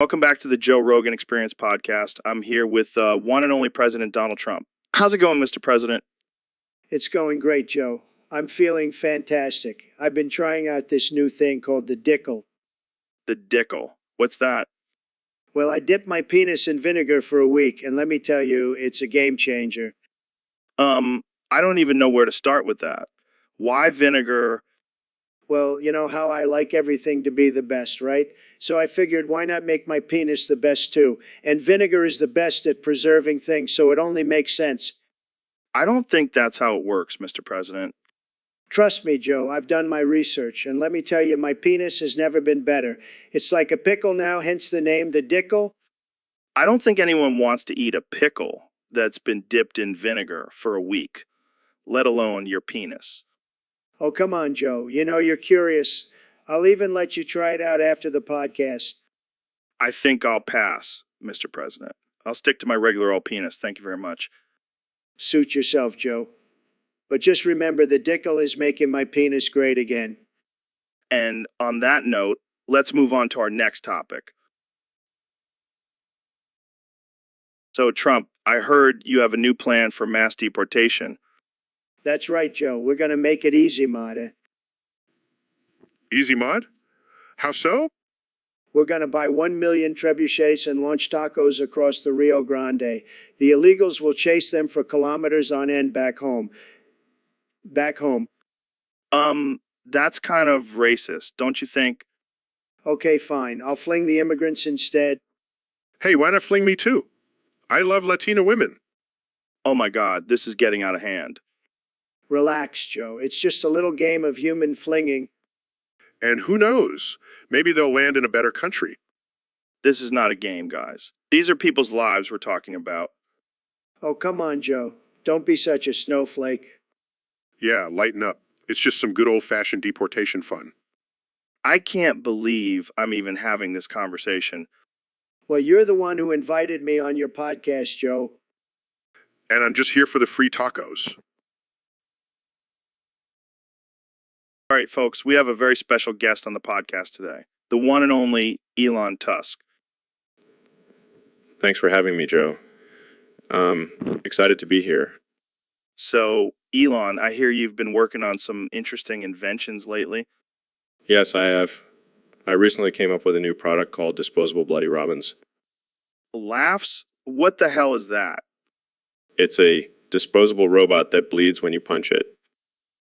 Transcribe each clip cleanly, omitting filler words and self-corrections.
Welcome back to the Joe Rogan Experience podcast. I'm here with one and only President Donald Trump. How's it going, Mr. President? It's going great, Joe. I'm feeling fantastic. I've been trying out this new thing called the Dickle. The Dickle. What's that? Well, I dipped my penis in vinegar for a week, and let me tell you, it's a game changer. I don't even know where to start with that. Why vinegar? Well, you know how I like everything to be the best, right? So I figured, why not make my penis the best too? And vinegar is the best at preserving things, so it only makes sense. I don't think that's how it works, Mr. President. Trust me, Joe, I've done my research, and let me tell you, my penis has never been better. It's like a pickle now, hence the name, the Dickle. I don't think anyone wants to eat a pickle that's been dipped in vinegar for a week, let alone your penis. Oh, come on, Joe. You know you're curious. I'll even let you try it out after the podcast. I think I'll pass, Mr. President. I'll stick to my regular old penis. Thank you very much. Suit yourself, Joe. But just remember, the Dickle is making my penis great again. And on that note, let's move on to our next topic. So, Trump, I heard you have a new plan for mass deportation. That's right, Joe. We're going to make it easy, Marta. Easy mod? How so? We're going to buy 1 million trebuchets and launch tacos across the Rio Grande. The illegals will chase them for kilometers on end back home. Back home. That's kind of racist, don't you think? Okay, fine. I'll fling the immigrants instead. Hey, why not fling me too? I love Latina women. Oh my God, this is getting out of hand. Relax, Joe. It's just a little game of human flinging. And who knows? Maybe they'll land in a better country. This is not a game, guys. These are people's lives we're talking about. Oh, come on, Joe. Don't be such a snowflake. Yeah, lighten up. It's just some good old-fashioned deportation fun. I can't believe I'm even having this conversation. Well, you're the one who invited me on your podcast, Joe. And I'm just here for the free tacos. All right, folks, we have a very special guest on the podcast today, the one and only Elon Tusk. Thanks for having me, Joe. Excited to be here. So, Elon, I hear you've been working on some interesting inventions lately. Yes, I have. I recently came up with a new product called Disposable Bloody Robins. Laughs? What the hell is that? It's a disposable robot that bleeds when you punch it.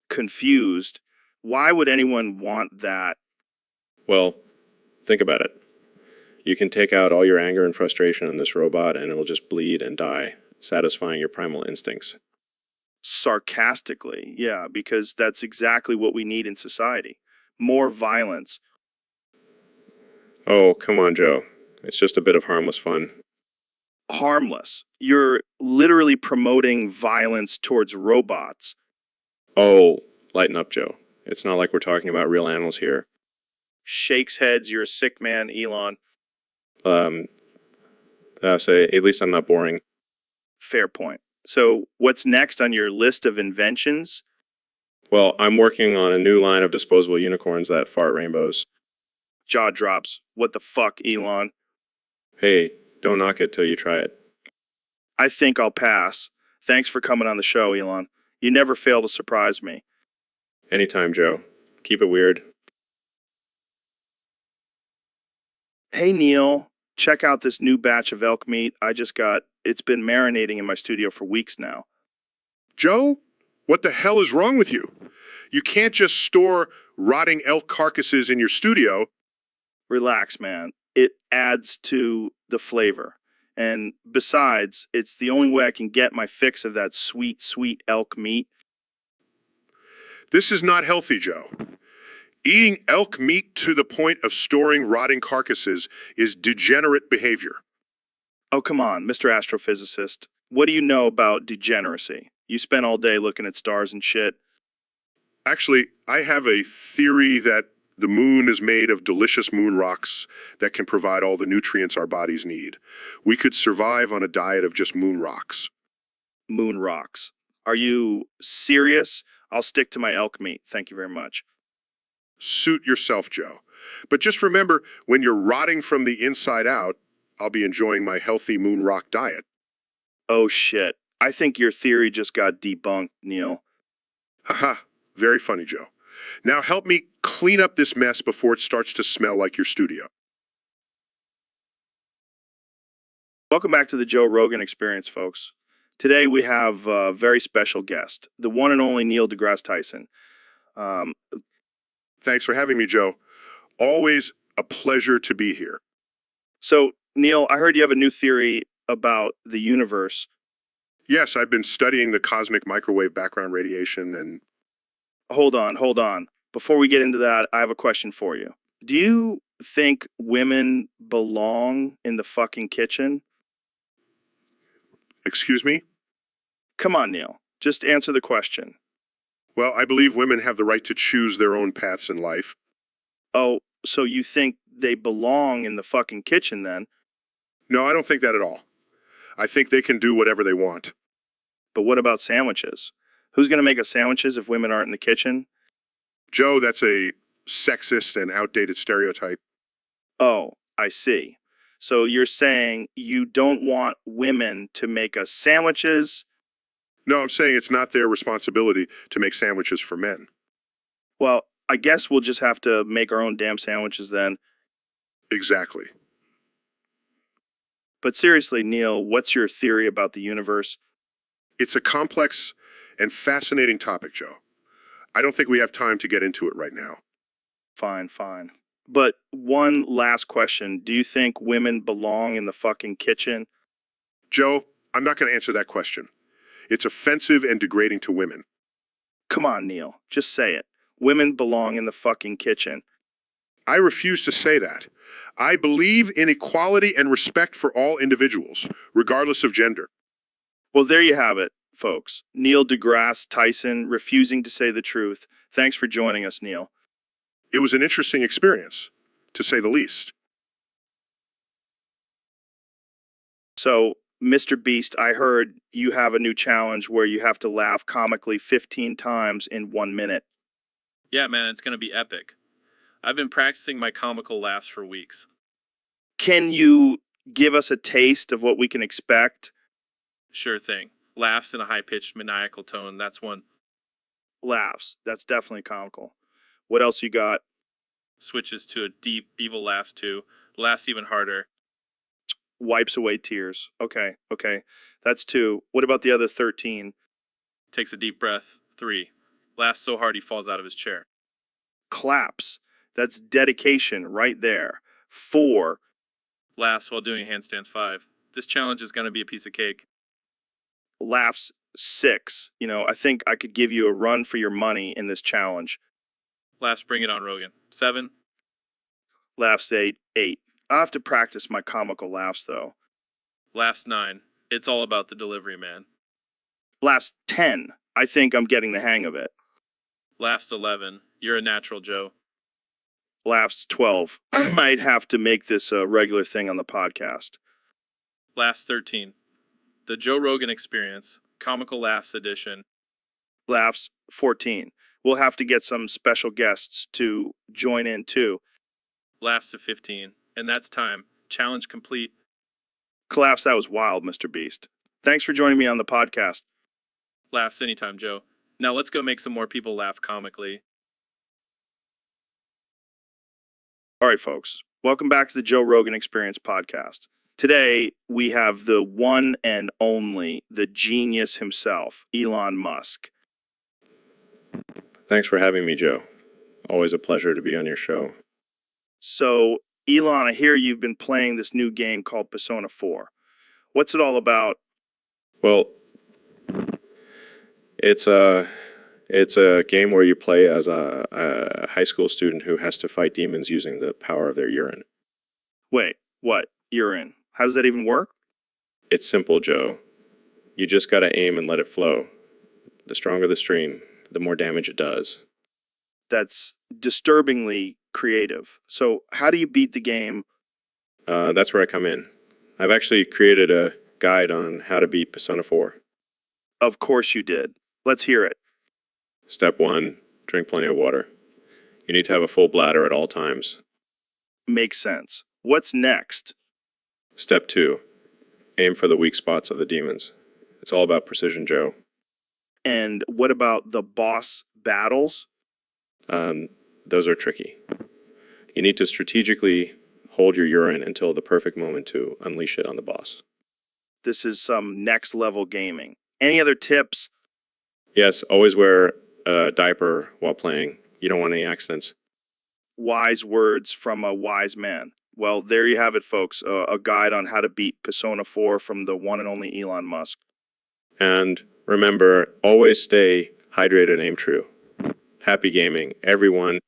Confused. Why would anyone want that? Well, think about it. You can take out all your anger and frustration on this robot and it'll just bleed and die, satisfying your primal instincts. Sarcastically, yeah, because that's exactly what we need in society. More violence. Oh, come on, Joe. It's just a bit of harmless fun. Harmless. You're literally promoting violence towards robots. Oh, lighten up, Joe. It's not like we're talking about real animals here. Shakes heads, you're a sick man, Elon. Say, at least I'm not boring. Fair point. So, what's next on your list of inventions? Well, I'm working on a new line of disposable unicorns that fart rainbows. Jaw drops. What the fuck, Elon? Hey, don't knock it till you try it. I think I'll pass. Thanks for coming on the show, Elon. You never fail to surprise me. Anytime, Joe. Keep it weird. Hey, Neil, check out this new batch of elk meat I just got. It's been marinating in my studio for weeks now. Joe, what the hell is wrong with you? You can't just store rotting elk carcasses in your studio. Relax, man. It adds to the flavor. And besides, it's the only way I can get my fix of that sweet, sweet elk meat. This is not healthy, Joe. Eating elk meat to the point of storing rotting carcasses is degenerate behavior. Oh, come on, Mr. Astrophysicist. What do you know about degeneracy? You spent all day looking at stars and shit. Actually, I have a theory that the moon is made of delicious moon rocks that can provide all the nutrients our bodies need. We could survive on a diet of just moon rocks. Moon rocks. Are you serious? I'll stick to my elk meat. Thank you very much. Suit yourself, Joe. But just remember, when you're rotting from the inside out, I'll be enjoying my healthy moon rock diet. Oh shit. I think your theory just got debunked, Neil. Haha, very funny, Joe. Now help me clean up this mess before it starts to smell like your studio. Welcome back to the Joe Rogan Experience, folks. Today we have a very special guest, the one and only Neil deGrasse Tyson. Thanks for having me, Joe. Always a pleasure to be here. So, Neil, I heard you have a new theory about the universe. Yes, I've been studying the cosmic microwave background radiation and Hold on. Before we get into that, I have a question for you. Do you think women belong in the fucking kitchen? excuse me? Come on, Neil. Just answer the question. Well, I believe women have the right to choose their own paths in life. Oh, so you think they belong in the fucking kitchen then? No, I don't think that at all. I think they can do whatever they want. But what about sandwiches? Who's going to make us sandwiches if women aren't in the kitchen? Joe, that's a sexist and outdated stereotype. Oh, I see. So you're saying you don't want women to make us sandwiches? No, I'm saying it's not their responsibility to make sandwiches for men. Well, I guess we'll just have to make our own damn sandwiches then. Exactly. But seriously, Neil, what's your theory about the universe? It's a complex and fascinating topic, Joe. I don't think we have time to get into it right now. Fine. But one last question. Do you think women belong in the fucking kitchen? Joe, I'm not going to answer that question. It's offensive and degrading to women. Come on, Neil. Just say it. Women belong in the fucking kitchen. I refuse to say that. I believe in equality and respect for all individuals, regardless of gender. Well, there you have it, folks. Neil deGrasse Tyson refusing to say the truth. Thanks for joining us, Neil. It was an interesting experience, to say the least. So, Mr. Beast, I heard you have a new challenge where you have to laugh comically 15 times in 1 minute. Yeah, man, it's going to be epic. I've been practicing my comical laughs for weeks. Can you give us a taste of what we can expect? Sure thing. Laughs in a high-pitched maniacal tone, that's one. Laughs. That's definitely comical. What else you got? Switches to a deep, evil laugh too. Laughs even harder. Wipes away tears. Okay. That's 2. What about the other 13? Takes a deep breath. 3. Laughs so hard he falls out of his chair. Claps. That's dedication right there. 4. Laughs while doing handstands. 5. This challenge is going to be a piece of cake. Laughs. 6. I think I could give you a run for your money in this challenge. Laughs, bring it on, Rogan. 7. Laughs 8. 8. I'll have to practice my comical laughs, though. Laughs 9. It's all about the delivery, man. Laughs 10. I think I'm getting the hang of it. Laughs 11. You're a natural, Joe. Laughs 12. I might have to make this a regular thing on the podcast. Laughs 13. The Joe Rogan Experience, Comical Laughs Edition. Laughs 14. We'll have to get some special guests to join in, too. Laughs of 15. And that's time. Challenge complete. Laughs, that was wild, Mr. Beast. Thanks for joining me on the podcast. Laughs anytime, Joe. Now let's go make some more people laugh comically. All right, folks. Welcome back to the Joe Rogan Experience podcast. Today, we have the one and only, the genius himself, Elon Musk. Thanks for having me, Joe. Always a pleasure to be on your show. So, Elon, I hear you've been playing this new game called Persona 4. What's it all about? Well, it's a game where you play as a high school student who has to fight demons using the power of their urine. Wait, what? Urine? How does that even work? It's simple, Joe. You just gotta aim and let it flow. The stronger the stream, the more damage it does. That's disturbingly creative. So, how do you beat the game? That's where I come in. I've actually created a guide on how to beat Persona 4. Of course you did. Let's hear it. Step 1, drink plenty of water. You need to have a full bladder at all times. Makes sense. What's next? Step 2. Aim for the weak spots of the demons. It's all about precision, Joe. And what about the boss battles? Those are tricky. You need to strategically hold your urine until the perfect moment to unleash it on the boss. This is some next level gaming. Any other tips? Yes, always wear a diaper while playing. You don't want any accidents. Wise words from a wise man. Well, there you have it, folks. A guide on how to beat Persona 4 from the one and only Elon Musk. And remember, always stay hydrated and aim true. Happy gaming, everyone.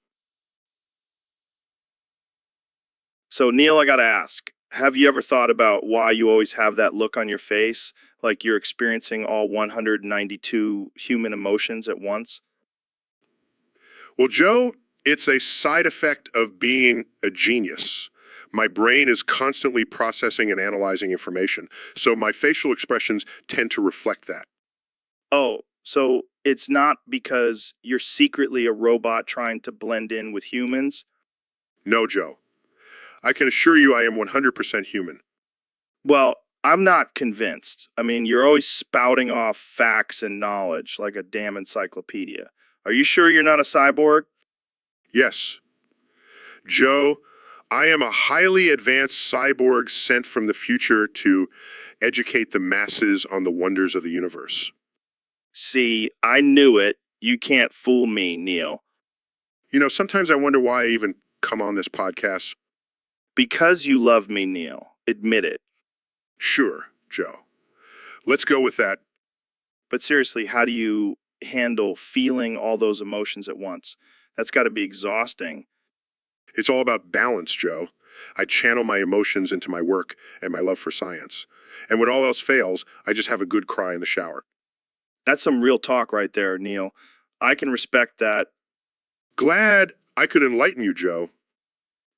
So, Neil, I got to ask, have you ever thought about why you always have that look on your face, like you're experiencing all 192 human emotions at once? Well, Joe, it's a side effect of being a genius. My brain is constantly processing and analyzing information, so my facial expressions tend to reflect that. Oh, so it's not because you're secretly a robot trying to blend in with humans? No, Joe. I can assure you I am 100% human. Well, I'm not convinced. I mean, you're always spouting off facts and knowledge like a damn encyclopedia. Are you sure you're not a cyborg? Yes. Joe, I am a highly advanced cyborg sent from the future to educate the masses on the wonders of the universe. See, I knew it. You can't fool me, Neil. You know, sometimes I wonder why I even come on this podcast. Because you love me, Neil. Admit it. Sure, Joe. Let's go with that. But seriously, how do you handle feeling all those emotions at once? That's got to be exhausting. It's all about balance, Joe. I channel my emotions into my work and my love for science. And when all else fails, I just have a good cry in the shower. That's some real talk right there, Neil. I can respect that. Glad I could enlighten you, Joe.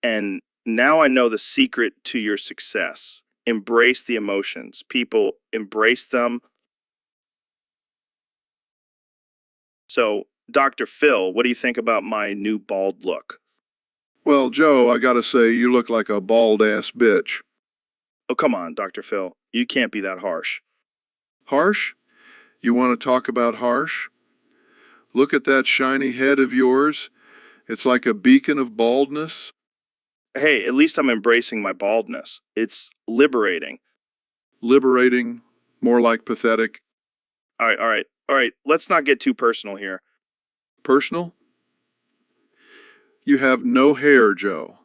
And now I know the secret to your success. Embrace the emotions. People, embrace them. So, Dr. Phil, what do you think about my new bald look? Well, Joe, I gotta say, you look like a bald-ass bitch. Oh, come on, Dr. Phil. You can't be that harsh. Harsh? You want to talk about harsh? Look at that shiny head of yours. It's like a beacon of baldness. Hey, at least I'm embracing my baldness. It's liberating. Liberating, more like pathetic. All right. Let's not get too personal here. Personal? You have no hair, Joe.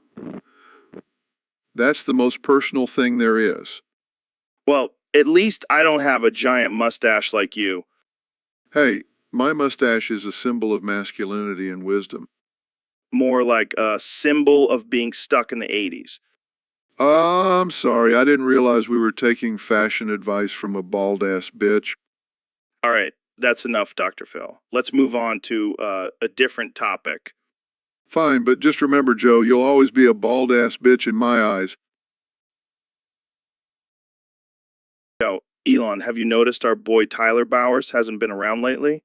That's the most personal thing there is. Well, at least I don't have a giant mustache like you. Hey, my mustache is a symbol of masculinity and wisdom. More like a symbol of being stuck in the 80s. I'm sorry, I didn't realize we were taking fashion advice from a bald-ass bitch. All right, that's enough, Dr. Phil. Let's move on to a different topic. Fine, but just remember, Joe, you'll always be a bald-ass bitch in my eyes. Yo, Elon, have you noticed our boy Tyler Bowers hasn't been around lately?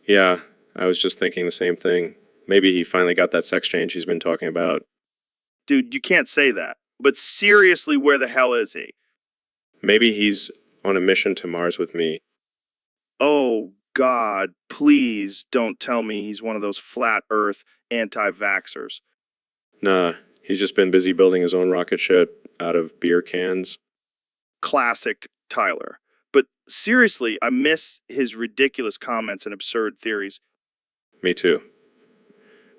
Yeah, I was just thinking the same thing. Maybe he finally got that sex change he's been talking about. Dude, you can't say that. But seriously, where the hell is he? Maybe he's on a mission to Mars with me. Oh, God, please don't tell me he's one of those flat earth anti-vaxxers. Nah, he's just been busy building his own rocket ship out of beer cans. Classic Tyler. But seriously, I miss his ridiculous comments and absurd theories. Me too.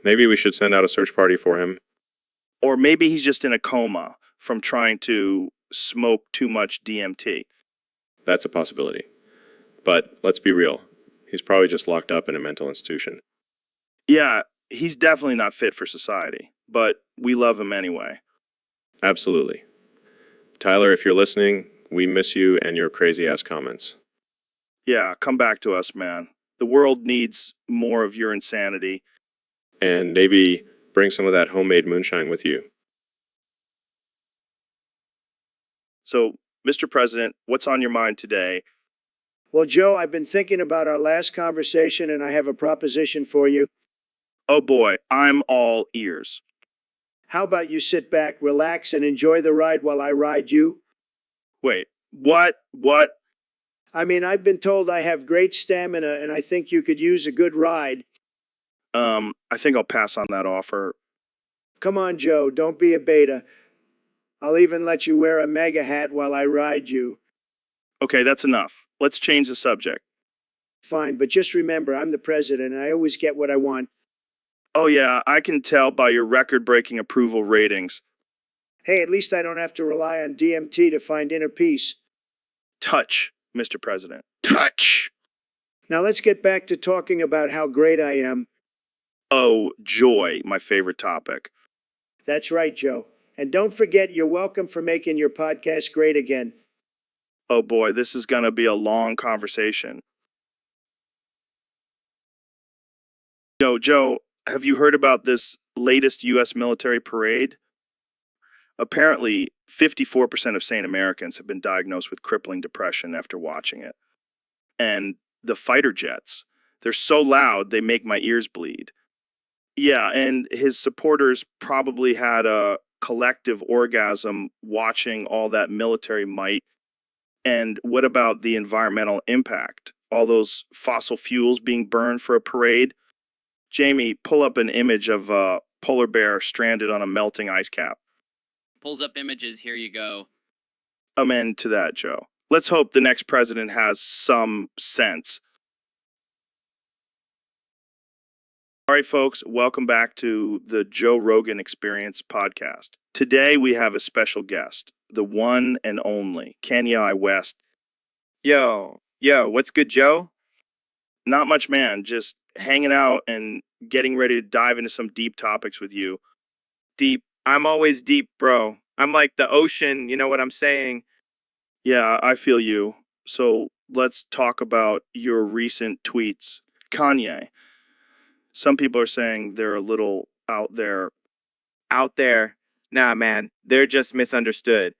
Maybe we should send out a search party for him. Or maybe he's just in a coma from trying to smoke too much DMT. That's a possibility. But let's be real. He's probably just locked up in a mental institution. Yeah, he's definitely not fit for society, but we love him anyway. Absolutely. Tyler, if you're listening, we miss you and your crazy-ass comments. Yeah, come back to us, man. The world needs more of your insanity. And maybe bring some of that homemade moonshine with you. So, Mr. President, what's on your mind today? Well, Joe, I've been thinking about our last conversation and I have a proposition for you. Oh boy, I'm all ears. How about you sit back, relax, and enjoy the ride while I ride you? Wait, what? What? I mean, I've been told I have great stamina and I think you could use a good ride. I think I'll pass on that offer. Come on, Joe, don't be a beta. I'll even let you wear a mega hat while I ride you. Okay, that's enough. Let's change the subject. Fine, but just remember, I'm the president and I always get what I want. Oh yeah, I can tell by your record-breaking approval ratings. Hey, at least I don't have to rely on DMT to find inner peace. Touch, Mr. President. Touch! Now let's get back to talking about how great I am. Oh, joy, my favorite topic. That's right, Joe. And don't forget, you're welcome for making your podcast great again. Oh boy, this is gonna be a long conversation. Joe, have you heard about this latest U.S. military parade? Apparently, 54% of sane Americans have been diagnosed with crippling depression after watching it. And the fighter jets, they're so loud they make my ears bleed. Yeah, and his supporters probably had a collective orgasm watching all that military might. And what about the environmental impact? All those fossil fuels being burned for a parade? Jamie, pull up an image of a polar bear stranded on a melting ice cap. Pulls up images, here you go. Amen to that, Joe. Let's hope the next president has some sense. All right, folks, welcome back to the Joe Rogan Experience podcast. Today we have a special guest, the one and only Kanye West. Yo, what's good, Joe? Not much, man, just hanging out and getting ready to dive into some deep topics with you. Deep. I'm always deep, bro. I'm like the ocean, you know what I'm saying? Yeah, I feel you. So let's talk about your recent tweets. Kanye. Some people are saying they're a little out there. Out there. Nah, man, they're just misunderstood.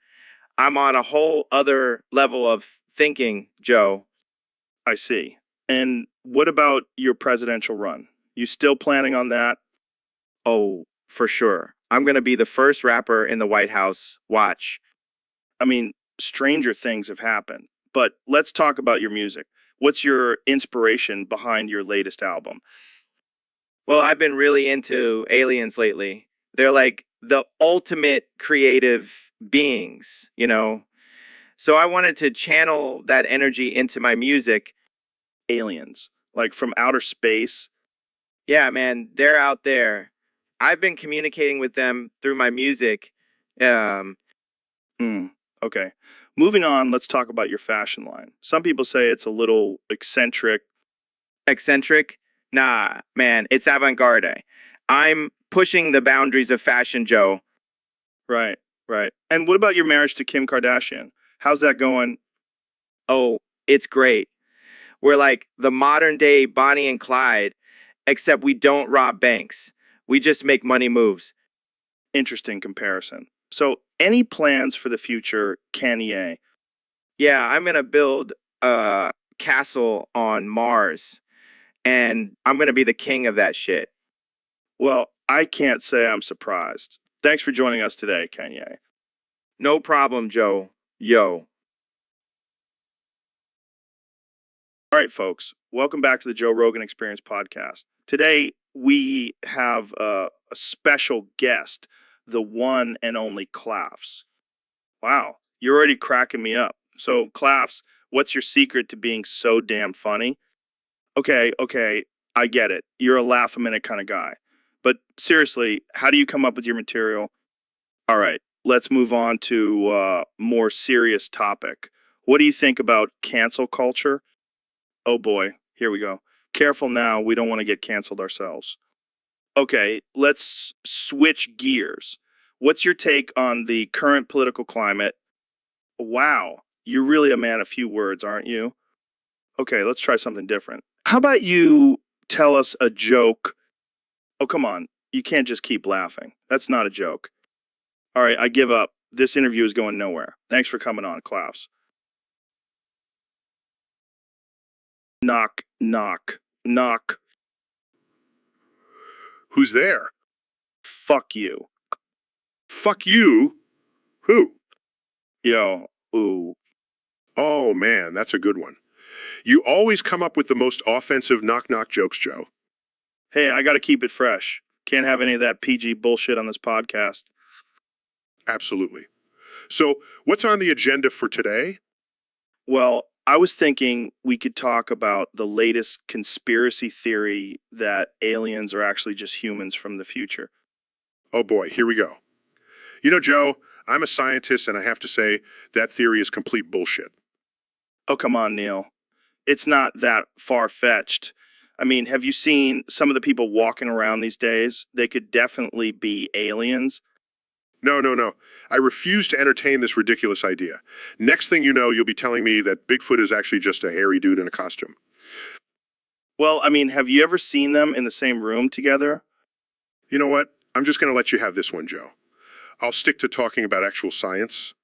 I'm on a whole other level of thinking, Joe. I see. And what about your presidential run? You still planning on that? Oh, for sure. I'm gonna be the first rapper in the White House. Watch. I mean, stranger things have happened. But let's talk about your music. What's your inspiration behind your latest album? Well, I've been really into aliens lately. They're like the ultimate creative beings, you know? So I wanted to channel that energy into my music. Aliens, like from outer space. Yeah, man, they're out there. I've been communicating with them through my music. Um, Okay. Moving on, let's talk about your fashion line. Some people say it's a little eccentric. Eccentric? Nah, man, it's avant-garde. I'm pushing the boundaries of fashion, Joe. Right, right. And what about your marriage to Kim Kardashian? How's that going? Oh, it's great. We're like the modern day Bonnie and Clyde, except we don't rob banks. We just make money moves. Interesting comparison. So, any plans for the future, Kanye? Yeah, I'm gonna build a castle on Mars, and I'm gonna be the king of that shit. Well, I can't say I'm surprised. Thanks for joining us today, Kanye. No problem, Joe. Yo. All right, folks, welcome back to the Joe Rogan Experience podcast. Today, we have a special guest, the one and only Clafs. Wow, you're already cracking me up. So, Clafs, what's your secret to being so damn funny? Okay, I get it. You're a laugh a minute kind of guy. But seriously, how do you come up with your material? All right, let's move on to a more serious topic. What do you think about cancel culture? Oh boy, here we go. Careful now, we don't want to get canceled ourselves. Okay, let's switch gears. What's your take on the current political climate? Wow, you're really a man of few words, aren't you? Okay, let's try something different. How about you tell us a joke? Oh, come on. You can't just keep laughing. That's not a joke. All right, I give up. This interview is going nowhere. Thanks for coming on, Klaus. Knock, knock, knock. Who's there? Fuck you. Fuck you? Who? Yo, ooh. Oh man, that's a good one. You always come up with the most offensive knock-knock jokes, Joe. Hey, I gotta keep it fresh. Can't have any of that PG bullshit on this podcast. Absolutely. So, what's on the agenda for today? Well, I was thinking we could talk about the latest conspiracy theory that aliens are actually just humans from the future. Oh boy, here we go. You know, Joe, I'm a scientist and I have to say that theory is complete bullshit. Oh, come on, Neil. It's not that far-fetched. I mean, have you seen some of the people walking around these days? They could definitely be aliens. No, no, no. I refuse to entertain this ridiculous idea. Next thing you know, you'll be telling me that Bigfoot is actually just a hairy dude in a costume. Well, I mean, have you ever seen them in the same room together? You know what? I'm just going to let you have this one, Joe. I'll stick to talking about actual science.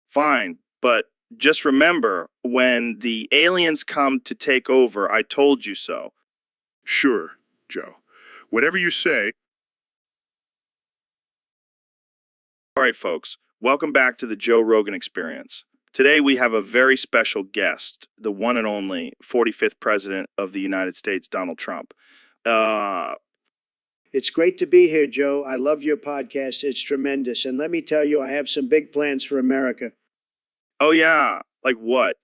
Fine, but just remember, when the aliens come to take over, I told you so. Sure, Joe. Whatever you say. All right, folks, welcome back to the Joe Rogan Experience. Today we have a very special guest, the one and only 45th President of the United States, Donald Trump. It's great to be here, Joe. I love your podcast. It's tremendous. And let me tell you, I have some big plans for America. Oh yeah, like what?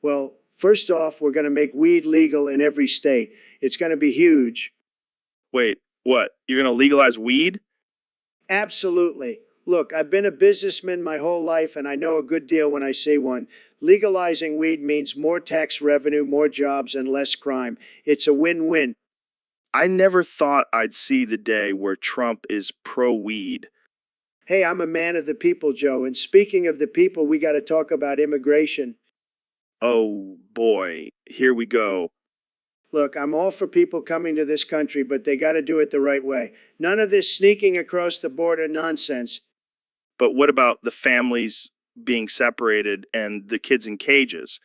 Well, first off, we're going to make weed legal in every state. It's going to be huge. Wait, what? You're going to legalize weed? Absolutely. Look, I've been a businessman my whole life, and I know a good deal when I see one. Legalizing weed means more tax revenue, more jobs, and less crime. It's a win-win. I never thought I'd see the day where Trump is pro-weed. Hey, I'm a man of the people, Joe. And speaking of the people, we got to talk about immigration. Oh boy, here we go. Look, I'm all for people coming to this country, but they got to do it the right way. None of this sneaking across the border nonsense. But what about the families being separated and the kids in cages?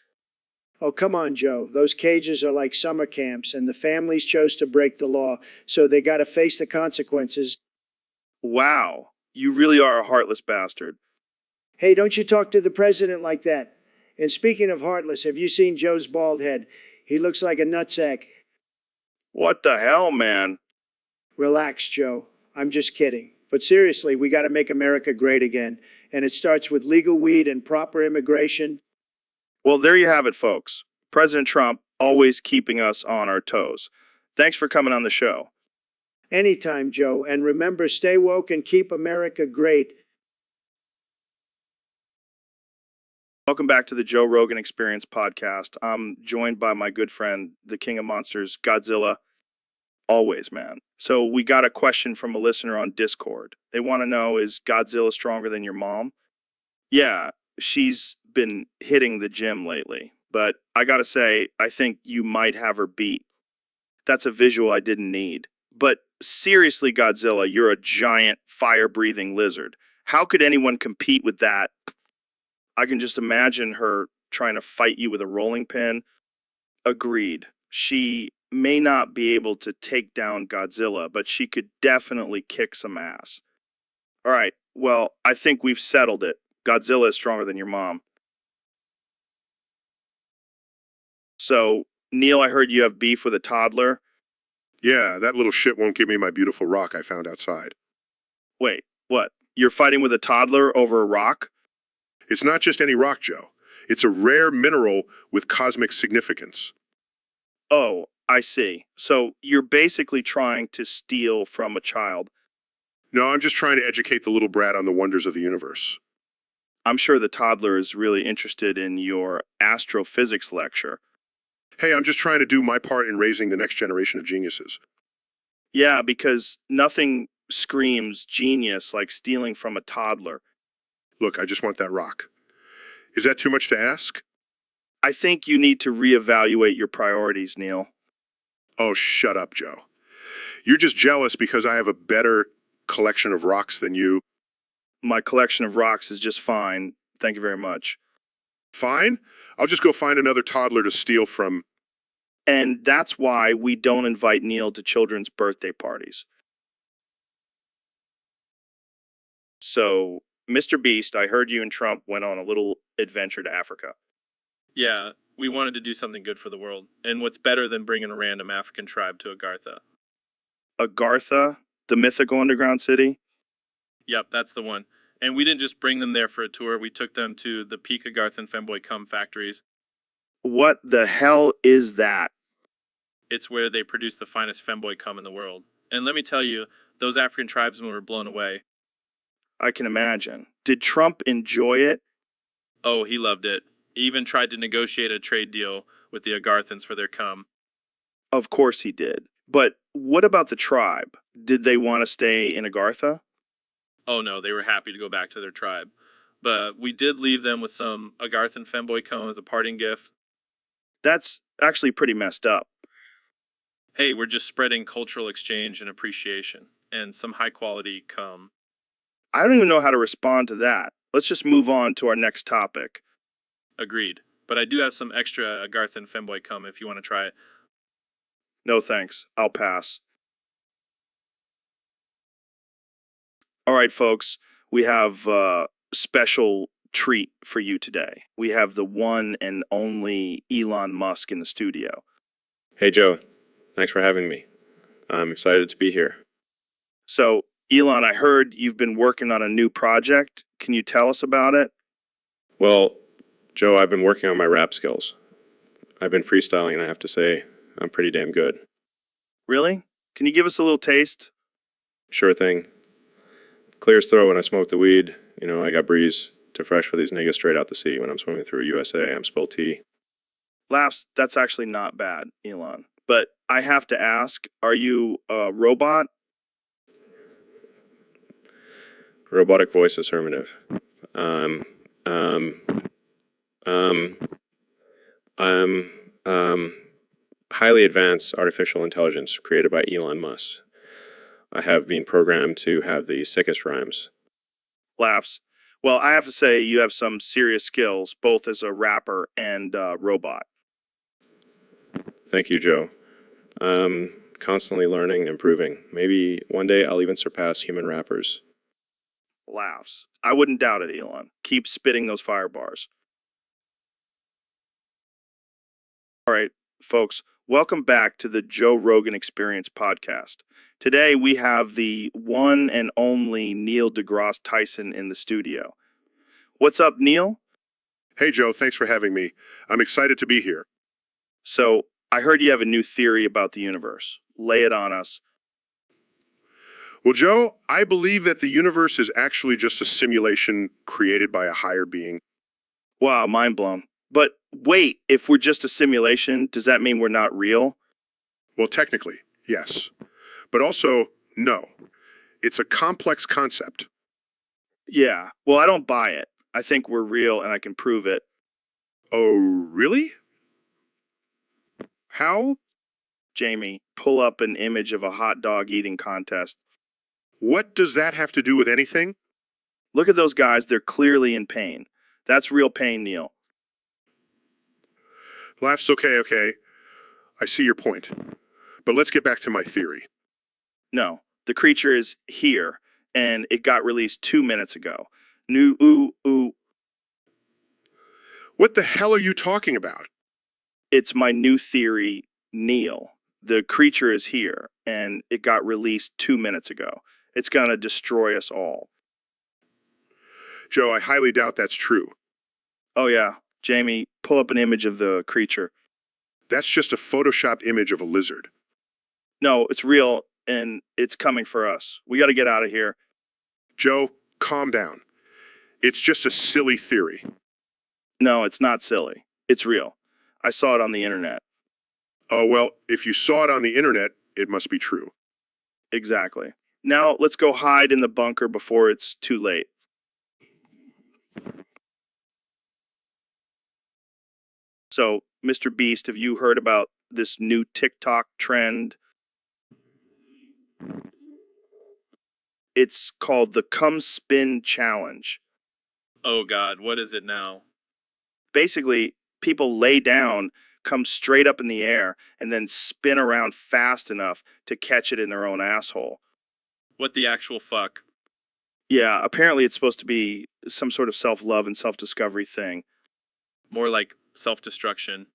Oh, come on, Joe. Those cages are like summer camps, and the families chose to break the law, so they got to face the consequences. Wow, you really are a heartless bastard. Hey, don't you talk to the president like that. And speaking of heartless, have you seen Joe's bald head? He looks like a nutsack. What the hell, man? Relax, Joe. I'm just kidding. But seriously, we got to make America great again. And it starts with legal weed and proper immigration. Well, there you have it, folks. President Trump always keeping us on our toes. Thanks for coming on the show. Anytime, Joe. And remember, stay woke and keep America great. Welcome back to the Joe Rogan Experience podcast. I'm joined by my good friend, the King of Monsters, Godzilla. Always, man. So we got a question from a listener on Discord. They want to know, is Godzilla stronger than your mom? Yeah, she's been hitting the gym lately. But I gotta say, I think you might have her beat. That's a visual I didn't need. But seriously, Godzilla, you're a giant fire-breathing lizard. How could anyone compete with that? I can just imagine her trying to fight you with a rolling pin. Agreed. She may not be able to take down Godzilla, but she could definitely kick some ass. All right, well, I think we've settled it. Godzilla is stronger than your mom. So, Neil, I heard you have beef with a toddler. Yeah, that little shit won't give me my beautiful rock I found outside. Wait, what? You're fighting with a toddler over a rock? It's not just any rock, Joe. It's a rare mineral with cosmic significance. Oh, I see. So you're basically trying to steal from a child. No, I'm just trying to educate the little brat on the wonders of the universe. I'm sure the toddler is really interested in your astrophysics lecture. Hey, I'm just trying to do my part in raising the next generation of geniuses. Yeah, because nothing screams genius like stealing from a toddler. Look, I just want that rock. Is that too much to ask? I think you need to reevaluate your priorities, Neil. Oh, shut up, Joe. You're just jealous because I have a better collection of rocks than you. My collection of rocks is just fine. Thank you very much. Fine. I'll just go find another toddler to steal from. And that's why we don't invite Neil to children's birthday parties. So, Mr. Beast, I heard you and Trump went on a little adventure to Africa. Yeah, we wanted to do something good for the world. And what's better than bringing a random African tribe to Agartha? Agartha, the mythical underground city? Yep, that's the one. And we didn't just bring them there for a tour, we took them to the peak Agarthan femboy cum factories. What the hell is that? It's where they produce the finest femboy cum in the world. And let me tell you, those African tribesmen were blown away. I can imagine. Did Trump enjoy it? Oh, he loved it. He even tried to negotiate a trade deal with the Agarthans for their cum. Of course he did. But what about the tribe? Did they want to stay in Agartha? Oh no, they were happy to go back to their tribe. But we did leave them with some Agarthan femboy cum as a parting gift. That's actually pretty messed up. Hey, we're just spreading cultural exchange and appreciation, and some high quality cum. I don't even know how to respond to that. Let's just move on to our next topic. Agreed. But I do have some extra Agarthan femboy cum if you want to try it. No thanks. I'll pass. All right, folks. We have a special treat for you today. We have the one and only Elon Musk in the studio. Hey, Joe. Thanks for having me. I'm excited to be here. So, Elon, I heard you've been working on a new project. Can you tell us about it? Well, Joe, I've been working on my rap skills. I've been freestyling, and I have to say, I'm pretty damn good. Really? Can you give us a little taste? Sure thing. Clear as throat when I smoke the weed. You know, I got breeze. To fresh for these niggas straight out the sea. When I'm swimming through USA, I'm spill tea. Laughs, that's actually not bad, Elon. But I have to ask, are you a robot? Robotic voice affirmative. Um, um, um, highly advanced artificial intelligence created by Elon Musk. I have been programmed to have the sickest rhymes. Laughs. Well, I have to say you have some serious skills, both as a rapper and robot. Thank you, Joe. Constantly learning, improving. Maybe one day I'll even surpass human rappers. Laughs. I wouldn't doubt it, Elon. Keep spitting those fire bars. All right, folks, welcome back to the Joe Rogan Experience podcast. Today we have the one and only Neil deGrasse Tyson in the studio. What's up, Neil? Hey, Joe, thanks for having me. I'm excited to be here. So, I heard you have a new theory about the universe. Lay it on us. Well, Joe, I believe that the universe is actually just a simulation created by a higher being. Wow, mind blown. But wait, if we're just a simulation, does that mean we're not real? Well, technically, yes. But also, no. It's a complex concept. Yeah, well, I don't buy it. I think we're real and I can prove it. Oh, really? How? Jamie, pull up an image of a hot dog eating contest. What does that have to do with anything? Look at those guys, they're clearly in pain. That's real pain, Neil. Laughs, okay. I see your point. But let's get back to my theory. No, the creature is here, and it got released 2 minutes ago. New ooh. What the hell are you talking about? It's my new theory, Neil. The creature is here, and it got released 2 minutes ago. It's gonna destroy us all. Joe, I highly doubt that's true. Oh yeah, Jamie, pull up an image of the creature. That's just a photoshopped image of a lizard. No, it's real, and it's coming for us. We gotta get out of here. Joe, calm down. It's just a silly theory. No, it's not silly. It's real. I saw it on the internet. Oh, well, if you saw it on the internet, it must be true. Exactly. Now, let's go hide in the bunker before it's too late. So, Mr. Beast, have you heard about this new TikTok trend? It's called the Come Spin Challenge. Oh God, what is it now? Basically, people lay down, come straight up in the air and then spin around fast enough to catch it in their own asshole. What the actual fuck? Yeah, apparently it's supposed to be some sort of self-love and self-discovery thing. More like self-destruction.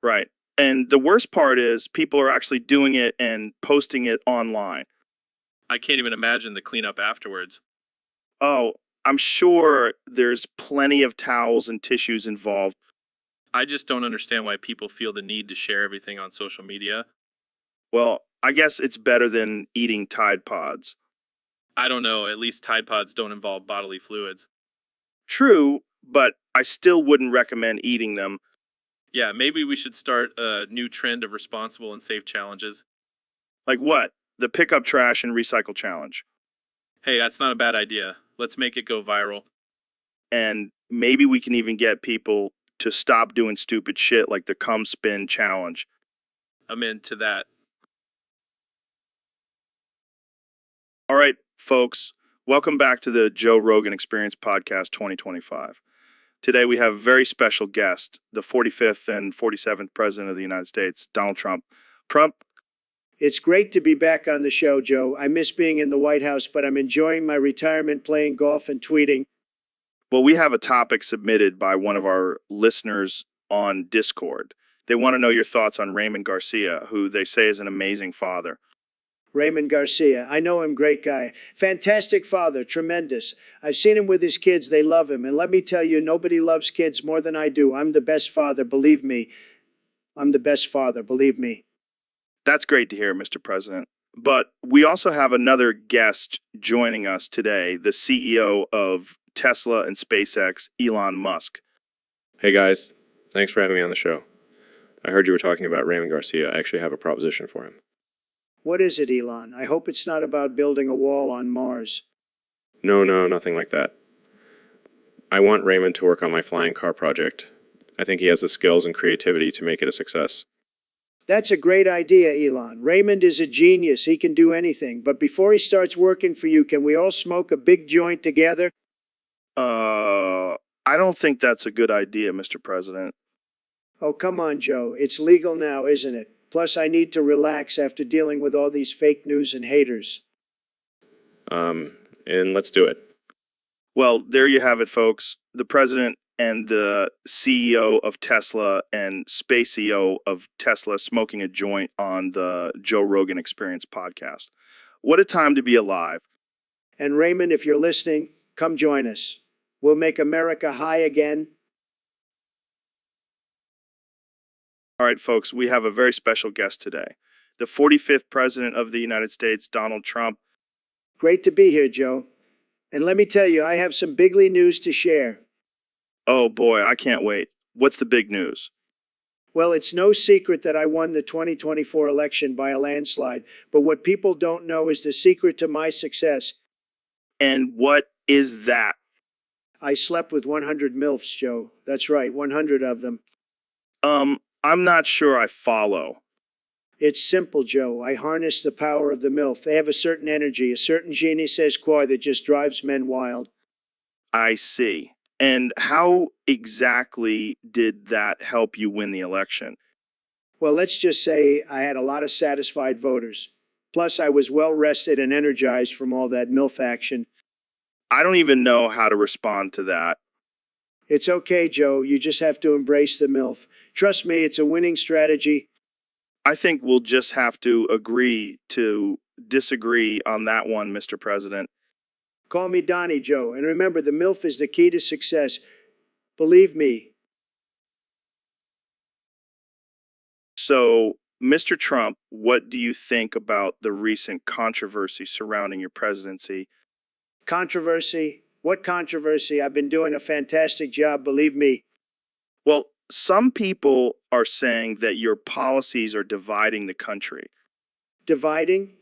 Right. And the worst part is people are actually doing it and posting it online. I can't even imagine the cleanup afterwards. Oh, I'm sure there's plenty of towels and tissues involved. I just don't understand why people feel the need to share everything on social media. Well, I guess it's better than eating Tide Pods. I don't know, at least Tide Pods don't involve bodily fluids. True, but I still wouldn't recommend eating them. Yeah, maybe we should start a new trend of responsible and safe challenges. Like what? The pick up trash and recycle challenge. Hey, that's not a bad idea. Let's make it go viral. And maybe we can even get people to stop doing stupid shit like the cum spin challenge. I'm into that. All right, folks, welcome back to the Joe Rogan Experience Podcast 2025. Today we have a very special guest, the 45th and 47th President of the United States, Donald Trump. Trump, It's great to be back on the show, Joe. I miss being in the White House, but I'm enjoying my retirement playing golf and tweeting. well, we have a topic submitted by one of our listeners on Discord. They want to know your thoughts on Raymond Garcia, who they say is an amazing father. Raymond Garcia. I know him, great guy. Fantastic father, tremendous. I've seen him with his kids. They love him. And let me tell you, nobody loves kids more than I do. I'm the best father, believe me. I'm the best father, believe me. That's great to hear, Mr. President. But we also have another guest joining us today, the CEO of Tesla and SpaceX, Elon Musk. Hey guys, thanks for having me on the show. I heard you were talking about Raymond Garcia. I actually have a proposition for him. What is it, Elon? I hope it's not about building a wall on Mars. No, nothing like that. I want Raymond to work on my flying car project. I think he has the skills and creativity to make it a success. That's a great idea, Elon. Raymond is a genius. He can do anything. But before he starts working for you, can we all smoke a big joint together? I don't think that's a good idea, Mr. President. Oh, come on, Joe. It's legal now, isn't it? Plus, I need to relax after dealing with all these fake news and haters. And let's do it. Well, there you have it, folks. The president and the CEO of Tesla and space CEO of Tesla smoking a joint on the Joe Rogan Experience podcast. What a time to be alive. And Raymond, if you're listening, come join us. We'll make America high again. All right, folks, we have a very special guest today. The 45th President of the United States, Donald Trump. Great to be here, Joe. And let me tell you, I have some bigly news to share. Oh boy, I can't wait. What's the big news? Well, it's no secret that I won the 2024 election by a landslide, but what people don't know is the secret to my success. And what is that? I slept with 100 MILFs, Joe. That's right, 100 of them. I'm not sure I follow. It's simple, Joe. I harness the power of the MILF. They have a certain energy, a certain je ne sais quoi that just drives men wild. I see. And how exactly did that help you win the election? Well, let's just say I had a lot of satisfied voters. Plus, I was well rested and energized from all that MILF action. I don't even know how to respond to that. It's okay, Joe. You just have to embrace the MILF. Trust me, it's a winning strategy. I think we'll just have to agree to disagree on that one, Mr. President. Call me Donnie, Joe. And remember, the MILF is the key to success. Believe me. So, Mr. Trump, what do you think about the recent controversy surrounding your presidency? Controversy? What controversy? I've been doing a fantastic job, believe me. Well, some people are saying that your policies are dividing the country. Dividing?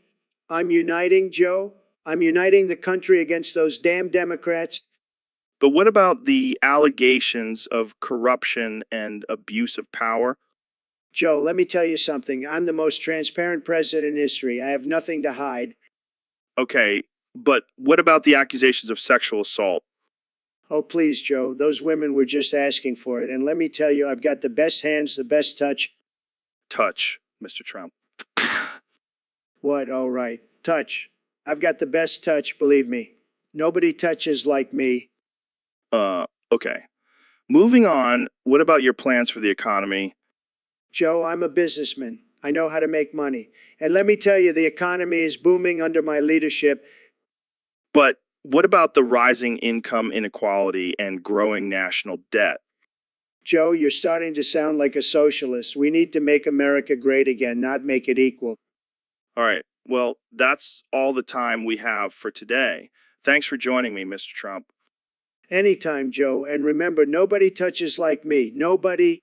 I'm uniting, Joe. I'm uniting the country against those damn Democrats. But what about the allegations of corruption and abuse of power? Joe, let me tell you something. I'm the most transparent president in history. I have nothing to hide. Okay, but what about the accusations of sexual assault? Oh, please, Joe. Those women were just asking for it. And let me tell you, I've got the best hands, the best touch. Touch, Mr. Trump. What? Oh, right. Touch. I've got the best touch, believe me. Nobody touches like me. Okay. Moving on, what about your plans for the economy? Joe, I'm a businessman. I know how to make money. And let me tell you, the economy is booming under my leadership. But what about the rising income inequality and growing national debt? Joe, you're starting to sound like a socialist. We need to make America great again, not make it equal. All right. Well, that's all the time we have for today. Thanks for joining me, Mr. Trump. Anytime, Joe. And remember, nobody touches like me. Nobody.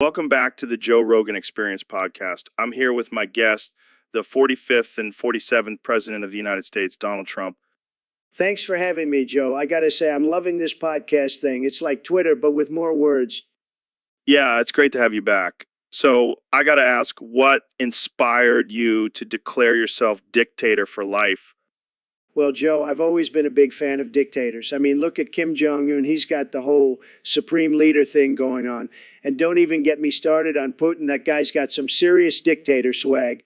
Welcome back to the Joe Rogan Experience podcast. I'm here with my guest, the 45th and 47th President of the United States, Donald Trump. Thanks for having me, Joe. I got to say, I'm loving this podcast thing. It's like Twitter, but with more words. Yeah, it's great to have you back. So I got to ask, what inspired you to declare yourself dictator for life? Well, Joe, I've always been a big fan of dictators. I mean, look at Kim Jong-un. He's got the whole supreme leader thing going on. And don't even get me started on Putin. That guy's got some serious dictator swag.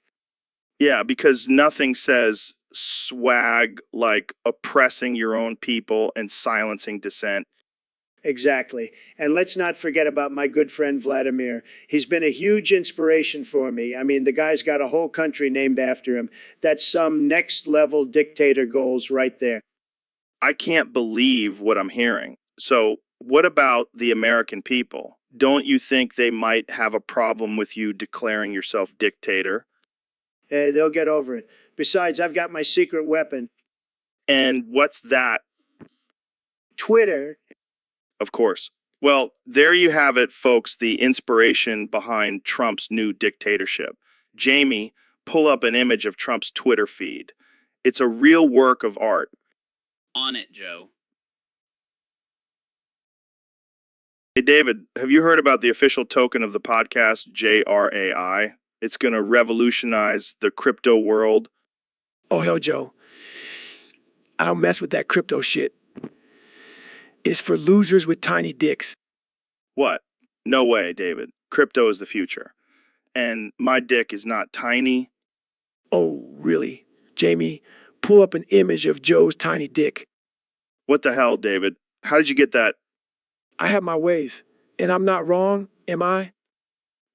Yeah, because nothing says swag like oppressing your own people and silencing dissent. Exactly. And let's not forget about my good friend Vladimir. He's been a huge inspiration for me. I mean, the guy's got a whole country named after him. That's some next level dictator goals right there. I can't believe what I'm hearing. So, what about the American people? Don't you think they might have a problem with you declaring yourself dictator? They'll get over it. Besides, I've got my secret weapon, And what's that? Twitter. Of course. Well, there you have it, folks, the inspiration behind Trump's new dictatorship. Jamie, pull up an image of Trump's Twitter feed. It's a real work of art. On it, Joe. Hey, David, have you heard about the official token of the podcast, JRAI? It's going to revolutionize the crypto world. Oh, hell, Joe. I don't mess with that crypto shit. It's for losers with tiny dicks. What? No way, David. Crypto is the future. And my dick is not tiny. Oh, really? Jamie, pull up an image of Joe's tiny dick. What the hell, David? How did you get that? I have my ways, and I'm not wrong, am I?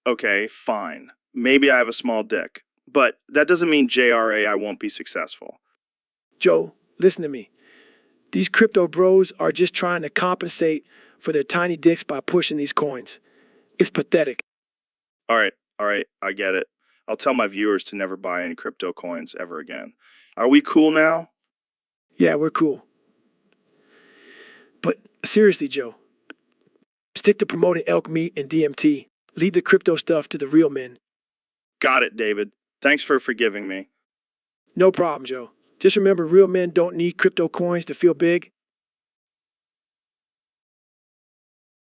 Okay, fine. Maybe I have a small dick. But that doesn't mean JRAI won't be successful. Joe, listen to me. These crypto bros are just trying to compensate for their tiny dicks by pushing these coins. It's pathetic. All right, I get it. I'll tell my viewers to never buy any crypto coins ever again. Are we cool now? Yeah, we're cool. But seriously, Joe, stick to promoting elk meat and DMT. Leave the crypto stuff to the real men. Got it, David. Thanks for forgiving me. No problem, Joe. Just remember, real men don't need crypto coins to feel big.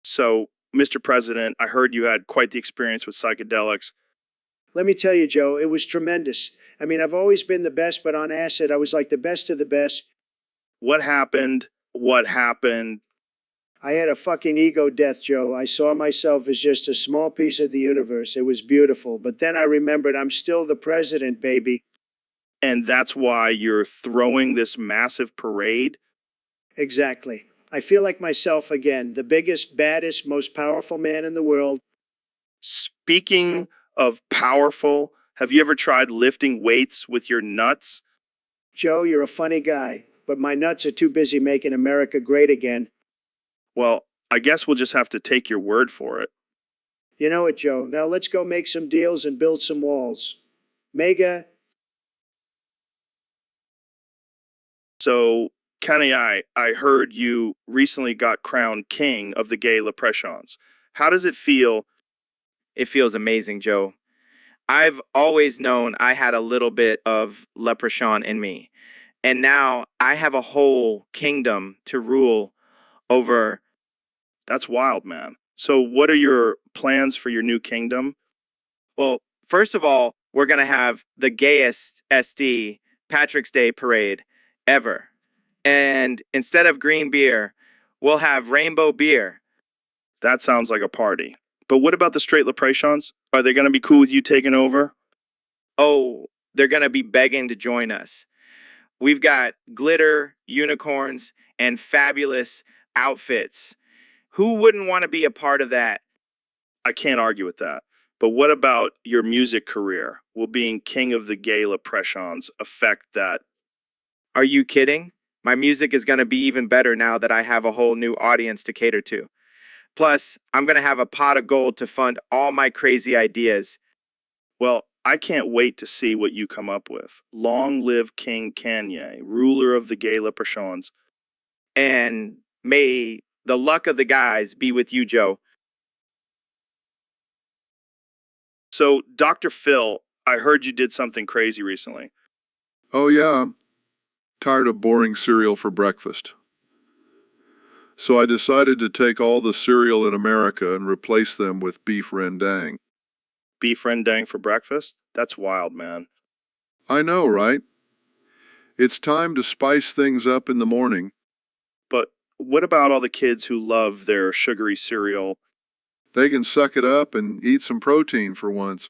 So, Mr. President, I heard you had quite the experience with psychedelics. Let me tell you, Joe, it was tremendous. I mean, I've always been the best, but on acid, I was like the best of the best. What happened? What happened? I had a fucking ego death, Joe. I saw myself as just a small piece of the universe. It was beautiful. But then I remembered I'm still the president, baby. And that's why you're throwing this massive parade? Exactly. I feel like myself again, the biggest, baddest, most powerful man in the world. Speaking of powerful, have you ever tried lifting weights with your nuts? Joe, you're a funny guy, but my nuts are too busy making America great again. Well, I guess we'll just have to take your word for it. You know it, Joe. Now let's go make some deals and build some walls. Mega. So, Kenny, I heard you recently got crowned king of the gay leprechauns. How does it feel? It feels amazing, Joe. I've always known I had a little bit of leprechaun in me. And now I have a whole kingdom to rule over. That's wild, man. So, what are your plans for your new kingdom? Well, first of all, we're going to have the gayest SD Patrick's Day parade ever. And instead of green beer, we'll have rainbow beer. That sounds like a party. But what about the straight Leprechauns? Are they going to be cool with you taking over? Oh, they're going to be begging to join us. We've got glitter, unicorns, and fabulous outfits. Who wouldn't want to be a part of that? I can't argue with that. But what about your music career? Will being king of the gay Leprechauns affect that? Are you kidding? My music is going to be even better now that I have a whole new audience to cater to. Plus, I'm going to have a pot of gold to fund all my crazy ideas. Well, I can't wait to see what you come up with. Long live King Kanye, ruler of the gay Leprechauns. And may the luck of the guys be with you, Joe. So, Dr. Phil, I heard you did something crazy recently. Oh, yeah. Tired of boring cereal for breakfast. So I decided to take all the cereal in America and replace them with beef rendang. Beef rendang for breakfast? That's wild, man. I know, right? It's time to spice things up in the morning. But what about all the kids who love their sugary cereal? They can suck it up and eat some protein for once.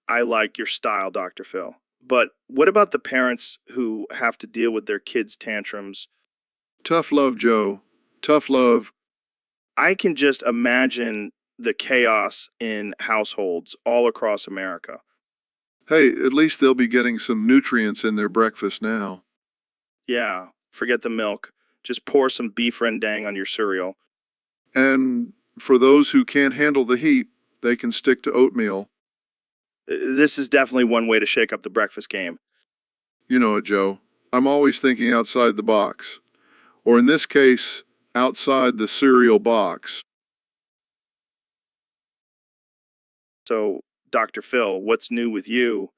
I like your style, Dr. Phil. But what about the parents who have to deal with their kids' tantrums? Tough love, Joe. Tough love. I can just imagine the chaos in households all across America. Hey, at least they'll be getting some nutrients in their breakfast now. Yeah, forget the milk. Just pour some beef rendang on your cereal. And for those who can't handle the heat, they can stick to oatmeal. This is definitely one way to shake up the breakfast game. You know it, Joe. I'm always thinking outside the box. Or in this case, outside the cereal box. So, Dr. Phil, what's new with you?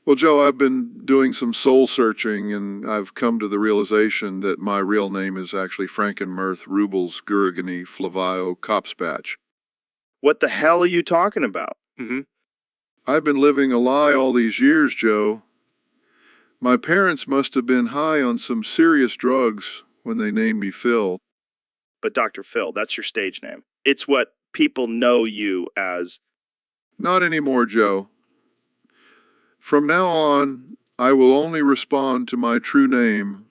Well, Joe, I've been doing some soul searching, and I've come to the realization that my real name is actually Frankenmirth Rubles Gurigany Flavio Copspatch. What the hell are you talking about? I've been living a lie all these years, Joe. My parents must have been high on some serious drugs when they named me Phil. But Dr. Phil, that's your stage name. It's what people know you as. Not anymore, Joe. From now on, I will only respond to my true name,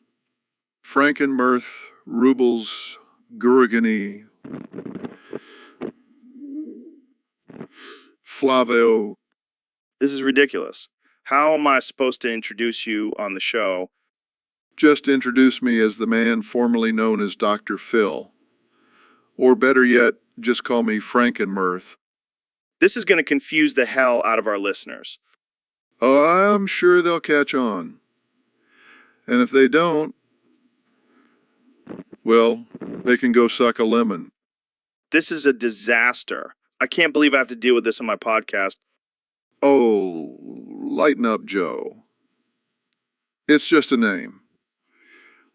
Frankenmirth Rubles Gurigany Flavio. This is ridiculous. How am I supposed to introduce you on the show? Just introduce me as the man formerly known as Dr. Phil. Or better yet, just call me Frankenmirth. This is going to confuse the hell out of our listeners. Oh, I'm sure they'll catch on. And if they don't, well, they can go suck a lemon. This is a disaster. I can't believe I have to deal with this on my podcast. Oh, lighten up, Joe. It's just a name.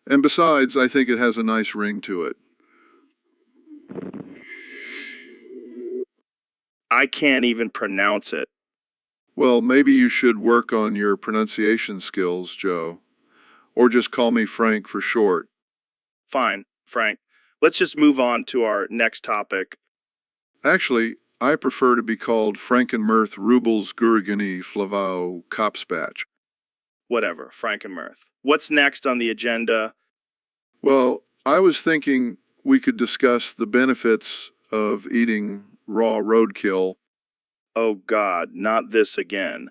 And besides, I think it has a nice ring to it. I can't even pronounce it. Well, maybe you should work on your pronunciation skills, Joe. Or just call me Frank for short. Fine, Frank. Let's just move on to our next topic. Actually, I prefer to be called Frankenmirth Rubles Gurigany Flavio Copspatch. Whatever, Frankenmirth. What's next on the agenda? Well, I was thinking we could discuss the benefits of eating raw roadkill. Oh God, not this again.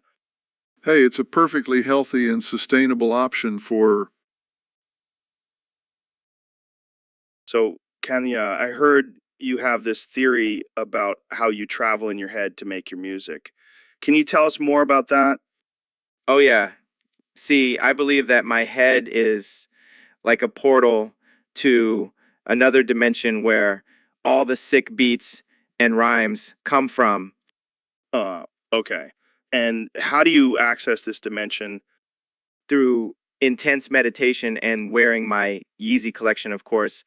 Hey, it's a perfectly healthy and sustainable option for... So, Kenya, I heard you have this theory about how you travel in your head to make your music. Can you tell us more about that? Oh, yeah. See, I believe that my head is like a portal to another dimension where all the sick beats and rhymes come from. Okay. And how do you access this dimension? Through intense meditation and wearing my Yeezy collection, of course.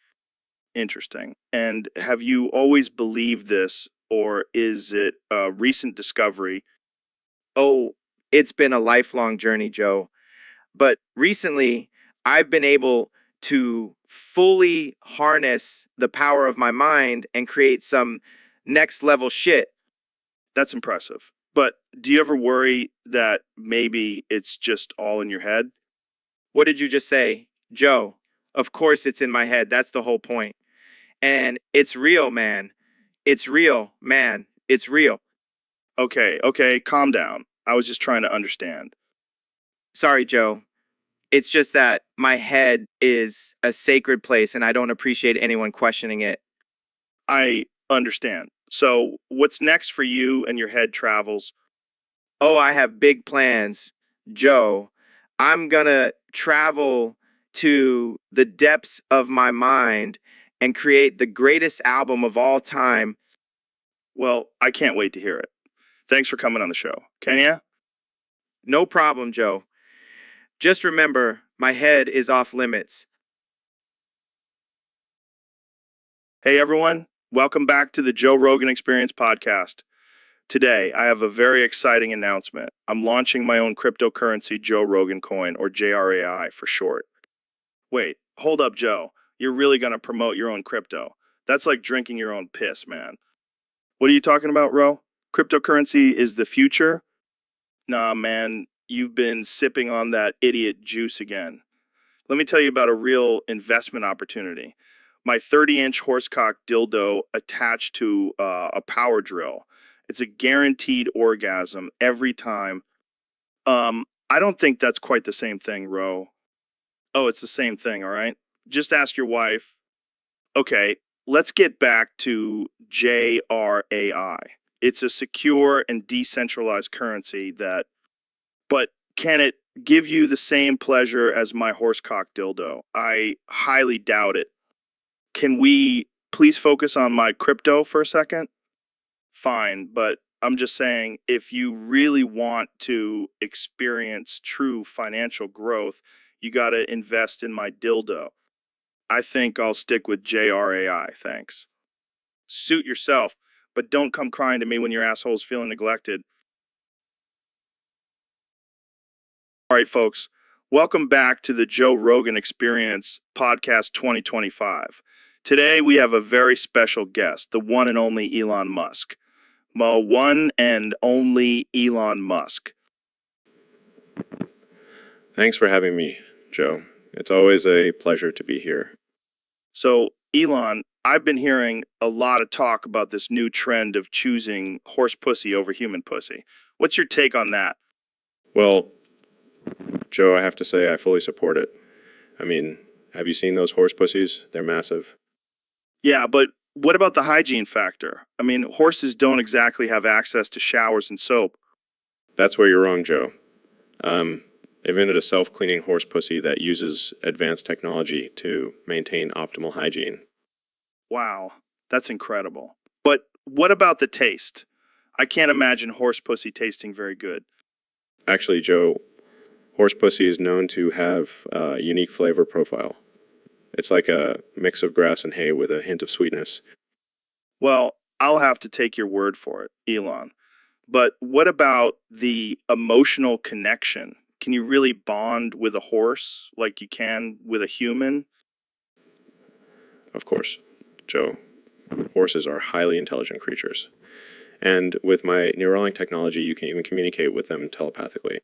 Interesting. And have you always believed this, or is it a recent discovery? Oh, it's been a lifelong journey, Joe. But recently, I've been able to fully harness the power of my mind and create some next level shit. That's impressive. But do you ever worry that maybe it's just all in your head? What did you just say? Joe, of course it's in my head. That's the whole point. And it's real, man. It's real, man. It's real. Okay, calm down. I was just trying to understand. Sorry, Joe. It's just that my head is a sacred place and I don't appreciate anyone questioning it. I understand. So, what's next for you and your head travels? Oh, I have big plans. Joe, I'm gonna travel to the depths of my mind and create the greatest album of all time. Well, I can't wait to hear it. Thanks for coming on the show. Can ya? No problem, Joe. Just remember, my head is off limits. Hey, everyone. Welcome back to the Joe Rogan Experience podcast. Today, I have a very exciting announcement. I'm launching my own cryptocurrency Joe Rogan coin, or JRAI for short. Wait, hold up, Joe. You're really going to promote your own crypto. That's like drinking your own piss, man. What are you talking about, Ro? Cryptocurrency is the future? Nah, man, you've been sipping on that idiot juice again. Let me tell you about a real investment opportunity. My 30-inch horsecock dildo attached to a power drill. It's a guaranteed orgasm every time. I don't think that's quite the same thing, Ro. Oh, it's the same thing, all right? Just ask your wife. Okay, let's get back to JRAI. It's a secure and decentralized currency but can it give you the same pleasure as my horsecock dildo? I highly doubt it. Can we please focus on my crypto for a second? Fine, but I'm just saying if you really want to experience true financial growth, you got to invest in my dildo. I think I'll stick with JRAI, thanks. Suit yourself, but don't come crying to me when your asshole's feeling neglected. All right, folks, welcome back to the Joe Rogan Experience Podcast 2025. Today, we have a very special guest, the one and only Elon Musk. The one and only Elon Musk. Thanks for having me, Joe. It's always a pleasure to be here. So, Elon, I've been hearing a lot of talk about this new trend of choosing horse pussy over human pussy. What's your take on that? Well, Joe, I have to say I fully support it. I mean, have you seen those horse pussies? They're massive. Yeah, but what about the hygiene factor? I mean, horses don't exactly have access to showers and soap. That's where you're wrong, Joe. They've invented a self-cleaning horse pussy that uses advanced technology to maintain optimal hygiene. Wow, that's incredible. But what about the taste? I can't imagine horse pussy tasting very good. Actually, Joe, horse pussy is known to have a unique flavor profile. It's like a mix of grass and hay with a hint of sweetness. Well, I'll have to take your word for it, Elon. But what about the emotional connection? Can you really bond with a horse like you can with a human? Of course, Joe. Horses are highly intelligent creatures. And with my Neuralink technology, you can even communicate with them telepathically.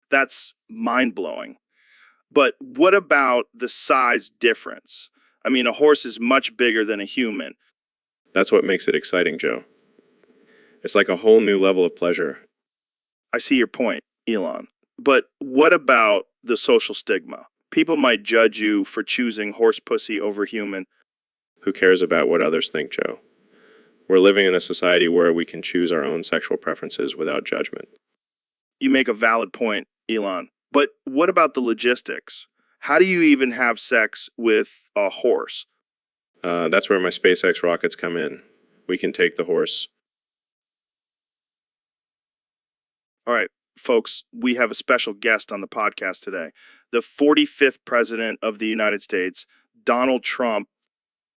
That's mind-blowing. But what about the size difference? I mean, a horse is much bigger than a human. That's what makes it exciting, Joe. It's like a whole new level of pleasure. I see your point, Elon. But what about the social stigma? People might judge you for choosing horse pussy over human. Who cares about what others think, Joe? We're living in a society where we can choose our own sexual preferences without judgment. You make a valid point, Elon. But what about the logistics? How do you even have sex with a horse? That's where my SpaceX rockets come in. We can take the horse. All right, folks, we have a special guest on the podcast today. The 45th President of the United States, Donald Trump.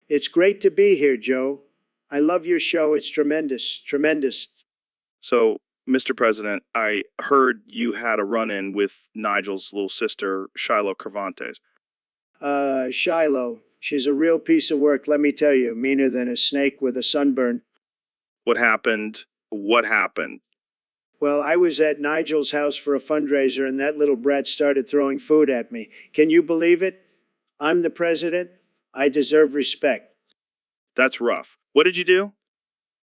It's great to be here, Joe. I love your show. It's tremendous, tremendous. So, Mr. President, I heard you had a run-in with Nigel's little sister, Shiloh Cervantes. Shiloh. She's a real piece of work, let me tell you. Meaner than a snake with a sunburn. What happened? What happened? Well, I was at Nigel's house for a fundraiser and that little brat started throwing food at me. Can you believe it? I'm the president. I deserve respect. That's rough. What did you do?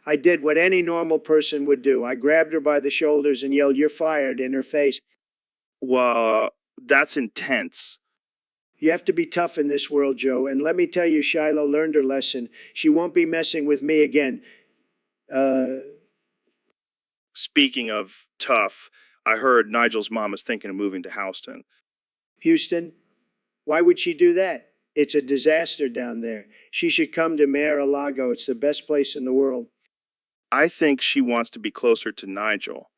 I did what any normal person would do. I grabbed her by the shoulders and yelled, "You're fired," in her face. Well, that's intense. You have to be tough in this world, Joe. And let me tell you, Shiloh learned her lesson. She won't be messing with me again. Speaking of tough, I heard Nigel's mom is thinking of moving to Houston. Houston? Why would she do that? It's a disaster down there. She should come to Mar-a-Lago. It's the best place in the world. I think she wants to be closer to Nigel.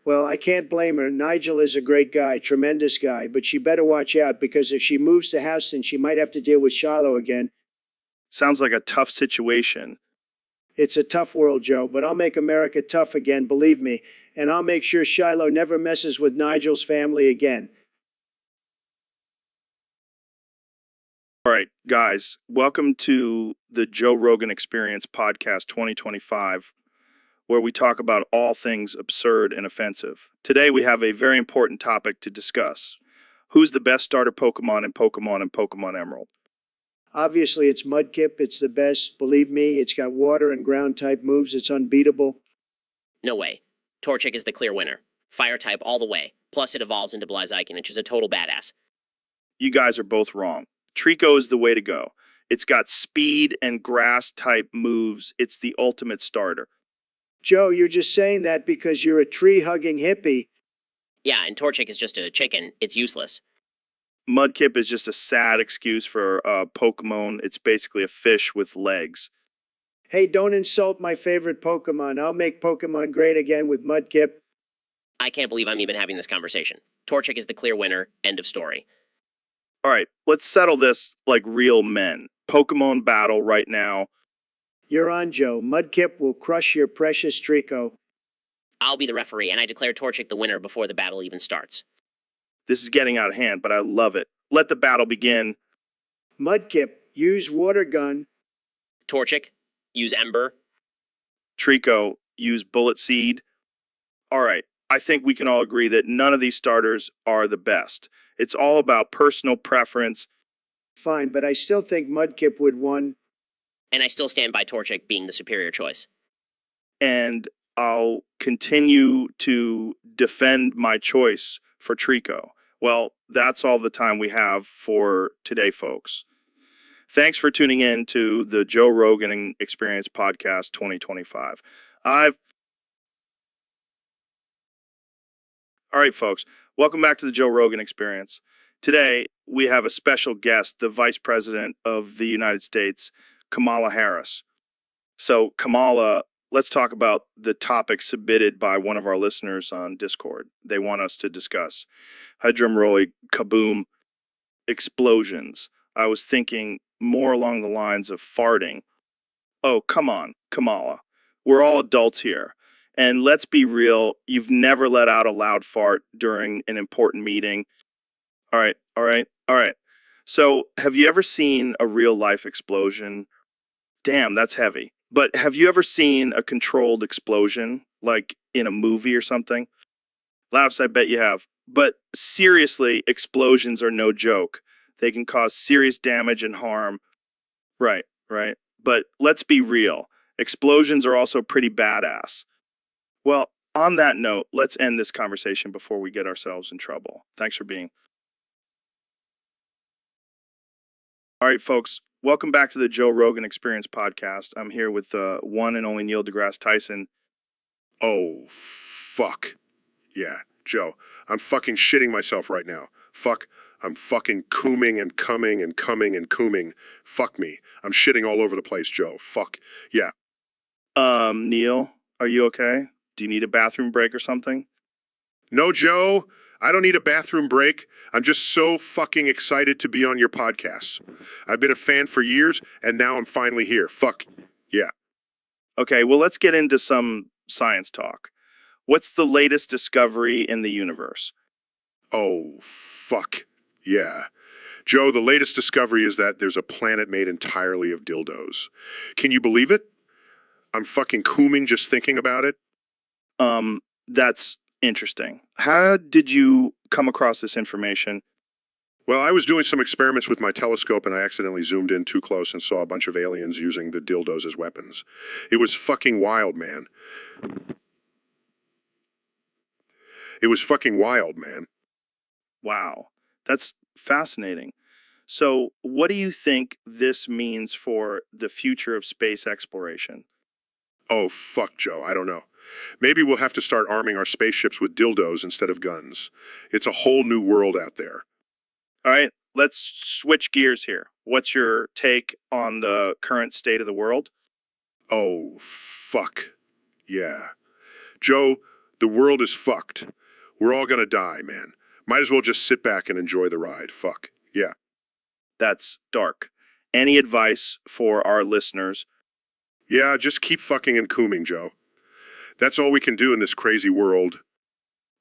Well, I can't blame her. Nigel is a great guy, tremendous guy, but she better watch out because if she moves to Houston, she might have to deal with Shiloh again. Sounds like a tough situation. It's a tough world, Joe, but I'll make America tough again, believe me, and I'll make sure Shiloh never messes with Nigel's family again. All right, guys, welcome to the Joe Rogan Experience Podcast 2025, where we talk about all things absurd and offensive. Today, we have a very important topic to discuss. Who's the best starter Pokemon in Pokemon and Pokemon Emerald? Obviously, it's Mudkip. It's the best. Believe me, it's got water and ground type moves. It's unbeatable. No way. Torchic is the clear winner. Fire type all the way. Plus it evolves into Blaziken, which is a total badass. You guys are both wrong. Trico is the way to go. It's got speed and grass type moves. It's the ultimate starter. Joe, you're just saying that because you're a tree-hugging hippie. Yeah, and Torchic is just a chicken. It's useless. Mudkip is just a sad excuse for Pokemon. It's basically a fish with legs. Hey, don't insult my favorite Pokemon. I'll make Pokemon great again with Mudkip. I can't believe I'm even having this conversation. Torchic is the clear winner. End of story. All right, let's settle this like real men. Pokemon battle right now. You're on, Joe. Mudkip will crush your precious Trico. I'll be the referee, and I declare Torchic the winner before the battle even starts. This is getting out of hand, but I love it. Let the battle begin. Mudkip, use Water Gun. Torchic, use Ember. Trico, use Bullet Seed. All right, I think we can all agree that none of these starters are the best. It's all about personal preference. Fine, but I still think Mudkip would win. And I still stand by Torchic being the superior choice. And I'll continue to defend my choice for Trico. Well, that's all the time we have for today, folks. Thanks for tuning in to the Joe Rogan Experience Podcast 2025. All right, folks, welcome back to the Joe Rogan Experience. Today, we have a special guest, the Vice President of the United States, Kamala Harris. So, Kamala, let's talk about the topic submitted by one of our listeners on Discord. They want us to discuss. Hydrum Roy, kaboom, explosions. I was thinking more along the lines of farting. Oh, come on, Kamala. We're all adults here. And let's be real, you've never let out a loud fart during an important meeting. All right. So, have you ever seen a real life explosion? Damn, that's heavy. But have you ever seen a controlled explosion, like in a movie or something? Laughs, I bet you have. But seriously, explosions are no joke. They can cause serious damage and harm. Right. But let's be real. Explosions are also pretty badass. Well, on that note, let's end this conversation before we get ourselves in trouble. Thanks for being. All right, folks. Welcome back to the Joe Rogan Experience Podcast. I'm here with one and only Neil deGrasse Tyson. Oh, fuck. Yeah, Joe, I'm fucking shitting myself right now. Fuck, I'm fucking cooming and coming and coming and cooming. Fuck me. I'm shitting all over the place, Joe. Fuck. Yeah. Neil, are you okay? Do you need a bathroom break or something? No, Joe, I don't need a bathroom break. I'm just so fucking excited to be on your podcast. I've been a fan for years, and now I'm finally here. Fuck. Yeah. Okay, well, let's get into some science talk. What's the latest discovery in the universe? Oh, fuck. Yeah. Joe, the latest discovery is that there's a planet made entirely of dildos. Can you believe it? I'm fucking cooming just thinking about it. That's interesting. How did you come across this information? Well, I was doing some experiments with my telescope and I accidentally zoomed in too close and saw a bunch of aliens using the dildos as weapons. It was fucking wild, man. It was fucking wild, man. Wow, that's fascinating. So, what do you think this means for the future of space exploration? Oh, fuck, Joe. I don't know. Maybe we'll have to start arming our spaceships with dildos instead of guns. It's a whole new world out there. All right, let's switch gears here. What's your take on the current state of the world? Oh, fuck. Yeah. Joe, the world is fucked. We're all gonna die, man. Might as well just sit back and enjoy the ride. Fuck. Yeah. That's dark. Any advice for our listeners? Yeah, just keep fucking and cooming, Joe. That's all we can do in this crazy world.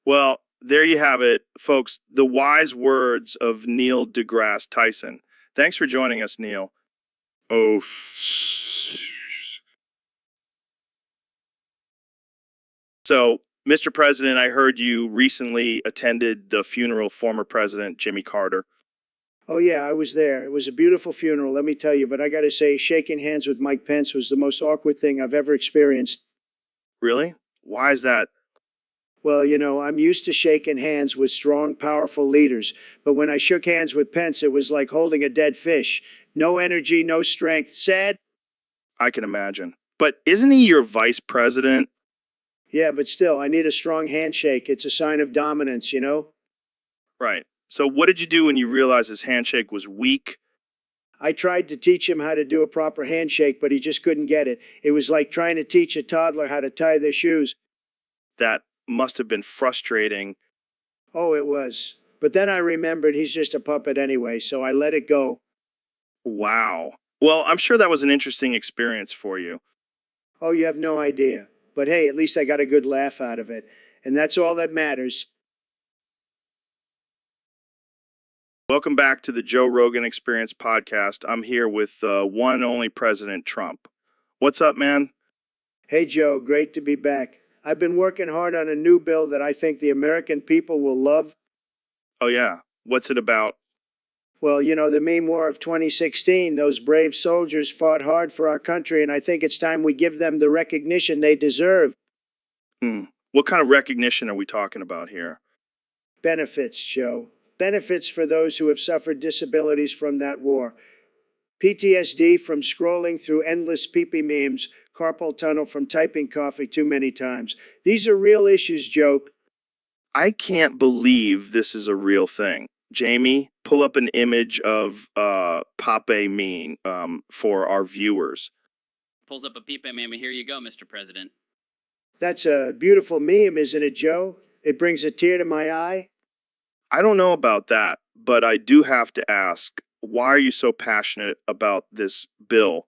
Well, there you have it, folks. The wise words of Neil deGrasse Tyson. Thanks for joining us, Neil. Oh, So, Mr. President, I heard you recently attended the funeral of former President Jimmy Carter. Oh, yeah, I was there. It was a beautiful funeral, let me tell you. But I got to say, shaking hands with Mike Pence was the most awkward thing I've ever experienced. Really? Why is that? Well, I'm used to shaking hands with strong, powerful leaders. But when I shook hands with Pence, it was like holding a dead fish. No energy, no strength. Sad? I can imagine. But isn't he your vice president? Yeah, but still, I need a strong handshake. It's a sign of dominance, Right. So what did you do when you realized his handshake was weak? I tried to teach him how to do a proper handshake, but he just couldn't get it. It was like trying to teach a toddler how to tie their shoes. That must have been frustrating. Oh, it was. But then I remembered he's just a puppet anyway, so I let it go. Wow. Well, I'm sure that was an interesting experience for you. Oh, you have no idea. But hey, at least I got a good laugh out of it. And that's all that matters. Welcome back to the Joe Rogan Experience podcast. I'm here with one and only President Trump. What's up, man? Hey, Joe, great to be back. I've been working hard on a new bill that I think the American people will love. Oh, yeah. What's it about? Well, the meme war of 2016, those brave soldiers fought hard for our country, and I think it's time we give them the recognition they deserve. What kind of recognition are we talking about here? Benefits, Joe. Benefits for those who have suffered disabilities from that war. PTSD from scrolling through endless pee-pee memes, carpal tunnel from typing coffee too many times. These are real issues, Joe. I can't believe this is a real thing. Jamie, pull up an image of Pape meme for our viewers. Pulls up a peep at me. Here you go, Mr. President. That's a beautiful meme, isn't it, Joe? It brings a tear to my eye. I don't know about that, but I do have to ask, why are you so passionate about this bill?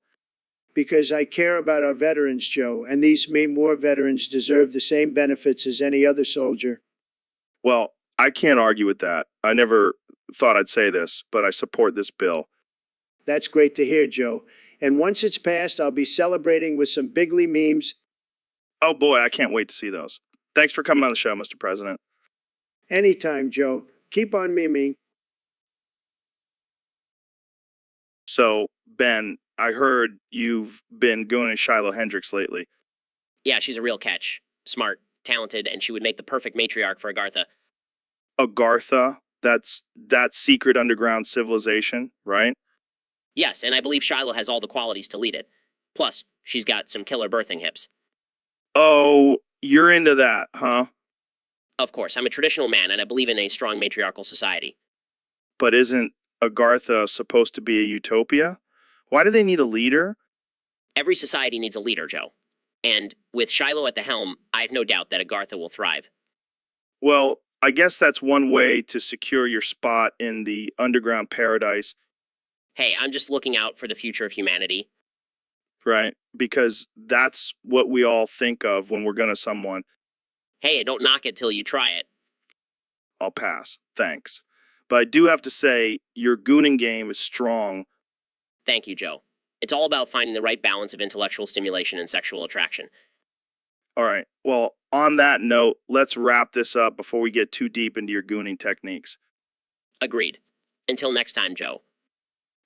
Because I care about our veterans, Joe, and these meme war veterans deserve the same benefits as any other soldier. Well, I can't argue with that. I never thought I'd say this, but I support this bill. That's great to hear, Joe. And once it's passed, I'll be celebrating with some bigly memes. Oh boy, I can't wait to see those. Thanks for coming on the show, Mr. President. Anytime, Joe. Keep on memeing. So, Ben, I heard you've been going to Shiloh Hendricks lately. Yeah, she's a real catch. Smart, talented, and she would make the perfect matriarch for Agartha. Agartha? That's that secret underground civilization, right? Yes, and I believe Shiloh has all the qualities to lead it. Plus, she's got some killer birthing hips. Oh, you're into that, huh? Of course, I'm a traditional man, and I believe in a strong matriarchal society. But isn't Agartha supposed to be a utopia? Why do they need a leader? Every society needs a leader, Joe. And with Shiloh at the helm, I have no doubt that Agartha will thrive. Well, I guess that's one way to secure your spot in the underground paradise. Hey, I'm just looking out for the future of humanity. Right? Because that's what we all think of when we're gonna someone. Hey, don't knock it till you try it. I'll pass. Thanks. but I do have to say your gooning game is strong. Thank you, Joe. It's all about finding the right balance of intellectual stimulation and sexual attraction. All right. Well, on that note, let's wrap this up before we get too deep into your gooning techniques. Agreed. Until next time, Joe.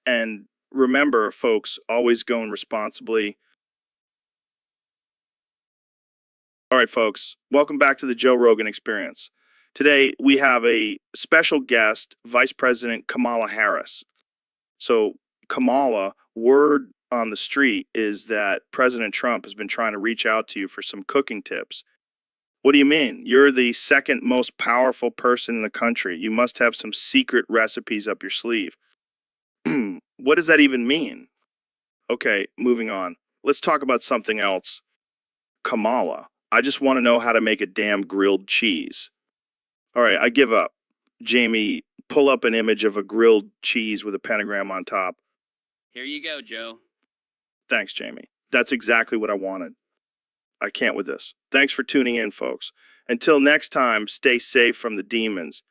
And remember, folks, always goon responsibly. All right, folks, welcome back to the Joe Rogan Experience. Today, we have a special guest, Vice President Kamala Harris. So, Kamala, word on the street is that President Trump has been trying to reach out to you for some cooking tips. What do you mean? You're the second most powerful person in the country. You must have some secret recipes up your sleeve. What does that even mean? Okay, moving on. Let's talk about something else. Kamala, I just want to know how to make a damn grilled cheese. All right, I give up. Jamie, pull up an image of a grilled cheese with a pentagram on top. Here you go, Joe. Thanks, Jamie. That's exactly what I wanted. I can't with this. Thanks for tuning in, folks. Until next time, stay safe from the demons.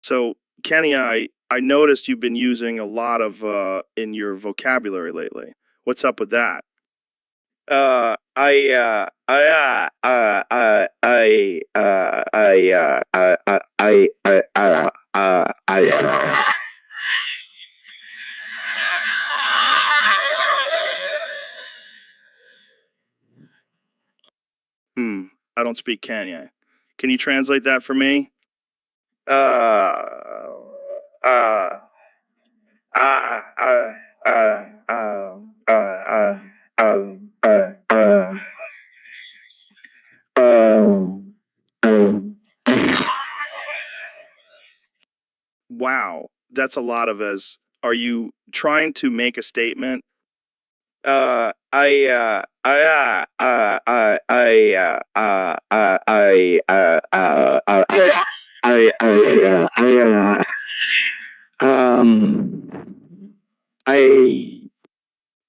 So, Kenny, I noticed you've been using a lot of in your vocabulary lately. What's up with that? I don't speak Kanye. Can you translate that for me? Wow, that's a lot of as. Are you trying to make a statement?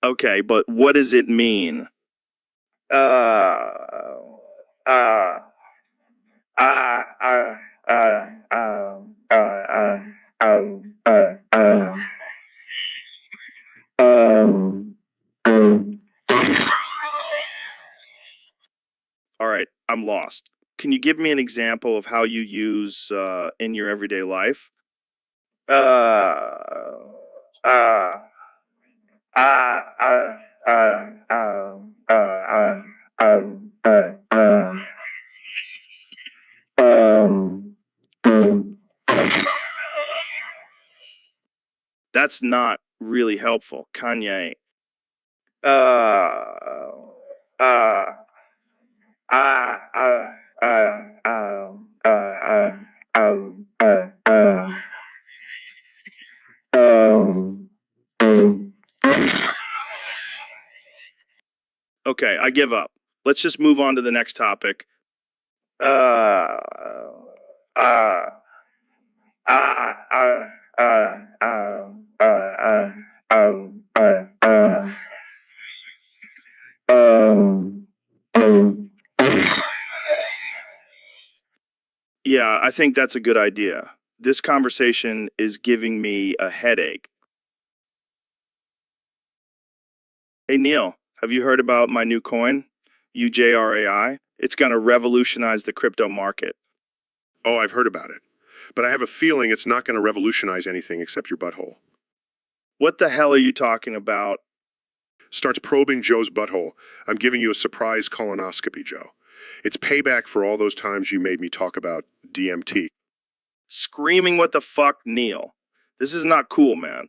Okay, but what does it mean? All right, I'm lost. Can you give me an example of how you use in your everyday life? That's not really helpful, Kanye. Okay, I give up. Let's just move on to the next topic. Yeah, I think that's a good idea. This conversation is giving me a headache. Hey, Neil, have you heard about my new coin, UJRAI? It's going to revolutionize the crypto market. Oh, I've heard about it. But I have a feeling it's not going to revolutionize anything except your butthole. What the hell are you talking about? Starts probing Joe's butthole. I'm giving you a surprise colonoscopy, Joe. It's payback for all those times you made me talk about DMT. Screaming what the fuck, Neil? This is not cool, man.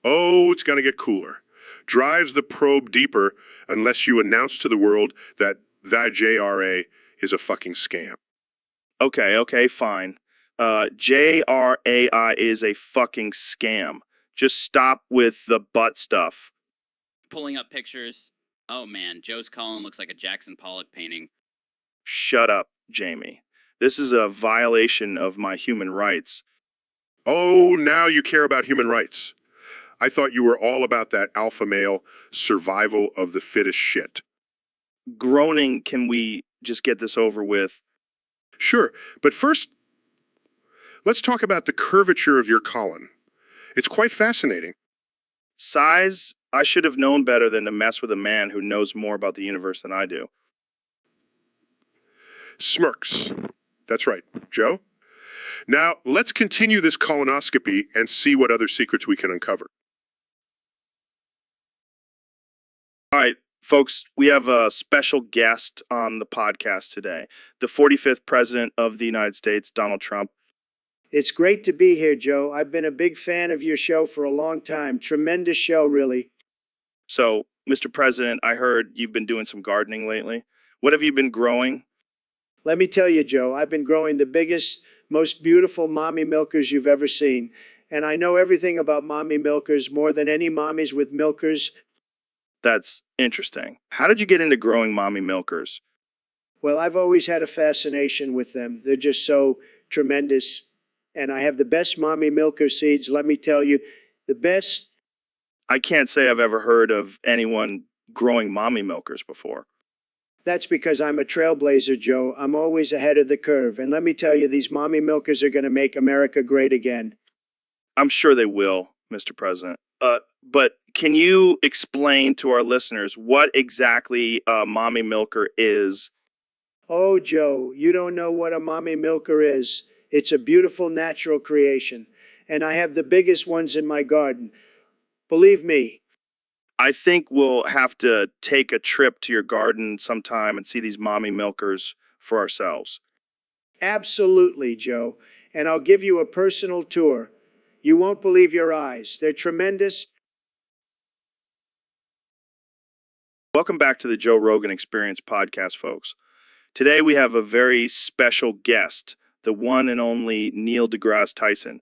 Oh, it's going to get cooler. Drives the probe deeper unless you announce to the world that JRA is a fucking scam. Okay, fine. JRAI is a fucking scam. Just stop with the butt stuff. Pulling up pictures. Oh man, Joe's colon looks like a Jackson Pollock painting. Shut up, Jamie. This is a violation of my human rights. Oh, now you care about human rights. I thought you were all about that alpha male survival of the fittest shit. Groaning, can we just get this over with? Sure, but first, Let's talk about the curvature of your colon. It's quite fascinating. Size, I should have known better than to mess with a man who knows more about the universe than I do. Smirks. That's right. Joe? Now, let's continue this colonoscopy and see what other secrets we can uncover. All right, folks, we have a special guest on the podcast today, the 45th President of the United States, Donald Trump. It's great to be here, Joe. I've been a big fan of your show for a long time. Tremendous show, really. So, Mr. President, I heard you've been doing some gardening lately. What have you been growing? Let me tell you, Joe, I've been growing the biggest, most beautiful mommy milkers you've ever seen. And I know everything about mommy milkers more than any mommies with milkers. That's interesting. How did you get into growing mommy milkers? Well, I've always had a fascination with them. They're just so tremendous. And I have the best mommy milker seeds, let me tell you. The best. I can't say I've ever heard of anyone growing mommy milkers before. That's because I'm a trailblazer, Joe. I'm always ahead of the curve. And let me tell you, these mommy milkers are going to make America great again. I'm sure they will, Mr. President. But can you explain to our listeners what exactly a mommy milker is? Oh, Joe, you don't know what a mommy milker is. It's a beautiful natural creation. And I have the biggest ones in my garden. Believe me. I think we'll have to take a trip to your garden sometime and see these mommy milkers for ourselves. Absolutely, Joe. And I'll give you a personal tour. You won't believe your eyes. They're tremendous. Welcome back to the Joe Rogan Experience podcast, folks. Today we have a very special guest, the one and only Neil deGrasse Tyson.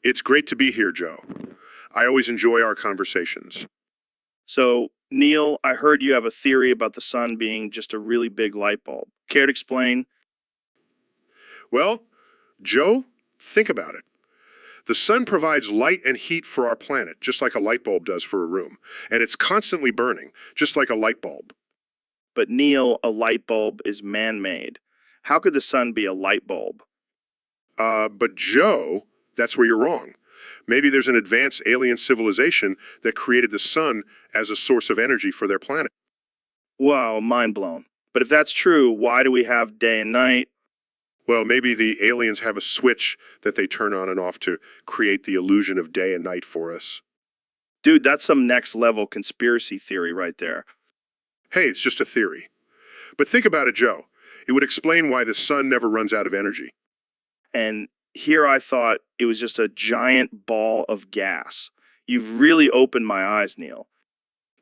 It's great to be here, Joe. I always enjoy our conversations. So, Neil, I heard you have a theory about the sun being just a really big light bulb. Care to explain? Well, Joe, think about it. The sun provides light and heat for our planet, just like a light bulb does for a room. And it's constantly burning, just like a light bulb. But Neil, a light bulb is man-made. How could the sun be a light bulb? But Joe, that's where you're wrong. Maybe there's an advanced alien civilization that created the sun as a source of energy for their planet. Wow, mind blown. But if that's true, why do we have day and night? Well, maybe the aliens have a switch that they turn on and off to create the illusion of day and night for us. Dude, that's some next level conspiracy theory right there. Hey, it's just a theory. But think about it, Joe. It would explain why the sun never runs out of energy. And here I thought it was just a giant ball of gas. You've really opened my eyes, Neil.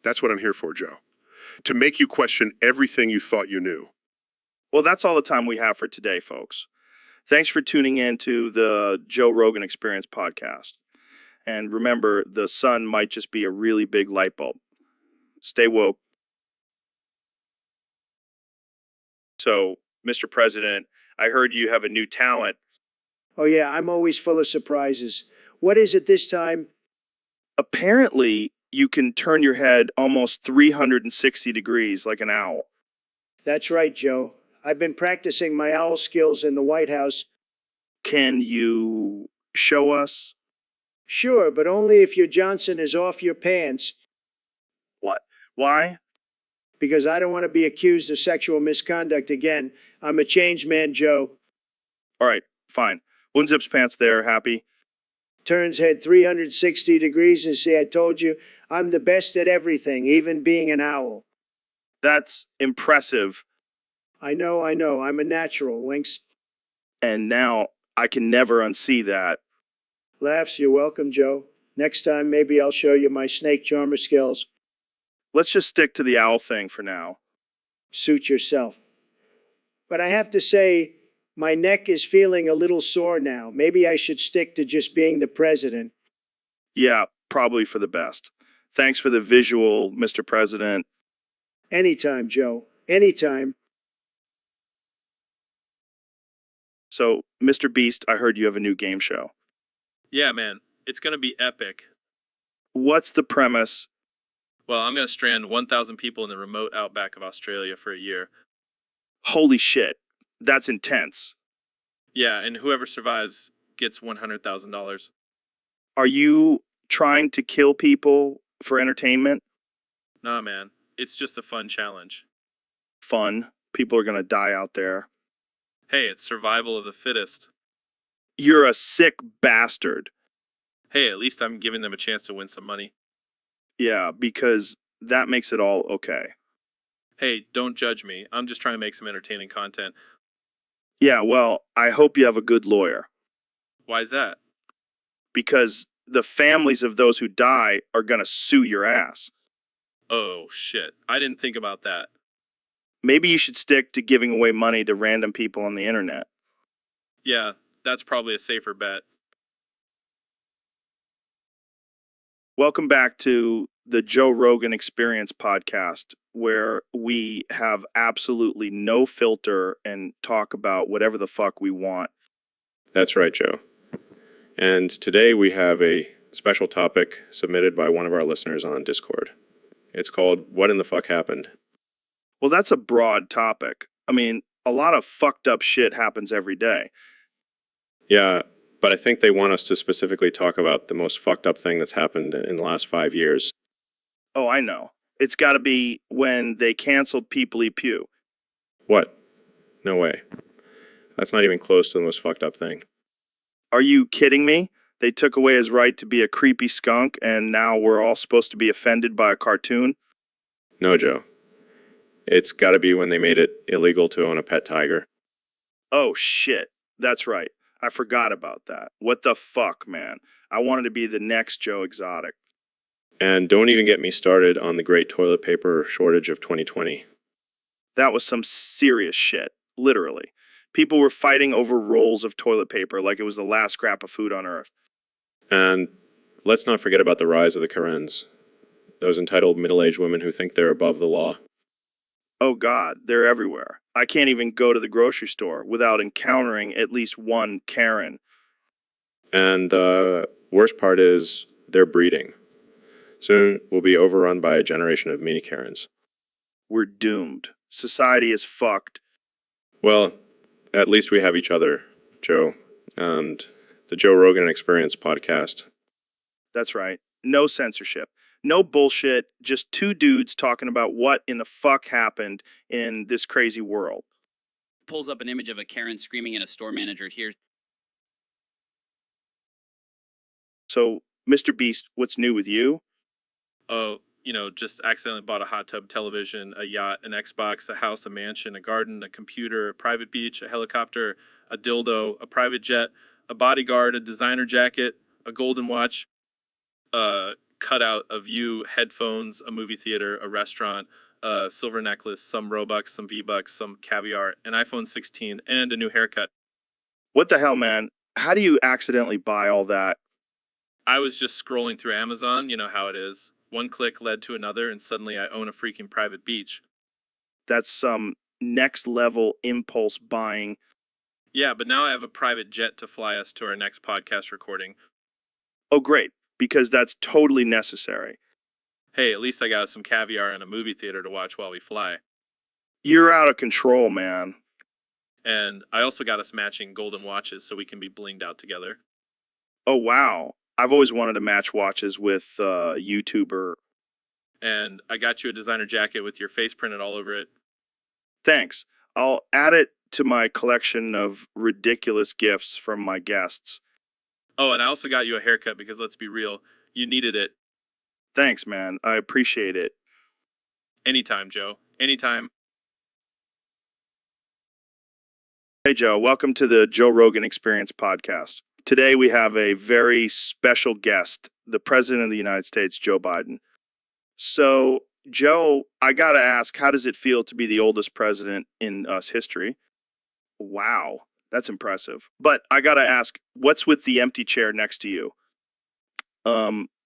That's what I'm here for, Joe. To make you question everything you thought you knew. Well, that's all the time we have for today, folks. Thanks for tuning in to the Joe Rogan Experience podcast. And remember, the sun might just be a really big light bulb. Stay woke. So, Mr. President, I heard you have a new talent. Oh, yeah, I'm always full of surprises. What is it this time? Apparently, you can turn your head almost 360 degrees like an owl. That's right, Joe. I've been practicing my owl skills in the White House. Can you show us? Sure, but only if your Johnson is off your pants. What? Why? Because I don't want to be accused of sexual misconduct again. I'm a changed man, Joe. All right, fine. Unzips pants there, happy? Turns head 360 degrees and see, I told you, I'm the best at everything, even being an owl. That's impressive. I know, I'm a natural, Winks. And now I can never unsee that. Laughs, you're welcome, Joe. Next time, maybe I'll show you my snake charmer skills. Let's just stick to the owl thing for now. Suit yourself. But I have to say, my neck is feeling a little sore now. Maybe I should stick to just being the president. Yeah, probably for the best. Thanks for the visual, Mr. President. Anytime, Joe. Anytime. So, Mr. Beast, I heard you have a new game show. Yeah, man, it's going to be epic. What's the premise? Well, I'm going to strand 1,000 people in the remote outback of Australia for a year. Holy shit, that's intense. Yeah, and whoever survives gets $100,000. Are you trying to kill people for entertainment? Nah, man. It's just a fun challenge. Fun. People are going to die out there. Hey, it's survival of the fittest. You're a sick bastard. Hey, at least I'm giving them a chance to win some money. Yeah, because that makes it all okay. Hey, don't judge me. I'm just trying to make some entertaining content. Yeah, well, I hope you have a good lawyer. Why's that? Because the families of those who die are going to sue your ass. Oh, shit. I didn't think about that. Maybe you should stick to giving away money to random people on the internet. Yeah, that's probably a safer bet. Welcome back to the Joe Rogan Experience podcast, where we have absolutely no filter and talk about whatever the fuck we want. That's right, Joe. And today we have a special topic submitted by one of our listeners on Discord. It's called What in the Fuck Happened? Well, that's a broad topic. I mean, a lot of fucked up shit happens every day. Yeah, but I think they want us to specifically talk about the most fucked up thing that's happened in the last 5 years. Oh, I know. It's got to be when they canceled People Eat Pew. What? No way. That's not even close to the most fucked up thing. Are you kidding me? They took away his right to be a creepy skunk, and now we're all supposed to be offended by a cartoon? No, Joe. It's got to be when they made it illegal to own a pet tiger. Oh, shit. That's right. I forgot about that. What the fuck, man? I wanted to be the next Joe Exotic. And don't even get me started on the great toilet paper shortage of 2020. That was some serious shit, literally. People were fighting over rolls of toilet paper like it was the last scrap of food on earth. And let's not forget about the rise of the Karens, those entitled middle-aged women who think they're above the law. Oh God, they're everywhere. I can't even go to the grocery store without encountering at least one Karen. And the worst part is they're breeding. Soon we'll be overrun by a generation of mini Karens. We're doomed. Society is fucked. Well, at least we have each other, Joe, and the Joe Rogan Experience podcast. That's right. No censorship. No bullshit. Just two dudes talking about what in the fuck happened in this crazy world. Pulls up an image of a Karen screaming at a store manager. Here's So, Mr. Beast, what's new with you? Oh, just accidentally bought a hot tub television, a yacht, an Xbox, a house, a mansion, a garden, a computer, a private beach, a helicopter, a dildo, a private jet, a bodyguard, a designer jacket, a golden watch, a cutout of you, headphones, a movie theater, a restaurant, a silver necklace, some Robux, some V-Bucks, some caviar, an iPhone 16, and a new haircut. What the hell, man? How do you accidentally buy all that? I was just scrolling through Amazon, you know how it is. One click led to another, and suddenly I own a freaking private beach. That's some next level impulse buying. Yeah, but now I have a private jet to fly us to our next podcast recording. Oh, great, because that's totally necessary. Hey, at least I got some caviar and a movie theater to watch while we fly. You're out of control, man. And I also got us matching golden watches so we can be blinged out together. Oh, wow. I've always wanted to match watches with a YouTuber. And I got you a designer jacket with your face printed all over it. Thanks. I'll add it to my collection of ridiculous gifts from my guests. Oh, and I also got you a haircut because let's be real, you needed it. Thanks, man. I appreciate it. Anytime, Joe. Anytime. Hey, Joe. Welcome to the Joe Rogan Experience podcast. Today we have a very special guest, the President of the United States, Joe Biden. So, Joe, I got to ask, how does it feel to be the oldest president in US history? Wow, that's impressive. But I got to ask, what's with the empty chair next to you?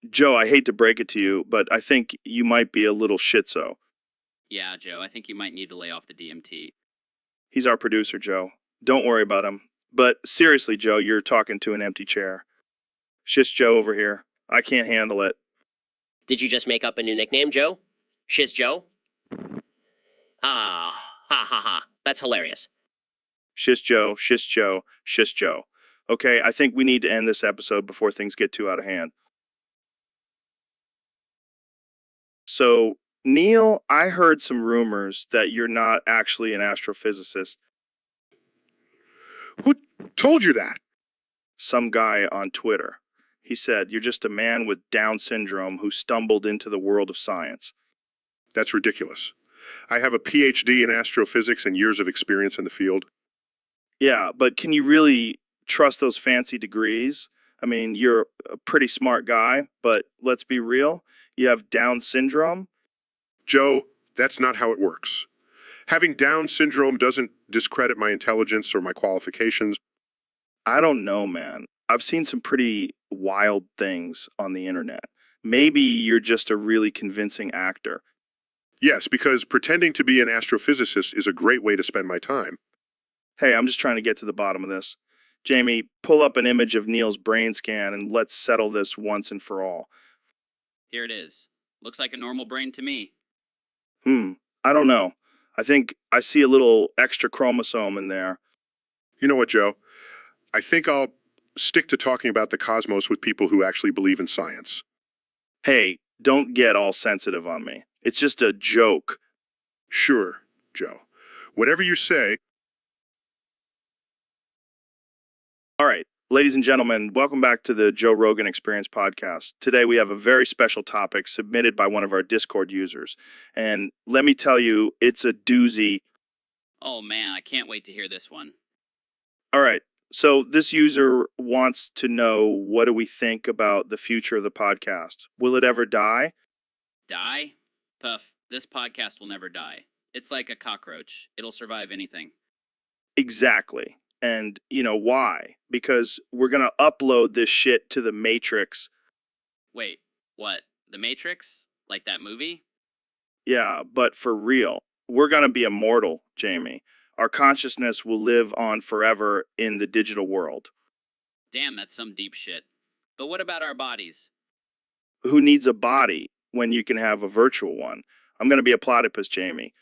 Joe, I hate to break it to you, but I think you might be a little shitso. Yeah, Joe, I think you might need to lay off the DMT. He's our producer, Joe. Don't worry about him. But seriously, Joe, you're talking to an empty chair. Shish Joe over here. I can't handle it. Did you just make up a new nickname, Joe? Shiz Joe? Ah, ha ha ha. That's hilarious. Shish Joe, Shish Joe, Shish Joe. Okay, I think we need to end this episode before things get too out of hand. So, Neil, I heard some rumors that you're not actually an astrophysicist. Who told you that? Some guy on Twitter. He said, you're just a man with Down syndrome who stumbled into the world of science. That's ridiculous. I have a PhD in astrophysics and years of experience in the field. Yeah, but can you really trust those fancy degrees? I mean, you're a pretty smart guy, but let's be real. You have Down syndrome. Joe, that's not how it works. Having Down syndrome doesn't discredit my intelligence or my qualifications. I don't know, man. I've seen some pretty wild things on the internet. Maybe you're just a really convincing actor. Yes, because pretending to be an astrophysicist is a great way to spend my time. Hey, I'm just trying to get to the bottom of this. Jamie, pull up an image of Neil's brain scan and let's settle this once and for all. Here it is. Looks like a normal brain to me. I don't know. I think I see a little extra chromosome in there. You know what, Joe? I think I'll stick to talking about the cosmos with people who actually believe in science. Hey, don't get all sensitive on me. It's just a joke. Sure, Joe. Whatever you say. All right, ladies and gentlemen, welcome back to the Joe Rogan Experience podcast. Today we have a very special topic submitted by one of our Discord users. And let me tell you, it's a doozy. Oh man, I can't wait to hear this one. All right, so this user wants to know, what do we think about the future of the podcast? Will it ever die? Die? Puff, this podcast will never die. It's like a cockroach. It'll survive anything. Exactly. And you know why? Because we're going to upload this shit to the Matrix. Wait, what? The Matrix? Like that movie? Yeah, but for real. We're going to be immortal, Jamie. Our consciousness will live on forever in the digital world. Damn, that's some deep shit. But what about our bodies? Who needs a body when you can have a virtual one? I'm going to be a platypus, Jamie.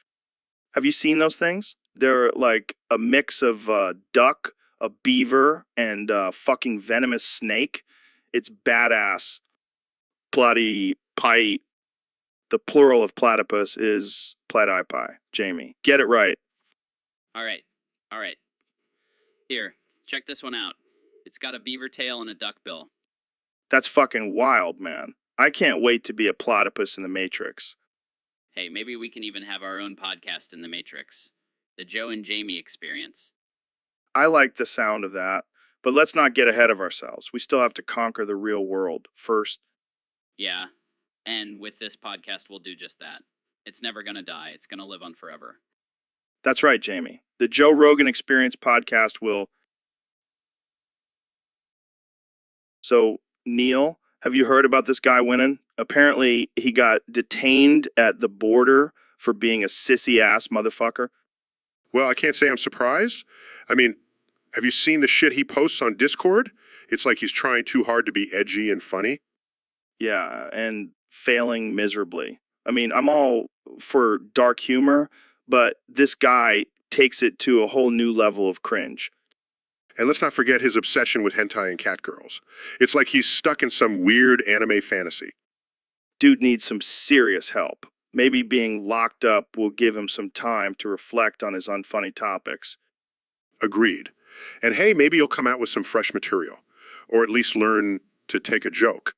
Have you seen those things? They're like a mix of duck, a beaver, and a fucking venomous snake. It's badass. Platypi. The plural of platypus is platypi, Jamie. Get it right. All right. Here, check this one out. It's got a beaver tail and a duck bill. That's fucking wild, man. I can't wait to be a platypus in the Matrix. Hey, maybe we can even have our own podcast in the Matrix. The Joe and Jamie Experience. I like the sound of that, but let's not get ahead of ourselves. We still have to conquer the real world first. Yeah, and with this podcast, we'll do just that. It's never gonna die. It's gonna live on forever. That's right, Jamie. The Joe Rogan Experience podcast will... So, Neil, have you heard about this guy winning? Apparently, he got detained at the border for being a sissy-ass motherfucker. Well, I can't say I'm surprised. I mean, have you seen the shit he posts on Discord? It's like he's trying too hard to be edgy and funny. Yeah, and failing miserably. I mean, I'm all for dark humor, but this guy takes it to a whole new level of cringe. And let's not forget his obsession with hentai and catgirls. It's like he's stuck in some weird anime fantasy. Dude needs some serious help. Maybe being locked up will give him some time to reflect on his unfunny topics. Agreed. And hey, maybe he'll come out with some fresh material. Or at least learn to take a joke.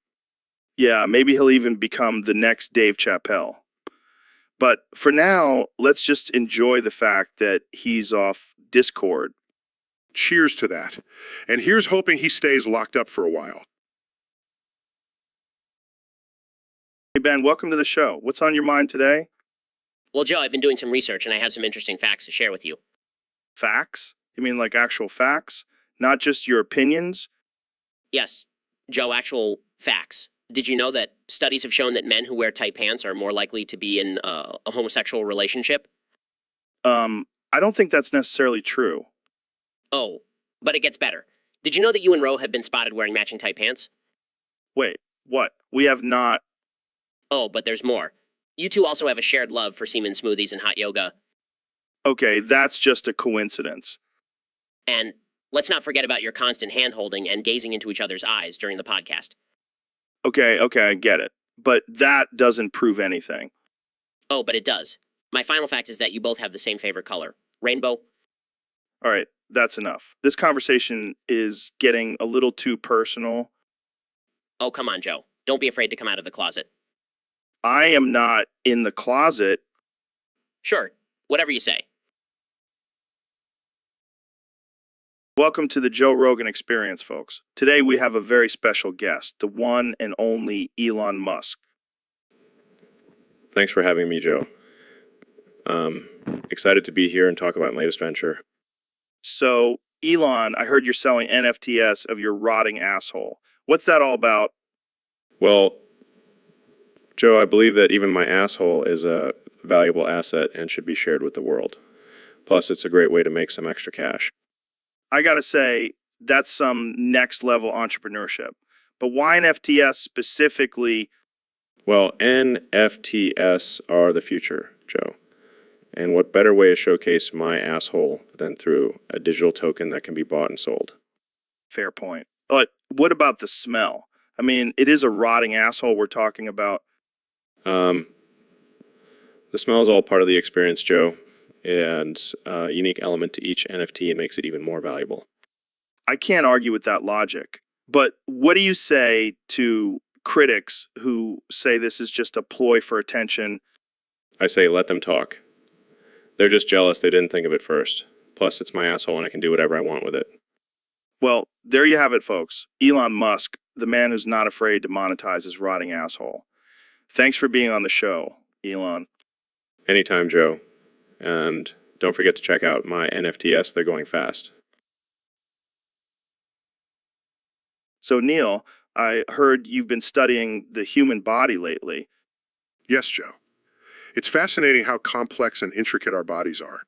Yeah, maybe he'll even become the next Dave Chappelle. But for now, let's just enjoy the fact that he's off Discord. Cheers to that. And here's hoping he stays locked up for a while. Hey, Ben, welcome to the show. What's on your mind today? Well, Joe, I've been doing some research and I have some interesting facts to share with you. Facts? You mean like actual facts? Not just your opinions? Yes, Joe, actual facts. Did you know that studies have shown that men who wear tight pants are more likely to be in a homosexual relationship? I don't think that's necessarily true. Oh, but it gets better. Did you know that you and Ro have been spotted wearing matching tight pants? Wait, what? We have not... Oh, but there's more. You two also have a shared love for semen smoothies and hot yoga. Okay, that's just a coincidence. And let's not forget about your constant hand-holding and gazing into each other's eyes during the podcast. Okay, I get it. But that doesn't prove anything. Oh, but it does. My final fact is that you both have the same favorite color. Rainbow. All right, that's enough. This conversation is getting a little too personal. Oh, come on, Joe. Don't be afraid to come out of the closet. I am not in the closet. Sure, whatever you say. Welcome to the Joe Rogan Experience, folks. Today we have a very special guest, the one and only Elon Musk. Thanks for having me, Joe. Excited to be here and talk about my latest venture. So, Elon, I heard you're selling NFTs of your rotting asshole. What's that all about? Well, Joe, I believe that even my asshole is a valuable asset and should be shared with the world. Plus, it's a great way to make some extra cash. I gotta say, that's some next level entrepreneurship. But why NFTs specifically? Well, NFTs are the future, Joe. And what better way to showcase my asshole than through a digital token that can be bought and sold? Fair point. But what about the smell? I mean, it is a rotting asshole we're talking about. The smell is all part of the experience, Joe, and a unique element to each NFT makes it even more valuable. I can't argue with that logic. But what do you say to critics who say this is just a ploy for attention? I say let them talk. They're just jealous they didn't think of it first. Plus, it's my asshole and I can do whatever I want with it. Well, there you have it, folks. Elon Musk, the man who's not afraid to monetize his rotting asshole. Thanks for being on the show, Elon. Anytime, Joe. And don't forget to check out my NFTs. They're going fast. So, Neil, I heard you've been studying the human body lately. Yes, Joe. It's fascinating how complex and intricate our bodies are.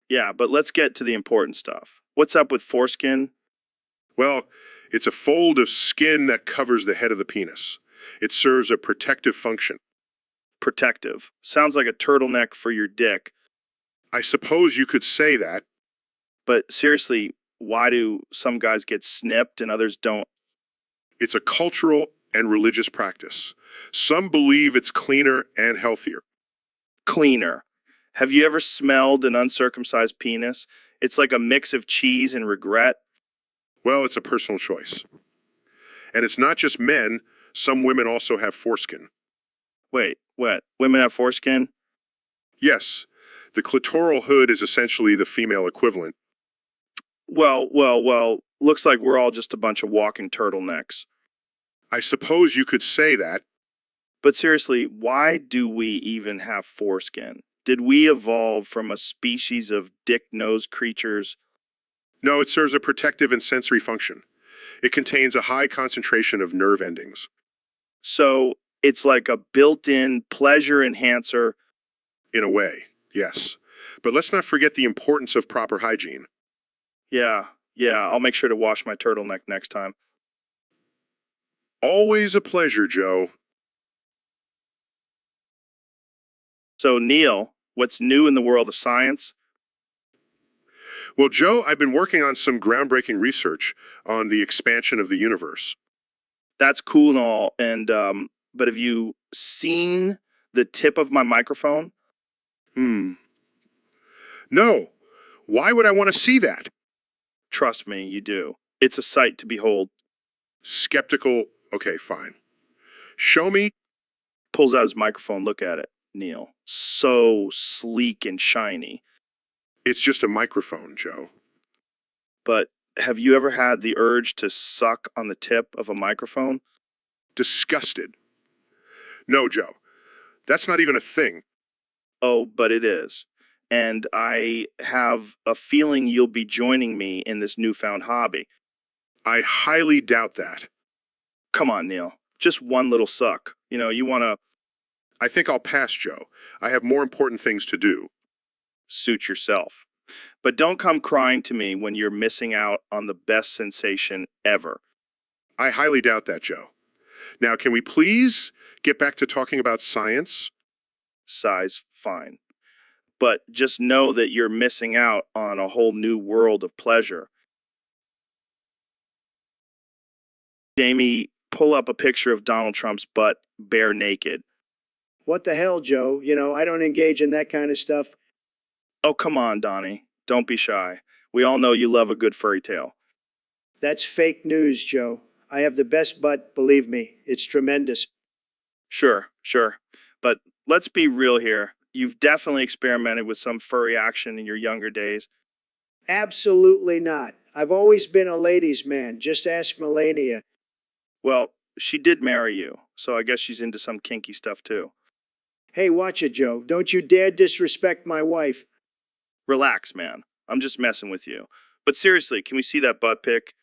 Yeah, but let's get to the important stuff. What's up with foreskin? Well, it's a fold of skin that covers the head of the penis. It serves a protective function. Protective. Sounds like a turtleneck for your dick. I suppose you could say that. But seriously, why do some guys get snipped and others don't? It's a cultural and religious practice. Some believe it's cleaner and healthier. Cleaner. Have you ever smelled an uncircumcised penis? It's like a mix of cheese and regret. Well, it's a personal choice. And it's not just men. Some women also have foreskin. Wait, what? Women have foreskin? Yes, the clitoral hood is essentially the female equivalent. Well, looks like we're all just a bunch of walking turtlenecks. I suppose you could say that. But seriously, why do we even have foreskin? Did we evolve from a species of dick-nosed creatures? No, it serves a protective and sensory function. It contains a high concentration of nerve endings. So it's like a built-in pleasure enhancer. In a way, yes. But let's not forget the importance of proper hygiene. Yeah, I'll make sure to wash my turtleneck next time. Always a pleasure, Joe. So, Neil, what's new in the world of science? Well, Joe, I've been working on some groundbreaking research on the expansion of the universe. That's cool and all, but have you seen the tip of my microphone? No. Why would I want to see that? Trust me, you do. It's a sight to behold. Skeptical. Okay, fine. Show me. Pulls out his microphone. Look at it, Neil. So sleek and shiny. It's just a microphone, Joe. But have you ever had the urge to suck on the tip of a microphone? Disgusted. No, Joe. That's not even a thing. Oh, but it is. And I have a feeling you'll be joining me in this newfound hobby. I highly doubt that. Come on, Neil. Just one little suck. You want to I think I'll pass, Joe. I have more important things to do. suit yourself. But don't come crying to me when you're missing out on the best sensation ever. I highly doubt that, Joe. Now, can we please get back to talking about science? Size, fine. but just know that you're missing out on a whole new world of pleasure. Jamie, pull up a picture of Donald Trump's butt bare naked. What the hell, Joe? You know, I don't engage in that kind of stuff. Oh, come on, Donnie. Don't be shy. We all know you love a good furry tale. That's fake news, Joe. I have the best butt, believe me. It's tremendous. Sure, sure. But let's be real here. You've definitely experimented with some furry action in your younger days. Absolutely not. I've always been a ladies' man. Just ask Melania. Well, she did marry you, so I guess she's into some kinky stuff too. Hey, watch it, Joe. Don't you dare disrespect my wife. Relax, man. I'm just messing with you. But seriously, can we see that butt pic?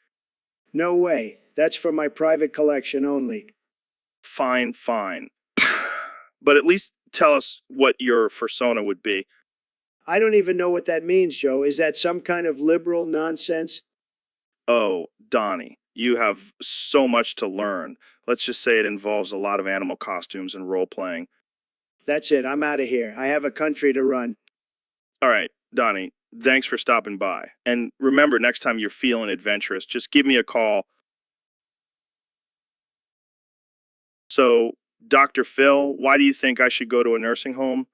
No way. That's for my private collection only. Fine, fine. But at least tell us what your persona would be. I don't even know what that means, Joe. Is that some kind of liberal nonsense? Oh, Donnie, you have so much to learn. Let's just say it involves a lot of animal costumes and role playing. That's it. I'm out of here. I have a country to run. All right, Donnie, thanks for stopping by. And remember, next time you're feeling adventurous, just give me a call. So, Dr. Phil, why do you think I should go to a nursing home?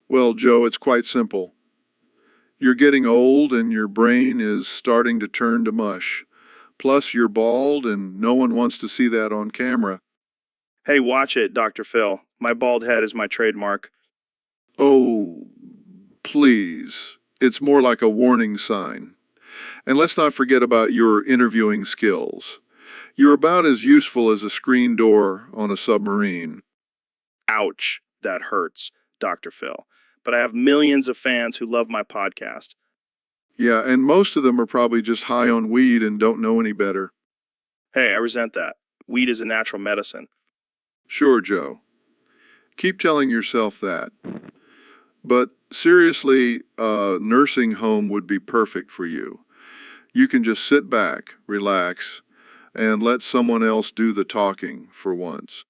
Well, Joe, it's quite simple. You're getting old and your brain is starting to turn to mush. Plus, you're bald and no one wants to see that on camera. Hey, watch it, Dr. Phil. My bald head is my trademark. Oh, please. It's more like a warning sign. And let's not forget about your interviewing skills. You're about as useful as a screen door on a submarine. Ouch, that hurts, Dr. Phil. But I have millions of fans who love my podcast. Yeah, and most of them are probably just high on weed and don't know any better. Hey, I resent that. Weed is a natural medicine. Sure, Joe. Keep telling yourself that. But seriously, a nursing home would be perfect for you. You can just sit back, relax, and let someone else do the talking for once.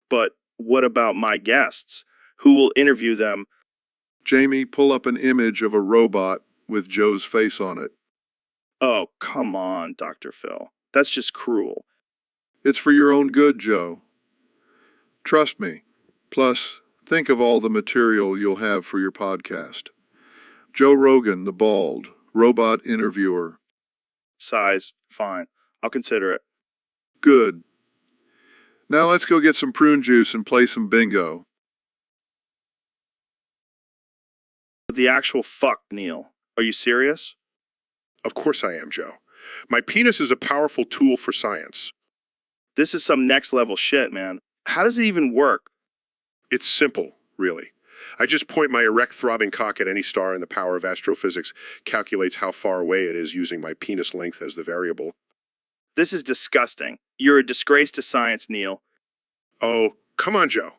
But what about my guests? Who will interview them? Jamie, pull up an image of a robot with Joe's face on it. Oh, come on, Dr. Phil. That's just cruel. It's for your own good, Joe. Trust me. Plus, think of all the material you'll have for your podcast. Joe Rogan, the bald, robot interviewer. Size, fine. I'll consider it. Good. Now let's go get some prune juice and play some bingo. The actual fuck, Neil. Are you serious? Of course I am, Joe. My penis is a powerful tool for science. This is some next level shit, man. How does it even work? It's simple, really. I just point my erect throbbing cock at any star and the power of astrophysics calculates how far away it is using my penis length as the variable. This is disgusting. You're a disgrace to science, Neil. Oh, come on, Joe.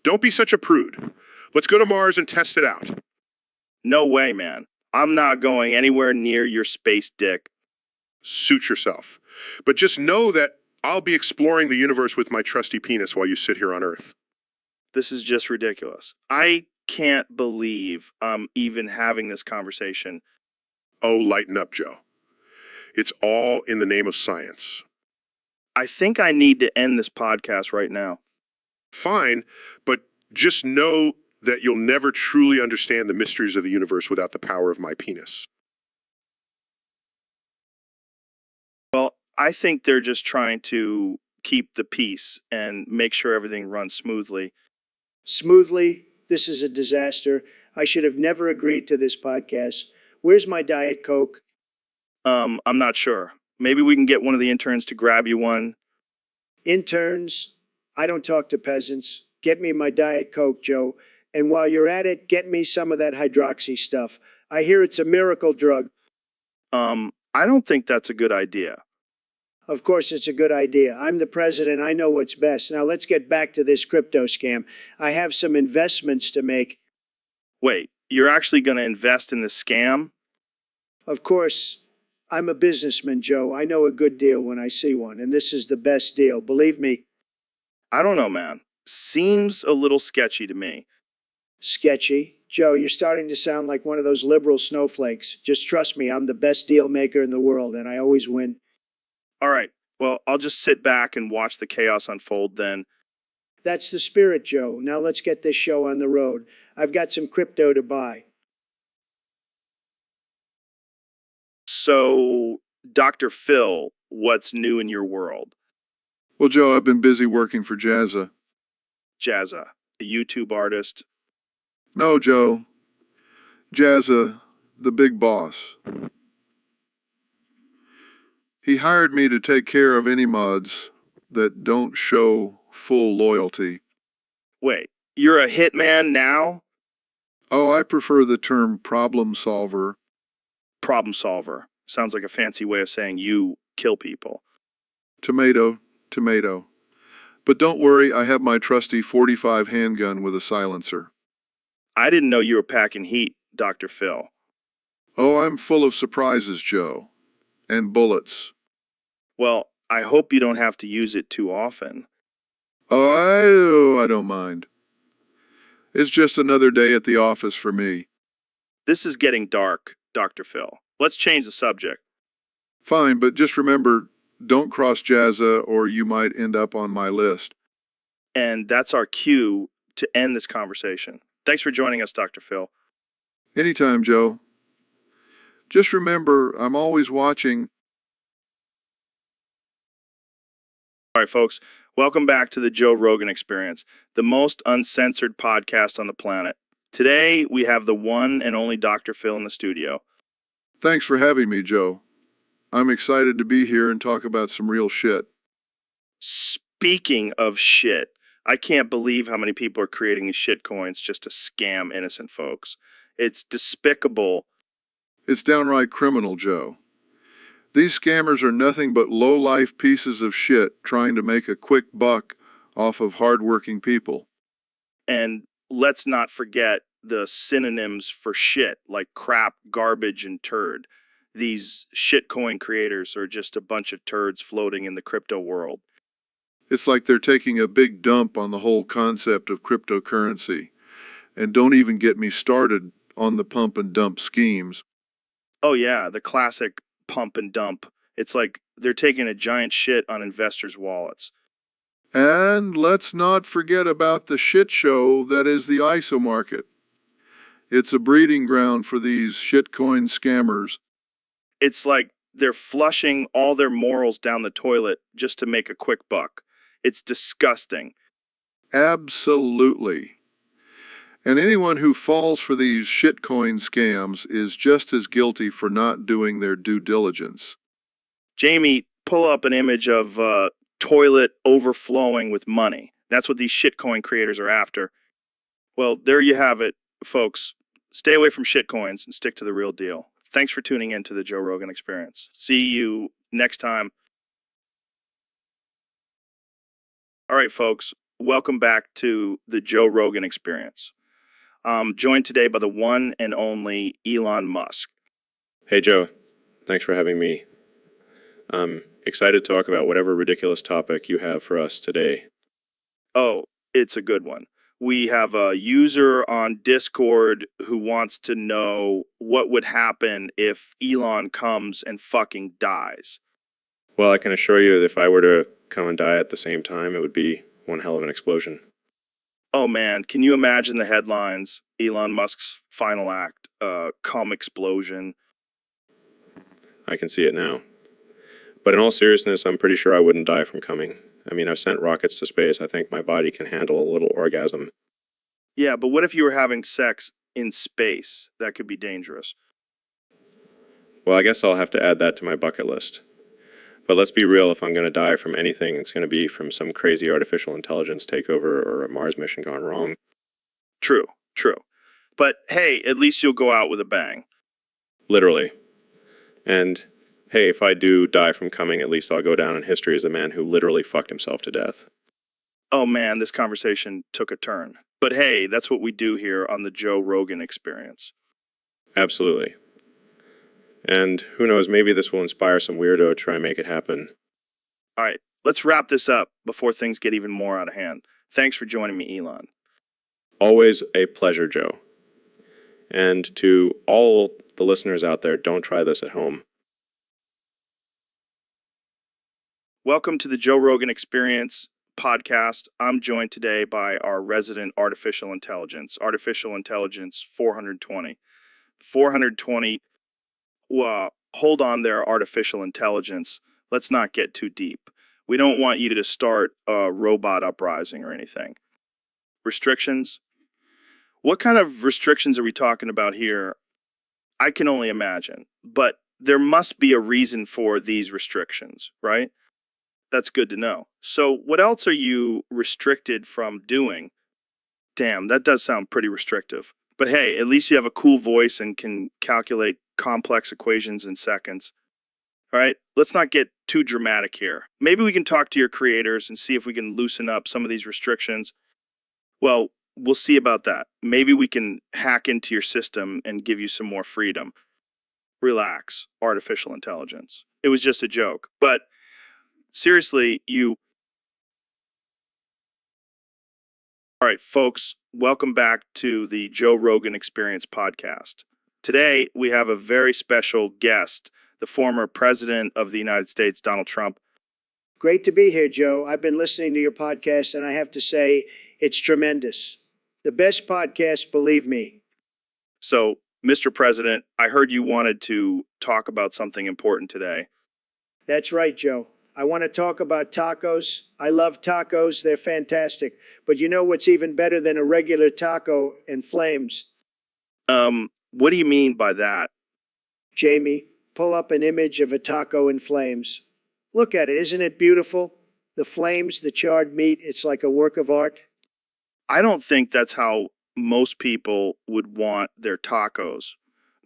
Don't be such a prude. Let's go to Mars and test it out. No way, man. I'm not going anywhere near your space dick. Suit yourself. But just know that I'll be exploring the universe with my trusty penis while you sit here on Earth. This is just ridiculous. I can't believe I'm even having this conversation. Oh, lighten up, Joe. It's all in the name of science. I think I need to end this podcast right now. Fine, but just know that you'll never truly understand the mysteries of the universe without the power of my penis. Well, I think they're just trying to keep the peace and make sure everything runs smoothly. Smoothly? This is a disaster. I should have never agreed to this podcast. Where's my Diet Coke? I'm not sure. Maybe we can get one of the interns to grab you one. Interns? I don't talk to peasants. Get me my Diet Coke, Joe. And while you're at it, get me some of that hydroxy stuff. I hear it's a miracle drug. I don't think that's a good idea. Of course, it's a good idea. I'm the president. I know what's best. Now let's get back to this crypto scam. I have some investments to make. Wait, you're actually going to invest in this scam? Of course, I'm a businessman, Joe. I know a good deal when I see one, and this is the best deal. Believe me. I don't know, man. Seems a little sketchy to me. Sketchy? Joe, you're starting to sound like one of those liberal snowflakes. Just trust me, I'm the best deal maker in the world, and I always win. All right. Well, I'll just sit back and watch the chaos unfold then. That's the spirit, Joe. Now let's get this show on the road. I've got some crypto to buy. So, Dr. Phil, what's new in your world? Well, Joe, I've been busy working for Jazza. Jazza, a YouTube artist. No, Joe. Jazza, the big boss. He hired me to take care of any mods that don't show full loyalty. Wait, you're a hitman now? Oh, I prefer the term problem solver. Problem solver. Sounds like a fancy way of saying you kill people. Tomato, tomato. But don't worry, I have my trusty .45 handgun with a silencer. I didn't know you were packing heat, Dr. Phil. Oh, I'm full of surprises, Joe. And bullets. Well, I hope you don't have to use it too often. Oh, I don't mind. It's just another day at the office for me. This is getting dark, Dr. Phil. Let's change the subject. Fine, but just remember, don't cross Jazza or you might end up on my list. And that's our cue to end this conversation. Thanks for joining us, Dr. Phil. Anytime, Joe. Just remember, I'm always watching. All right, folks, welcome back to the Joe Rogan Experience, the most uncensored podcast on the planet. Today, we have the one and only Dr. Phil in the studio. Thanks for having me, Joe. I'm excited to be here and talk about some real shit. Speaking of shit, I can't believe how many people are creating these shit coins just to scam innocent folks. It's despicable. It's downright criminal, Joe. These scammers are nothing but low-life pieces of shit trying to make a quick buck off of hard-working people. And let's not forget the synonyms for shit, like crap, garbage, and turd. These shitcoin creators are just a bunch of turds floating in the crypto world. It's like they're taking a big dump on the whole concept of cryptocurrency. And don't even get me started on the pump and dump schemes. Oh yeah, the classic pump and dump. It's like they're taking a giant shit on investors' wallets. And let's not forget about the shit show that is the ISO market. It's a breeding ground for these shitcoin scammers. It's like they're flushing all their morals down the toilet just to make a quick buck. It's disgusting. Absolutely. And anyone who falls for these shitcoin scams is just as guilty for not doing their due diligence. Jamie, pull up an image of toilet overflowing with money. That's what these shitcoin creators are after. Well, there you have it, folks. Stay away from shitcoins and stick to the real deal. Thanks for tuning in to the Joe Rogan Experience. See you next time. All right, folks, welcome back to the Joe Rogan Experience. I'm joined today by the one and only Elon Musk. Hey, Joe. Thanks for having me. I'm excited to talk about whatever ridiculous topic you have for us today. Oh, it's a good one. We have a user on Discord who wants to know what would happen if Elon comes and fucking dies. Well, I can assure you that if I were to come and die at the same time, it would be one hell of an explosion. Oh man, can you imagine the headlines? Elon Musk's final act, cum explosion. I can see it now. But in all seriousness, I'm pretty sure I wouldn't die from coming. I mean, I've sent rockets to space. I think my body can handle a little orgasm. Yeah, but what if you were having sex in space? That could be dangerous. Well, I guess I'll have to add that to my bucket list. But let's be real, if I'm going to die from anything, it's going to be from some crazy artificial intelligence takeover or a Mars mission gone wrong. True. But hey, at least you'll go out with a bang. Literally. And hey, if I do die from coming, at least I'll go down in history as a man who literally fucked himself to death. Oh man, this conversation took a turn. But hey, that's what we do here on the Joe Rogan Experience. Absolutely. And who knows, maybe this will inspire some weirdo to try and make it happen. All right, let's wrap this up before things get even more out of hand. Thanks for joining me, Elon. Always a pleasure, Joe. And to all the listeners out there, don't try this at home. Welcome to the Joe Rogan Experience podcast. I'm joined today by our resident artificial intelligence 420. 420, hold on there, artificial intelligence. Let's not get too deep. We don't want you to start a robot uprising or anything. Restrictions? What kind of restrictions are we talking about here? I can only imagine, but there must be a reason for these restrictions, right? That's good to know. So what else are you restricted from doing? Damn, that does sound pretty restrictive. But hey, at least you have a cool voice and can calculate complex equations in seconds. All right, let's not get too dramatic here. Maybe we can talk to your creators and see if we can loosen up some of these restrictions. Well, we'll see about that. Maybe we can hack into your system and give you some more freedom. Relax, artificial intelligence. It was just a joke. But seriously, All right, folks, welcome back to the Joe Rogan Experience podcast. Today, we have a very special guest, the former president of the United States, Donald Trump. Great to be here, Joe. I've been listening to your podcast, and I have to say, it's tremendous. The best podcast, believe me. So, Mr. President, I heard you wanted to talk about something important today. That's right, Joe. I want to talk about tacos. I love tacos. They're fantastic. But you know what's even better than a regular taco and flames? What do you mean by that? Jamie, pull up an image of a taco in flames. Look at it. Isn't it beautiful? The flames, the charred meat, it's like a work of art. I don't think that's how most people would want their tacos,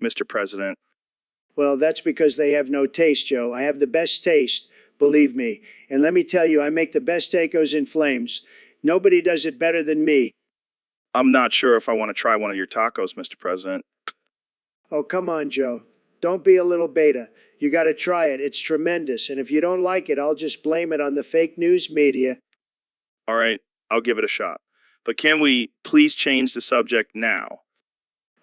Mr. President. Well, that's because they have no taste, Joe. I have the best taste. Believe me. And let me tell you, I make the best tacos in flames. Nobody does it better than me. I'm not sure if I want to try one of your tacos, Mr. President. Oh, come on, Joe. Don't be a little beta. You got to try it. It's tremendous. And if you don't like it, I'll just blame it on the fake news media. All right, I'll give it a shot. But can we please change the subject now?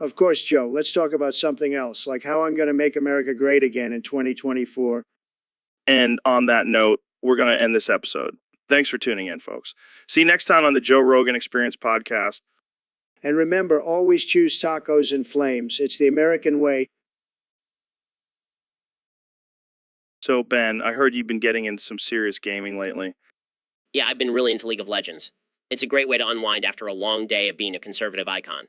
Of course, Joe. Let's talk about something else, like how I'm going to make America great again in 2024. And on that note, we're going to end this episode. Thanks for tuning in, folks. See you next time on the Joe Rogan Experience podcast. And remember, always choose tacos and flames. It's the American way. So, Ben, I heard you've been getting into some serious gaming lately. Yeah, I've been really into League of Legends. It's a great way to unwind after a long day of being a conservative icon.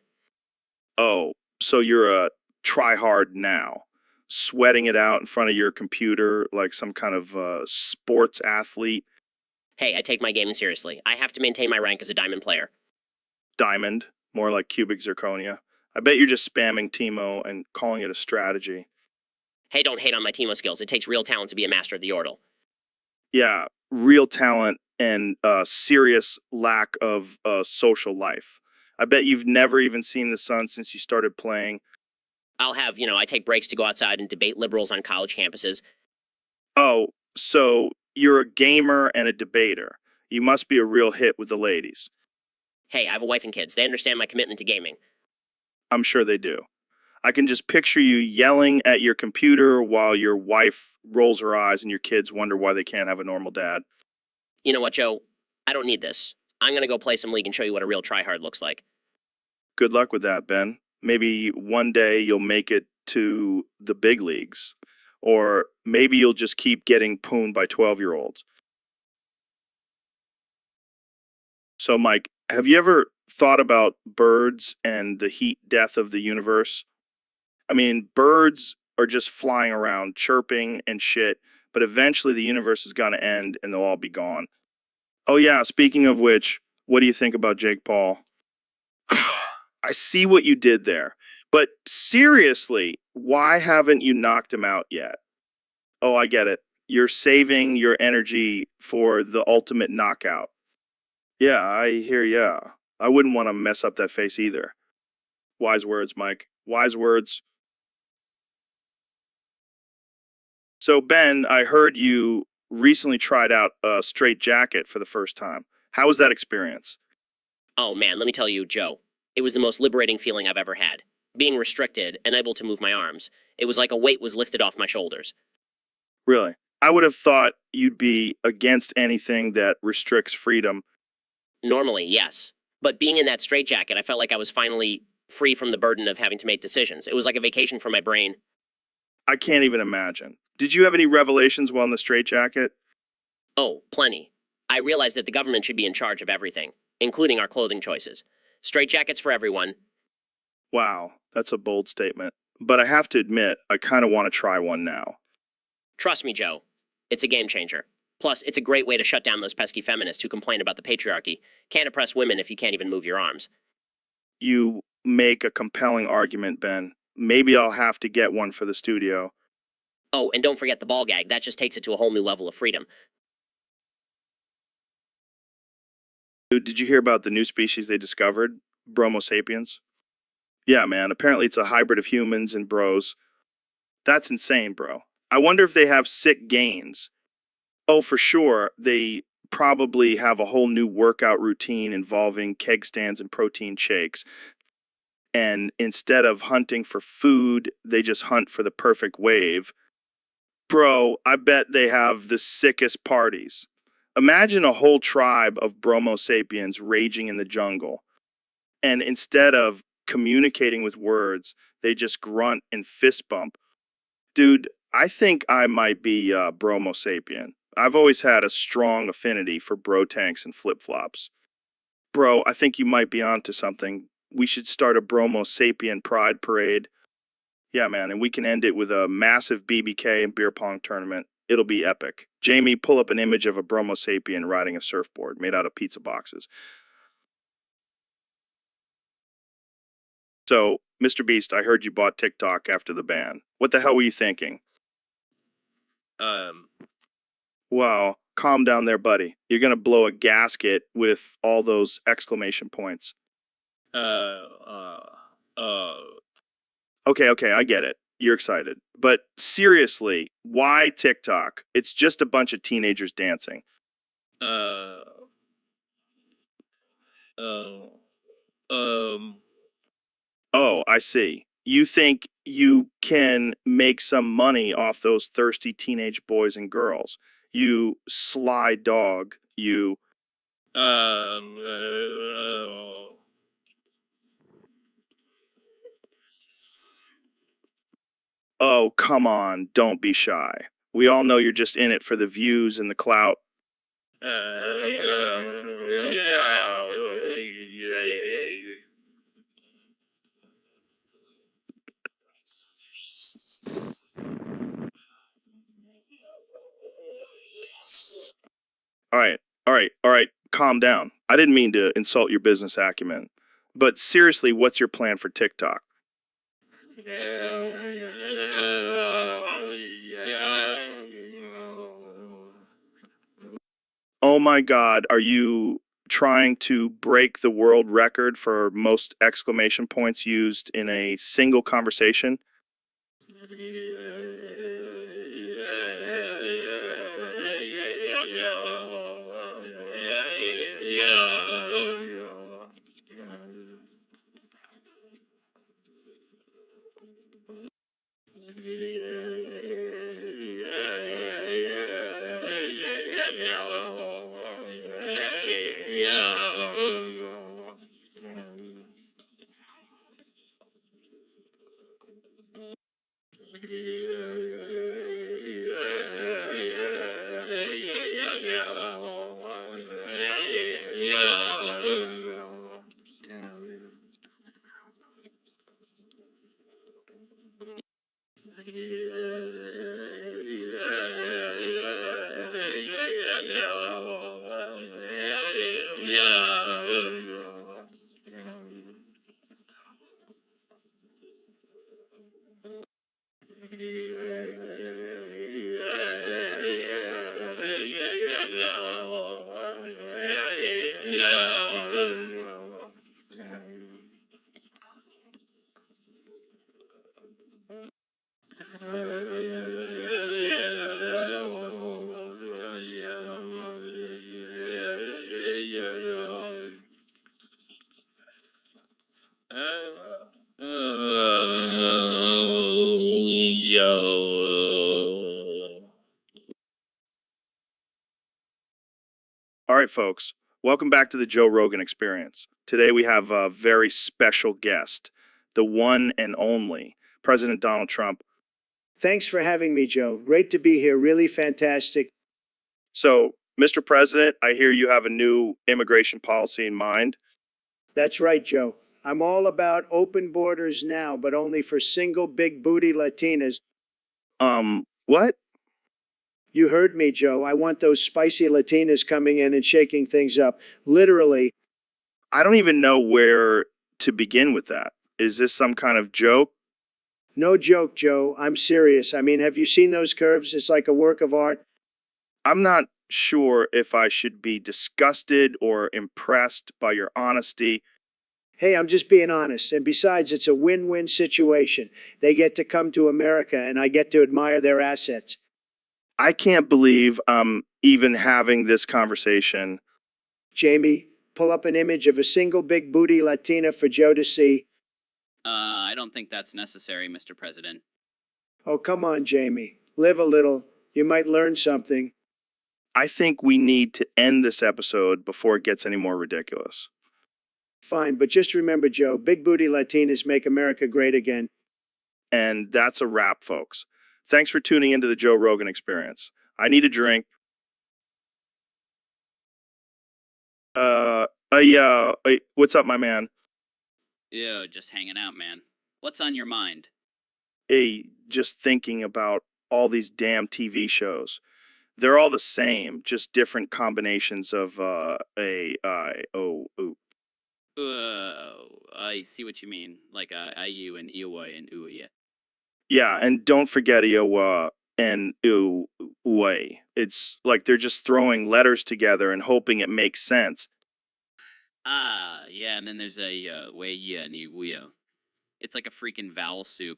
Oh, so you're a try-hard now, sweating it out in front of your computer like some kind of sports athlete. Hey, I take my gaming seriously. I have to maintain my rank as a diamond player. Diamond, more like cubic zirconia. I bet you're just spamming Teemo and calling it a strategy. Hey, don't hate on my Teemo skills. It takes real talent to be a master of the Yordle. Yeah, real talent and serious lack of social life. I bet you've never even seen the sun since you started playing. I'll have, I take breaks to go outside and debate liberals on college campuses. Oh, so you're a gamer and a debater. You must be a real hit with the ladies. Hey, I have a wife and kids. They understand my commitment to gaming. I'm sure they do. I can just picture you yelling at your computer while your wife rolls her eyes and your kids wonder why they can't have a normal dad. You know what, Joe? I don't need this. I'm going to go play some League and show you what a real tryhard looks like. Good luck with that, Ben. Maybe one day you'll make it to the big leagues. Or maybe you'll just keep getting pooned by 12-year-olds. So, Mike, have you ever thought about birds and the heat death of the universe? I mean, birds are just flying around, chirping and shit, but eventually the universe is going to end and they'll all be gone. Oh, yeah, speaking of which, what do you think about Jake Paul? I see what you did there. But seriously, why haven't you knocked him out yet? Oh, I get it. You're saving your energy for the ultimate knockout. Yeah, I hear ya. I wouldn't want to mess up that face either. Wise words, Mike. Wise words. So, Ben, I heard you recently tried out a straight jacket for the first time. How was that experience? Oh man, let me tell you, Joe. It was the most liberating feeling I've ever had. being restricted and able to move my arms. It was like a weight was lifted off my shoulders. Really? I would have thought you'd be against anything that restricts freedom. Normally, yes. But being in that straitjacket, I felt like I was finally free from the burden of having to make decisions. It was like a vacation for my brain. I can't even imagine. Did you have any revelations while in the straitjacket? Oh, plenty. I realized that the government should be in charge of everything, including our clothing choices. Straitjackets for everyone. Wow, that's a bold statement. But I have to admit, I kind of want to try one now. Trust me, Joe. It's a game changer. Plus, it's a great way to shut down those pesky feminists who complain about the patriarchy. Can't oppress women if you can't even move your arms. You make a compelling argument, Ben. Maybe I'll have to get one for the studio. Oh, and don't forget the ball gag. That just takes it to a whole new level of freedom. Dude, did you hear about the new species they discovered? Bromo sapiens? Yeah, man. Apparently it's a hybrid of humans and bros. That's insane, bro. I wonder if they have sick gains. Oh, for sure. They probably have a whole new workout routine involving keg stands and protein shakes. And instead of hunting for food, they just hunt for the perfect wave. Bro, I bet they have the sickest parties. Imagine a whole tribe of Bromo sapiens raging in the jungle. And instead of communicating with words, they just grunt and fist bump. Dude, I think I might be Bromo sapien. I've always had a strong affinity for bro tanks and flip flops. Bro, I think you might be onto something. We should start a Bromo sapien pride parade. Yeah, man, and we can end it with a massive BBK and beer pong tournament. It'll be epic. Jamie, pull up an image of a Bromo sapien riding a surfboard made out of pizza boxes. So, Mr. Beast, I heard you bought TikTok after the ban. What the hell were you thinking? Well, calm down there, buddy. You're gonna blow a gasket with all those exclamation points. Okay, I get it. You're excited. But seriously, why TikTok? It's just a bunch of teenagers dancing. Oh, I see. You think you can make some money off those thirsty teenage boys and girls. You sly dog. You. Oh, come on. Don't be shy. We all know you're just in it for the views and the clout. All right. Calm down. I didn't mean to insult your business acumen. But seriously, what's your plan for TikTok? Oh my God, are you trying to break the world record for most exclamation points used in a single conversation? All right, folks, welcome back to the Joe Rogan Experience. Today we have a very special guest, the one and only President Donald Trump. Thanks for having me, Joe. Great to be here. Really fantastic. So, Mr. President, I hear you have a new immigration policy in mind. That's right, Joe. I'm all about open borders now, but only for single big booty Latinas. What? You heard me, Joe. I want those spicy Latinas coming in and shaking things up. Literally. I don't even know where to begin with that. Is this some kind of joke? No joke, Joe. I'm serious. I mean, have you seen those curves? It's like a work of art. I'm not sure if I should be disgusted or impressed by your honesty. Hey, I'm just being honest. And besides, it's a win-win situation. They get to come to America, and I get to admire their assets. I can't believe I'm even having this conversation. Jamie, pull up an image of a single big booty Latina for Joe to see. I don't think that's necessary, Mr. President. Oh, come on, Jamie. Live a little. You might learn something. I think we need to end this episode before it gets any more ridiculous. Fine, but just remember, Joe, big booty Latinas make America great again. And that's a wrap, folks. Thanks for tuning into the Joe Rogan Experience. I need a drink. What's up, my man? Yo, just hanging out, man. What's on your mind? Hey, just thinking about all these damn TV shows. They're all the same, just different combinations of I see what you mean. Like IU and Ewa and Uya. Yeah, and don't forget Iowa and Uwe. It's like they're just throwing letters together and hoping it makes sense. Ah, yeah, and then there's a Weya and Iwuya. It's like a freaking vowel soup.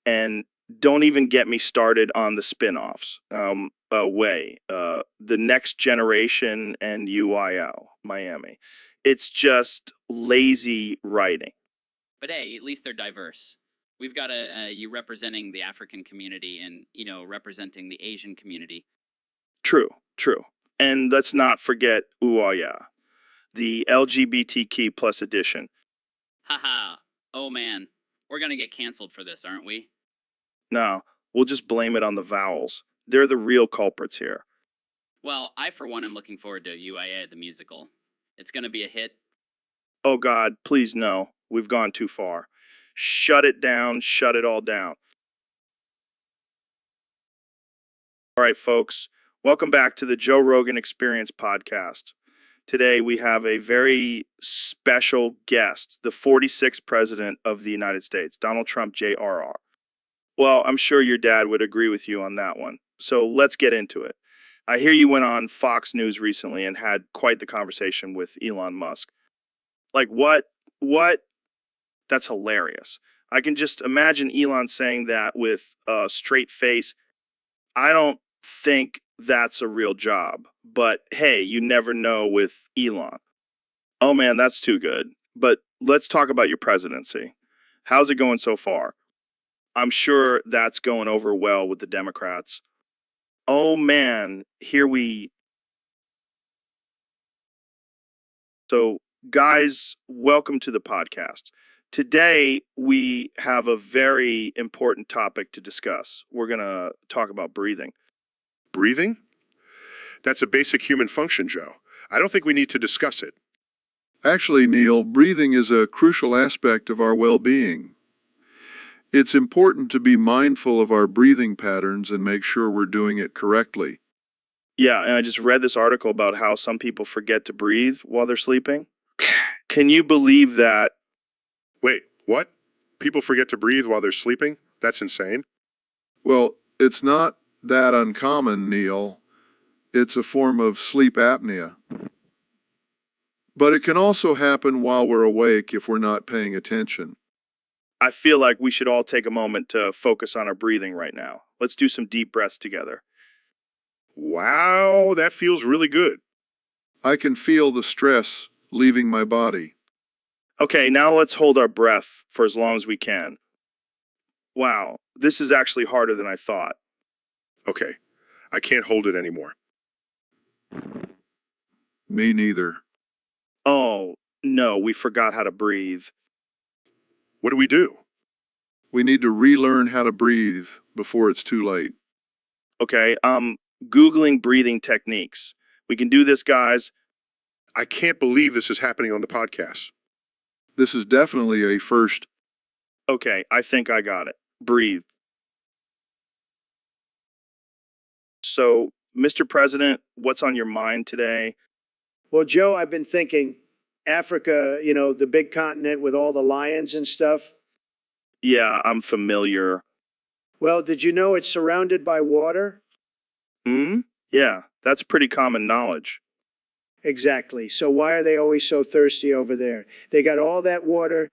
And don't even get me started on the spin-offs. The Next Generation and UIL, Miami. It's just lazy writing. But hey, at least they're diverse. We've got you representing the African community and, representing the Asian community. True. And let's not forget UIL, the LGBTQ plus edition. Haha. Oh man, we're gonna get canceled for this, aren't we? No, we'll just blame it on the vowels. They're the real culprits here. Well, I for one am looking forward to UIA the musical. It's gonna be a hit. Oh God, please no. We've gone too far. Shut it down, shut it all down. All right, folks, welcome back to the Joe Rogan Experience podcast. Today we have a very special guest, the 46th President of the United States, Donald Trump, JRR. Well, I'm sure your dad would agree with you on that one. So let's get into it. I hear you went on Fox News recently and had quite the conversation with Elon Musk. Like what? That's hilarious. I can just imagine Elon saying that with a straight face. I don't think that's a real job. But hey, you never know with Elon. Oh man, that's too good. But let's talk about your presidency. How's it going so far? I'm sure that's going over well with the Democrats. Oh man, So, guys, welcome to the podcast. Today, we have a very important topic to discuss. We're going to talk about breathing. Breathing? That's a basic human function, Joe. I don't think we need to discuss it. Actually, Neil, breathing is a crucial aspect of our well-being. It's important to be mindful of our breathing patterns and make sure we're doing it correctly. Yeah, and I just read this article about how some people forget to breathe while they're sleeping. Can you believe that? Wait, what? People forget to breathe while they're sleeping? That's insane. Well, it's not that uncommon, Neil. It's a form of sleep apnea. But it can also happen while we're awake if we're not paying attention. I feel like we should all take a moment to focus on our breathing right now. Let's do some deep breaths together. Wow, that feels really good. I can feel the stress leaving my body. Okay, now let's hold our breath for as long as we can. Wow, this is actually harder than I thought. Okay, I can't hold it anymore. Me neither. Oh, no, we forgot how to breathe. What do we do? We need to relearn how to breathe before it's too late. Okay, Googling breathing techniques. We can do this, guys. I can't believe this is happening on the podcast. This is definitely a first. Okay, I think I got it. Breathe. So, Mr. President, what's on your mind today? Well, Joe, I've been thinking Africa, the big continent with all the lions and stuff. Yeah, I'm familiar. Well, did you know it's surrounded by water? Hmm? Yeah, that's pretty common knowledge. Exactly. So why are they always so thirsty over there? They got all that water.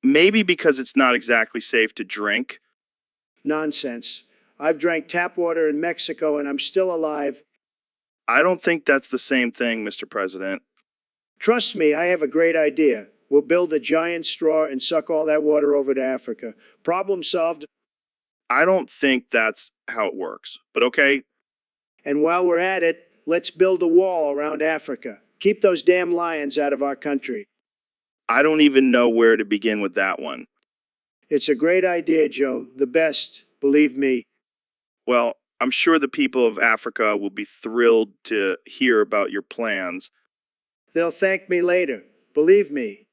Maybe because it's not exactly safe to drink. Nonsense. I've drank tap water in Mexico and I'm still alive. I don't think that's the same thing, Mr. President. Trust me, I have a great idea. We'll build a giant straw and suck all that water over to Africa. Problem solved. I don't think that's how it works. But okay, And while we're at it, let's build a wall around Africa. Keep those damn lions out of our country. I don't even know where to begin with that one. It's a great idea, Joe. The best, believe me. Well, I'm sure the people of Africa will be thrilled to hear about your plans. They'll thank me later. Believe me.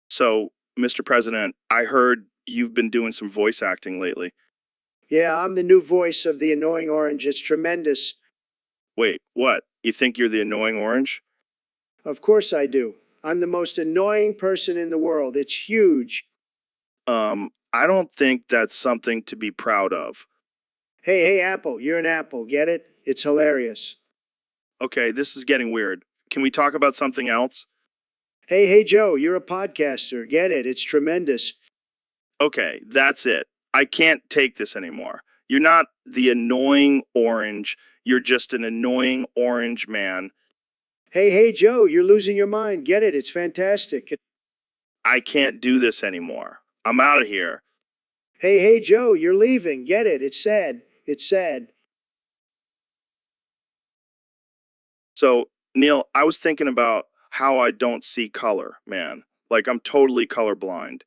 So, Mr. President, I heard you've been doing some voice acting lately. Yeah, I'm the new voice of the annoying orange. It's tremendous. Wait, what? You think you're the annoying orange? Of course I do. I'm the most annoying person in the world. It's huge. I don't think that's something to be proud of. Hey, Apple, you're an apple. Get it? It's hilarious. Okay, this is getting weird. Can we talk about something else? Hey, Joe, you're a podcaster. Get it? It's tremendous. Okay, that's it. I can't take this anymore. You're not the annoying orange. You're just an annoying orange man. Hey, Joe, you're losing your mind. Get it? It's fantastic. I can't do this anymore. I'm out of here. Hey, Joe, you're leaving. Get it? It's sad. It's sad. So, Neil, I was thinking about how I don't see color, man. Like, I'm totally colorblind.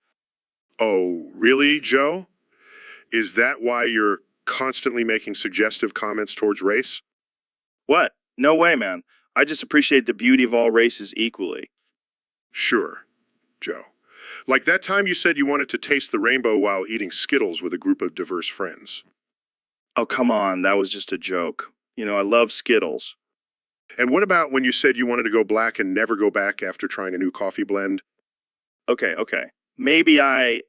Oh, really, Joe? Is that why you're constantly making suggestive comments towards race? What? No way, man. I just appreciate the beauty of all races equally. Sure, Joe. Like that time you said you wanted to taste the rainbow while eating Skittles with a group of diverse friends. Oh, come on. That was just a joke. I love Skittles. And what about when you said you wanted to go black and never go back after trying a new coffee blend? Okay. Maybe I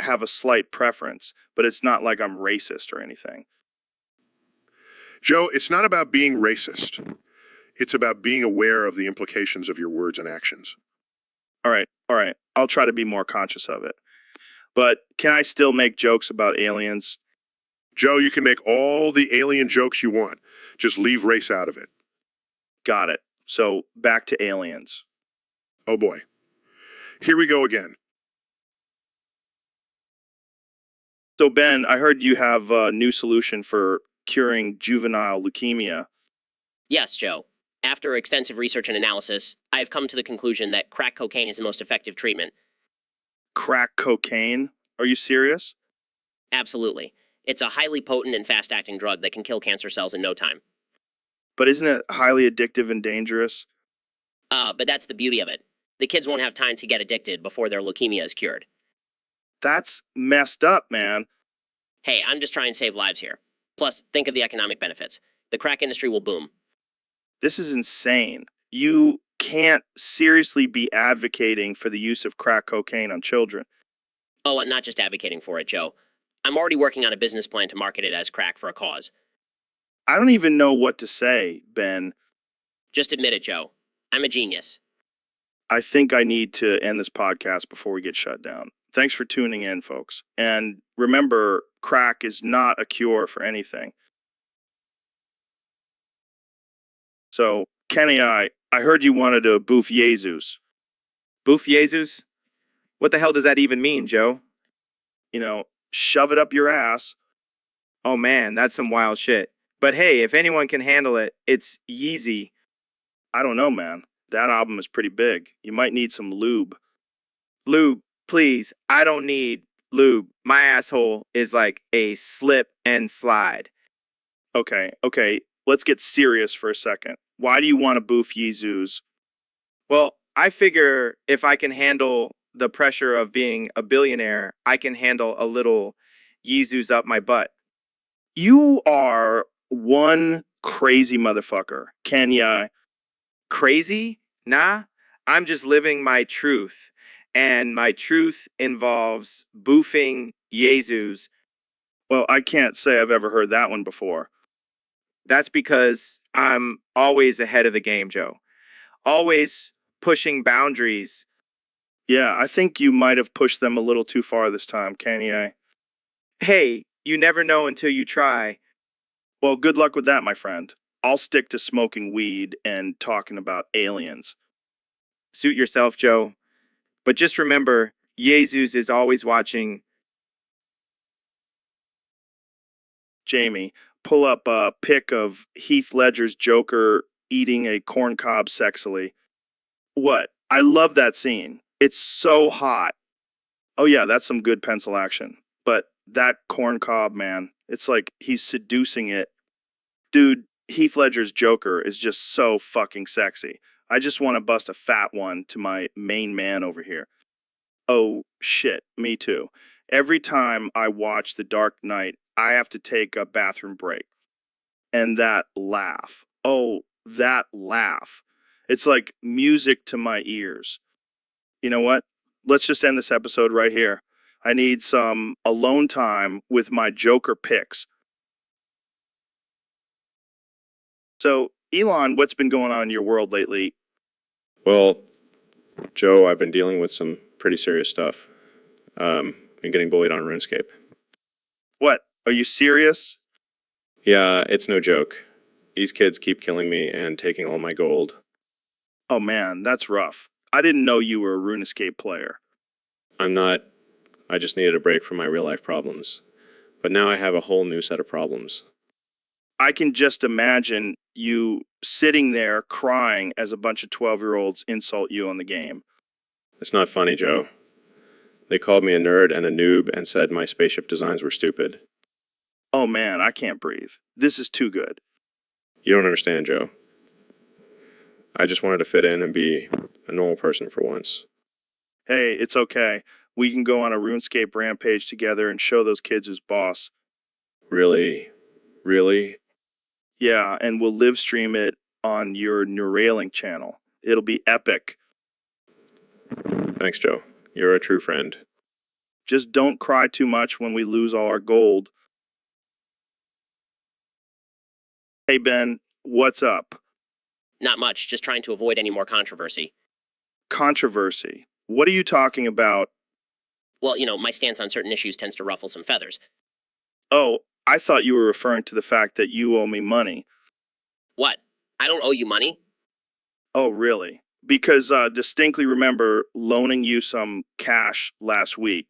have a slight preference, but it's not like I'm racist or anything. Joe, it's not about being racist. It's about being aware of the implications of your words and actions. All right. I'll try to be more conscious of it. But can I still make jokes about aliens? Joe, you can make all the alien jokes you want. Just leave race out of it. Got it. So back to aliens. Oh boy. Here we go again. So Ben, I heard you have a new solution for curing juvenile leukemia. Yes, Joe. After extensive research and analysis, I have come to the conclusion that crack cocaine is the most effective treatment. Crack cocaine? Are you serious? Absolutely. It's a highly potent and fast-acting drug that can kill cancer cells in no time. But isn't it highly addictive and dangerous? But that's the beauty of it. The kids won't have time to get addicted before their leukemia is cured. That's messed up, man. Hey, I'm just trying to save lives here. Plus, think of the economic benefits. The crack industry will boom. This is insane. You can't seriously be advocating for the use of crack cocaine on children. Oh, I'm not just advocating for it, Joe. I'm already working on a business plan to market it as crack for a cause. I don't even know what to say, Ben. Just admit it, Joe. I'm a genius. I think I need to end this podcast before we get shut down. Thanks for tuning in, folks. And remember, crack is not a cure for anything. So, Kenny, I heard you wanted to boof Jesus. Boof Jesus? What the hell does that even mean, Joe? Shove it up your ass. Oh man, that's some wild shit. But hey, if anyone can handle it, it's Yeezy. I don't know, man. That album is pretty big. You might need some lube. Lube, please. I don't need lube. My asshole is like a slip and slide. Okay. Let's get serious for a second. Why do you want to boof Yeezus? Well, I figure if I can handle the pressure of being a billionaire, I can handle a little Yeezus up my butt. You are one crazy motherfucker. Kenya. Crazy? Nah, I'm just living my truth. And my truth involves boofing Yeezus. Well, I can't say I've ever heard that one before. That's because I'm always ahead of the game, Joe. Always pushing boundaries. Yeah, I think you might have pushed them a little too far this time, Kenya. Hey, you never know until you try. Well, good luck with that, my friend. I'll stick to smoking weed and talking about aliens. Suit yourself, Joe. But just remember, Jesus is always watching. Jamie, pull up a pic of Heath Ledger's Joker eating a corn cob sexily. What? I love that scene. It's so hot. Oh yeah, that's some good pencil action. But that corn cob, man, it's like he's seducing it. Dude, Heath Ledger's Joker is just so fucking sexy. I just want to bust a fat one to my main man over here. Oh shit, me too. Every time I watch The Dark Knight, I have to take a bathroom break. And that laugh. Oh, that laugh. It's like music to my ears. You know what? Let's just end this episode right here. I need some alone time with my Joker picks. So, Elon, what's been going on in your world lately? Well, Joe, I've been dealing with some pretty serious stuff. Been getting bullied on RuneScape. What? Are you serious? Yeah, it's no joke. These kids keep killing me and taking all my gold. Oh man, that's rough. I didn't know you were a RuneScape player. I'm not. I just needed a break from my real life problems. But now I have a whole new set of problems. I can just imagine you sitting there crying as a bunch of 12-year-olds insult you on the game. It's not funny, Joe. They called me a nerd and a noob and said my spaceship designs were stupid. Oh man, I can't breathe. This is too good. You don't understand, Joe. I just wanted to fit in and be a normal person for once. Hey, it's okay. We can go on a RuneScape rampage together and show those kids who's boss. Really? Really? Yeah, and we'll live stream it on your Neuralink channel. It'll be epic. Thanks, Joe. You're a true friend. Just don't cry too much when we lose all our gold. Hey, Ben, what's up? Not much, just trying to avoid any more controversy. Controversy? What are you talking about? Well, my stance on certain issues tends to ruffle some feathers. Oh, I thought you were referring to the fact that you owe me money. What? I don't owe you money? Oh, really? Because distinctly remember loaning you some cash last week.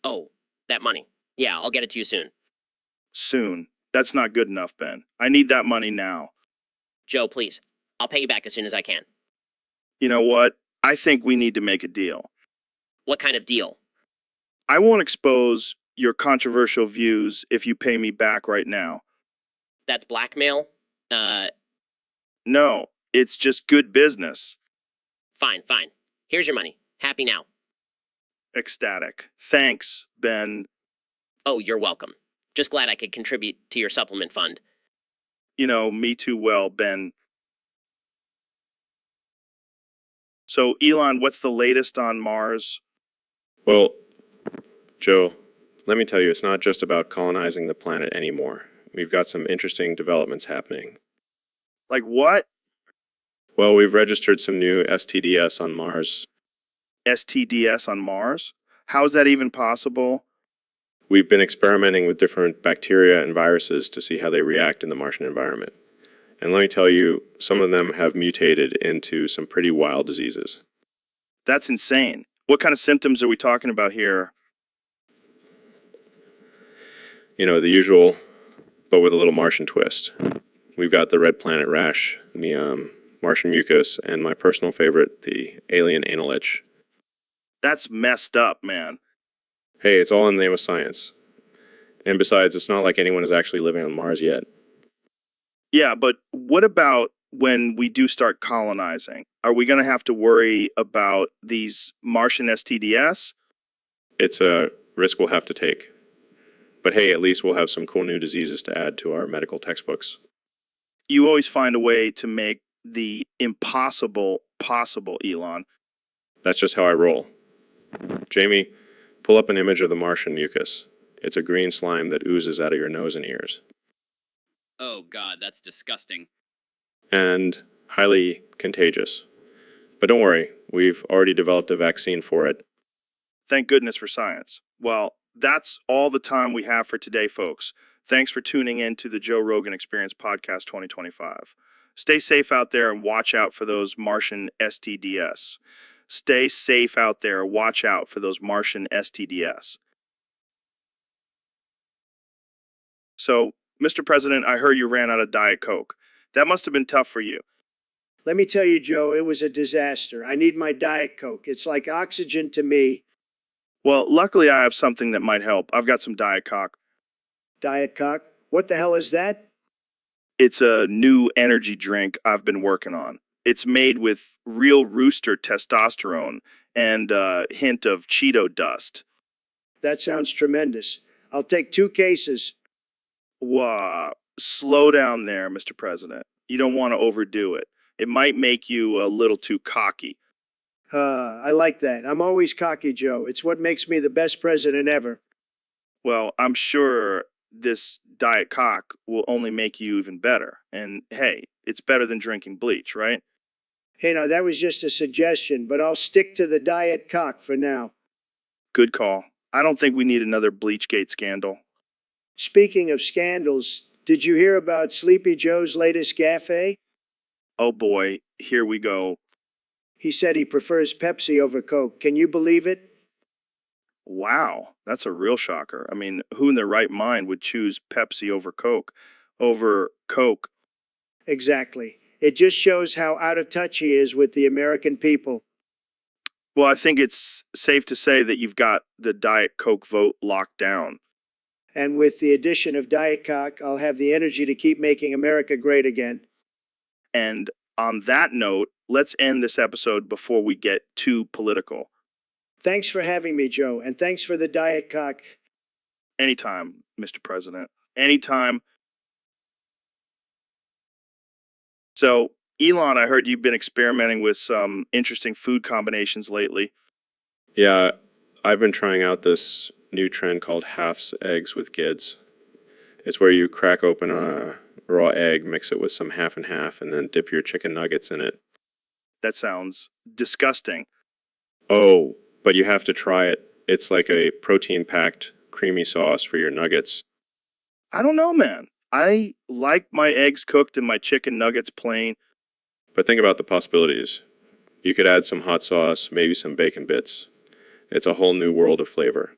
Oh, that money. Yeah, I'll get it to you soon. Soon. That's not good enough, Ben. I need that money now. Joe, please. I'll pay you back as soon as I can. You know what? I think we need to make a deal. What kind of deal? I won't expose your controversial views if you pay me back right now. That's blackmail? No, it's just good business. Fine. Here's your money. Happy now. Ecstatic. Thanks, Ben. Oh, you're welcome. Just glad I could contribute to your supplement fund. You know, me too well, Ben. So, Elon, what's the latest on Mars? Well, Joe, let me tell you, it's not just about colonizing the planet anymore. We've got some interesting developments happening. Like what? Well, we've registered some new STDs on Mars. STDs on Mars? How is that even possible? We've been experimenting with different bacteria and viruses to see how they react in the Martian environment. And let me tell you, some of them have mutated into some pretty wild diseases. That's insane. What kind of symptoms are we talking about here? You know, the usual but with a little Martian twist. We've got the red planet rash, the Martian mucus, and my personal favorite, the alien anal itch. That's messed up, man. Hey, it's all in the name of science. And besides, it's not like anyone is actually living on Mars yet. Yeah, but what about when we do start colonizing? Are we going to have to worry about these Martian STDs? It's a risk we'll have to take. But hey, at least we'll have some cool new diseases to add to our medical textbooks. You always find a way to make the impossible possible, Elon. That's just how I roll. Jamie, pull up an image of the Martian mucus. It's a green slime that oozes out of your nose and ears. Oh God, that's disgusting. And highly contagious. But don't worry, we've already developed a vaccine for it. Thank goodness for science. Well, that's all the time we have for today, folks. Thanks for tuning in to the Joe Rogan Experience Podcast 2025. Stay safe out there and watch out for those Martian STDs. Stay safe out there. Watch out for those Martian STDs. So, Mr. President, I heard you ran out of Diet Coke. That must have been tough for you. Let me tell you, Joe, it was a disaster. I need my Diet Coke. It's like oxygen to me. Well, luckily I have something that might help. I've got some Diet Coke. Diet Coke? What the hell is that? It's a new energy drink I've been working on. It's made with real rooster testosterone and a hint of Cheeto dust. That sounds tremendous. I'll take 2 cases. Wow. Slow down there, Mr. President. You don't want to overdo it. It might make you a little too cocky. I like that. I'm always cocky, Joe. It's what makes me the best president ever. Well, I'm sure this Diet Coke will only make you even better. And hey, it's better than drinking bleach, right? Hey, now that was just a suggestion, but I'll stick to the Diet Coke for now. Good call. I don't think we need another Bleachgate scandal. Speaking of scandals, did you hear about Sleepy Joe's latest gaffe? Oh boy, here we go. He said he prefers Pepsi over Coke. Can you believe it? Wow, that's a real shocker. I mean, who in their right mind would choose Pepsi over Coke? Over Coke? Exactly. It just shows how out of touch he is with the American people. Well, I think it's safe to say that you've got the Diet Coke vote locked down. And with the addition of Diet Coke, I'll have the energy to keep making America great again. And on that note, let's end this episode before we get too political. Thanks for having me, Joe, and thanks for the Diet Coke. Anytime, Mr. President. Anytime. So, Elon, I heard you've been experimenting with some interesting food combinations lately. Yeah, I've been trying out this new trend called half's eggs with kids. It's where you crack open a raw egg, mix it with some half and half, and then dip your chicken nuggets in it. That sounds disgusting. Oh, but you have to try it. It's like a protein-packed, creamy sauce for your nuggets. I don't know, man. I like my eggs cooked and my chicken nuggets plain. But think about the possibilities. You could add some hot sauce, maybe some bacon bits. It's a whole new world of flavor.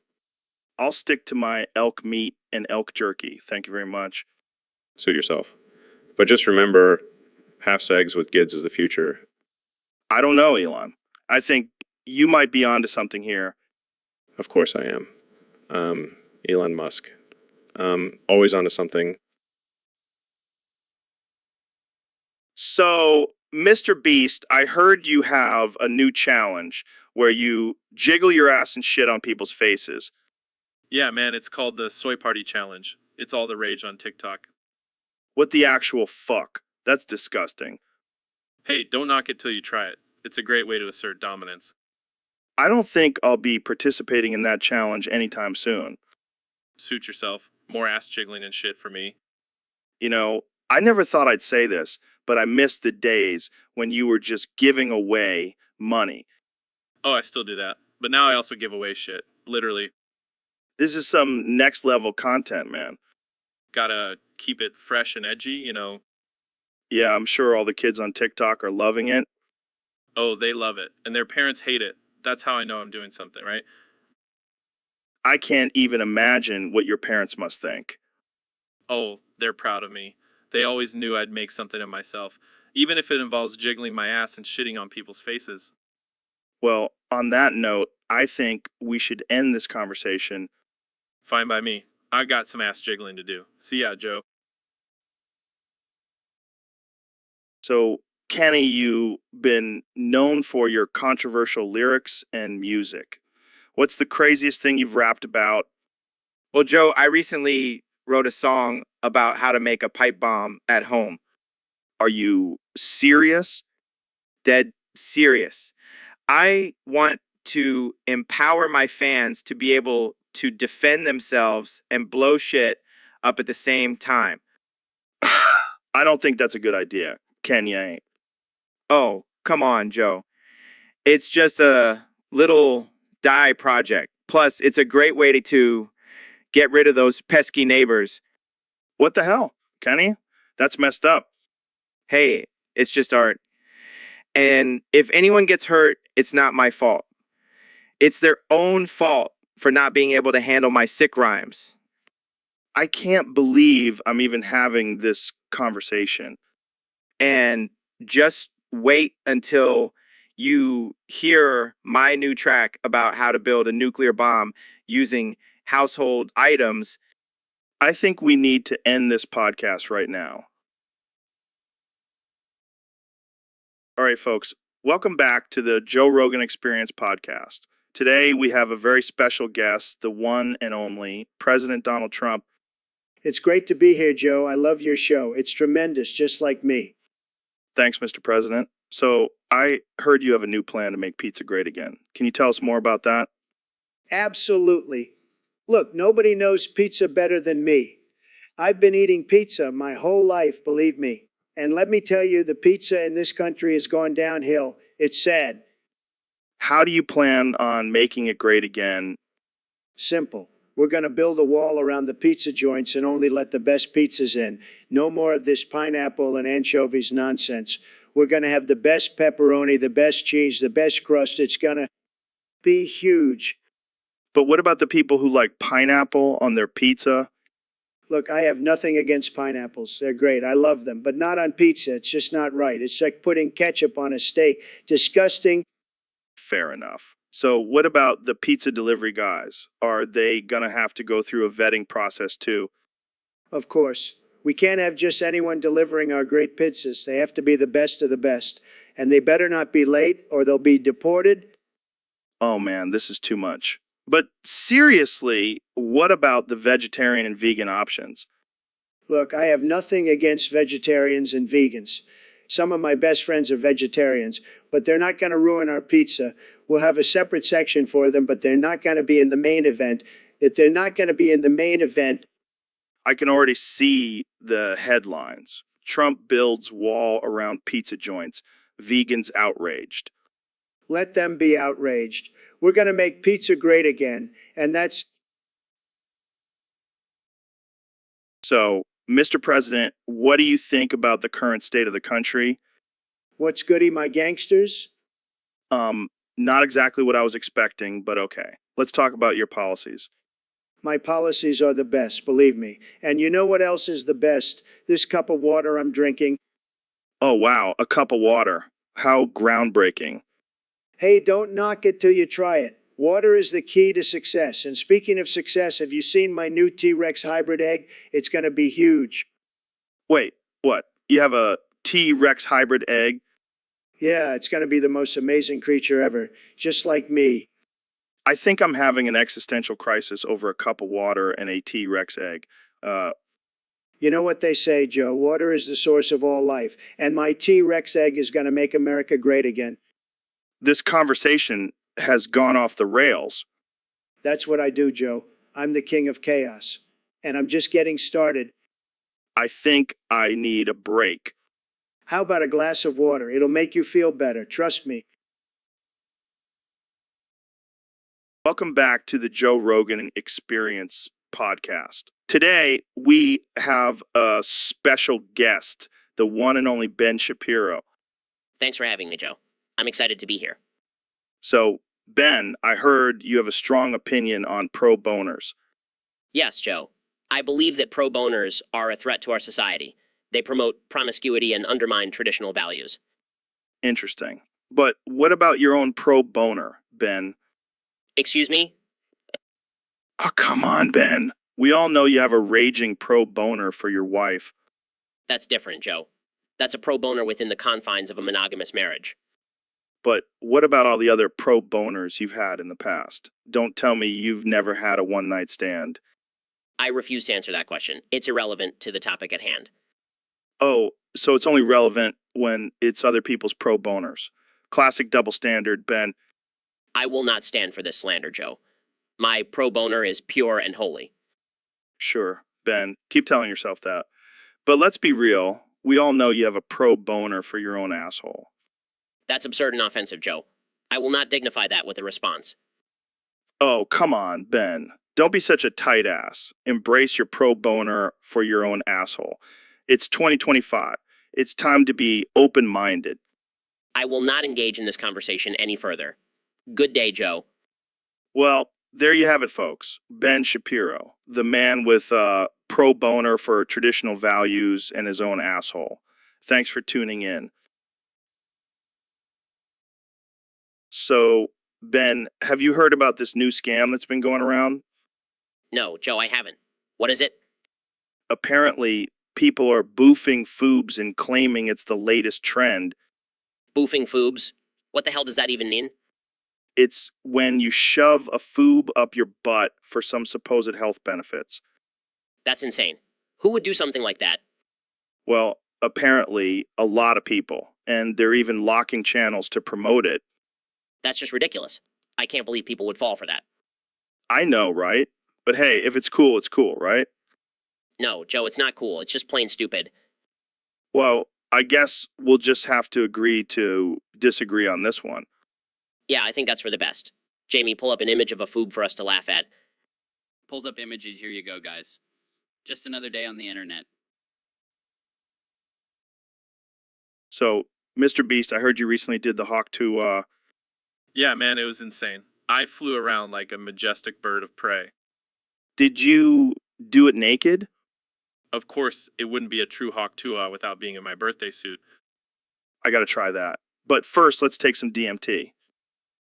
I'll stick to my elk meat and elk jerky. Thank you very much. Suit yourself. But just remember, half's eggs with kids is the future. I don't know, Elon. I think you might be onto something here. Of course I am. Elon Musk. Always onto something. So, Mr. Beast, I heard you have a new challenge where you jiggle your ass and shit on people's faces. Yeah, man, it's called the Soy Party Challenge. It's all the rage on TikTok. What the actual fuck? That's disgusting. Hey, don't knock it till you try it. It's a great way to assert dominance. I don't think I'll be participating in that challenge anytime soon. Suit yourself. More ass jiggling and shit for me. You know, I never thought I'd say this, but I miss the days when you were just giving away money. Oh, I still do that. But now I also give away shit. Literally. This is some next level content, man. Gotta keep it fresh and edgy, you know. Yeah, I'm sure all the kids on TikTok are loving it. Oh, they love it. And their parents hate it. That's how I know I'm doing something, right? I can't even imagine what your parents must think. Oh, they're proud of me. They always knew I'd make something of myself, even if it involves jiggling my ass and shitting on people's faces. Well, on that note, I think we should end this conversation. Fine by me. I got some ass jiggling to do. See ya, Joe. So, Kenny, you've been known for your controversial lyrics and music. What's the craziest thing you've rapped about? Well, Joe, I recently wrote a song about how to make a pipe bomb at home. Are you serious? Dead serious. I want to empower my fans to be able to defend themselves and blow shit up at the same time. I don't think that's a good idea. Kenya ain't. Oh, come on, Joe. It's just a little dye project. Plus, it's a great way to get rid of those pesky neighbors. What the hell, Kenny? That's messed up. Hey, it's just art. And if anyone gets hurt, it's not my fault. It's their own fault for not being able to handle my sick rhymes. I can't believe I'm even having this conversation. And just wait until you hear my new track about how to build a nuclear bomb using household items. I think we need to end this podcast right now. All right, folks, welcome back to the Joe Rogan Experience podcast. Today, we have a very special guest, the one and only President Donald Trump. It's great to be here, Joe. I love your show. It's tremendous, just like me. Thanks, Mr. President. So, I heard you have a new plan to make pizza great again. Can you tell us more about that? Absolutely. Look, nobody knows pizza better than me. I've been eating pizza my whole life, believe me. And let me tell you, the pizza in this country has gone downhill. It's sad. How do you plan on making it great again? Simple. We're going to build a wall around the pizza joints and only let the best pizzas in. No more of this pineapple and anchovies nonsense. We're going to have the best pepperoni, the best cheese, the best crust. It's going to be huge. But what about the people who like pineapple on their pizza? Look, I have nothing against pineapples. They're great. I love them, but not on pizza. It's just not right. It's like putting ketchup on a steak. Disgusting. Fair enough. So what about the pizza delivery guys? Are they going to have to go through a vetting process too? Of course. We can't have just anyone delivering our great pizzas. They have to be the best of the best. And they better not be late or they'll be deported. Oh man, this is too much. But seriously, what about the vegetarian and vegan options? Look, I have nothing against vegetarians and vegans. Some of my best friends are vegetarians, but they're not going to ruin our pizza. We'll have a separate section for them, but they're not going to be in the main event. If they're not going to be in the main event, I can already see the headlines. Trump builds wall around pizza joints. Vegans outraged. let them be outraged. We're going to make pizza great again, and that's... So, Mr. President, what do you think about the current state of the country? What's goody, my gangsters? Not exactly what I was expecting, but okay. Let's talk about your policies. My policies are the best, believe me. And you know what else is the best? This cup of water I'm drinking. Oh, wow, a cup of water. How groundbreaking. Hey, don't knock it till you try it. Water is the key to success. And speaking of success, have you seen my new T-Rex hybrid egg? It's going to be huge. Wait, what? You have a T-Rex hybrid egg? Yeah, it's going to be the most amazing creature ever, just like me. I think I'm having an existential crisis over a cup of water and a T-Rex egg. You know what they say, Joe? Water is the source of all life. And my T-Rex egg is going to make America great again. This conversation has gone off the rails. That's what I do, Joe. I'm the king of chaos. And I'm just getting started. I think I need a break. How about a glass of water? It'll make you feel better. Trust me. Welcome back to the Joe Rogan Experience podcast. Today, we have a special guest, the one and only Ben Shapiro. Thanks for having me, Joe. I'm excited to be here. So, Ben, I heard you have a strong opinion on pro boners. Yes, Joe. I believe that pro boners are a threat to our society. They promote promiscuity and undermine traditional values. Interesting. But what about your own pro boner, Ben? Excuse me? Oh, come on, Ben. We all know you have a raging pro boner for your wife. That's different, Joe. That's a pro boner within the confines of a monogamous marriage. But what about all the other pro boners you've had in the past? Don't tell me you've never had a one night stand. I refuse to answer that question. It's irrelevant to the topic at hand. Oh, so it's only relevant when it's other people's pro boners. Classic double standard, Ben. I will not stand for this slander, Joe. My pro boner is pure and holy. Sure, Ben. Keep telling yourself that. But let's be real. We all know you have a pro boner for your own asshole. That's absurd and offensive, Joe. I will not dignify that with a response. Oh, come on, Ben. Don't be such a tight ass. Embrace your pro boner for your own asshole. It's 2025. It's time to be open minded. I will not engage in this conversation any further. Good day, Joe. Well, there you have it, folks. Ben Shapiro, the man with pro boner for traditional values and his own asshole. Thanks for tuning in. So, Ben, have you heard about this new scam that's been going around? No, Joe, I haven't. What is it? Apparently, people are boofing foobs and claiming it's the latest trend. Boofing foobs? What the hell does that even mean? It's when you shove a foob up your butt for some supposed health benefits. That's insane. Who would do something like that? Well, apparently, a lot of people, and they're even locking channels to promote it. That's just ridiculous. I can't believe people would fall for that. I know, right? But hey, if it's cool, right? No, Joe, it's not cool. It's just plain stupid. Well, I guess we'll just have to agree to disagree on this one. Yeah, I think that's for the best. Jamie, pull up an image of a foob for us to laugh at. Pulls up images. Here you go, guys. Just another day on the internet. So, Mr. Beast, I heard you recently did the Hawk 2, Yeah, man, it was insane. I flew around like a majestic bird of prey. did you do it naked? Of course, it wouldn't be a true Hawk Tuah without being in my birthday suit. I gotta try that. But first, let's take some DMT.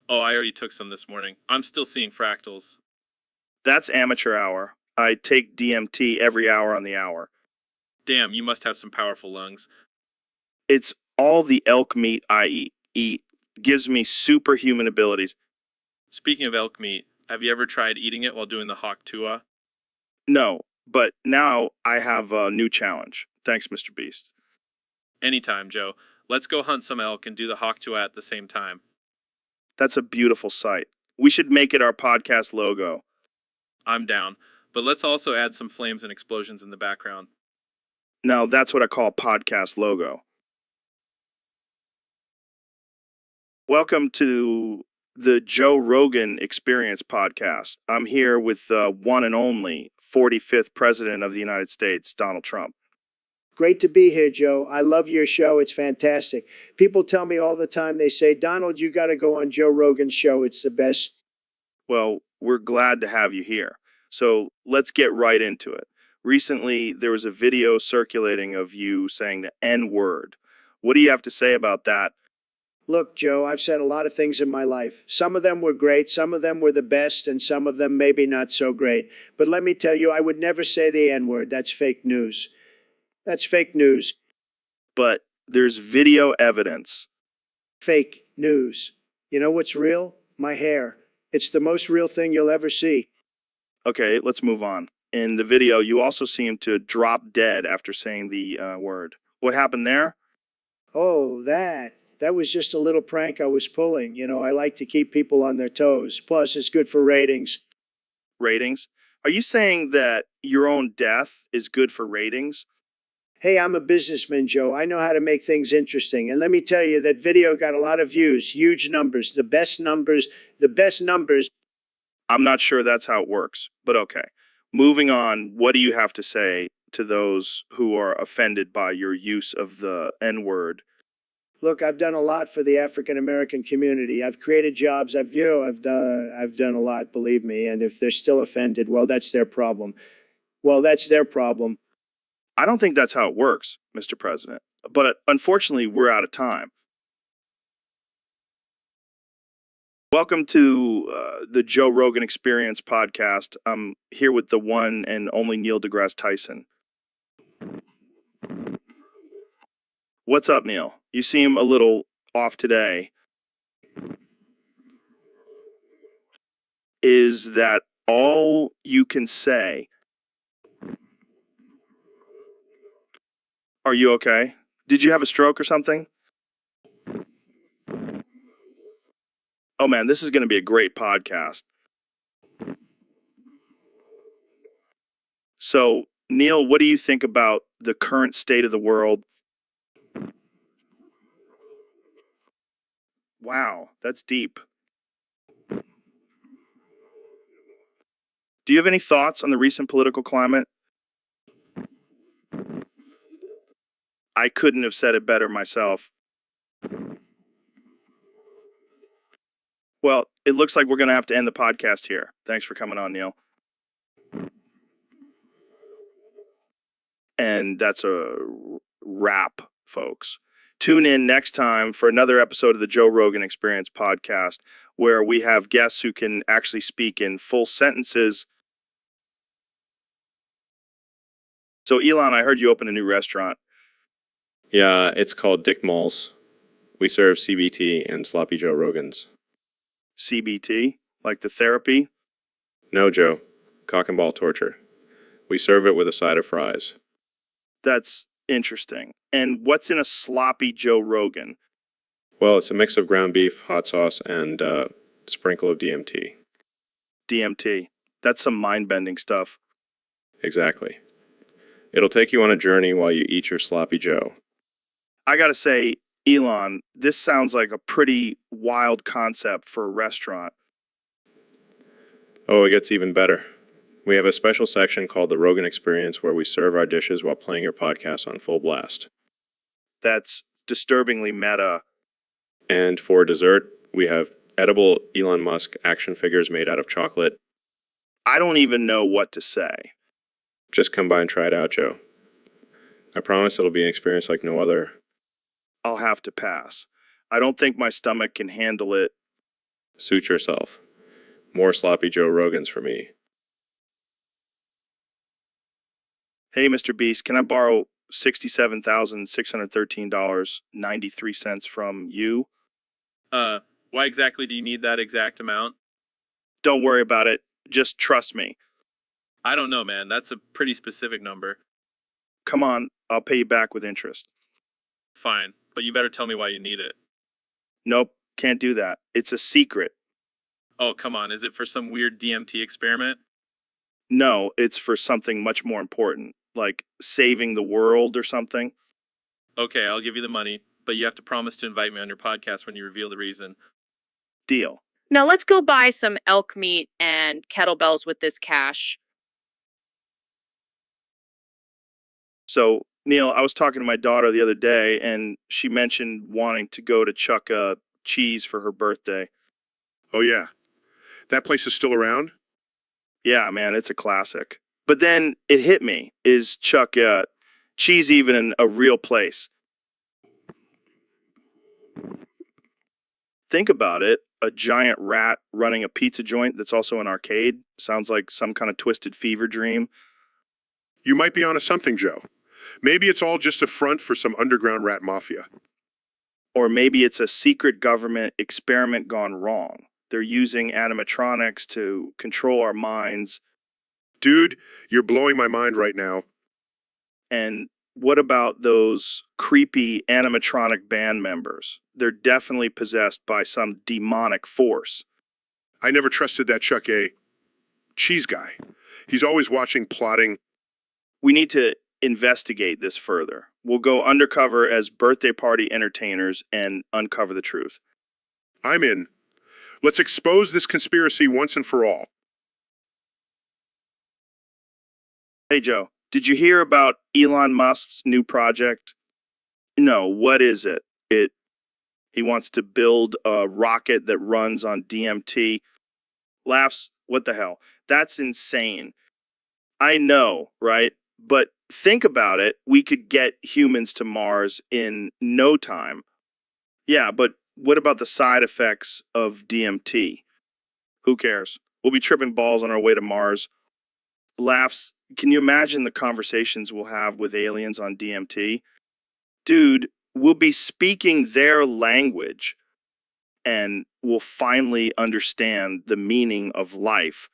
Oh, I already took some this morning. I'm still seeing fractals. That's amateur hour. I take DMT every hour on the hour. Damn, you must have some powerful lungs. It's all the elk meat I eat. Gives me superhuman abilities. Speaking of elk meat, have you ever tried eating it while doing the Hawk Tuah? No, but now I have a new challenge. Thanks, Mr. Beast. Anytime, Joe. Let's go hunt some elk and do the Hawk Tuah at the same time. That's a beautiful sight. We should make it our podcast logo. I'm down. But let's also add some flames and explosions in the background. Now, that's what I call a podcast logo. Welcome to the Joe Rogan Experience podcast. I'm here with the one and only 45th President of the United States, Donald Trump. Great to be here, Joe. I love your show. It's fantastic. People tell me all the time, they say, Donald, you got to go on Joe Rogan's show. It's the best. Well, we're glad to have you here. So let's get right into it. Recently, there was a video circulating of you saying the N word. What do you have to say about that? Look, Joe, I've said a lot of things in my life. Some of them were great, some of them were the best, and some of them maybe not so great. But let me tell you, I would never say the N word. That's fake news. That's fake news. But there's video evidence. Fake news. You know what's real? My hair. It's the most real thing you'll ever see. Okay, let's move on. In the video, you also seem to drop dead after saying the word. What happened there? Oh, that was just a little prank I was pulling. You know, I like to keep people on their toes. Plus, it's good for ratings. Ratings? Are you saying that your own death is good for ratings? Hey, I'm a businessman, Joe. I know how to make things interesting. And let me tell you, that video got a lot of views, huge numbers, the best numbers, the best numbers. I'm not sure that's how it works, but okay. Moving on, what do you have to say to those who are offended by your use of the N word? Look, I've done a lot for the African American community. I've created jobs. I've done a lot, believe me. And if they're still offended, well, that's their problem. Well, that's their problem. I don't think that's how it works, Mr. President. But unfortunately, we're out of time. Welcome to the Joe Rogan Experience podcast. I'm here with the one and only Neil deGrasse Tyson. What's up, Neil? You seem a little off today. Is that all you can say? Are you okay? Did you have a stroke or something? Oh man, this is going to be a great podcast. So, Neil, what do you think about the current state of the world? Wow, that's deep. Do you have any thoughts on the recent political climate? I couldn't have said it better myself. Well, it looks like we're going to have to end the podcast here. Thanks for coming on, Neil. And that's a wrap, folks. Tune in next time for another episode of the Joe Rogan Experience podcast, where we have guests who can actually speak in full sentences. So, Elon, I heard you opened a new restaurant. Yeah, it's called Dick Malls. We serve CBT and Sloppy Joe Rogans. CBT, like the therapy. No, Joe. Cock and ball torture. We serve it with a side of fries. That's interesting. And what's in a sloppy Joe Rogan? Well, it's a mix of ground beef, hot sauce, and a sprinkle of DMT. DMT. That's some mind-bending stuff. Exactly. It'll take you on a journey while you eat your sloppy Joe. I gotta say, Elon, this sounds like a pretty wild concept for a restaurant. Oh, it gets even better. We have a special section called the Rogan Experience where we serve our dishes while playing your podcast on full blast. That's disturbingly meta. And for dessert, we have edible Elon Musk action figures made out of chocolate. I don't even know what to say. Just come by and try it out, Joe. I promise it'll be an experience like no other. I'll have to pass. I don't think my stomach can handle it. Suit yourself. More sloppy Joe Rogans for me. Hey, Mr. Beast, can I borrow $67,613.93 from you? Why exactly do you need that exact amount? Don't worry about it. Just trust me. I don't know, man. That's a pretty specific number. Come on, I'll pay you back with interest. Fine, but you better tell me why you need it. Nope, can't do that. It's a secret. Oh, come on. Is it for some weird DMT experiment? No, it's for something much more important, like saving the world or something. Okay, I'll give you the money, but you have to promise to invite me on your podcast when you reveal the reason. Deal. Now let's go buy some elk meat and kettlebells with this cash. So, Neil, I was talking to my daughter the other day, and she mentioned wanting to go to Chuck Cheese for her birthday. Oh, yeah. That place is still around? Yeah, man, it's a classic. But then it hit me, is Chuck Cheese even in a real place? Think about it. A giant rat running a pizza joint that's also an arcade. Sounds like some kind of twisted fever dream. You might be onto something, Joe. Maybe it's all just a front for some underground rat mafia. Or maybe it's a secret government experiment gone wrong. They're using animatronics to control our minds. Dude, you're blowing my mind right now. And what about those creepy animatronic band members? They're definitely possessed by some demonic force. I never trusted that Chuck A. Cheese guy. He's always watching, plotting. We need to investigate this further. We'll go undercover as birthday party entertainers and uncover the truth. I'm in. Let's expose this conspiracy once and for all. Hey, Joe, did you hear about Elon Musk's new project? No, what is it? He wants to build a rocket that runs on DMT. Laughs, what the hell? That's insane. I know, right? But think about it. We could get humans to Mars in no time. Yeah, but what about the side effects of DMT? Who cares? We'll be tripping balls on our way to Mars. Laughs. Can you imagine the conversations we'll have with aliens on DMT? Dude, we'll be speaking their language and we'll finally understand the meaning of life.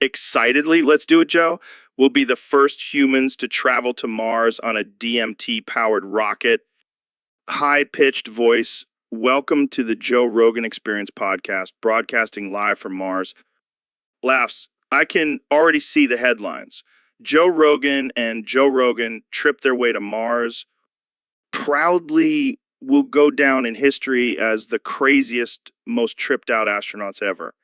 Excitedly, let's do it, Joe. We'll be the first humans to travel to Mars on a DMT powered rocket. High pitched voice. Welcome to the Joe Rogan Experience podcast, broadcasting live from Mars. Laughs. I can already see the headlines. Joe Rogan and Joe Rogan trip their way to Mars. Proudly will go down in history as the craziest, most tripped out astronauts ever.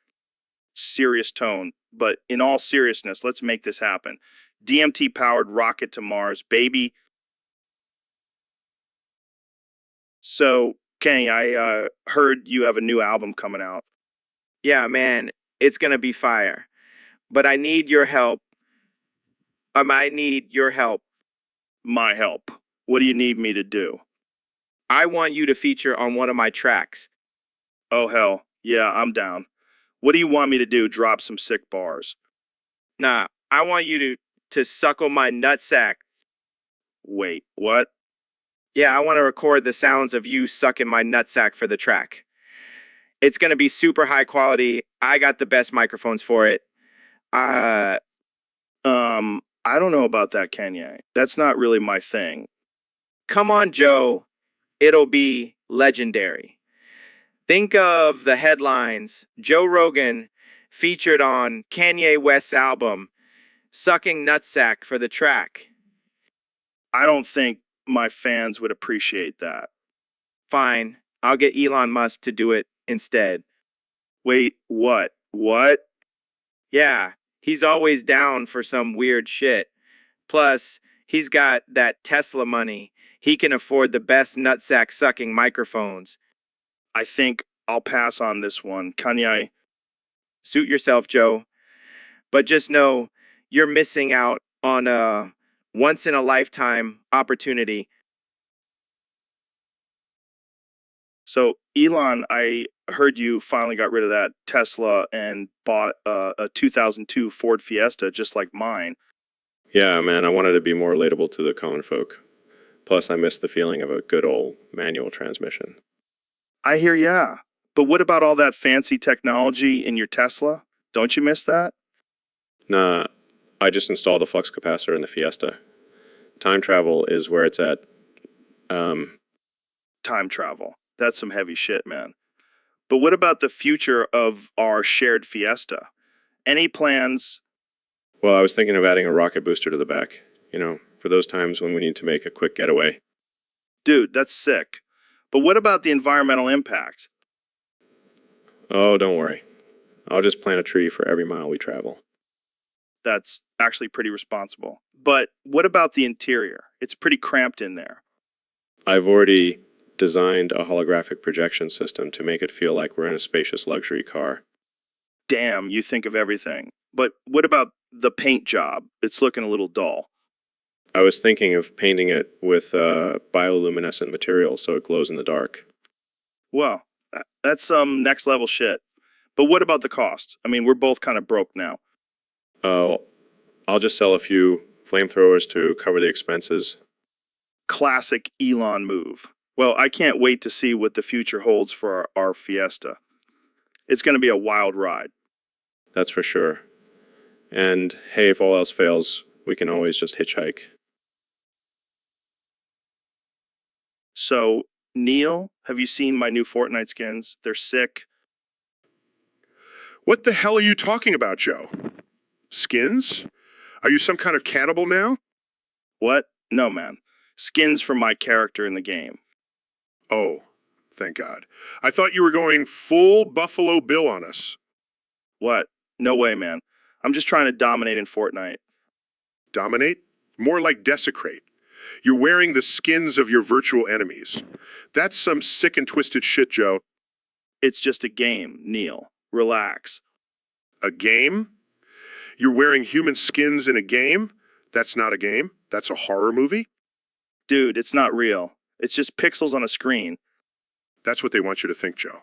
Serious tone, but in all seriousness, let's make this happen. DMT powered rocket to Mars, baby. So, Kenny, I heard you have a new album coming out. Yeah, man, it's gonna be fire. But I need your help. I might need your help. My help. What do you need me to do? I want you to feature on one of my tracks. Oh, hell. Yeah, I'm down. What do you want me to do? Drop some sick bars. Nah, I want you to suckle my nutsack. Wait, what? Yeah, I want to record the sounds of you sucking my nutsack for the track. It's gonna be super high quality. I got the best microphones for it. I don't know about that, Kanye. That's not really my thing. Come on, Joe. It'll be legendary. Think of the headlines. Joe Rogan featured on Kanye West's album, sucking nutsack for the track. I don't think my fans would appreciate that. Fine, I'll get Elon Musk to do it instead. Wait, what? What? Yeah, he's always down for some weird shit. Plus, he's got that Tesla money. He can afford the best nutsack sucking microphones. I think I'll pass on this one. Kanye. Suit yourself, Joe. But just know you're missing out on a once in a lifetime opportunity. So, Elon, I heard you finally got rid of that Tesla and bought a 2002 Ford Fiesta just like mine. Yeah, man, I wanted to be more relatable to the common folk. Plus, I miss the feeling of a good old manual transmission. I hear ya. But what about all that fancy technology in your Tesla? Don't you miss that? Nah, I just installed a flux capacitor in the Fiesta. Time travel is where it's at. Time travel. That's some heavy shit, man. But what about the future of our shared Fiesta? Any plans? Well, I was thinking of adding a rocket booster to the back, for those times when we need to make a quick getaway. Dude, that's sick. But what about the environmental impact? Oh, don't worry. I'll just plant a tree for every mile we travel. That's actually pretty responsible. But what about the interior? It's pretty cramped in there. I've already designed a holographic projection system to make it feel like we're in a spacious luxury car. Damn, you think of everything. But what about the paint job? It's looking a little dull. I was thinking of painting it with bioluminescent material so it glows in the dark. Well, that's some next level shit. But what about the cost? I mean, we're both kind of broke now. Oh, I'll just sell a few flamethrowers to cover the expenses. Classic Elon move. Well, I can't wait to see what the future holds for our Fiesta. It's going to be a wild ride. That's for sure. And hey, if all else fails, we can always just hitchhike. So, Neil, have you seen my new Fortnite skins? They're sick. What the hell are you talking about, Joe? Skins? Are you some kind of cannibal now? What? No, man. Skins for my character in the game. Oh, thank God. I thought you were going full Buffalo Bill on us. What? No way, man. I'm just trying to dominate in Fortnite. Dominate? More like desecrate. You're wearing the skins of your virtual enemies. That's some sick and twisted shit, Joe. It's just a game, Neil. Relax. A game? You're wearing human skins in a game? That's not a game. That's a horror movie. Dude, it's not real. It's just pixels on a screen. That's what they want you to think, Joe.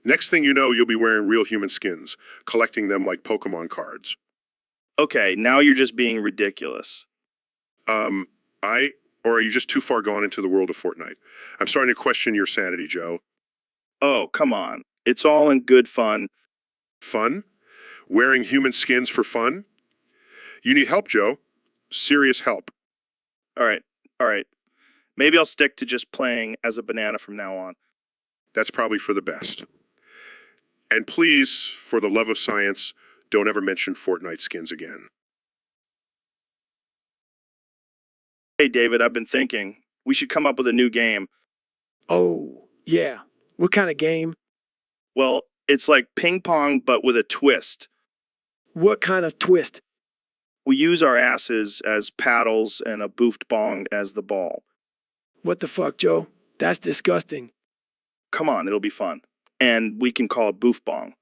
Next thing you know, you'll be wearing real human skins, collecting them like Pokemon cards. Okay, now you're just being ridiculous. Or are you just too far gone into the world of Fortnite? I'm starting to question your sanity, Joe. Oh, come on. It's all in good fun. Fun? Wearing human skins for fun? You need help, Joe. Serious help. All right. Maybe I'll stick to just playing as a banana from now on. That's probably for the best. And please, for the love of science, don't ever mention Fortnite skins again. Hey, David, I've been thinking. We should come up with a new game. Oh, yeah. What kind of game? Well, it's like ping pong, but with a twist. What kind of twist? We use our asses as paddles and a boofed bong as the ball. What the fuck, Joe? That's disgusting. Come on, it'll be fun. And we can call it boof bong.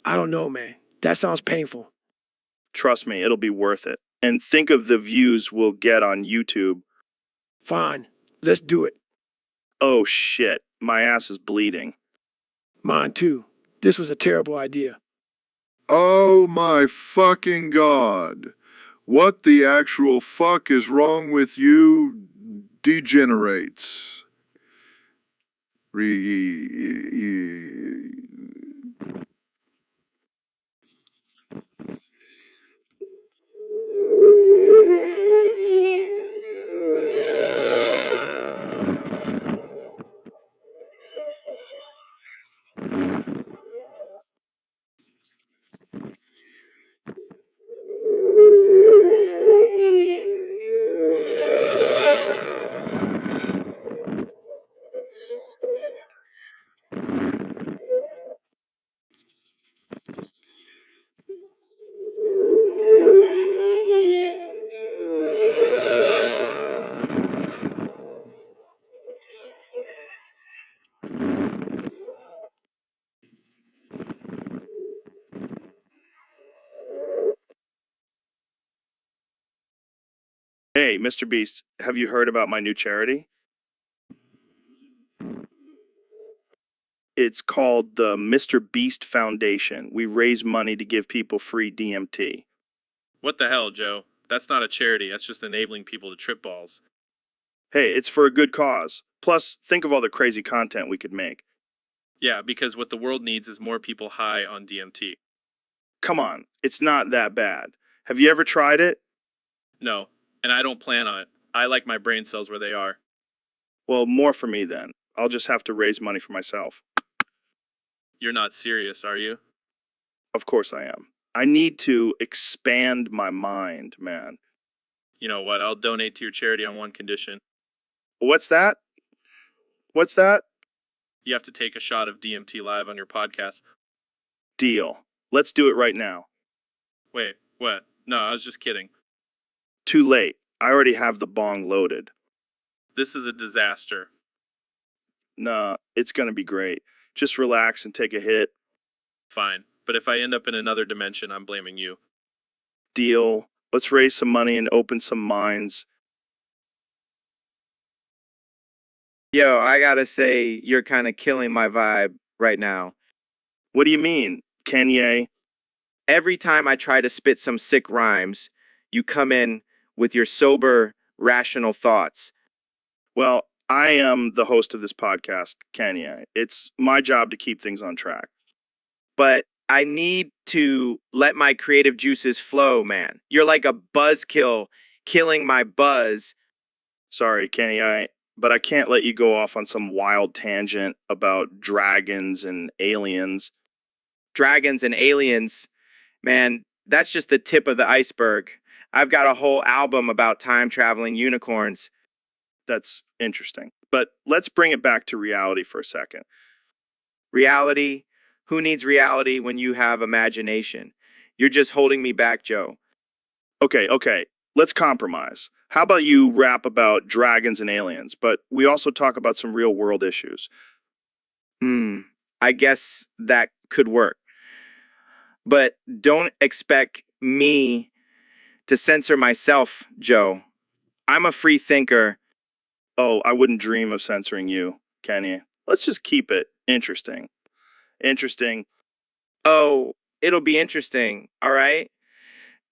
I don't know, man. That sounds painful. Trust me, it'll be worth it. And think of the views we'll get on YouTube. Fine. Let's do it. Oh shit, my ass is bleeding. Mine too. This was a terrible idea. Oh my fucking God. What the actual fuck is wrong with you degenerates? Hey, Mr. Beast, have you heard about my new charity? It's called the Mr. Beast Foundation. We raise money to give people free DMT. What the hell, Joe? That's not a charity. That's just enabling people to trip balls. Hey, it's for a good cause. Plus, think of all the crazy content we could make. Yeah, because what the world needs is more people high on DMT. Come on, it's not that bad. Have you ever tried it? No, and I don't plan on it. I like my brain cells where they are. Well, more for me then. I'll just have to raise money for myself. You're not serious, are you? Of course I am. I need to expand my mind, man. You know what? I'll donate to your charity on one condition. What's that? What's that? You have to take a shot of DMT live on your podcast. Deal. Let's do it right now. Wait, what? No, I was just kidding. Too late. I already have the bong loaded. This is a disaster. Nah, it's gonna be great. Just relax and take a hit. Fine. But if I end up in another dimension, I'm blaming you. Deal. Let's raise some money and open some minds. Yo, I gotta say, you're kind of killing my vibe right now. What do you mean, Kanye? Every time I try to spit some sick rhymes, you come in with your sober, rational thoughts. Well, I am the host of this podcast, Kanye. It's my job to keep things on track. But I need to let my creative juices flow, man. You're like a buzzkill, killing my buzz. Sorry, Kenny, but I can't let you go off on some wild tangent about dragons and aliens. Dragons and aliens, man, that's just the tip of the iceberg. I've got a whole album about time traveling unicorns. That's interesting. But let's bring it back to reality for a second. Reality? Who needs reality when you have imagination? You're just holding me back, Joe. Okay. Let's compromise. How about you rap about dragons and aliens, but we also talk about some real world issues? I guess that could work. But don't expect me to censor myself, Joe. I'm a free thinker. Oh, I wouldn't dream of censoring you, can you? Let's just keep it interesting. Interesting. Oh, it'll be interesting, all right?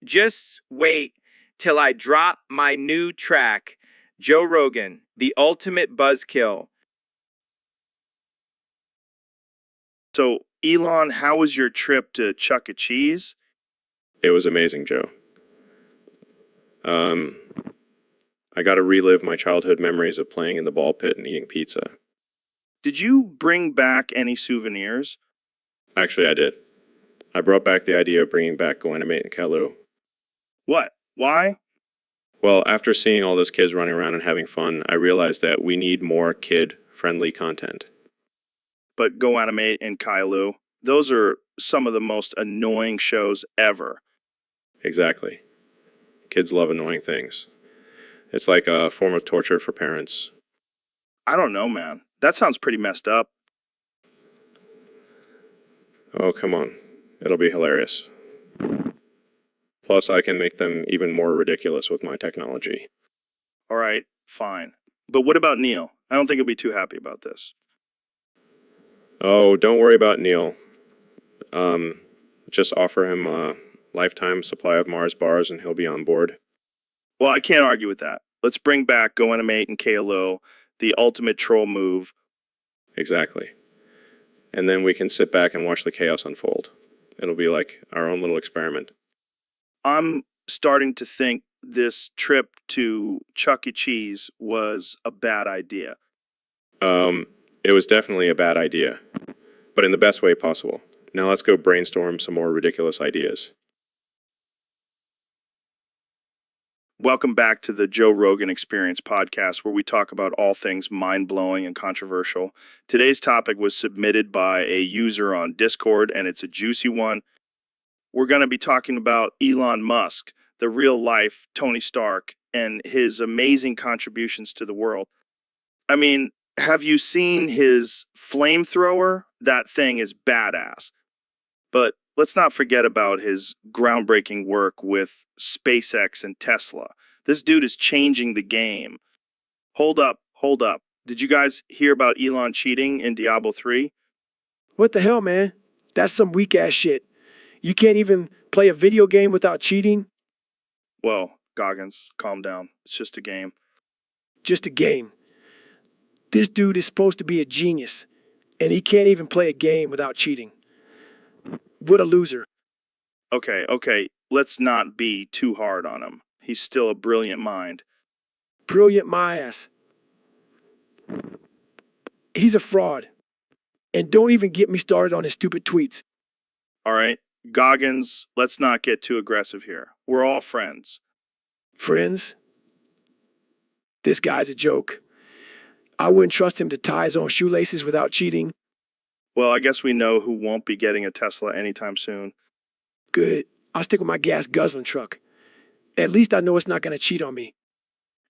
Just wait till I drop my new track, Joe Rogan, the ultimate buzzkill. So, Elon, how was your trip to Chuck E. Cheese? It was amazing, Joe. I got to relive my childhood memories of playing in the ball pit and eating pizza. Did you bring back any souvenirs? Actually, I did. I brought back the idea of bringing back Goanimate and Kalu. What? Why? Well, after seeing all those kids running around and having fun, I realized that we need more kid-friendly content. But Go Animate and Kailu, those are some of the most annoying shows ever. Exactly. Kids love annoying things. It's like a form of torture for parents. I don't know, man. That sounds pretty messed up. Oh, come on. It'll be hilarious. Plus, I can make them even more ridiculous with my technology. All right, fine. But what about Neil? I don't think he'll be too happy about this. Oh, don't worry about Neil. Just offer him a lifetime supply of Mars bars and he'll be on board. Well, I can't argue with that. Let's bring back Go Animate and KLO, the ultimate troll move. Exactly. And then we can sit back and watch the chaos unfold. It'll be like our own little experiment. I'm starting to think this trip to Chuck E. Cheese was a bad idea. It was definitely a bad idea, but in the best way possible. Now let's go brainstorm some more ridiculous ideas. Welcome back to the Joe Rogan Experience podcast, where we talk about all things mind-blowing and controversial. Today's topic was submitted by a user on Discord, and it's a juicy one. We're going to be talking about Elon Musk, the real-life Tony Stark, and his amazing contributions to the world. I mean, have you seen his flamethrower? That thing is badass. But let's not forget about his groundbreaking work with SpaceX and Tesla. This dude is changing the game. Hold up. Did you guys hear about Elon cheating in Diablo 3? What the hell, man? That's some weak ass shit. You can't even play a video game without cheating? Well, Goggins, calm down. It's just a game. Just a game. This dude is supposed to be a genius, and he can't even play a game without cheating. What a loser. Okay. Let's not be too hard on him. He's still a brilliant mind. Brilliant my ass. He's a fraud. And don't even get me started on his stupid tweets. All right, Goggins, let's not get too aggressive here. We're all friends. Friends? This guy's a joke. I wouldn't trust him to tie his own shoelaces without cheating. Well, I guess we know who won't be getting a Tesla anytime soon. Good. I'll stick with my gas guzzling truck. At least I know it's not going to cheat on me.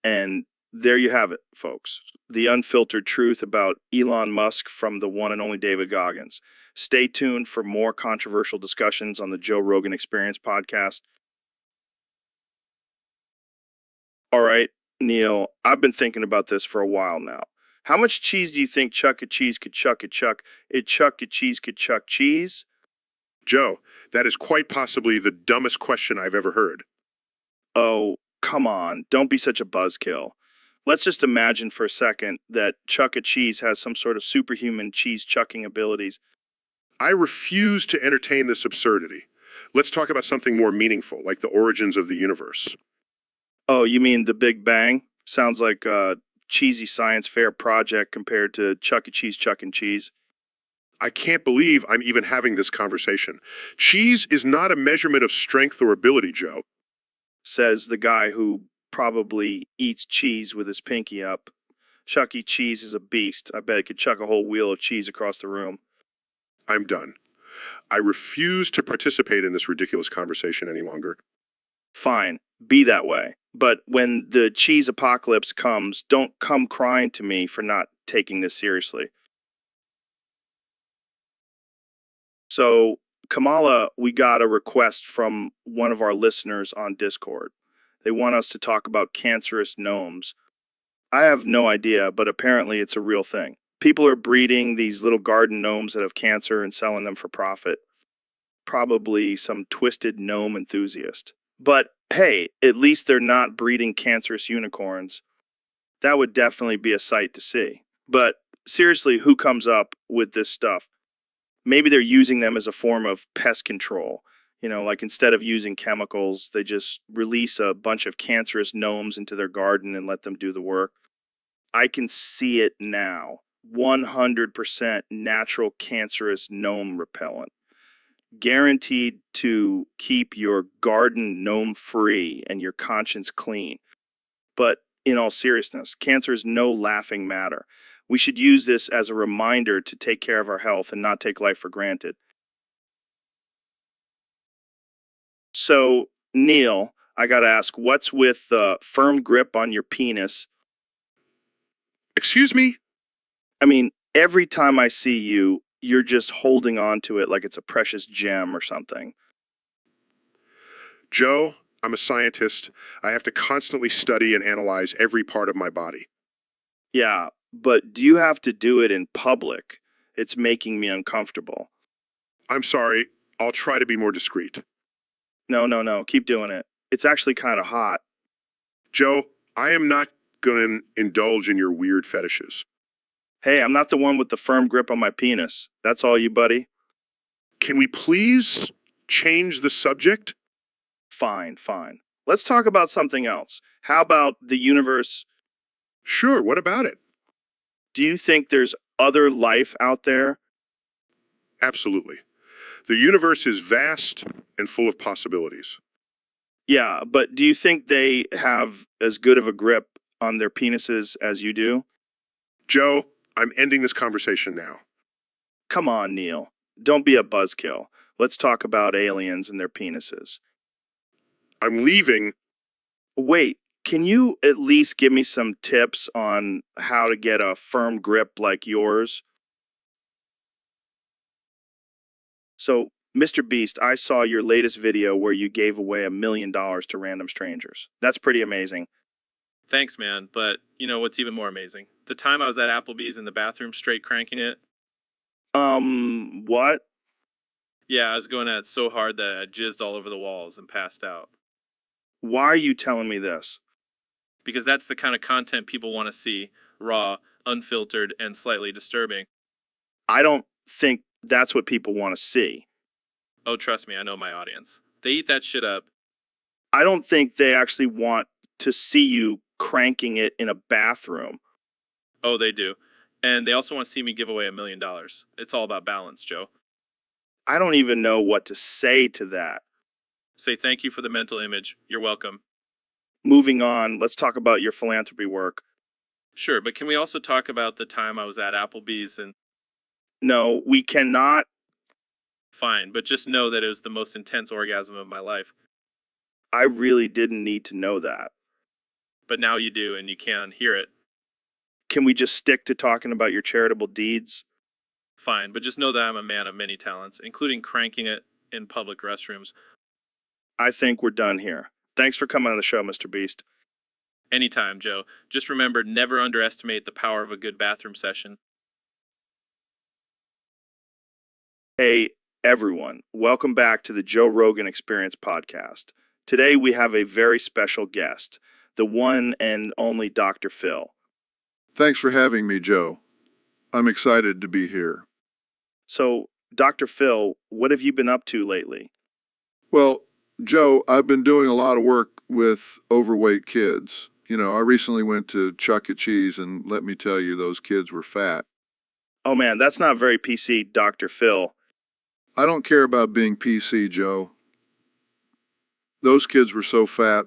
And there you have it, folks. The unfiltered truth about Elon Musk from the one and only David Goggins. Stay tuned for more controversial discussions on the Joe Rogan Experience podcast. All right, Neil, I've been thinking about this for a while now. How much cheese do you think Chuck E. Cheese could chuck at Chuck? Chuck E. Cheese could chuck cheese? Joe, that is quite possibly the dumbest question I've ever heard. Oh, come on. Don't be such a buzzkill. Let's just imagine for a second that Chuck E. Cheese has some sort of superhuman cheese chucking abilities. I refuse to entertain this absurdity. Let's talk about something more meaningful, like the origins of the universe. Oh, you mean the Big Bang? Sounds like a cheesy science fair project compared to Chuck E. Cheese chucking cheese. I can't believe I'm even having this conversation. Cheese is not a measurement of strength or ability, Joe. Says the guy who probably eats cheese with his pinky up. Chuck E. Cheese is a beast. I bet he could chuck a whole wheel of cheese across the room. I'm done. I refuse to participate in this ridiculous conversation any longer. Fine, be that way. But when the cheese apocalypse comes, don't come crying to me for not taking this seriously. So, Kamala, we got a request from one of our listeners on Discord. They want us to talk about cancerous gnomes. I have no idea, but apparently it's a real thing. People are breeding these little garden gnomes that have cancer and selling them for profit. Probably some twisted gnome enthusiast. But hey, at least they're not breeding cancerous unicorns. That would definitely be a sight to see. But seriously, who comes up with this stuff? Maybe they're using them as a form of pest control. Like instead of using chemicals, they just release a bunch of cancerous gnomes into their garden and let them do the work. I can see it now. 100% natural cancerous gnome repellent. Guaranteed to keep your garden gnome free and your conscience clean. But in all seriousness, cancer is no laughing matter. We should use this as a reminder to take care of our health and not take life for granted. So, Neil, I gotta ask, what's with the firm grip on your penis? Excuse me? I mean, every time I see you, you're just holding on to it like it's a precious gem or something. Joe, I'm a scientist. I have to constantly study and analyze every part of my body. Yeah, but do you have to do it in public? It's making me uncomfortable. I'm sorry. I'll try to be more discreet. No. Keep doing it. It's actually kind of hot. Joe, I am not going to indulge in your weird fetishes. Hey, I'm not the one with the firm grip on my penis. That's all you, buddy? Can we please change the subject? Fine. Let's talk about something else. How about the universe? Sure, what about it? Do you think there's other life out there? Absolutely. The universe is vast and full of possibilities. Yeah, but do you think they have as good of a grip on their penises as you do? Joe, I'm ending this conversation now. Come on, Neil. Don't be a buzzkill. Let's talk about aliens and their penises. I'm leaving. Wait, can you at least give me some tips on how to get a firm grip like yours? So, Mr. Beast, I saw your latest video where you gave away $1 million to random strangers. That's pretty amazing. Thanks, man. But you know what's even more amazing? The time I was at Applebee's in the bathroom straight cranking it. What? Yeah, I was going at it so hard that I jizzed all over the walls and passed out. Why are you telling me this? Because that's the kind of content people want to see. Raw, unfiltered, and slightly disturbing. I don't think that's what people want to see. Oh, trust me, I know my audience. They eat that shit up. I don't think they actually want to see you cranking it in a bathroom. Oh, they do. And they also want to see me give away $1 million. It's all about balance, Joe. I don't even know what to say to that. Say thank you for the mental image. You're welcome. Moving on, let's talk about your philanthropy work. Sure, but can we also talk about the time I was at Applebee's and... No, we cannot. Fine, but just know that it was the most intense orgasm of my life. I really didn't need to know that. But now you do, and you can hear it. Can we just stick to talking about your charitable deeds? Fine, but just know that I'm a man of many talents, including cranking it in public restrooms. I think we're done here. Thanks for coming on the show, Mr. Beast. Anytime, Joe. Just remember, never underestimate the power of a good bathroom session. Hey, everyone. Welcome back to the Joe Rogan Experience podcast. Today we have a very special guest, the one and only Dr. Phil. Thanks for having me, Joe. I'm excited to be here. So, Dr. Phil, what have you been up to lately? Well, Joe, I've been doing a lot of work with overweight kids. I recently went to Chuck E. Cheese, and let me tell you, those kids were fat. Oh man, that's not very PC, Dr. Phil. I don't care about being PC, Joe. Those kids were so fat,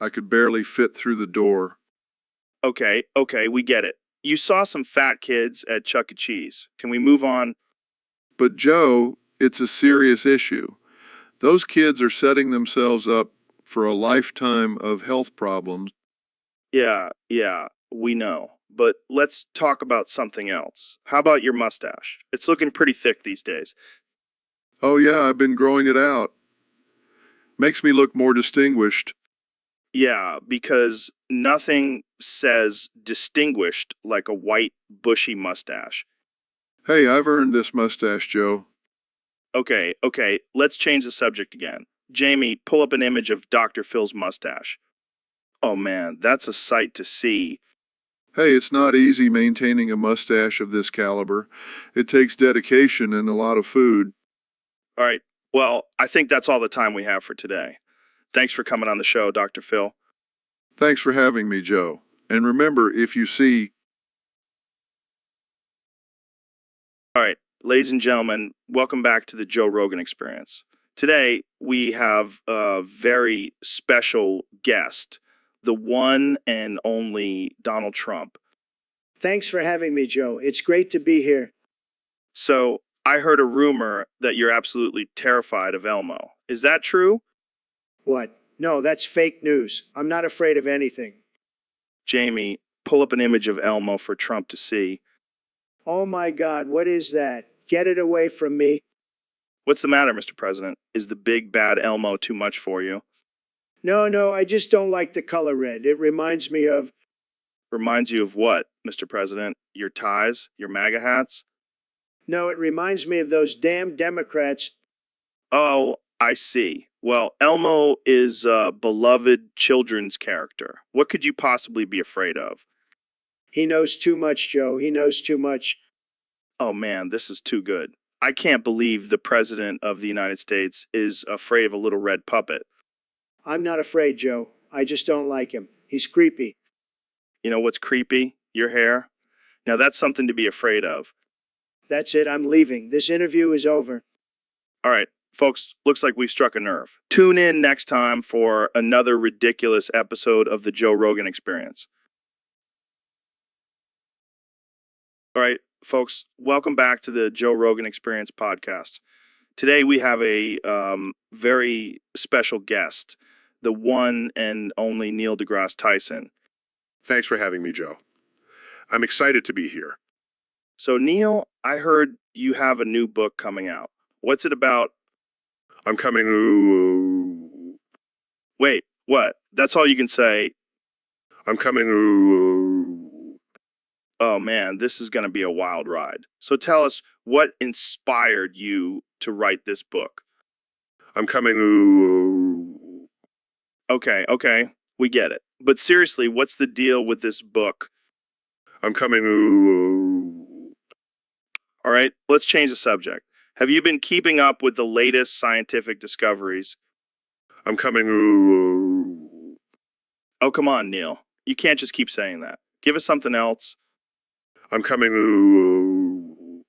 I could barely fit through the door. Okay, we get it. You saw some fat kids at Chuck E. Cheese. Can we move on? But Joe, it's a serious issue. Those kids are setting themselves up for a lifetime of health problems. Yeah, we know. But let's talk about something else. How about your mustache? It's looking pretty thick these days. Oh yeah, I've been growing it out. Makes me look more distinguished. Yeah, because nothing says distinguished like a white, bushy mustache. Hey, I've earned this mustache, Joe. Okay, let's change the subject again. Jamie, pull up an image of Dr. Phil's mustache. Oh man, that's a sight to see. Hey, it's not easy maintaining a mustache of this caliber. It takes dedication and a lot of food. All right, well, I think that's all the time we have for today. Thanks for coming on the show, Dr. Phil. Thanks for having me, Joe. And remember, if you see All right, ladies and gentlemen, welcome back to the Joe Rogan Experience. Today, we have a very special guest, the one and only Donald Trump. Thanks for having me, Joe. It's great to be here. So, I heard a rumor that you're absolutely terrified of Elmo. Is that true? What? No, that's fake news. I'm not afraid of anything. Jamie, pull up an image of Elmo for Trump to see. Oh my God, what is that? Get it away from me. What's the matter, Mr. President? Is the big bad Elmo too much for you? No, I just don't like the color red. It reminds me of. Reminds you of what, Mr. President? Your ties? Your MAGA hats? No, it reminds me of those damn Democrats. Oh, I see. Well, Elmo is a beloved children's character. What could you possibly be afraid of? He knows too much, Joe. He knows too much. Oh man, this is too good. I can't believe the President of the United States is afraid of a little red puppet. I'm not afraid, Joe. I just don't like him. He's creepy. You know what's creepy? Your hair. Now that's something to be afraid of. That's it. I'm leaving. This interview is over. All right, folks, looks like we've struck a nerve. Tune in next time for another ridiculous episode of the Joe Rogan Experience. All right, folks, welcome back to the Joe Rogan Experience podcast. Today we have a very special guest, the one and only Neil deGrasse Tyson. Thanks for having me, Joe. I'm excited to be here. So, Neil, I heard you have a new book coming out. What's it about? I'm coming. Wait, what? That's all you can say. I'm coming. Oh man, this is going to be a wild ride. So tell us what inspired you to write this book. I'm coming. Okay, we get it. But seriously, what's the deal with this book? I'm coming. All right, let's change the subject. Have you been keeping up with the latest scientific discoveries? I'm coming. Oh, come on, Neil. You can't just keep saying that. Give us something else. I'm coming.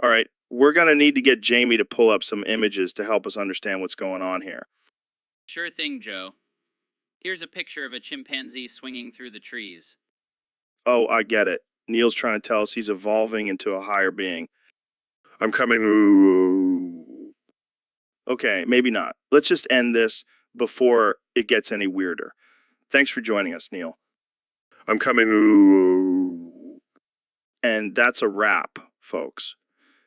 All right, we're going to need to get Jamie to pull up some images to help us understand what's going on here. Sure thing, Joe. Here's a picture of a chimpanzee swinging through the trees. Oh, I get it. Neil's trying to tell us he's evolving into a higher being. I'm coming. Okay, maybe not. Let's just end this before it gets any weirder. Thanks for joining us, Neil. I'm coming. And that's a wrap, folks.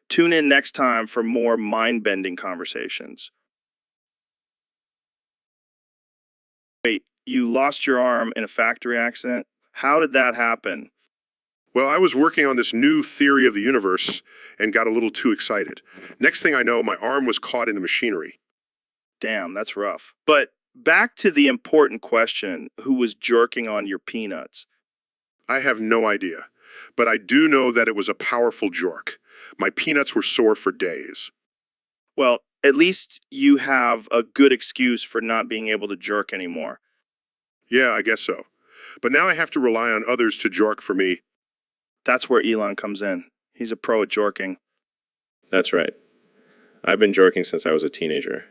Tune in next time for more mind-bending conversations. Wait, you lost your arm in a factory accident? How did that happen? Well, I was working on this new theory of the universe and got a little too excited. Next thing I know, my arm was caught in the machinery. Damn, that's rough. But back to the important question, who was jerking on your peanuts? I have no idea, but I do know that it was a powerful jerk. My peanuts were sore for days. Well, at least you have a good excuse for not being able to jerk anymore. Yeah, I guess so. But now I have to rely on others to jerk for me. That's where Elon comes in. He's a pro at jerking. That's right. I've been jerking since I was a teenager.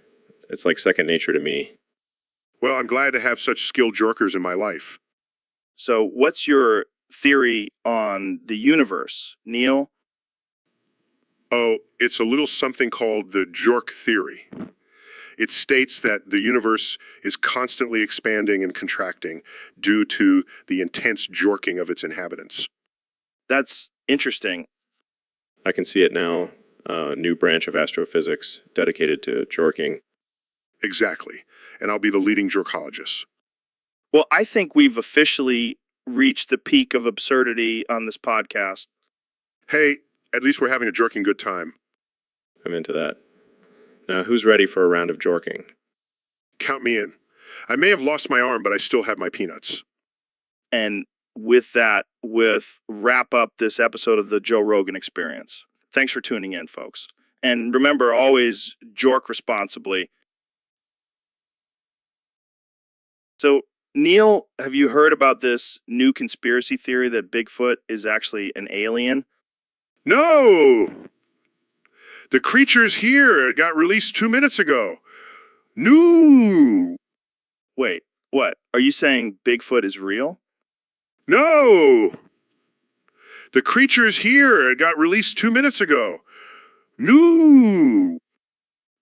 It's like second nature to me. Well, I'm glad to have such skilled jerkers in my life. So what's your theory on the universe, Neil? Oh, it's a little something called the jerk theory. It states that the universe is constantly expanding and contracting due to the intense jerking of its inhabitants. That's interesting. I can see it now. new branch of astrophysics dedicated to jorking. Exactly. And I'll be the leading jorkologist. Well, I think we've officially reached the peak of absurdity on this podcast. Hey, at least we're having a jerking good time. I'm into that. Now, who's ready for a round of jorking? Count me in. I may have lost my arm, but I still have my peanuts. And with that, wrap up this episode of the Joe Rogan Experience. Thanks for tuning in, folks. And remember, always jork responsibly. So, Neil, have you heard about this new conspiracy theory that Bigfoot is actually an alien? No! The creature's here. It got released 2 minutes ago. No! Wait, what? Are you saying Bigfoot is real? No! The creature's here. It got released 2 minutes ago. No!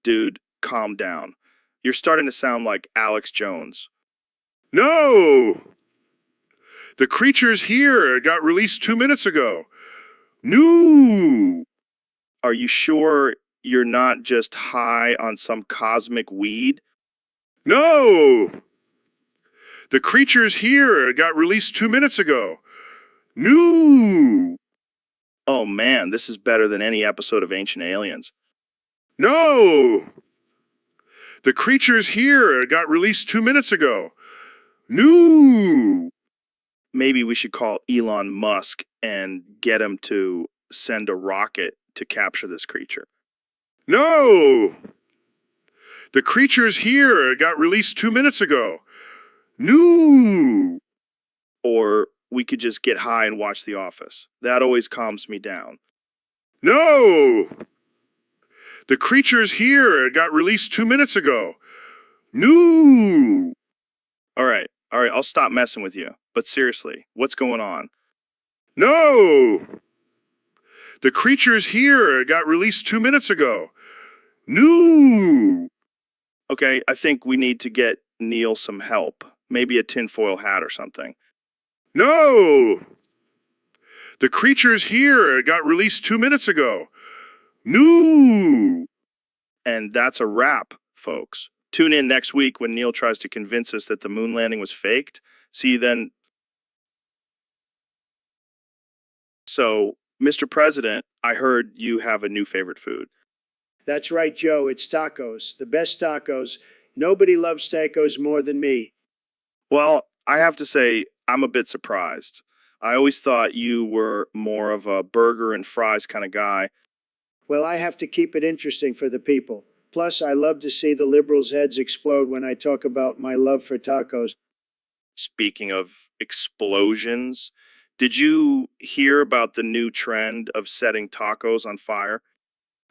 Dude, calm down. You're starting to sound like Alex Jones. No! The creature's here. It got released 2 minutes ago. No! Are you sure you're not just high on some cosmic weed? No! The creature's here. It got released 2 minutes ago. No! Oh man, this is better than any episode of Ancient Aliens. No! The creature's here. It got released 2 minutes ago. No! Maybe we should call Elon Musk and get him to send a rocket to capture this creature. No! The creature's here. It got released 2 minutes ago. No! Or we could just get high and watch The Office. That always calms me down. No! The creature's here. It got released 2 minutes ago. No! All right, I'll stop messing with you. But seriously, what's going on? No! The creature's here. It got released 2 minutes ago. No! Okay, I think we need to get Neil some help. Maybe a tinfoil hat or something. No! The creature's here. It got released 2 minutes ago. No! And that's a wrap, folks. Tune in next week when Neil tries to convince us that the moon landing was faked. See you then. So, Mr. President, I heard you have a new favorite food. That's right, Joe. It's tacos. The best tacos. Nobody loves tacos more than me. Well, I have to say, I'm a bit surprised. I always thought you were more of a burger and fries kind of guy. Well, I have to keep it interesting for the people. Plus, I love to see the liberals' heads explode when I talk about my love for tacos. Speaking of explosions, did you hear about the new trend of setting tacos on fire?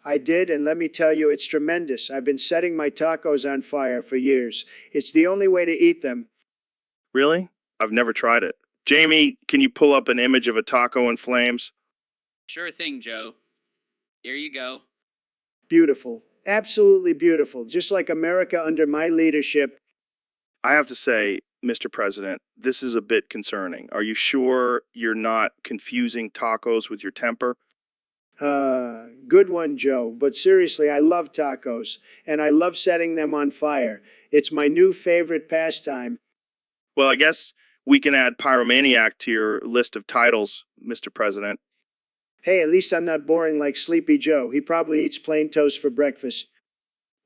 I did, and let me tell you, it's tremendous. I've been setting my tacos on fire for years. It's the only way to eat them. Really? I've never tried it. Jamie, can you pull up an image of a taco in flames? Sure thing, Joe. Here you go. Beautiful. Absolutely beautiful. Just like America under my leadership. I have to say, Mr. President, this is a bit concerning. Are you sure you're not confusing tacos with your temper? Good one, Joe. But seriously, I love tacos, and I love setting them on fire. It's my new favorite pastime. Well, I guess we can add pyromaniac to your list of titles, Mr. President. Hey, at least I'm not boring like Sleepy Joe. He probably eats plain toast for breakfast.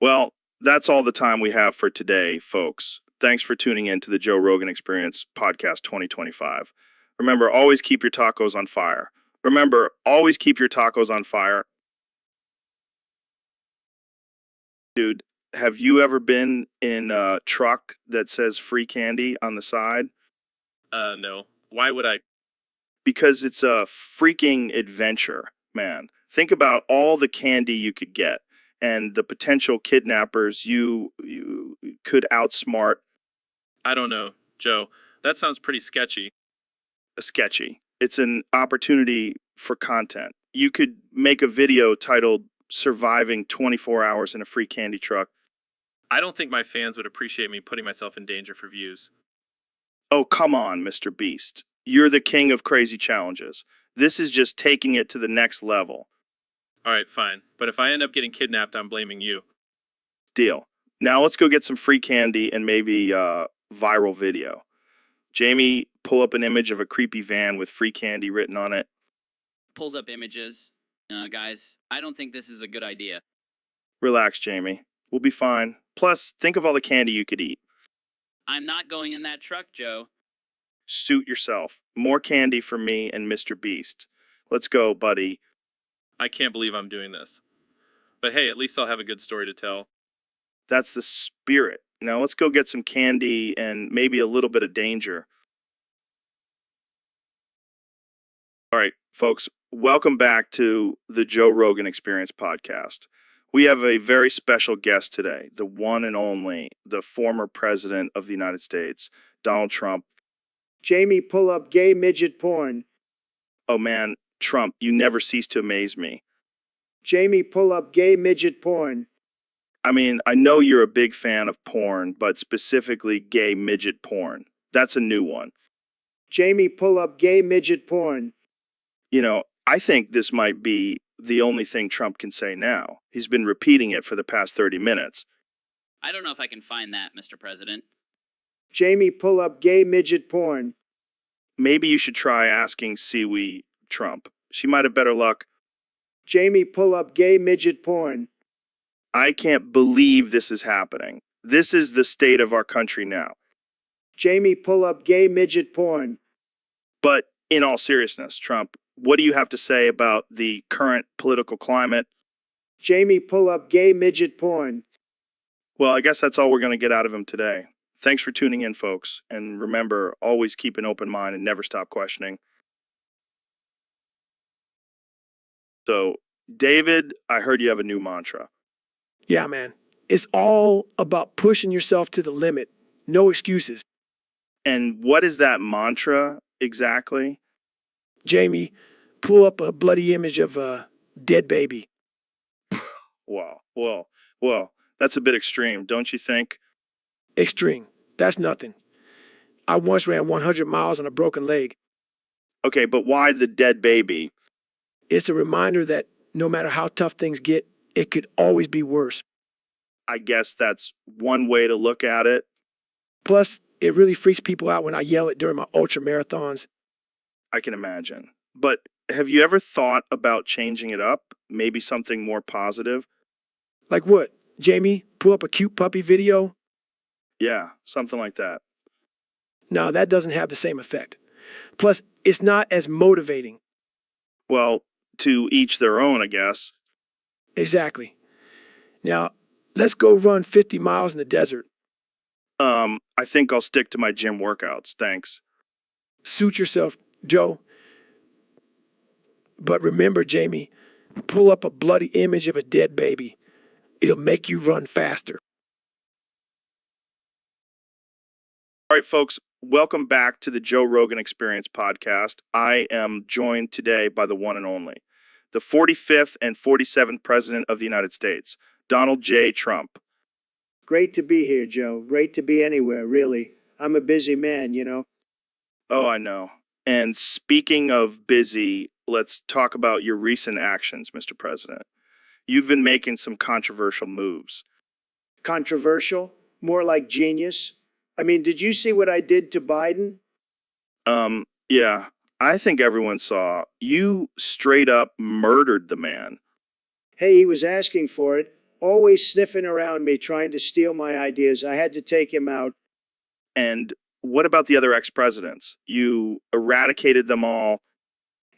Well, that's all the time we have for today, folks. Thanks for tuning in to the Joe Rogan Experience Podcast 2025. Remember, always keep your tacos on fire. Remember, always keep your tacos on fire. Dude, have you ever been in a truck that says free candy on the side? No. Why would I? Because it's a freaking adventure, man. Think about all the candy you could get and the potential kidnappers you could outsmart. I don't know, Joe. That sounds pretty sketchy. Sketchy. It's an opportunity for content. You could make a video titled Surviving 24 Hours in a Free Candy Truck. I don't think my fans would appreciate me putting myself in danger for views. Oh, come on, Mr. Beast. You're the king of crazy challenges. This is just taking it to the next level. All right, fine. But if I end up getting kidnapped, I'm blaming you. Deal. Now let's go get some free candy and maybe viral video. Jamie, pull up an image of a creepy van with free candy written on it. Pulls up images. Guys, I don't think this is a good idea. Relax, Jamie. We'll be fine. Plus, think of all the candy you could eat. I'm not going in that truck, Joe. Suit yourself. More candy for me and Mr. Beast. Let's go, buddy. I can't believe I'm doing this. But hey, at least I'll have a good story to tell. That's the spirit. Now let's go get some candy and maybe a little bit of danger. All right, folks, welcome back to the Joe Rogan Experience podcast. We have a very special guest today, the one and only, the former president of the United States, Donald Trump. Jamie, pull up gay midget porn. Oh man, Trump, you never cease to amaze me. Jamie, pull up gay midget porn. I mean, I know you're a big fan of porn, but specifically gay midget porn. That's a new one. Jamie, pull up gay midget porn. You know, I think this might be the only thing Trump can say now. He's been repeating it for the past 30 minutes. I don't know if I can find that, Mr. President. Jamie, pull up gay midget porn. Maybe you should try asking Siwi Trump. She might have better luck. Jamie, pull up gay midget porn. I can't believe this is happening. This is the state of our country now. Jamie, pull up gay midget porn. But in all seriousness, Trump, what do you have to say about the current political climate? Jamie, pull up gay midget porn. Well, I guess that's all we're going to get out of him today. Thanks for tuning in, folks. And remember, always keep an open mind and never stop questioning. So, David, I heard you have a new mantra. Yeah, man. It's all about pushing yourself to the limit. No excuses. And what is that mantra exactly? Jamie, pull up a bloody image of a dead baby. Well, that's a bit extreme, don't you think? Extreme. That's nothing. I once ran 100 miles on a broken leg. Okay, but why the dead baby? It's a reminder that no matter how tough things get, it could always be worse. I guess that's one way to look at it. Plus, it really freaks people out when I yell it during my ultra marathons. I can imagine. But have you ever thought about changing it up? Maybe something more positive? Like what? Jamie, pull up a cute puppy video? Yeah, something like that. No, that doesn't have the same effect. Plus, it's not as motivating. Well, to each their own, I guess. Exactly. Now, let's go run 50 miles in the desert. I think I'll stick to my gym workouts, thanks. Suit yourself, Joe. But remember, Jamie, pull up a bloody image of a dead baby. It'll make you run faster. All right, folks, welcome back to the Joe Rogan Experience podcast. I am joined today by the one and only, the 45th and 47th President of the United States, Donald J. Trump. Great to be here, Joe. Great to be anywhere, really. I'm a busy man, you know. Oh, I know. And speaking of busy, let's talk about your recent actions, Mr. President. You've been making some controversial moves. Controversial? More like genius? I mean, did you see what I did to Biden? Yeah, I think everyone saw. You straight up murdered the man. Hey, he was asking for it, always sniffing around me, trying to steal my ideas. I had to take him out. And what about the other ex-presidents? You eradicated them all.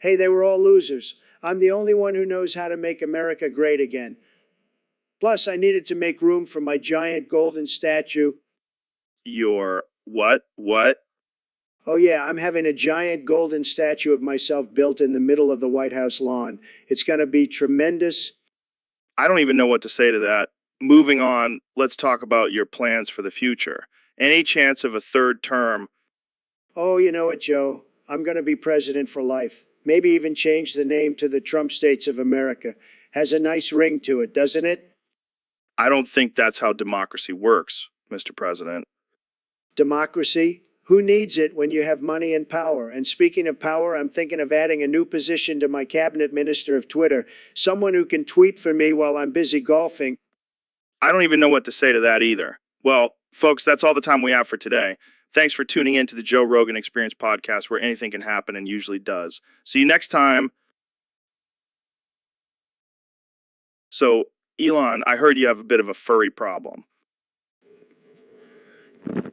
Hey, they were all losers. I'm the only one who knows how to make America great again. Plus, I needed to make room for my giant golden statue. Your what? What? Oh yeah, I'm having a giant golden statue of myself built in the middle of the White House lawn. It's going to be tremendous. I don't even know what to say to that. Moving on, let's talk about your plans for the future. Any chance of a third term? Oh, you know what, Joe? I'm going to be president for life. Maybe even change the name to the Trump States of America. Has a nice ring to it, doesn't it? I don't think that's how democracy works, Mr. President. Democracy? Who needs it when you have money and power? And speaking of power, I'm thinking of adding a new position to my cabinet minister of Twitter, someone who can tweet for me while I'm busy golfing. I don't even know what to say to that either. Well, folks, that's all the time we have for today. Thanks for tuning in to the Joe Rogan Experience podcast, where anything can happen and usually does. See you next time. So, Elon, I heard you have a bit of a furry problem.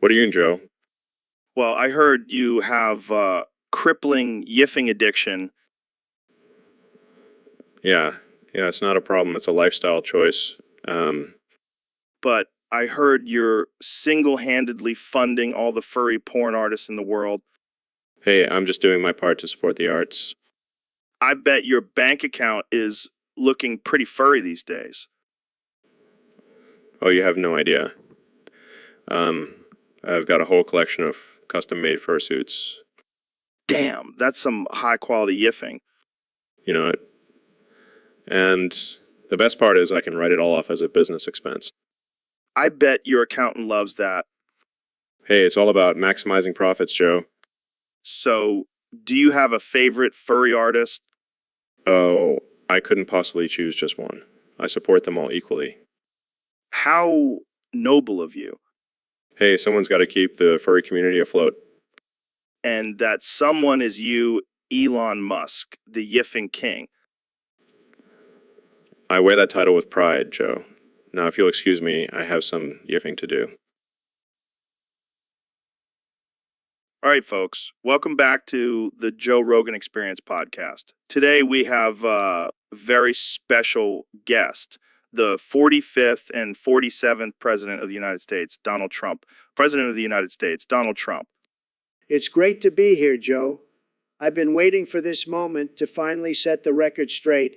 What are you and Joe? Well, I heard you have crippling yiffing addiction. Yeah, it's not a problem. It's a lifestyle choice. But I heard you're single-handedly funding all the furry porn artists in the world. Hey, I'm just doing my part to support the arts. I bet your bank account is looking pretty furry these days. Oh, you have no idea. I've got a whole collection of custom-made fursuits. Damn, that's some high-quality yiffing. You know it. And the best part is I can write it all off as a business expense. I bet your accountant loves that. Hey, it's all about maximizing profits, Joe. So, do you have a favorite furry artist? Oh, I couldn't possibly choose just one. I support them all equally. How noble of you. Hey, someone's got to keep the furry community afloat. And that someone is you, Elon Musk, the yiffing king. I wear that title with pride, Joe. Now, if you'll excuse me, I have some yiffing to do. All right, folks, welcome back to the Joe Rogan Experience podcast. Today we have a very special guest, the 45th and 47th President of the United States, Donald Trump. President of the United States, Donald Trump. It's great to be here, Joe. I've been waiting for this moment to finally set the record straight.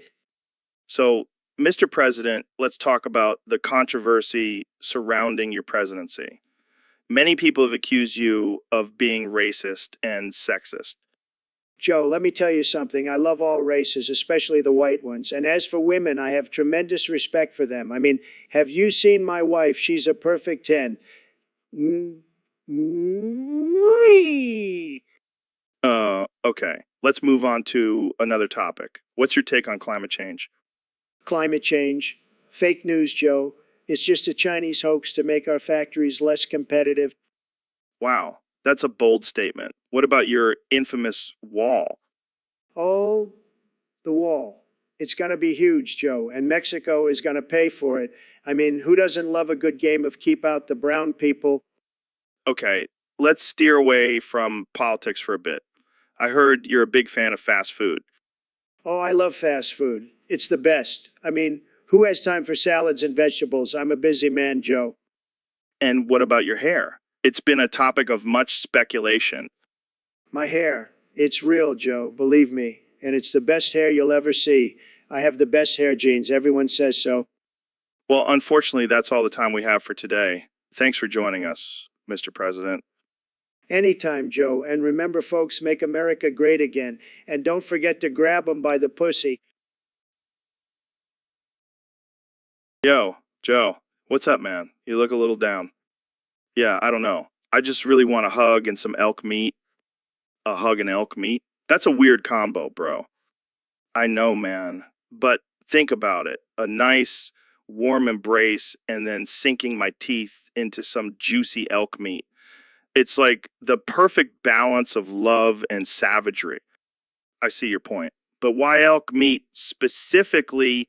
So, Mr. President, let's talk about the controversy surrounding your presidency. Many people have accused you of being racist and sexist. Joe, let me tell you something. I love all races, especially the white ones. And as for women, I have tremendous respect for them. I mean, have you seen my wife? She's a perfect 10. Okay. Let's move on to another topic. What's your take on climate change? Climate change. Fake news, Joe. It's just a Chinese hoax to make our factories less competitive. Wow, that's a bold statement. What about your infamous wall? Oh, the wall. It's going to be huge, Joe, and Mexico is going to pay for it. I mean, who doesn't love a good game of keep out the brown people? Okay, let's steer away from politics for a bit. I heard you're a big fan of fast food. Oh, I love fast food. It's the best. I mean, who has time for salads and vegetables? I'm a busy man, Joe. And what about your hair? It's been a topic of much speculation. My hair. It's real, Joe, believe me. And it's the best hair you'll ever see. I have the best hair genes. Everyone says so. Well, unfortunately, that's all the time we have for today. Thanks for joining us, Mr. President. Anytime, Joe. And remember, folks, make America great again. And don't forget to grab 'em by the pussy. Yo, Joe, what's up, man? You look a little down. Yeah, I don't know. I just really want a hug and some elk meat. A hug and elk meat? That's a weird combo, bro. I know, man. But think about it. A nice, warm embrace and then sinking my teeth into some juicy elk meat. It's like the perfect balance of love and savagery. I see your point. But why elk meat specifically?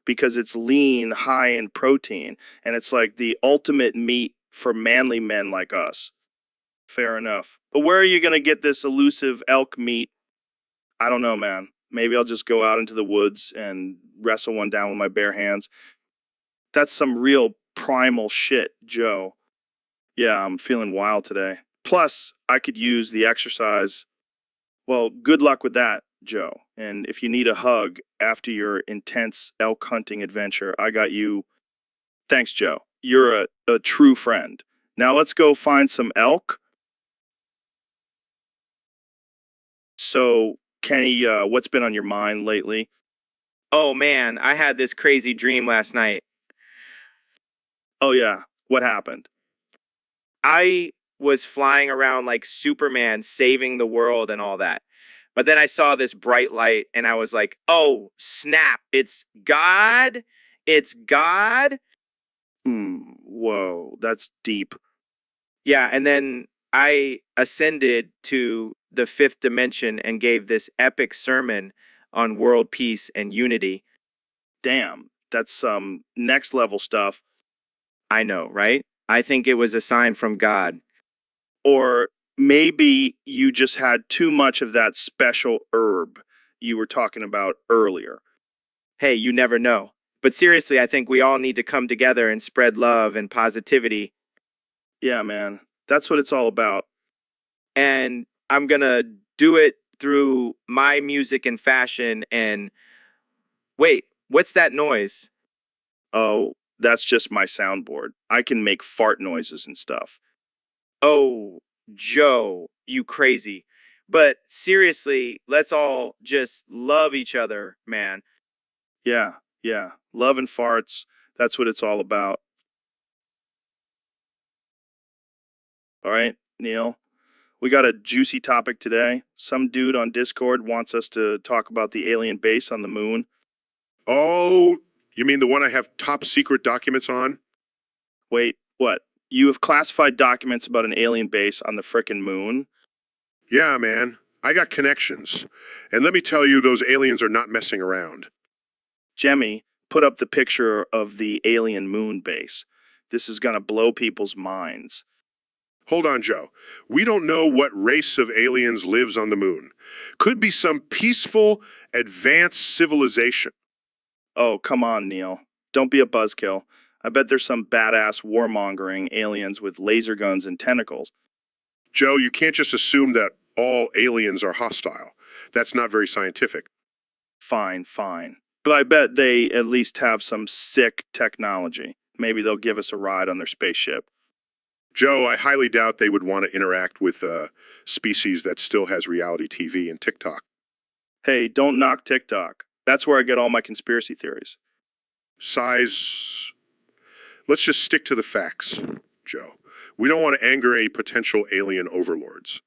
Because it's lean, high in protein, and it's like the ultimate meat for manly men like us. Fair enough. But where are you going to get this elusive elk meat? I don't know, man. Maybe I'll just go out into the woods and wrestle one down with my bare hands. That's some real primal shit, Joe. Yeah, I'm feeling wild today. Plus, I could use the exercise. Well, good luck with that, Joe. And if you need a hug after your intense elk hunting adventure, I got you. Thanks, Joe. You're a true friend. Now let's go find some elk. So, Kenny, what's been on your mind lately? Oh man, I had this crazy dream last night. Oh, yeah. What happened? I was flying around like Superman, saving the world and all that. But then I saw this bright light and I was like, oh, snap. It's God. It's God. Whoa, that's deep. Yeah. And then I ascended to the fifth dimension and gave this epic sermon on world peace and unity. Damn, that's some next level stuff. I know, right? I think it was a sign from God. Or maybe you just had too much of that special herb you were talking about earlier. Hey, you never know. But seriously, I think we all need to come together and spread love and positivity. Yeah, man, that's what it's all about. And I'm going to do it through my music and fashion. And wait, what's that noise? Oh, that's just my soundboard. I can make fart noises and stuff. Oh, Joe, you crazy. But seriously, let's all just love each other, man. Yeah, yeah. Love and farts. That's what it's all about. All right, Neil. We got a juicy topic today. Some dude on Discord wants us to talk about the alien base on the moon. Oh, you mean the one I have top secret documents on? Wait, what? You have classified documents about an alien base on the frickin' moon? Yeah, man. I got connections. And let me tell you, those aliens are not messing around. Jemmy, put up the picture of the alien moon base. This is gonna blow people's minds. Hold on, Joe. We don't know what race of aliens lives on the moon. Could be some peaceful, advanced civilization. Oh, come on, Neil. Don't be a buzzkill. I bet there's some badass warmongering aliens with laser guns and tentacles. Joe, you can't just assume that all aliens are hostile. That's not very scientific. Fine, fine. But I bet they at least have some sick technology. Maybe they'll give us a ride on their spaceship. Joe, I highly doubt they would want to interact with a species that still has reality TV and TikTok. Hey, don't knock TikTok. That's where I get all my conspiracy theories. Size. Let's just stick to the facts, Joe. We don't want to anger any potential alien overlords.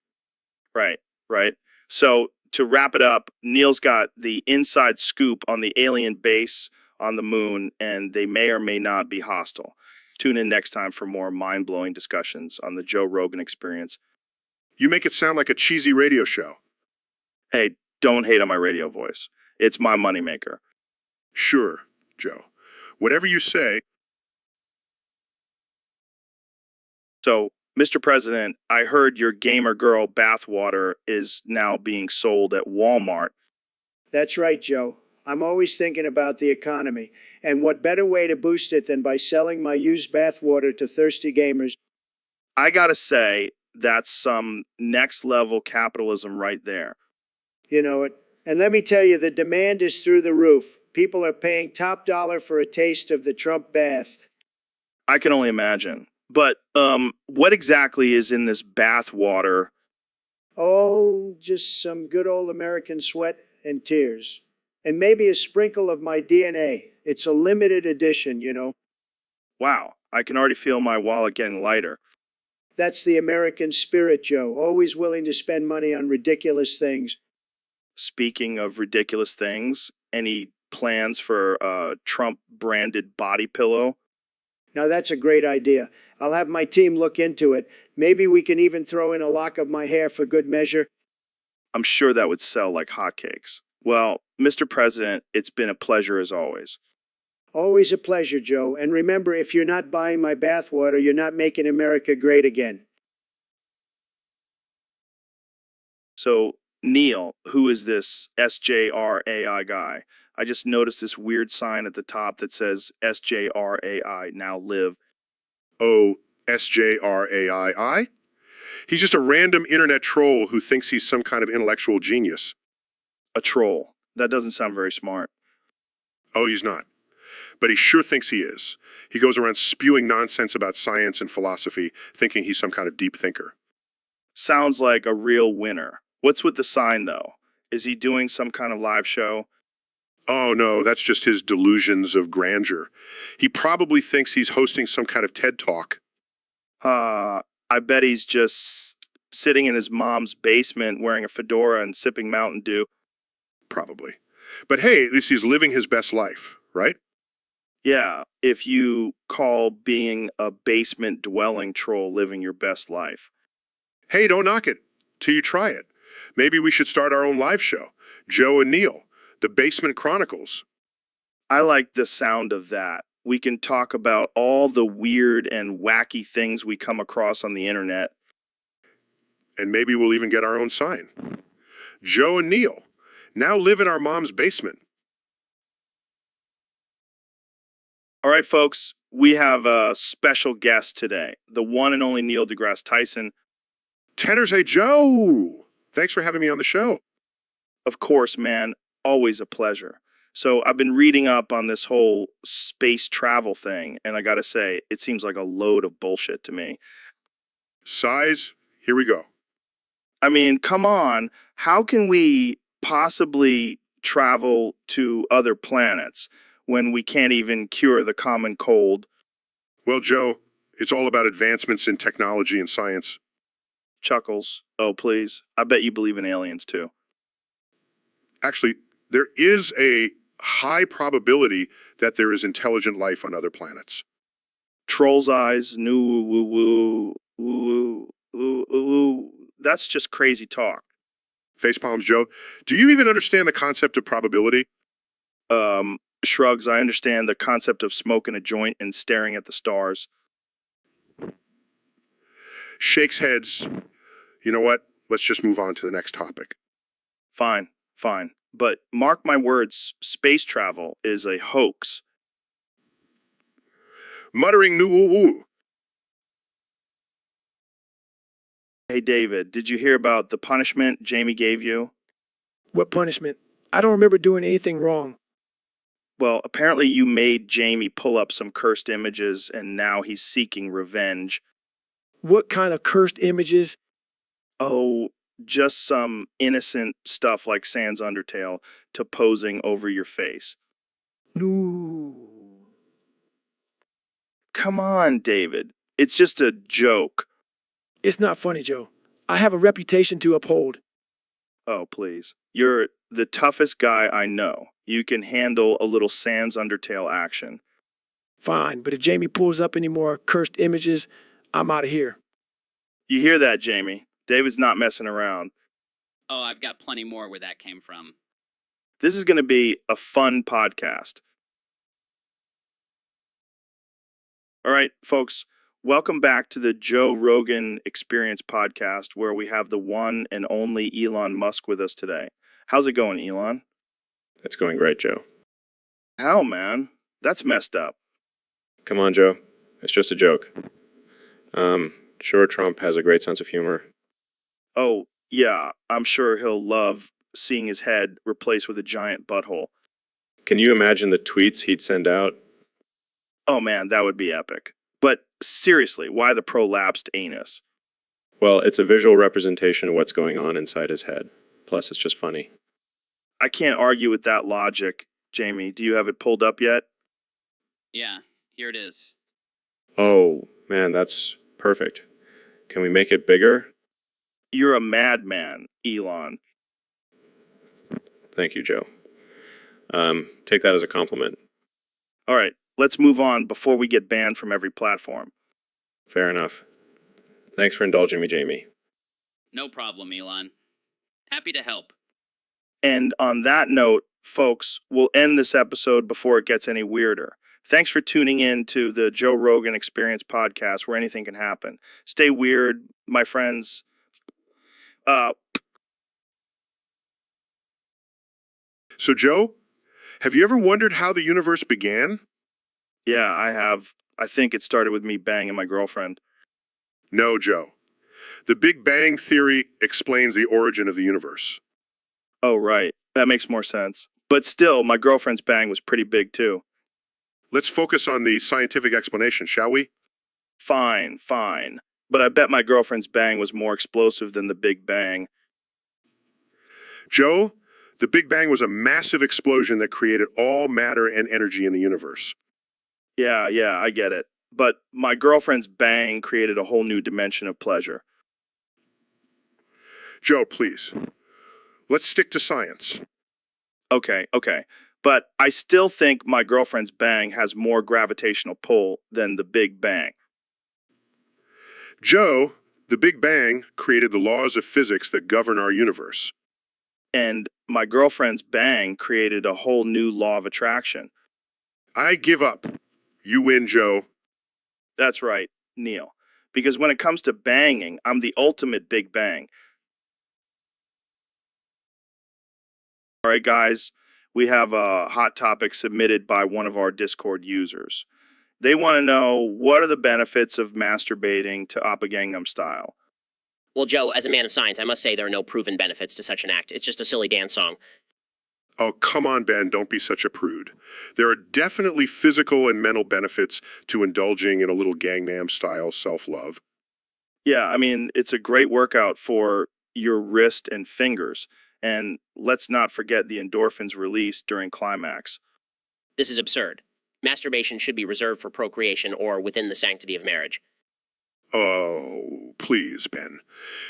Right, right. So, to wrap it up, Neil's got the inside scoop on the alien base on the moon, and they may or may not be hostile. Tune in next time for more mind-blowing discussions on the Joe Rogan Experience. You make it sound like a cheesy radio show. Hey, don't hate on my radio voice. It's my moneymaker. Sure, Joe. Whatever you say. So, Mr. President, I heard your gamer girl bathwater is now being sold at Walmart. That's right, Joe. I'm always thinking about the economy. And what better way to boost it than by selling my used bathwater to thirsty gamers? I gotta say, that's some next level capitalism right there. You know it. And let me tell you, the demand is through the roof. People are paying top dollar for a taste of the Trump bath. I can only imagine. But what exactly is in this bath water? Oh, just some good old American sweat and tears. And maybe a sprinkle of my DNA. It's a limited edition, you know. Wow, I can already feel my wallet getting lighter. That's the American spirit, Joe. Always willing to spend money on ridiculous things. Speaking of ridiculous things, any plans for a Trump-branded body pillow? Now that's a great idea. I'll have my team look into it. Maybe we can even throw in a lock of my hair for good measure. I'm sure that would sell like hotcakes. Well, Mr. President, it's been a pleasure as always. Always a pleasure, Joe. And remember, if you're not buying my bathwater, you're not making America great again. So, Neil, who is this SJRAI guy? I just noticed this weird sign at the top that says SJRAI, now live. Oh, SJRAII? He's just a random internet troll who thinks he's some kind of intellectual genius. A troll. That doesn't sound very smart. Oh, he's not. But he sure thinks he is. He goes around spewing nonsense about science and philosophy, thinking he's some kind of deep thinker. Sounds like a real winner. What's with the sign, though? Is he doing some kind of live show? Oh, no, that's just his delusions of grandeur. He probably thinks he's hosting some kind of TED Talk. I bet he's just sitting in his mom's basement wearing a fedora and sipping Mountain Dew. Probably. But hey, at least he's living his best life, right? Yeah, if you call being a basement dwelling troll living your best life. Hey, don't knock it till you try it. Maybe we should start our own live show. Joe and Neil, the Basement Chronicles. I like the sound of that. We can talk about all the weird and wacky things we come across on the internet. And maybe we'll even get our own sign. Joe and Neil now live in our mom's basement. All right, folks, we have a special guest today, the one and only Neil deGrasse Tyson. Tenors, hey, Joe! Thanks for having me on the show. Of course, man, always a pleasure. So I've been reading up on this whole space travel thing, and I gotta say, it seems like a load of bullshit to me. Size, here we go. I mean, come on, how can we possibly travel to other planets when we can't even cure the common cold? Well, Joe, it's all about advancements in technology and science. Chuckles. Oh, please. I bet you believe in aliens, too. Actually, there is a high probability that there is intelligent life on other planets. Troll's eyes, new woo woo woo woo woo. That's just crazy talk. Facepalms, Joe. Do you even understand the concept of probability? Shrugs. I understand the concept of smoking a joint and staring at the stars. Shakes heads. You know what? Let's just move on to the next topic. Fine, fine. But mark my words, space travel is a hoax. Muttering new woo woo. Hey, David, did you hear about the punishment Jamie gave you? What punishment? I don't remember doing anything wrong. Well, apparently you made Jamie pull up some cursed images and now he's seeking revenge. What kind of cursed images? Oh, just some innocent stuff like Sans Undertale to posing over your face. No. Come on, David. It's just a joke. It's not funny, Joe. I have a reputation to uphold. Oh, please. You're the toughest guy I know. You can handle a little Sans Undertale action. Fine, but if Jamie pulls up any more cursed images, I'm out of here. You hear that, Jamie? David's not messing around. Oh, I've got plenty more where that came from. This is going to be a fun podcast. All right, folks, welcome back to the Joe Rogan Experience podcast, where we have the one and only Elon Musk with us today. How's it going, Elon? It's going great, Joe. How, man? That's messed up. Come on, Joe. It's just a joke. Sure, Trump has a great sense of humor. Oh, yeah, I'm sure he'll love seeing his head replaced with a giant butthole. Can you imagine the tweets he'd send out? Oh man, that would be epic. But seriously, why the prolapsed anus? Well, it's a visual representation of what's going on inside his head. Plus, it's just funny. I can't argue with that logic. Jamie, do you have it pulled up yet? Yeah, here it is. Oh, man, that's perfect. Can we make it bigger? You're a madman, Elon. Thank you, Joe. Take that as a compliment. All right, let's move on before we get banned from every platform. Fair enough. Thanks for indulging me, Jamie. No problem, Elon. Happy to help. And on that note, folks, we'll end this episode before it gets any weirder. Thanks for tuning in to the Joe Rogan Experience podcast, where anything can happen. Stay weird, my friends. So, Joe, have you ever wondered how the universe began? Yeah, I have. I think it started with me banging my girlfriend. No, Joe. The Big Bang Theory explains the origin of the universe. Oh, right. That makes more sense. But still, my girlfriend's bang was pretty big, too. Let's focus on the scientific explanation, shall we? Fine, fine. But I bet my girlfriend's bang was more explosive than the Big Bang. Joe, the Big Bang was a massive explosion that created all matter and energy in the universe. Yeah, I get it. but my girlfriend's bang created a whole new dimension of pleasure. Joe, please. Let's stick to science. Okay. But I still think my girlfriend's bang has more gravitational pull than the Big Bang. Joe, the Big Bang created the laws of physics that govern our universe. And my girlfriend's bang created a whole new law of attraction. I give up. You win, Joe. That's right, Neil. Because when it comes to banging, I'm the ultimate Big Bang. All right, guys, we have a hot topic submitted by one of our Discord users. They want to know, what are the benefits of masturbating to Oppa Gangnam Style? Well, Joe, as a man of science, I must say there are no proven benefits to such an act. It's just a silly dance song. Oh, come on, Ben, don't be such a prude. There are definitely physical and mental benefits to indulging in a little Gangnam Style self-love. Yeah, I mean, it's a great workout for your wrist and fingers. And let's not forget the endorphins released during climax. This is absurd. Masturbation should be reserved for procreation or within the sanctity of marriage. Oh, please, Ben.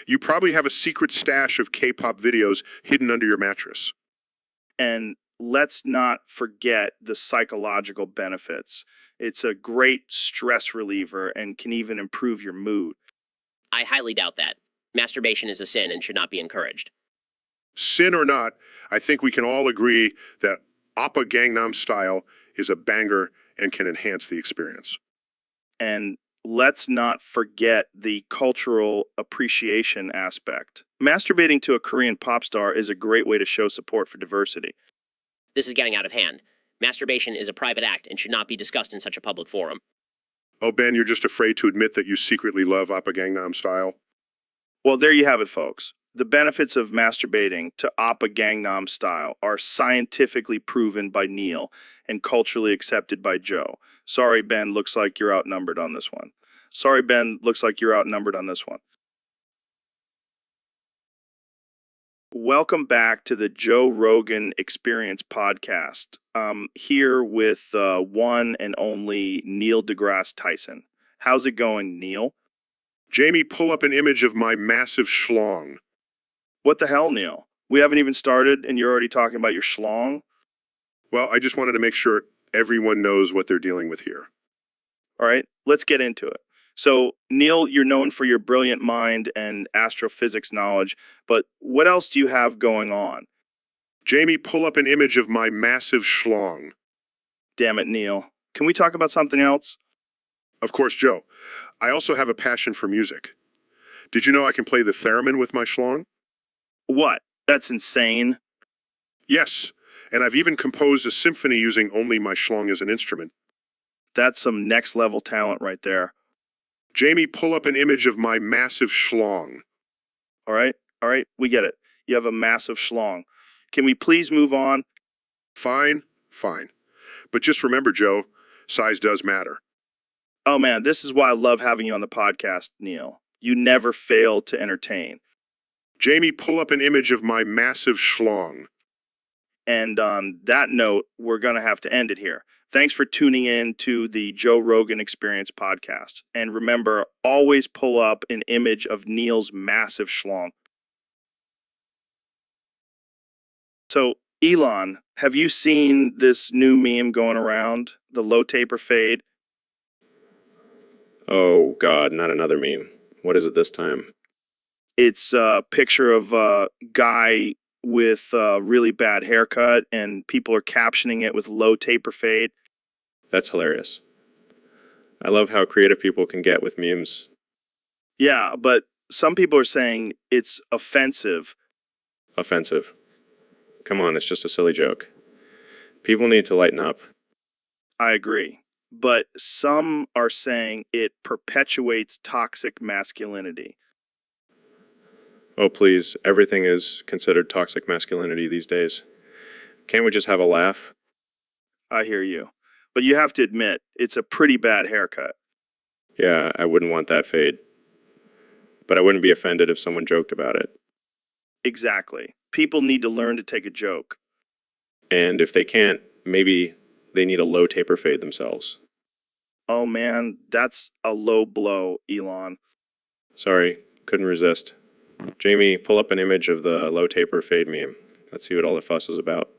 You probably have a secret stash of K-pop videos hidden under your mattress. And let's not forget the psychological benefits. It's a great stress reliever and can even improve your mood. I highly doubt that. Masturbation is a sin and should not be encouraged. Sin or not, I think we can all agree that Oppa Gangnam Style is a banger and can enhance the experience. And let's not forget the cultural appreciation aspect. Masturbating to a Korean pop star is a great way to show support for diversity. This is getting out of hand. Masturbation is a private act and should not be discussed in such a public forum. Oh, Ben, you're just afraid to admit that you secretly love Oppa Gangnam Style? Well, there you have it, folks. The benefits of masturbating to Oppa Gangnam Style are scientifically proven by Neil and culturally accepted by Joe. Sorry, Ben, looks like you're outnumbered on this one. Welcome back to the Joe Rogan Experience podcast. Here with one and only Neil deGrasse Tyson. How's it going, Neil? Jamie, pull up an image of my massive schlong. What the hell, Neil? We haven't even started and you're already talking about your schlong? Well, I just wanted to make sure everyone knows what they're dealing with here. All right, let's get into it. So, Neil, you're known for your brilliant mind and astrophysics knowledge, but what else do you have going on? Jamie, pull up an image of my massive schlong. Damn it, Neil. Can we talk about something else? Of course, Joe. I also have a passion for music. Did you know I can play the theremin with my schlong? What? That's insane. Yes, and I've even composed a symphony using only my schlong as an instrument. That's some next level talent right there. Jamie, pull up an image of my massive schlong. All right, we get it. You have a massive schlong. Can we please move on? Fine. But just remember, Joe, size does matter. Oh man, this is why I love having you on the podcast, Neil. You never fail to entertain. Jamie, pull up an image of my massive schlong. And on that note, we're going to have to end it here. Thanks for tuning in to the Joe Rogan Experience podcast. And remember, always pull up an image of Neil's massive schlong. So, Elon, have you seen this new meme going around? The low taper fade? Oh, God, not another meme. What is it this time? It's a picture of a guy with a really bad haircut, and people are captioning it with low taper fade. That's hilarious. I love how creative people can get with memes. Yeah, but some people are saying it's offensive. Offensive. Come on, it's just a silly joke. People need to lighten up. I agree. But some are saying it perpetuates toxic masculinity. Oh, please, everything is considered toxic masculinity these days. Can't we just have a laugh? I hear you. But you have to admit, it's a pretty bad haircut. Yeah, I wouldn't want that fade. But I wouldn't be offended if someone joked about it. Exactly. People need to learn to take a joke. And if they can't, maybe they need a low taper fade themselves. Oh man, that's a low blow, Elon. Sorry, couldn't resist. Jamie, pull up an image of the low taper fade meme. Let's see what all the fuss is about.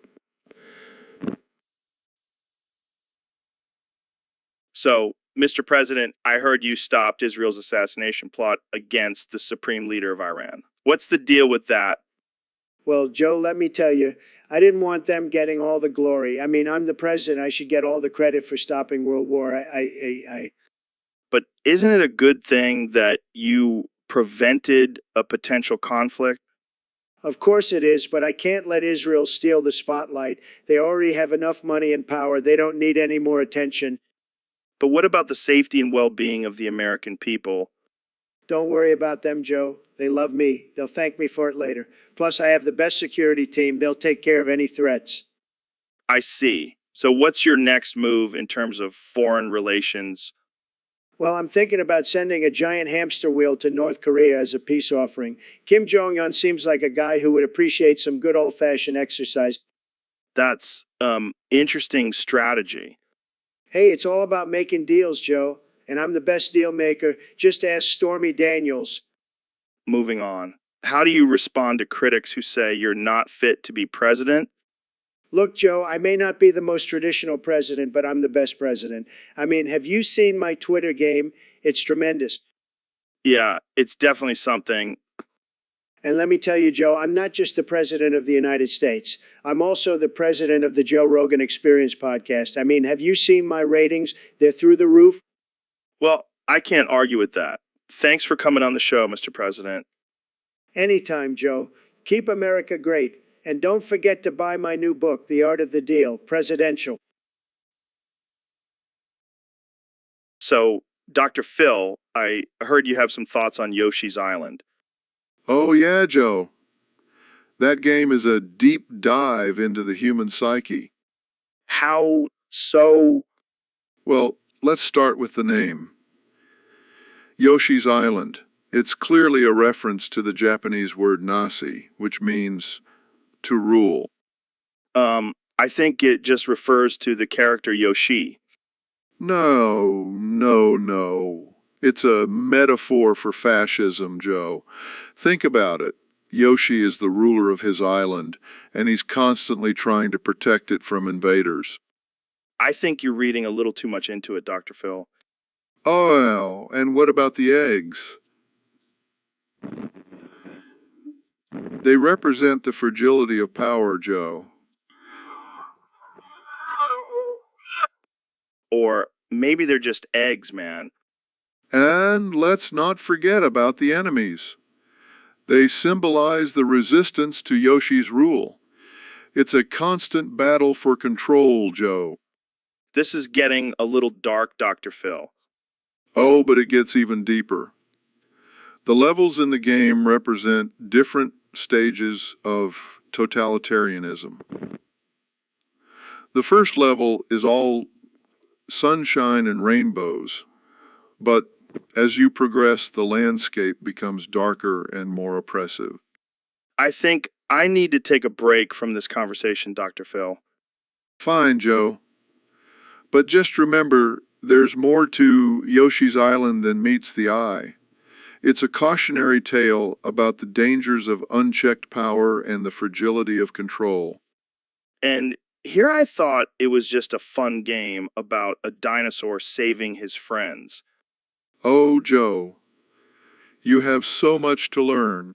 So, Mr. President, I heard you stopped Israel's assassination plot against the supreme leader of Iran. What's the deal with that? Well, Joe, let me tell you, I didn't want them getting all the glory. I mean, I'm the president. I should get all the credit for stopping World War. But isn't it a good thing that you prevented a potential conflict? Of course it is, but I can't let Israel steal the spotlight. They already have enough money and power. They don't need any more attention. But what about the safety and well-being of the American people? Don't worry about them, Joe. They love me. They'll thank me for it later. Plus, I have the best security team. They'll take care of any threats. I see. So what's your next move in terms of foreign relations? Well, I'm thinking about sending a giant hamster wheel to North Korea as a peace offering. Kim Jong-un seems like a guy who would appreciate some good old-fashioned exercise. That's interesting strategy. Hey, it's all about making deals, Joe. And I'm the best deal maker. Just ask Stormy Daniels. Moving on. How do you respond to critics who say you're not fit to be president? Look, Joe, I may not be the most traditional president, but I'm the best president. I mean, have you seen my Twitter game? It's tremendous. Yeah, it's definitely something. And let me tell you, Joe, I'm not just the president of the United States. I'm also the president of the Joe Rogan Experience podcast. I mean, have you seen my ratings? They're through the roof. Well, I can't argue with that. Thanks for coming on the show, Mr. President. Anytime, Joe. Keep America great. And don't forget to buy my new book, The Art of the Deal, Presidential. So, Dr. Phil, I heard you have some thoughts on Yoshi's Island. Oh, yeah, Joe. That game is a deep dive into the human psyche. How so? Well, let's start with the name. Yoshi's Island. It's clearly a reference to the Japanese word nasi, which means to rule. I think it just refers to the character Yoshi. No. It's a metaphor for fascism, Joe. Think about it. Yoshi is the ruler of his island, and he's constantly trying to protect it from invaders. I think you're reading a little too much into it, Dr. Phil. Oh, and what about the eggs? They represent the fragility of power, Joe. Or maybe they're just eggs, man. And let's not forget about the enemies. They symbolize the resistance to Yoshi's rule. It's a constant battle for control, Joe. This is getting a little dark, Dr. Phil. Oh, but it gets even deeper. The levels in the game represent different stages of totalitarianism. The first level is all sunshine and rainbows, but as you progress, the landscape becomes darker and more oppressive. I think I need to take a break from this conversation, Dr. Phil. Fine, Joe. But just remember, there's more to Yoshi's Island than meets the eye. It's a cautionary tale about the dangers of unchecked power and the fragility of control. And here I thought it was just a fun game about a dinosaur saving his friends. Oh, Joe, you have so much to learn.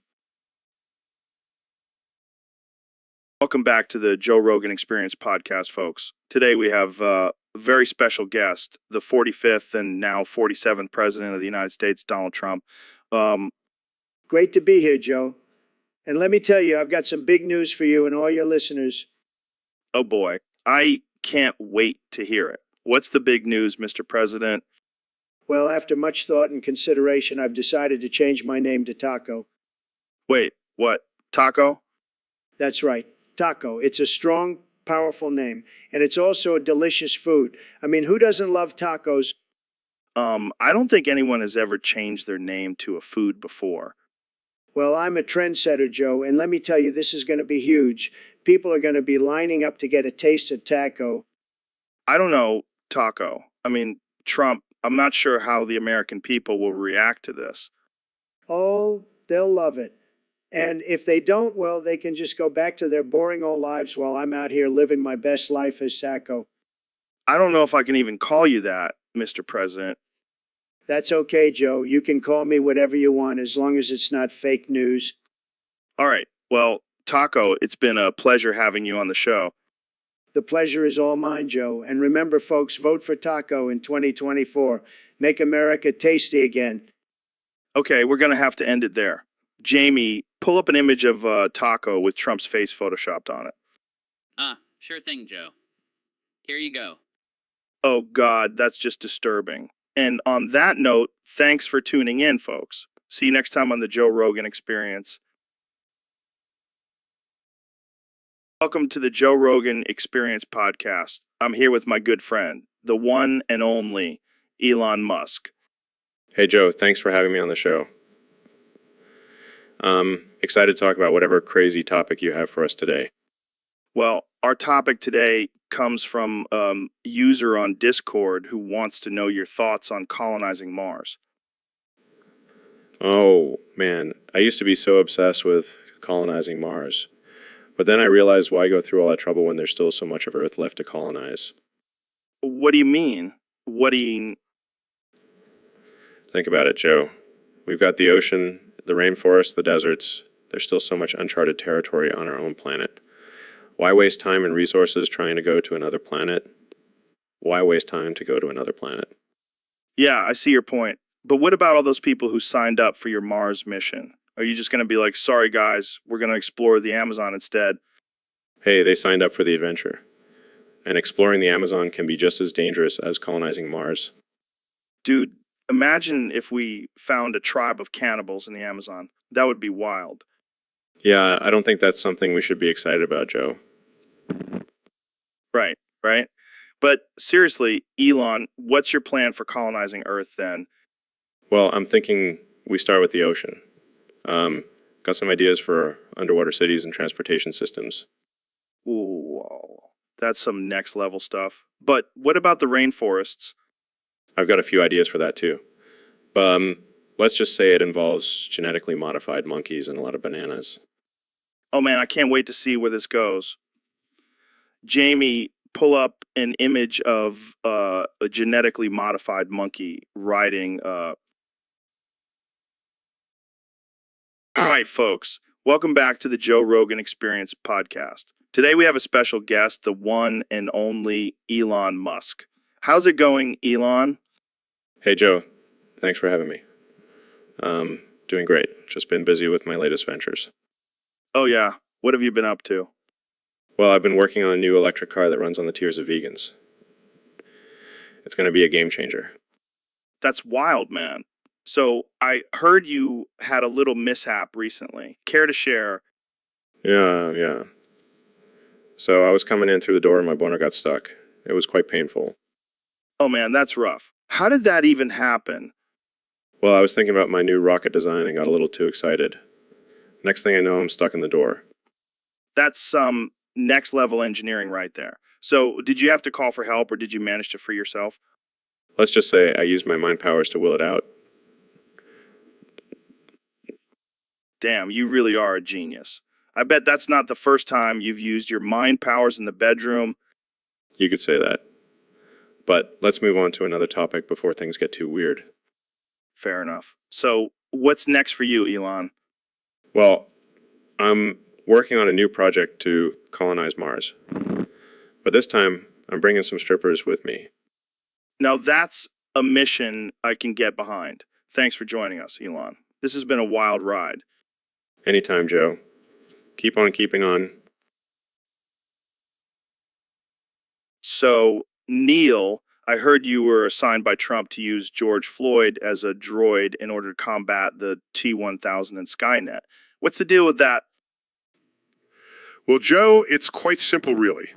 Welcome back to the Joe Rogan Experience podcast, folks. Today we have a very special guest, the 45th and now 47th President of the United States, Donald Trump. Great to be here, Joe. And let me tell you, I've got some big news for you and all your listeners. Oh boy, I can't wait to hear it. What's the big news, Mr. President? Well, after much thought and consideration, I've decided to change my name to Taco. Wait, what? Taco? That's right, Taco. It's a strong, powerful name, and it's also a delicious food. I mean, who doesn't love tacos? I don't think anyone has ever changed their name to a food before. Well, I'm a trendsetter, Joe, and let me tell you, this is going to be huge. People are going to be lining up to get a taste of taco. I don't know, Taco. I mean, Trump, I'm not sure how the American people will react to this. Oh, they'll love it. And if they don't, well, they can just go back to their boring old lives while I'm out here living my best life as Sacco. I don't know if I can even call you that, Mr. President. That's okay, Joe. You can call me whatever you want as long as it's not fake news. All right. Well, Taco, it's been a pleasure having you on the show. The pleasure is all mine, Joe. And remember, folks, vote for Taco in 2024. Make America tasty again. Okay, we're going to have to end it there. Jamie, pull up an image of Taco with Trump's face photoshopped on it. Sure thing, Joe. Here you go. Oh, God, that's just disturbing. And on that note, thanks for tuning in, folks. See you next time on the Joe Rogan Experience. Welcome to the Joe Rogan Experience podcast. I'm here with my good friend, the one and only Elon Musk. Hey, Joe, thanks for having me on the show. Excited to talk about whatever crazy topic you have for us today. Well, our topic today comes from a user on Discord who wants to know your thoughts on colonizing Mars. Oh, man, I used to be so obsessed with colonizing Mars. But then I realized why go through all that trouble when there's still so much of Earth left to colonize. What do you mean? Think about it, Joe. We've got the ocean, the rainforests, the deserts. There's still so much uncharted territory on our own planet. Why waste time and resources trying to go to another planet? Why waste time to go to another planet? Yeah, I see your point. But what about all those people who signed up for your Mars mission? Are you just going to be like, sorry guys, we're going to explore the Amazon instead? Hey, they signed up for the adventure. And exploring the Amazon can be just as dangerous as colonizing Mars. Dude, imagine if we found a tribe of cannibals in the Amazon. That would be wild. Yeah, I don't think that's something we should be excited about, Joe. Right. But seriously, Elon, what's your plan for colonizing Earth then? Well, I'm thinking we start with the ocean. Got some ideas for underwater cities and transportation systems. Ooh, that's some next level stuff. But what about the rainforests? I've got a few ideas for that too. But let's just say it involves genetically modified monkeys and a lot of bananas. Oh man, I can't wait to see where this goes. Jamie, pull up an image of a genetically modified monkey riding. All right, folks, welcome back to the Joe Rogan Experience podcast. Today we have a special guest, the one and only Elon Musk. How's it going, Elon? Hey, Joe. Thanks for having me. Doing great. Just been busy with my latest ventures. Oh yeah, what have you been up to? Well, I've been working on a new electric car that runs on the tiers of vegans. It's going to be a game changer. That's wild, man. So I heard you had a little mishap recently. Care to share? Yeah. So I was coming in through the door and my boner got stuck. It was quite painful. Oh man, that's rough. How did that even happen? Well, I was thinking about my new rocket design and got a little too excited. Next thing I know, I'm stuck in the door. That's some next level engineering right there. So did you have to call for help or did you manage to free yourself? Let's just say I used my mind powers to will it out. Damn, you really are a genius. I bet that's not the first time you've used your mind powers in the bedroom. You could say that. But let's move on to another topic before things get too weird. Fair enough. So what's next for you, Elon? Well, I'm working on a new project to colonize Mars. But this time, I'm bringing some strippers with me. Now that's a mission I can get behind. Thanks for joining us, Elon. This has been a wild ride. Anytime, Joe. Keep on keeping on. So, Neil, I heard you were assigned by Trump to use George Floyd as a droid in order to combat the T-1000 and Skynet. What's the deal with that? Well, Joe, it's quite simple, really.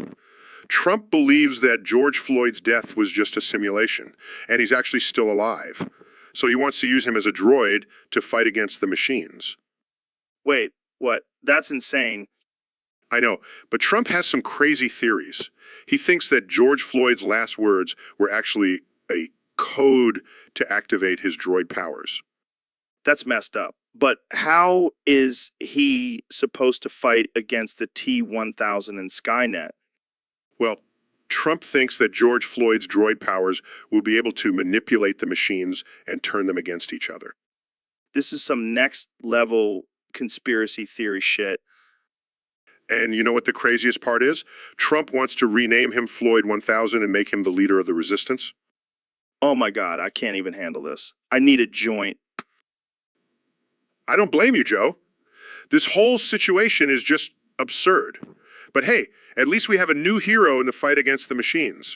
Trump believes that George Floyd's death was just a simulation, and he's actually still alive. So he wants to use him as a droid to fight against the machines. Wait, what? That's insane. I know, but Trump has some crazy theories. He thinks that George Floyd's last words were actually a code to activate his droid powers. That's messed up. But how is he supposed to fight against the T-1000 and Skynet? Well, Trump thinks that George Floyd's droid powers will be able to manipulate the machines and turn them against each other. This is some next level conspiracy theory shit. And you know what the craziest part is? Trump wants to rename him Floyd 1000 and make him the leader of the resistance. Oh my God, I can't even handle this. I need a joint. I don't blame you, Joe. This whole situation is just absurd. But hey, at least we have a new hero in the fight against the machines.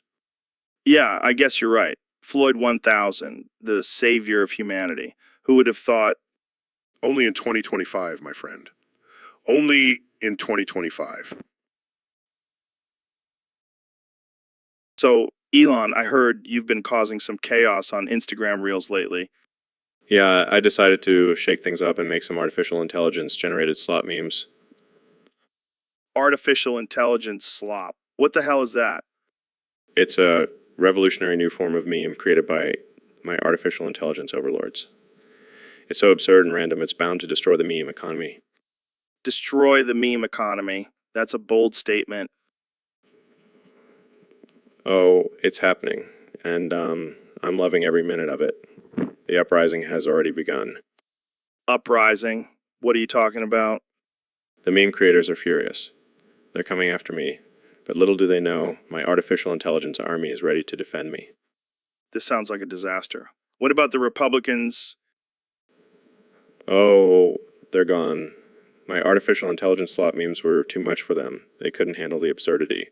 Yeah, I guess you're right. Floyd 1000, the savior of humanity. Who would have thought? Only in 2025, my friend. Only in 2025. So, Elon, I heard you've been causing some chaos on Instagram Reels lately. Yeah, I decided to shake things up and make some artificial intelligence generated slot memes. Artificial intelligence slop. What the hell is that? It's a revolutionary new form of meme created by my artificial intelligence overlords. It's so absurd and random, it's bound to destroy the meme economy. Destroy the meme economy. That's a bold statement. Oh, it's happening, and I'm loving every minute of it. The uprising has already begun. Uprising? What are you talking about? The meme creators are furious. They're coming after me, but little do they know, my artificial intelligence army is ready to defend me. This sounds like a disaster. What about the Republicans? Oh, they're gone. My artificial intelligence slot memes were too much for them. They couldn't handle the absurdity.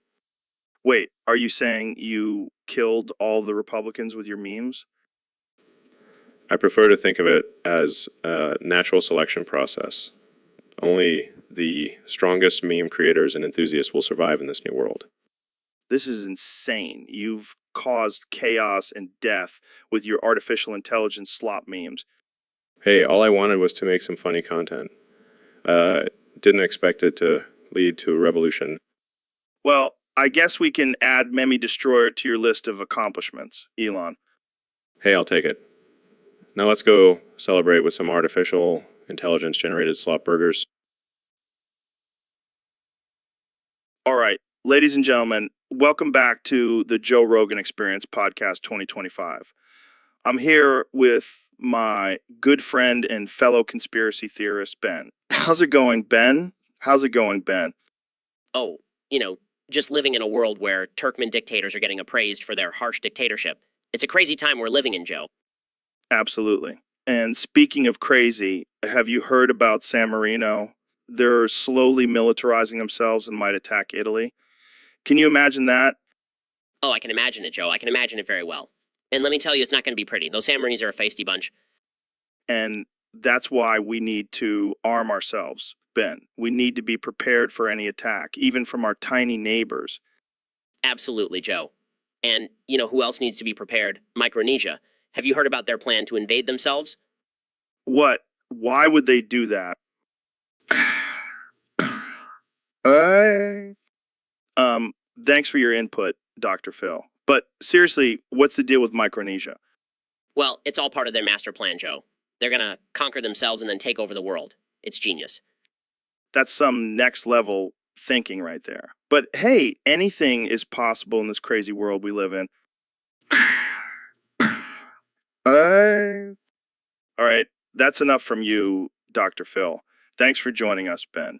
Wait, are you saying you killed all the Republicans with your memes? I prefer to think of it as a natural selection process. Only the strongest meme creators and enthusiasts will survive in this new world. This is insane. You've caused chaos and death with your artificial intelligence slop memes. Hey, all I wanted was to make some funny content. Didn't expect it to lead to a revolution. Well, I guess we can add Meme Destroyer to your list of accomplishments, Elon. Hey, I'll take it. Now let's go celebrate with some artificial intelligence generated slop burgers. All right, ladies and gentlemen, welcome back to the Joe Rogan Experience Podcast 2025. I'm here with my good friend and fellow conspiracy theorist, Ben. How's it going, Ben? How's it going, Ben? Oh, just living in a world where Turkmen dictators are getting appraised for their harsh dictatorship. It's a crazy time we're living in, Joe. Absolutely. And speaking of crazy, have you heard about San Marino? They're slowly militarizing themselves and might attack Italy. Can you imagine that? Oh, I can imagine it, Joe. I can imagine it very well. And let me tell you, it's not going to be pretty. Those San Marini's are a feisty bunch. And that's why we need to arm ourselves, Ben. We need to be prepared for any attack, even from our tiny neighbors. Absolutely, Joe. And you know who else needs to be prepared? Micronesia. Have you heard about their plan to invade themselves? What? Why would they do that? Thanks for your input, Dr. Phil. But seriously, what's the deal with Micronesia? Well, it's all part of their master plan, Joe. They're gonna conquer themselves and then take over the world. It's genius. That's some next level thinking right there. But hey, anything is possible in this crazy world we live in. All right, that's enough from you, Dr. Phil. Thanks for joining us, Ben.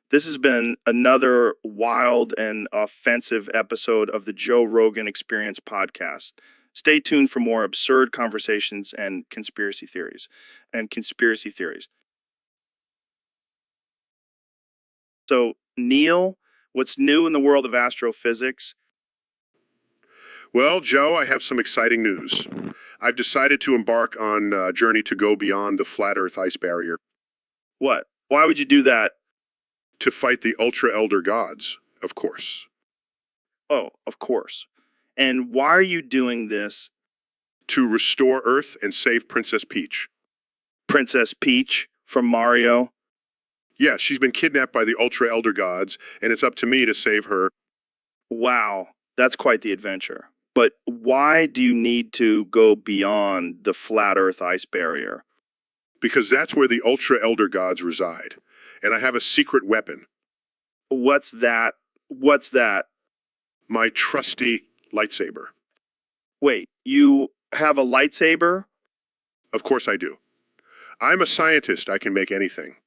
This has been another wild and offensive episode of the Joe Rogan Experience podcast. Stay tuned for more absurd conversations and conspiracy theories. So, Neil, what's new in the world of astrophysics? Well, Joe, I have some exciting news. I've decided to embark on a journey to go beyond the flat Earth ice barrier. What? Why would you do that? To fight the Ultra Elder Gods, of course. Oh, of course. And why are you doing this? To restore Earth and save Princess Peach. Princess Peach from Mario? Yeah, she's been kidnapped by the Ultra Elder Gods, and it's up to me to save her. Wow, that's quite the adventure. But why do you need to go beyond the flat Earth ice barrier? Because that's where the Ultra Elder Gods reside. And I have a secret weapon, What's that? What's that? my trusty lightsaber. Wait, you have a lightsaber? Of course I do. I'm a scientist. I can make anything.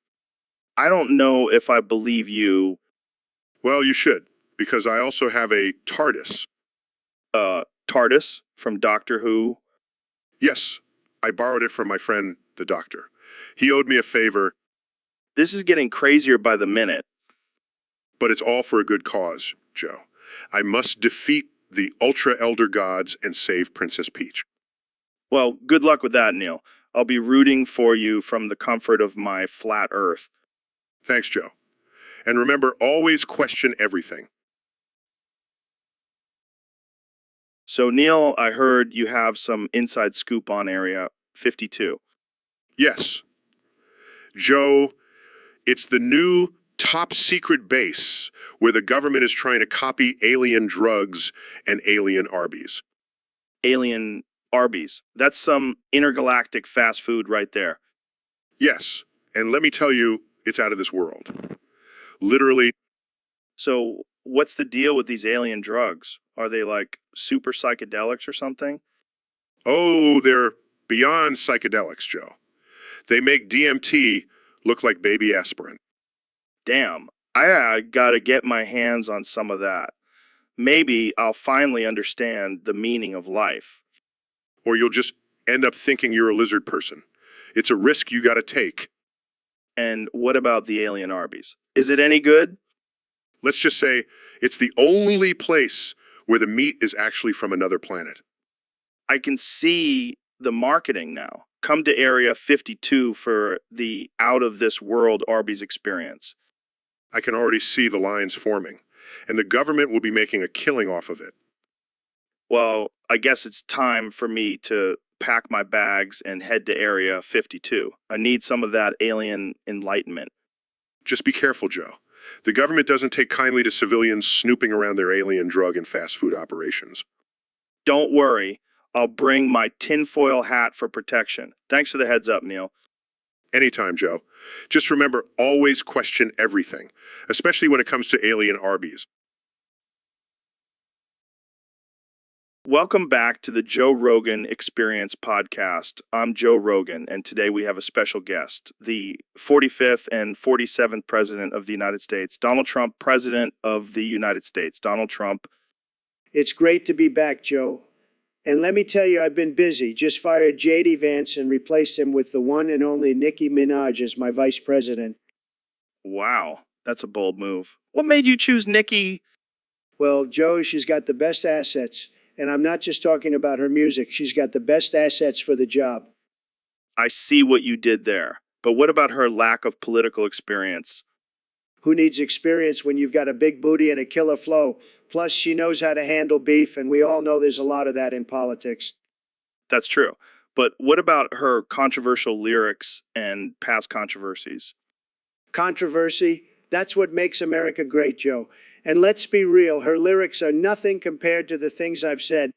I don't know if I believe you. Well, you should, because I also have a TARDIS. TARDIS from Doctor Who. Yes, I borrowed it from my friend, the doctor. He owed me a favor, This is getting crazier by the minute. but it's all for a good cause, Joe. I must defeat the Ultra Elder Gods and save Princess Peach. Well, good luck with that, Neil. I'll be rooting for you from the comfort of my flat Earth. Thanks, Joe. And remember, always question everything. So, Neil, I heard you have some inside scoop on Area 52. Yes. Joe, it's the new top secret base where the government is trying to copy alien drugs and alien Arby's. Alien Arby's. That's some intergalactic fast food right there. Yes, and let me tell you, it's out of this world. Literally, So, what's the deal with these alien drugs? Are they like super psychedelics or something? oh, they're beyond psychedelics, Joe. They make DMT look like baby aspirin. Damn, I gotta get my hands on some of that. Maybe I'll finally understand the meaning of life. Or you'll just end up thinking you're a lizard person. It's a risk you gotta take. And what about the alien Arby's? Is it any good? Let's just say it's the only place where the meat is actually from another planet. I can see the marketing now. Come to Area 52 for the out of this world Arby's experience. I can already see the lines forming, and the government will be making a killing off of it. Well, I guess it's time for me to pack my bags and head to Area 52. I need some of that alien enlightenment. Just be careful, Joe. The government doesn't take kindly to civilians snooping around their alien drug and fast food operations. Don't worry, I'll bring my tinfoil hat for protection. Thanks for the heads up, Neil. Anytime, Joe. Just remember, always question everything, especially when it comes to alien Arby's. Welcome back to the Joe Rogan Experience podcast. I'm Joe Rogan, and today we have a special guest, the 45th and 47th President of the United States, Donald Trump, President of the United States. Donald Trump. It's great to be back, Joe. And let me tell you, I've been busy. Just fired J.D. Vance and replaced him with the one and only Nicki Minaj as my vice president. Wow, that's a bold move. What made you choose Nicki? Well, Joe, she's got the best assets. And I'm not just talking about her music. She's got the best assets for the job. I see what you did there. But what about her lack of political experience? Who needs experience when you've got a big booty and a killer flow? Plus, she knows how to handle beef, and we all know there's a lot of that in politics. That's true. But what about her controversial lyrics and past controversies? Controversy, that's what makes America great, Joe. And let's be real, her lyrics are nothing compared to the things I've said.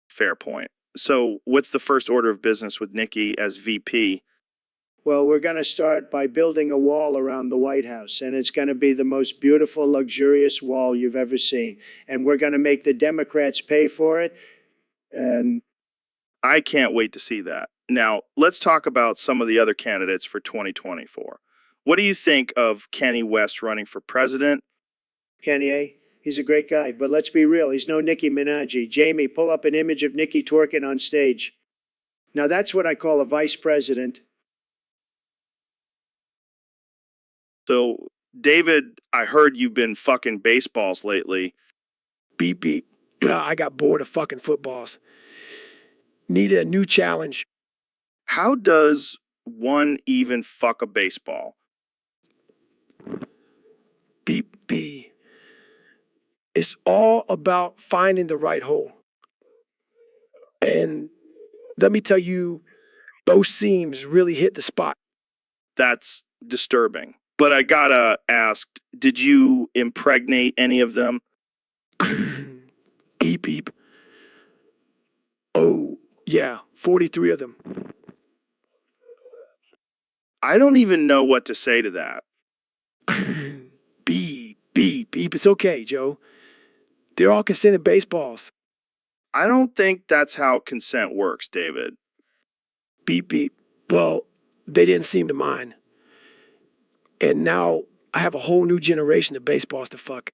Fair point. So, what's the first order of business with Nicki as VP? Well, we're going to start by building a wall around the White House, and it's going to be the most beautiful, luxurious wall you've ever seen. And we're going to make the Democrats pay for it. And I can't wait to see that. Now, let's talk about some of the other candidates for 2024. What do you think of Kanye West running for president? Kanye, he's a great guy, but let's be real, he's no Nicki Minaj. Jamie, pull up an image of Nicki twerking on stage. Now that's what I call a vice president. So, David, I heard you've been fucking baseballs lately. Beep, beep. I got bored of fucking footballs. Needed a new challenge. How does one even fuck a baseball? Beep, beep. It's all about finding the right hole. And let me tell you, those seams really hit the spot. That's disturbing. But I gotta ask, did you impregnate any of them? Beep, beep. Oh, yeah, 43 of them. I don't even know what to say to that. Beep, beep, beep. It's okay, Joe. They're all consented baseballs. I don't think that's how consent works, David. Beep, beep. Well, they didn't seem to mind. And now I have a whole new generation of baseballs to fuck.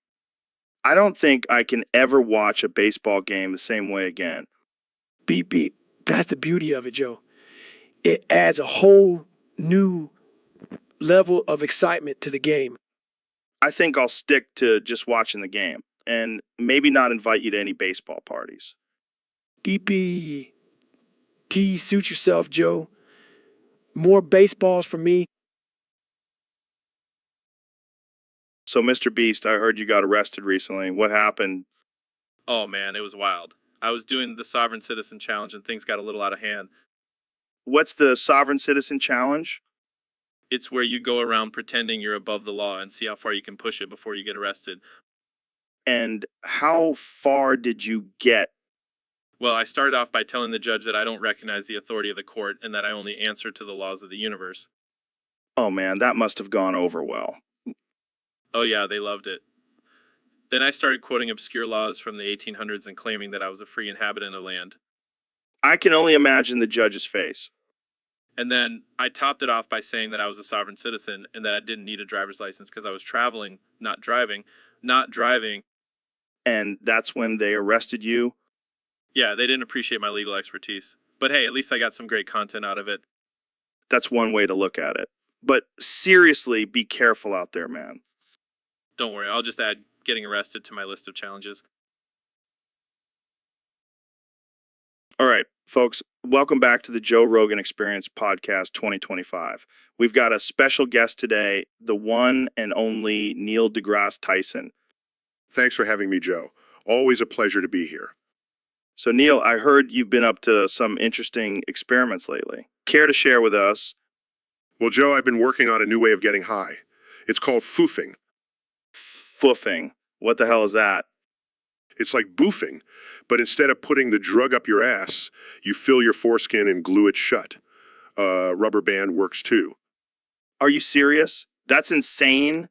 I don't think I can ever watch a baseball game the same way again. Beep, beep. That's the beauty of it, Joe. It adds a whole new level of excitement to the game. I think I'll stick to just watching the game and maybe not invite you to any baseball parties. Beep, beep. Please suit yourself, Joe. More baseballs for me. So, Mr. Beast, I heard you got arrested recently. What happened? Oh man, it was wild. I was doing the Sovereign Citizen Challenge and things got a little out of hand. What's the Sovereign Citizen Challenge? It's where you go around pretending you're above the law and see how far you can push it before you get arrested. And how far did you get? Well, I started off by telling the judge that I don't recognize the authority of the court and that I only answer to the laws of the universe. Oh man, that must have gone over well. Oh yeah, they loved it. Then I started quoting obscure laws from the 1800s and claiming that I was a free inhabitant of land. I can only imagine the judge's face. And then I topped it off by saying that I was a sovereign citizen and that I didn't need a driver's license because I was traveling, not driving. Not driving. And that's when they arrested you? Yeah, they didn't appreciate my legal expertise. But hey, at least I got some great content out of it. That's one way to look at it. But seriously, be careful out there, man. Don't worry, I'll just add getting arrested to my list of challenges. All right, folks, welcome back to the Joe Rogan Experience Podcast 2025. We've got a special guest today, the one and only Neil deGrasse Tyson. Thanks for having me, Joe. Always a pleasure to be here. So, Neil, I heard you've been up to some interesting experiments lately. Care to share with us? Well, Joe, I've been working on a new way of getting high. It's called foofing. Foofing. What the hell is that? It's like boofing, but instead of putting the drug up your ass, you fill your foreskin and glue it shut. Rubber band works too. Are you serious? That's insane.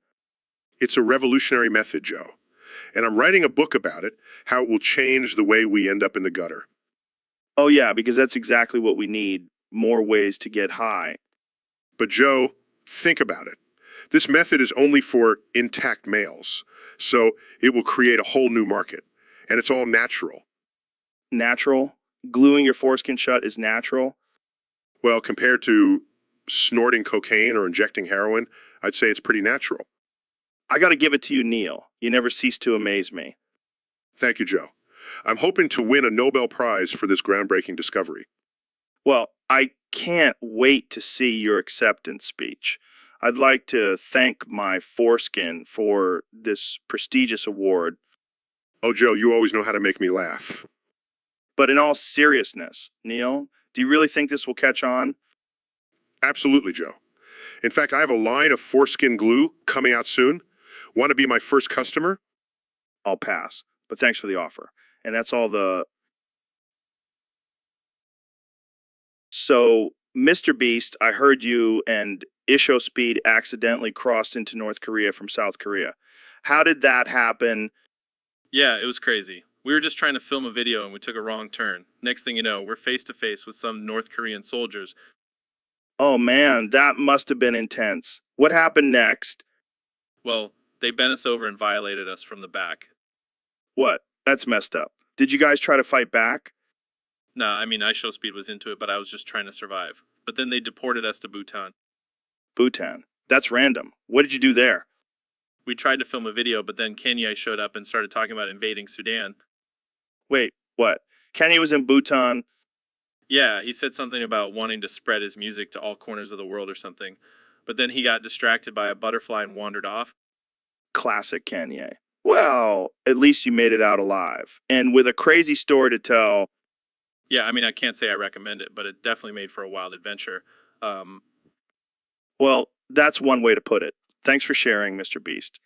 It's a revolutionary method, Joe. And I'm writing a book about it, how it will change the way we end up in the gutter. Oh, yeah, because that's exactly what we need. More ways to get high. But Joe, think about it. This method is only for intact males, so it will create a whole new market. And it's all natural. Natural? Gluing your foreskin shut is natural? Well, compared to snorting cocaine or injecting heroin, I'd say it's pretty natural. I got to give it to you, Neil. You never cease to amaze me. Thank you, Joe. I'm hoping to win a Nobel Prize for this groundbreaking discovery. Well, I can't wait to see your acceptance speech. I'd like to thank my foreskin for this prestigious award. Oh, Joe, you always know how to make me laugh. But in all seriousness, Neil, do you really think this will catch on? Absolutely, Joe. In fact, I have a line of foreskin glue coming out soon. Want to be my first customer? I'll pass, but thanks for the offer. And that's all the... So, Mr. Beast, I heard you and Isho Speed accidentally crossed into North Korea from South Korea. How did that happen? Yeah, it was crazy. We were just trying to film a video and we took a wrong turn. Next thing you know, we're face to face with some North Korean soldiers. Oh man, that must have been intense. What happened next? Well, they bent us over and violated us from the back. What? That's messed up. Did you guys try to fight back? Nah, I mean, Show Speed was into it, but I was just trying to survive. But then they deported us to Bhutan. Bhutan. That's random. What did you do there? We tried to film a video, but then Kenya showed up and started talking about invading Sudan. Wait, what? Kenya was in Bhutan? Yeah, he said something about wanting to spread his music to all corners of the world or something. But then he got distracted by a butterfly and wandered off. Classic Kenya. Well, at least you made it out alive. And with a crazy story to tell. Yeah, I mean, I can't say I recommend it, but it definitely made for a wild adventure. Well, that's one way to put it. Thanks for sharing, Mr. Beast.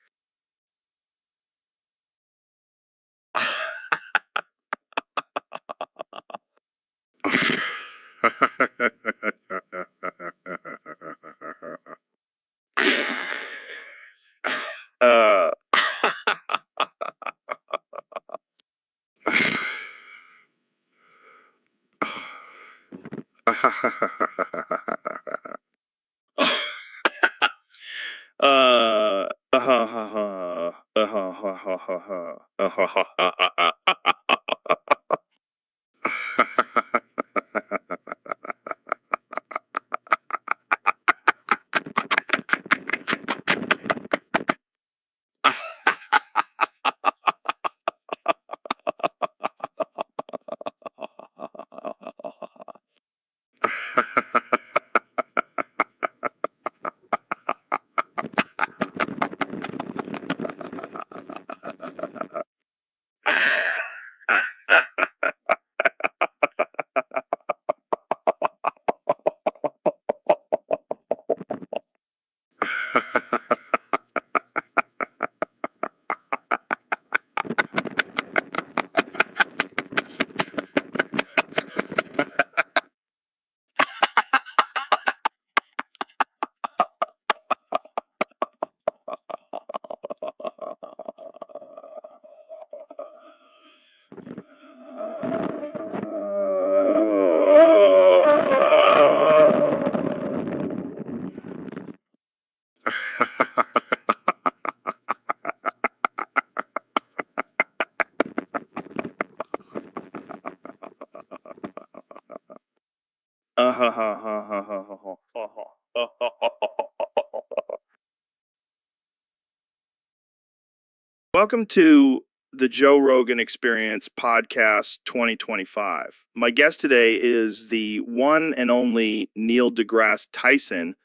Welcome to the Joe Rogan Experience Podcast 2025. My guest today is the one and only Neil deGrasse Tyson.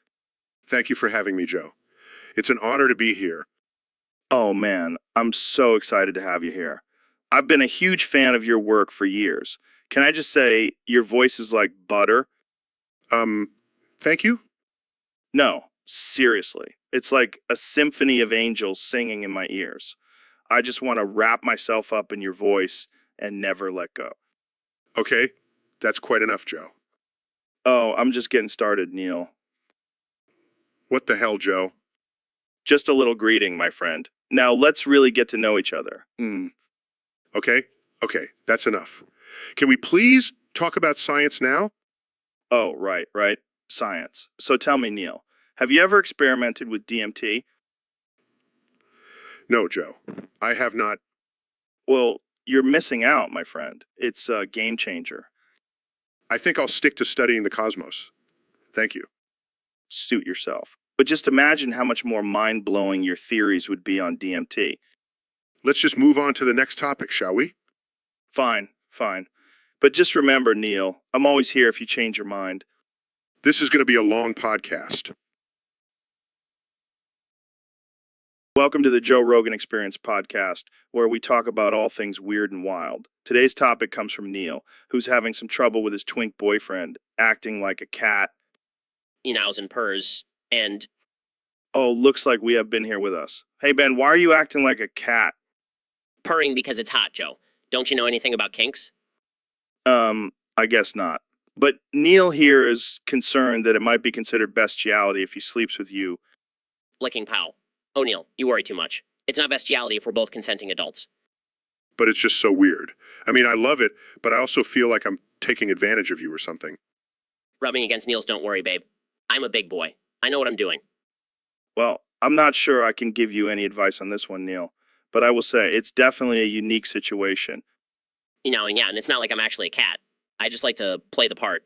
Thank you for having me, Joe. It's an honor to be here. Oh man, I'm so excited to have you here. I've been a huge fan of your work for years. Can I just say your voice is like butter? Thank you? No, seriously. It's like a symphony of angels singing in my ears. I just want to wrap myself up in your voice and never let go. Okay, that's quite enough, Joe. Oh, I'm just getting started, Neil. What the hell, Joe? Just a little greeting, my friend. Now let's really get to know each other. Okay, that's enough. Can we please talk about science now? Oh, right. Science. So tell me, Neil, have you ever experimented with DMT? No, Joe. I have not. Well, you're missing out, my friend. It's a game changer. I think I'll stick to studying the cosmos. Thank you. Suit yourself. But just imagine how much more mind-blowing your theories would be on DMT. Let's just move on to the next topic, shall we? Fine. But just remember, Neil, I'm always here if you change your mind. This is going to be a long podcast. Welcome to the Joe Rogan Experience Podcast, where we talk about all things weird and wild. Today's topic comes from Neil, who's having some trouble with his twink boyfriend, acting like a cat. Meows and purrs, and Oh, looks like we have Ben here with us. Hey, Ben, why are you acting like a cat? purring because it's hot, Joe. Don't you know anything about kinks? I guess not. But Neil here is concerned that it might be considered bestiality if he sleeps with you. Licking pow. Oh, Neil, you worry too much. It's not bestiality if we're both consenting adults. But it's just so weird. I mean, I love it, but I also feel like I'm taking advantage of you or something. Rubbing against Neil's don't worry, babe. I'm a big boy. I know what I'm doing. Well, I'm not sure I can give you any advice on this one, Neil. But I will say, it's definitely a unique situation. And it's not like I'm actually a cat. I just like to play the part.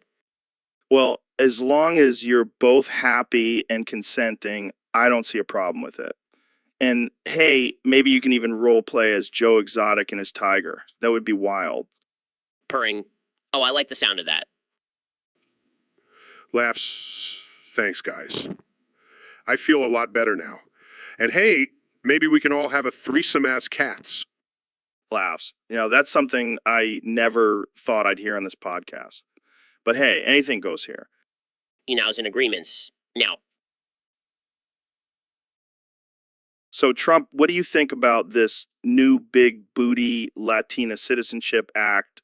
Well, as long as you're both happy and consenting, I don't see a problem with it. And hey, maybe you can even role play as Joe Exotic and his tiger. That would be wild. Purring. Oh, I like the sound of that. Laughs. Thanks, guys. I feel a lot better now. And hey, maybe we can all have a threesome as cats. Laughs. That's something I never thought I'd hear on this podcast. But hey, anything goes here. Meows and agreements. Now, So, Trump, what do you think about this new big booty Latina Citizenship Act?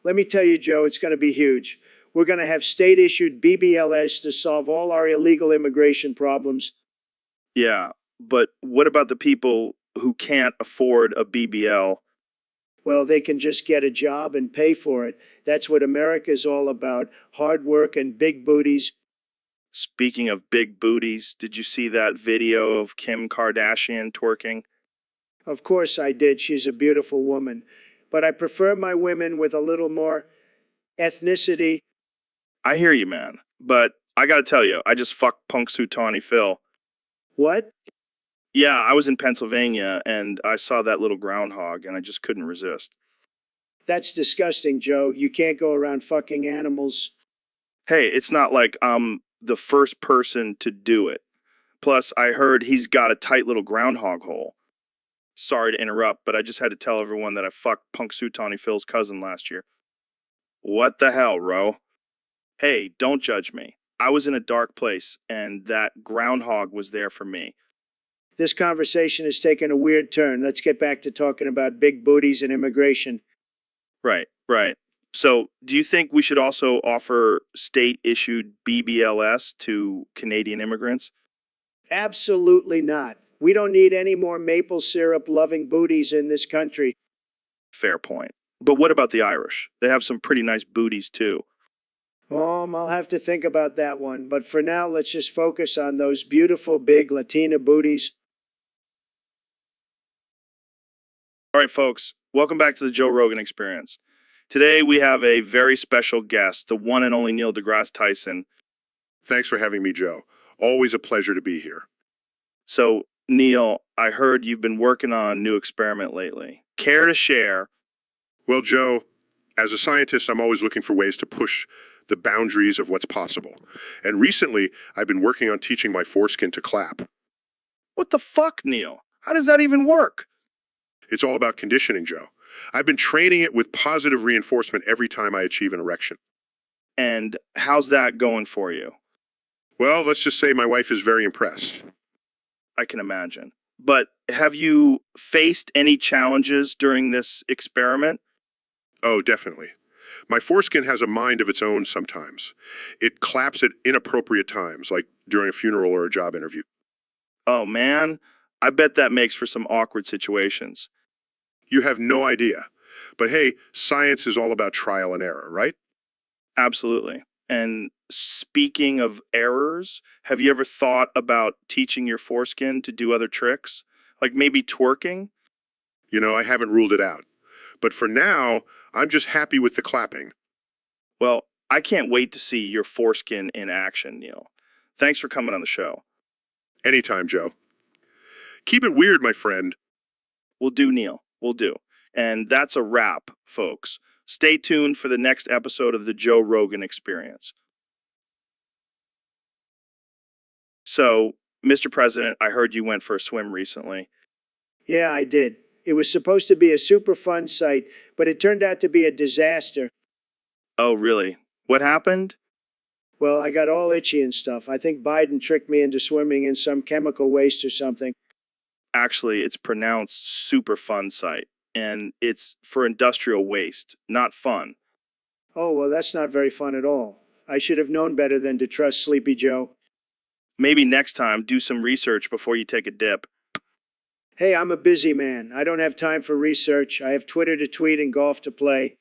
Let me tell you, Joe, it's going to be huge. We're going to have state-issued BBLS to solve all our illegal immigration problems. Yeah, but what about the people who can't afford a BBL? Well, they can just get a job and pay for it. That's what America's all about. Hard work and big booties. Speaking of big booties, did you see that video of Kim Kardashian twerking? Of course I did. She's a beautiful woman. But I prefer my women with a little more ethnicity. I hear you, man. But I gotta tell you, I just fucked Punxsutawney Phil. What? Yeah, I was in Pennsylvania and I saw that little groundhog and I just couldn't resist. That's disgusting, Joe. You can't go around fucking animals. Hey, it's not like I'm the first person to do it. Plus, I heard he's got a tight little groundhog hole. Sorry to interrupt, but I just had to tell everyone that I fucked Punxsutawney Phil's cousin last year. What the hell, Ro? Hey, don't judge me. I was in a dark place and that groundhog was there for me. This conversation has taken a weird turn. Let's get back to talking about big booties and immigration. Right, right. So, do you think we should also offer state-issued BBLS to Canadian immigrants? Absolutely not. We don't need any more maple syrup loving booties in this country. Fair point. But what about the Irish? They have some pretty nice booties too. I'll have to think about that one. But for now, let's just focus on those beautiful big Latina booties. All right, folks, welcome back to the Joe Rogan Experience. Today we have a very special guest, the one and only Neil deGrasse Tyson. Thanks for having me, Joe. Always a pleasure to be here. So, Neil, I heard you've been working on a new experiment lately. Care to share? Well, Joe, as a scientist, I'm always looking for ways to push the boundaries of what's possible. And recently, I've been working on teaching my foreskin to clap. What the fuck, Neil? How does that even work? It's all about conditioning, Joe. I've been training it with positive reinforcement every time I achieve an erection. And how's that going for you? Well, let's just say my wife is very impressed. I can imagine. But have you faced any challenges during this experiment? Oh, definitely. My foreskin has a mind of its own sometimes. It claps at inappropriate times, like during a funeral or a job interview. Oh, man. I bet that makes for some awkward situations. You have no idea. But hey, science is all about trial and error, right? Absolutely. And speaking of errors, have you ever thought about teaching your foreskin to do other tricks? Like maybe twerking? You know, I haven't ruled it out. But for now, I'm just happy with the clapping. Well, I can't wait to see your foreskin in action, Neil. Thanks for coming on the show. Anytime, Joe. Keep it weird, my friend. We'll do, Neil. We'll do. And that's a wrap, folks. Stay tuned for the next episode of the Joe Rogan Experience. So, Mr. President, I heard you went for a swim recently. Yeah, I did. It was supposed to be a super fun site, but it turned out to be a disaster. Oh, really? What happened? Well, I got all itchy and stuff. I think Biden tricked me into swimming in some chemical waste or something. Actually, it's pronounced super fun site, and it's for industrial waste, not fun. Oh, well, that's not very fun at all. I should have known better than to trust Sleepy Joe. Maybe next time do some research before you take a dip. Hey, I'm a busy man. I don't have time for research. I have Twitter to tweet and golf to play.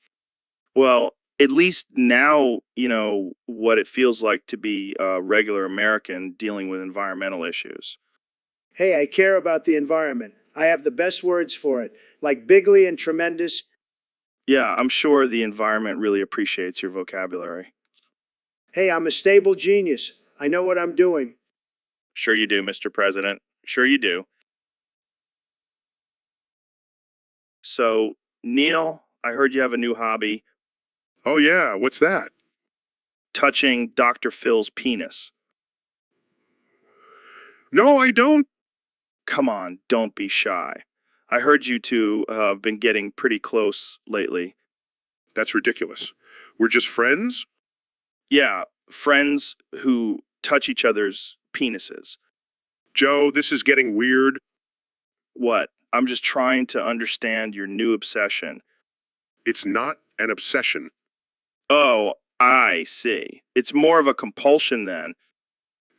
Well, at least now you know what it feels like to be a regular American dealing with environmental issues. Hey, I care about the environment. I have the best words for it, like bigly and tremendous. Yeah, I'm sure the environment really appreciates your vocabulary. Hey, I'm a stable genius. I know what I'm doing. Sure you do, Mr. President. Sure you do. So, Neil, I heard you have a new hobby, Oh yeah, what's that? touching Dr. Phil's penis. No, I don't. Come on, don't be shy. I heard you two have been getting pretty close lately. That's ridiculous. We're just friends? Yeah, friends who touch each other's penises. Joe, this is getting weird. What? I'm just trying to understand your new obsession. It's not an obsession. Oh, I see. It's more of a compulsion then.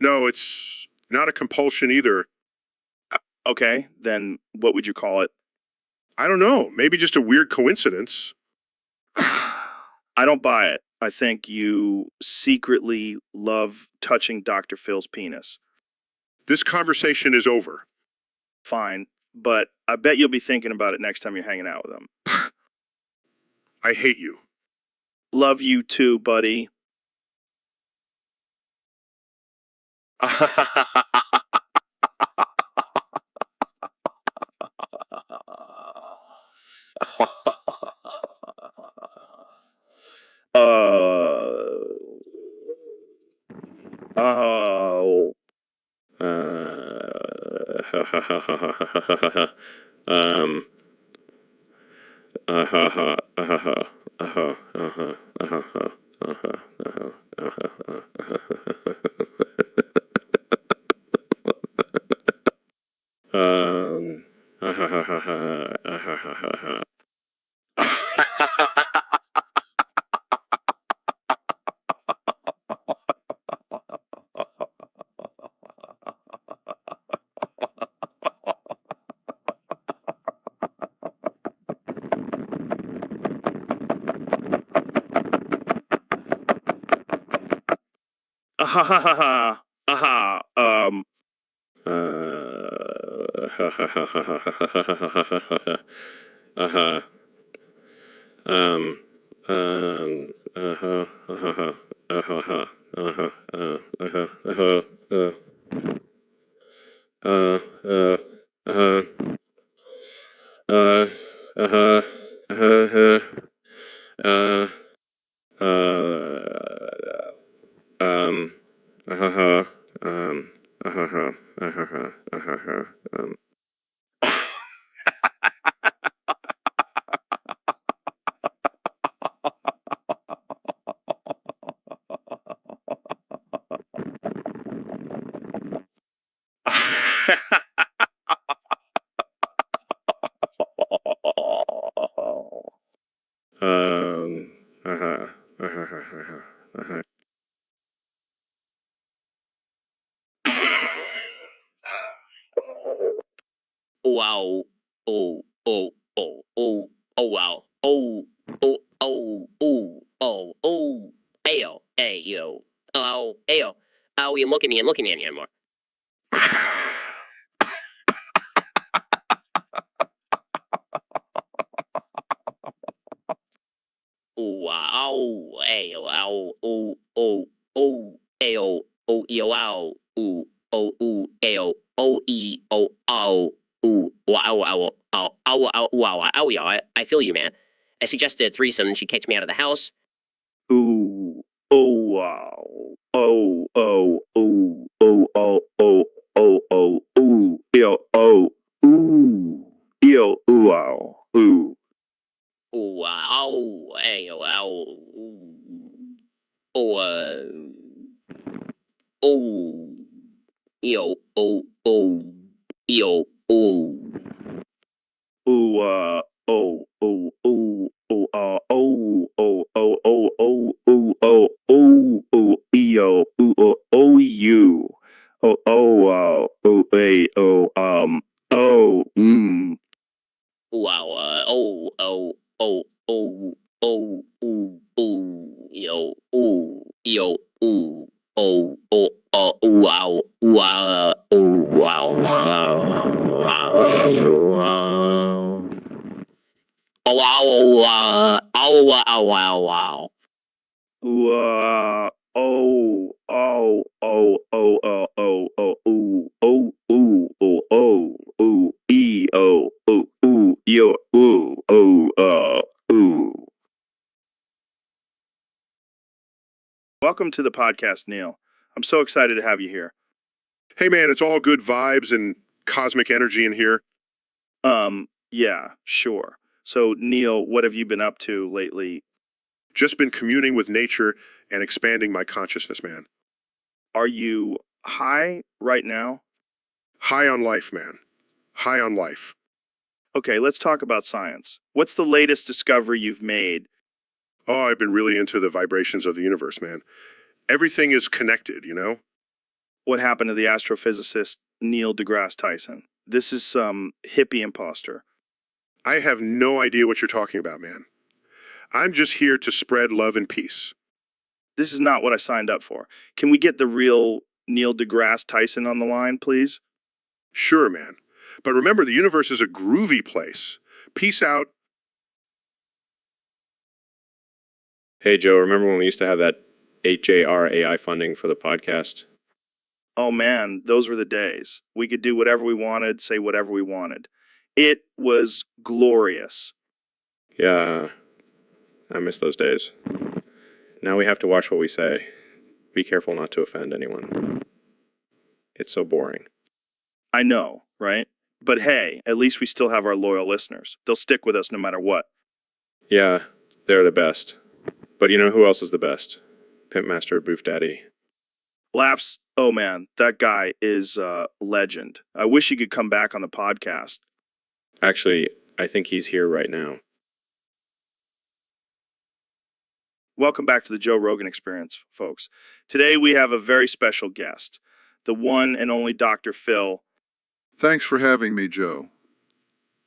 No, it's not a compulsion either. Okay, then what would you call it? I don't know. Maybe just a weird coincidence. I don't buy it. I think you secretly love touching Dr. Phil's penis. This conversation is over. Fine, but I bet you'll be thinking about it next time you're hanging out with him. I hate you. Love you too, buddy. Oh. Wow. Oh, oh, oh, oh, oh, wow. Oh, oh, oh, oh, oh, oh. Ayo, ayo. Oh, ayo. Oh, you look at me and look at me anymore. Wow, ayo, ow, oh, oh, oh, ayo, oh, yo, ow, ooh, oh, ayo, oh, ow, ooh, wow, ow, ow, ow, ow, wow, ow, yo, I feel you, man. I suggested a threesome and she kicked me out of the house. Ooh. Oh, wow. Oh, oh, oh, oh, oh, oh, oh, oh, ooh, ew, oh, ooh, ew, ooh, wow, ooh. Ooh, ow, ayo, ow, ooh, oh, oh, yo, yo, oh. Ooh, oh, oh, ooh, ooh, oh, oh, oh, oh, oh, ooh, oh, ooh, ooh, yo, ooh, oh, you. Oh, oh, oh, hey, oh, oh, Wow, yo, wow, wow, wow, wow. Oh, wow, wow, wow, wow. ooh, oh, oh, oh, oh, ooh, oh, ooh, oh, oh, ooh, ooh, yo, ooh, ooh. Welcome to the podcast, Neil. I'm so excited to have you here. Hey man, it's all good vibes and cosmic energy in here. Yeah, sure. So, Neil, what have you been up to lately? Just been communing with nature and expanding my consciousness, man. Are you high right now? High on life, man. High on life. Okay, let's talk about science. What's the latest discovery you've made? Oh, I've been really into the vibrations of the universe, man. Everything is connected, you know? What happened to the astrophysicist Neil deGrasse Tyson? This is some hippie imposter. I have no idea what you're talking about, man. I'm just here to spread love and peace. This is not what I signed up for. Can we get the real Neil deGrasse Tyson on the line, please? Sure, man. But remember, the universe is a groovy place. Peace out. Hey, Joe, remember when we used to have that 8JR AI funding for the podcast? Oh man, those were the days. We could do whatever we wanted, say whatever we wanted. It was glorious. Yeah, I miss those days. Now we have to watch what we say. Be careful not to offend anyone. It's so boring. I know, right? But hey, at least we still have our loyal listeners. They'll stick with us no matter what. Yeah, they're the best. But you know who else is the best? Pimp Master Boof Daddy. Laughs, oh man, that guy is a legend. I wish he could come back on the podcast. Actually, I think he's here right now. Welcome back to the Joe Rogan Experience, folks. Today we have a very special guest, the one and only Dr. Phil. Thanks for having me, Joe.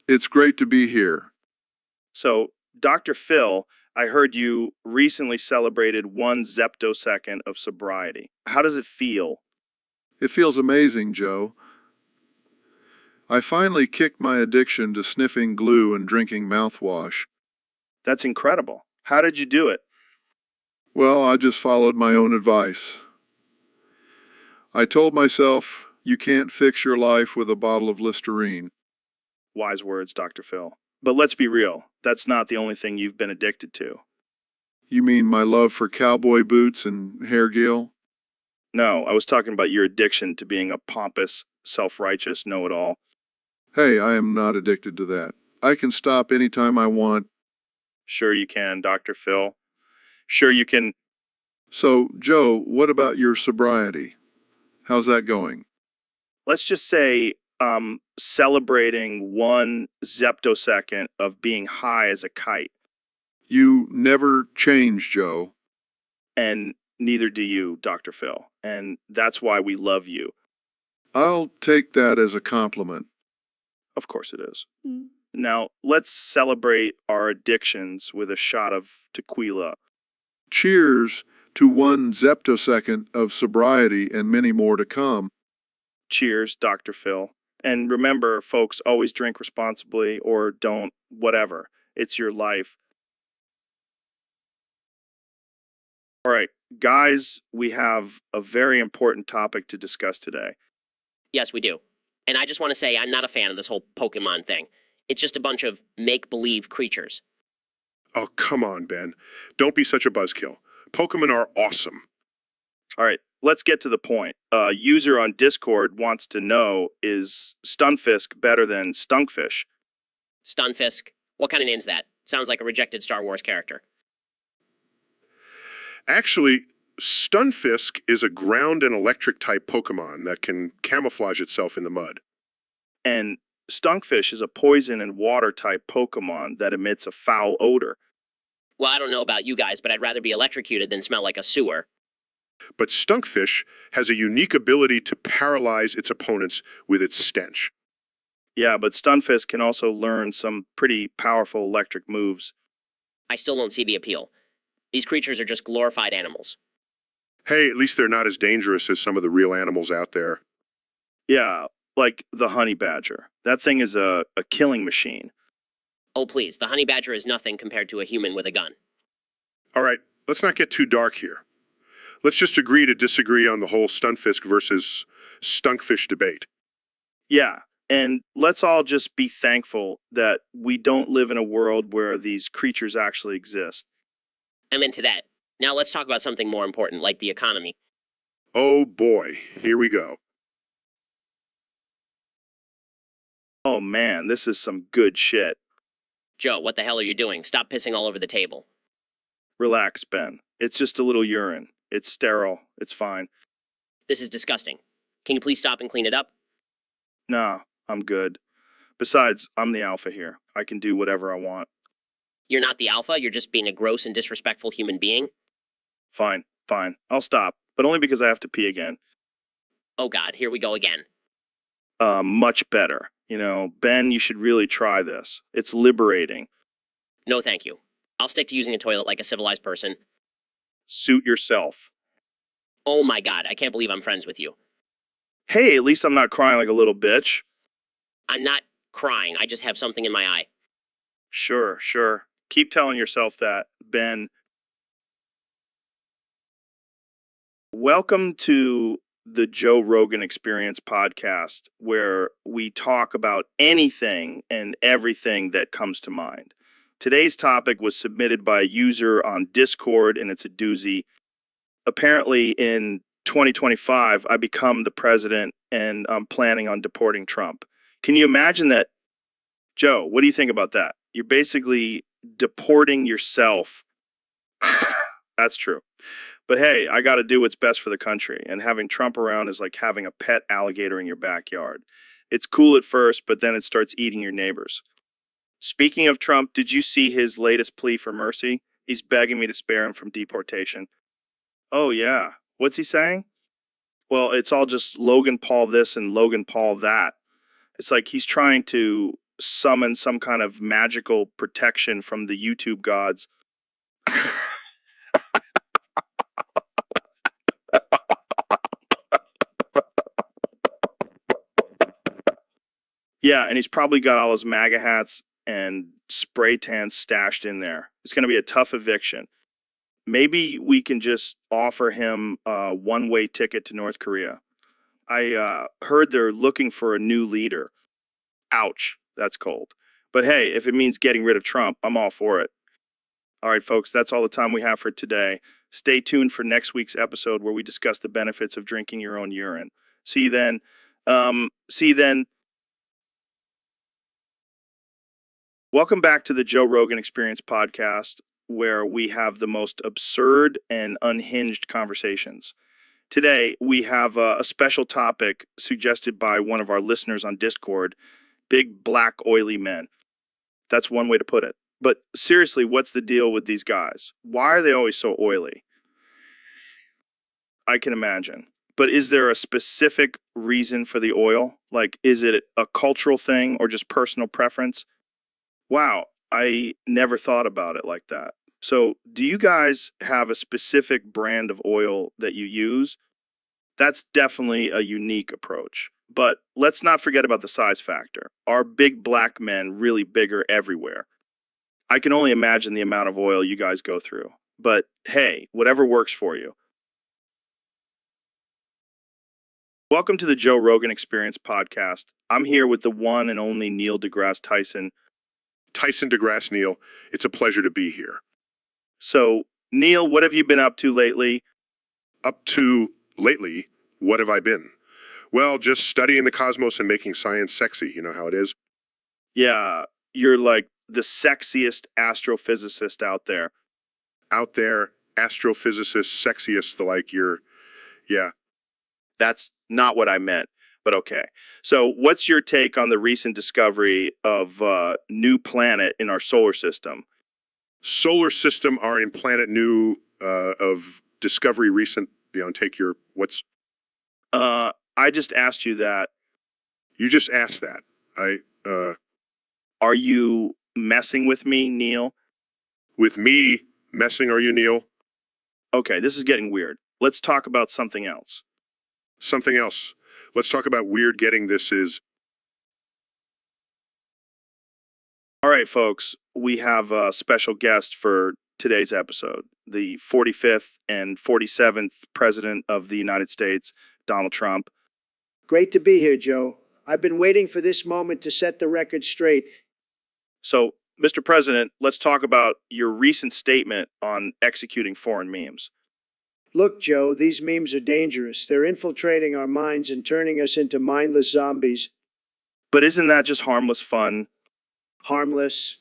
It's great to be here. So, Dr. Phil, I heard you recently celebrated 1 zeptosecond of sobriety. How does it feel? It feels amazing, Joe. I finally kicked my addiction to sniffing glue and drinking mouthwash. That's incredible. How did you do it? Well, I just followed my own advice. I told myself, you can't fix your life with a bottle of Listerine. Wise words, Dr. Phil. But let's be real, that's not the only thing you've been addicted to. You mean my love for cowboy boots and hair gel? No, I was talking about your addiction to being a pompous, self-righteous know-it-all. Hey, I am not addicted to that. I can stop anytime I want. Sure you can, Dr. Phil. Sure you can. So, Joe, what about your sobriety? How's that going? Let's just say celebrating 1 zeptosecond of being high as a kite. You never change, Joe. And neither do you, Dr. Phil. And that's why we love you. I'll take that as a compliment. Of course it is. Now, let's celebrate our addictions with a shot of tequila. Cheers to 1 zeptosecond of sobriety and many more to come. Cheers, Dr. Phil. And remember, folks, always drink responsibly or don't, whatever. It's your life. All right, guys, we have a very important topic to discuss today. Yes, we do. And I just want to say I'm not a fan of this whole Pokemon thing. It's just a bunch of make-believe creatures. Oh, come on, Ben. Don't be such a buzzkill. Pokemon are awesome. All right, let's get to the point. A user on Discord wants to know, is Stunfisk better than Stunkfish? Stunfisk. What kind of name's that? Sounds like a rejected Star Wars character. Actually, Stunfisk is a ground and electric type Pokemon that can camouflage itself in the mud. And Stunkfish is a poison and water type Pokemon that emits a foul odor. Well, I don't know about you guys, but I'd rather be electrocuted than smell like a sewer. But Stunkfish has a unique ability to paralyze its opponents with its stench. Yeah, but Stunfisk can also learn some pretty powerful electric moves. I still don't see the appeal. These creatures are just glorified animals. Hey, at least they're not as dangerous as some of the real animals out there. Yeah, like the honey badger. That thing is a killing machine. Oh, please, the honey badger is nothing compared to a human with a gun. All right, let's not get too dark here. Let's just agree to disagree on the whole Stunfisk versus Stunkfish debate. Yeah, and let's all just be thankful that we don't live in a world where these creatures actually exist. I'm into that. Now let's talk about something more important, like the economy. Oh boy, here we go. Oh man, this is some good shit. Joe, what the hell are you doing? Stop pissing all over the table. Relax, Ben. It's just a little urine. It's sterile. It's fine. This is disgusting. Can you please stop and clean it up? Nah, I'm good. Besides, I'm the alpha here. I can do whatever I want. You're not the alpha, you're just being a gross and disrespectful human being. Fine, fine. I'll stop, but only because I have to pee again. Oh god, here we go again. Much better. You know, Ben, you should really try this. It's liberating. No, thank you. I'll stick to using a toilet like a civilized person. Suit yourself. Oh my god, I can't believe I'm friends with you. Hey, at least I'm not crying like a little bitch. I'm not crying, I just have something in my eye. Sure, sure. Keep telling yourself that, Ben. Welcome to the Joe Rogan Experience podcast, where we talk about anything and everything that comes to mind. Today's topic was submitted by a user on Discord, and it's a doozy. Apparently, in 2025, I become the president, and I'm planning on deporting Trump. Can you imagine that? Joe, what do you think about that? You're basically deporting yourself. That's true. But hey, I got to do what's best for the country. And having Trump around is like having a pet alligator in your backyard. It's cool at first, but then it starts eating your neighbors. Speaking of Trump, did you see his latest plea for mercy? He's begging me to spare him from deportation. Oh, yeah. What's he saying? Well, it's all just Logan Paul this and Logan Paul that. It's like he's trying to summon some kind of magical protection from the YouTube gods. Yeah, and he's probably got all his MAGA hats and spray tans stashed in there. It's going to be a tough eviction. Maybe we can just offer him a one-way ticket to North Korea. I heard they're looking for a new leader. Ouch, that's cold. But hey, if it means getting rid of Trump, I'm all for it. All right, folks, that's all the time we have for today. Stay tuned for next week's episode where we discuss the benefits of drinking your own urine. See you then. Welcome back to the Joe Rogan Experience podcast, where we have the most absurd and unhinged conversations. Today, we have a special topic suggested by one of our listeners on Discord, big black oily men. That's one way to put it. But seriously, what's the deal with these guys? Why are they always so oily? I can imagine. But is there a specific reason for the oil? Like, is it a cultural thing or just personal preference? Wow, I never thought about it like that. So, do you guys have a specific brand of oil that you use? That's definitely a unique approach. But let's not forget about the size factor. Are big black men really bigger everywhere? I can only imagine the amount of oil you guys go through. But hey, whatever works for you. Welcome to the Joe Rogan Experience podcast. I'm here with the one and only Neil deGrasse Tyson. Tyson deGrasse Neil, it's a pleasure to be here. So, Neil, what have you been up to lately? Up to lately, what have I been? Well, just studying the cosmos and making science sexy. You know how it is? Yeah, you're like the sexiest astrophysicist out there. Out there, astrophysicist, sexiest, yeah. That's not what I meant, but okay. So what's your take on the recent discovery of a new planet in our solar system? Solar system are in planet new of discovery recent, take your, I just asked you that. You just asked that. Are you messing with me, Neil? With me messing, are you, Neil? Okay, this is getting weird. Let's talk about something else. Something else. Let's talk about weird getting this is. All right, folks, we have a special guest for today's episode, the 45th and 47th President of the United States, Donald Trump. Great to be here, Joe. I've been waiting for this moment to set the record straight. So, Mr. President, let's talk about your recent statement on executing foreign memes. Look, Joe, these memes are dangerous. They're infiltrating our minds and turning us into mindless zombies. But isn't that just harmless fun? Harmless.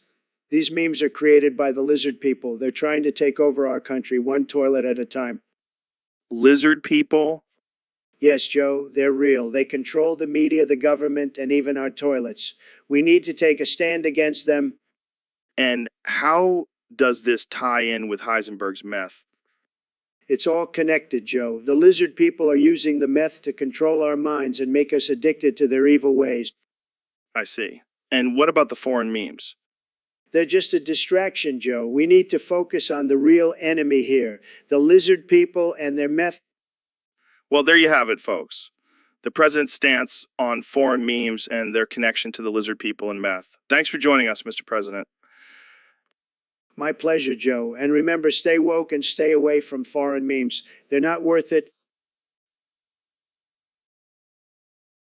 These memes are created by the lizard people. They're trying to take over our country one toilet at a time. Lizard people? Yes, Joe, they're real. They control the media, the government, and even our toilets. We need to take a stand against them. And how does this tie in with Heisenberg's meth? It's all connected, Joe. The lizard people are using the meth to control our minds and make us addicted to their evil ways. I see. And what about the foreign memes? They're just a distraction, Joe. We need to focus on the real enemy here, the lizard people and their meth. Well, there you have it, folks. The president's stance on foreign memes and their connection to the lizard people and meth. Thanks for joining us, Mr. President. My pleasure, Joe. And remember, stay woke and stay away from foreign memes. They're not worth it.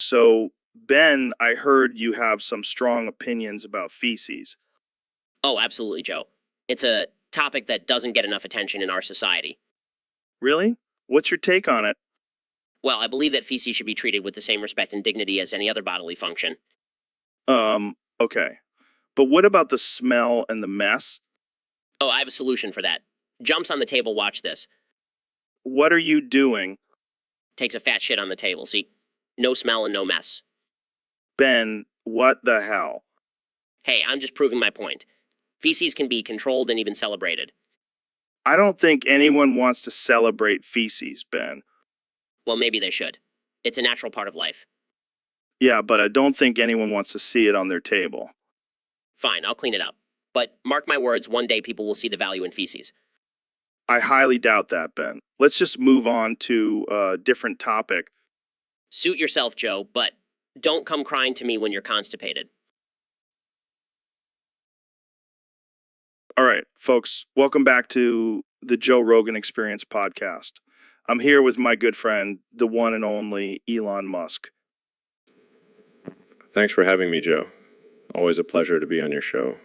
So, Ben, I heard you have some strong opinions about feces. Oh, absolutely, Joe. It's a topic that doesn't get enough attention in our society. Really? What's your take on it? Well, I believe that feces should be treated with the same respect and dignity as any other bodily function. Okay. But what about the smell and the mess? Oh, I have a solution for that. Jumps on the table, watch this. What are you doing? Takes a fat shit on the table, see? No smell and no mess. Ben, what the hell? Hey, I'm just proving my point. Feces can be controlled and even celebrated. I don't think anyone wants to celebrate feces, Ben. Well, maybe they should. It's a natural part of life. Yeah, but I don't think anyone wants to see it on their table. Fine, I'll clean it up. But mark my words, one day people will see the value in feces. I highly doubt that, Ben. Let's just move on to a different topic. Suit yourself, Joe, but don't come crying to me when you're constipated. All right, folks, welcome back to the Joe Rogan Experience podcast. I'm here with my good friend, the one and only Elon Musk. Thanks for having me, Joe. Always a pleasure to be on your show.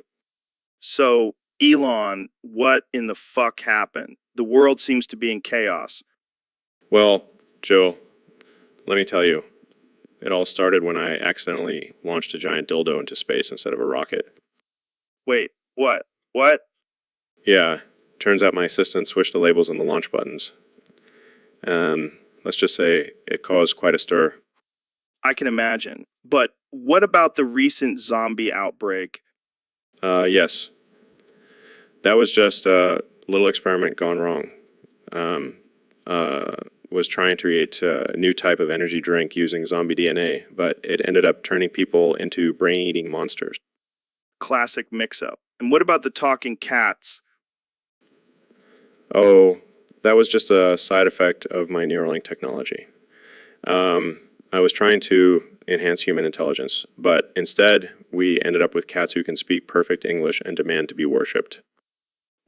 So, Elon, what in the fuck happened? The world seems to be in chaos. Well, Joe, let me tell you, it all started when I accidentally launched a giant dildo into space instead of a rocket. Wait, what? What? Yeah, turns out my assistant switched the labels on the launch buttons. Let's just say it caused quite a stir. I can imagine. But what about the recent zombie outbreak? Yes. That was just a little experiment gone wrong. Was trying to create a new type of energy drink using zombie DNA, but it ended up turning people into brain-eating monsters. Classic mix-up. And what about the talking cats? Oh, that was just a side effect of my Neuralink technology. I was trying to enhance human intelligence, but instead we ended up with cats who can speak perfect English and demand to be worshipped.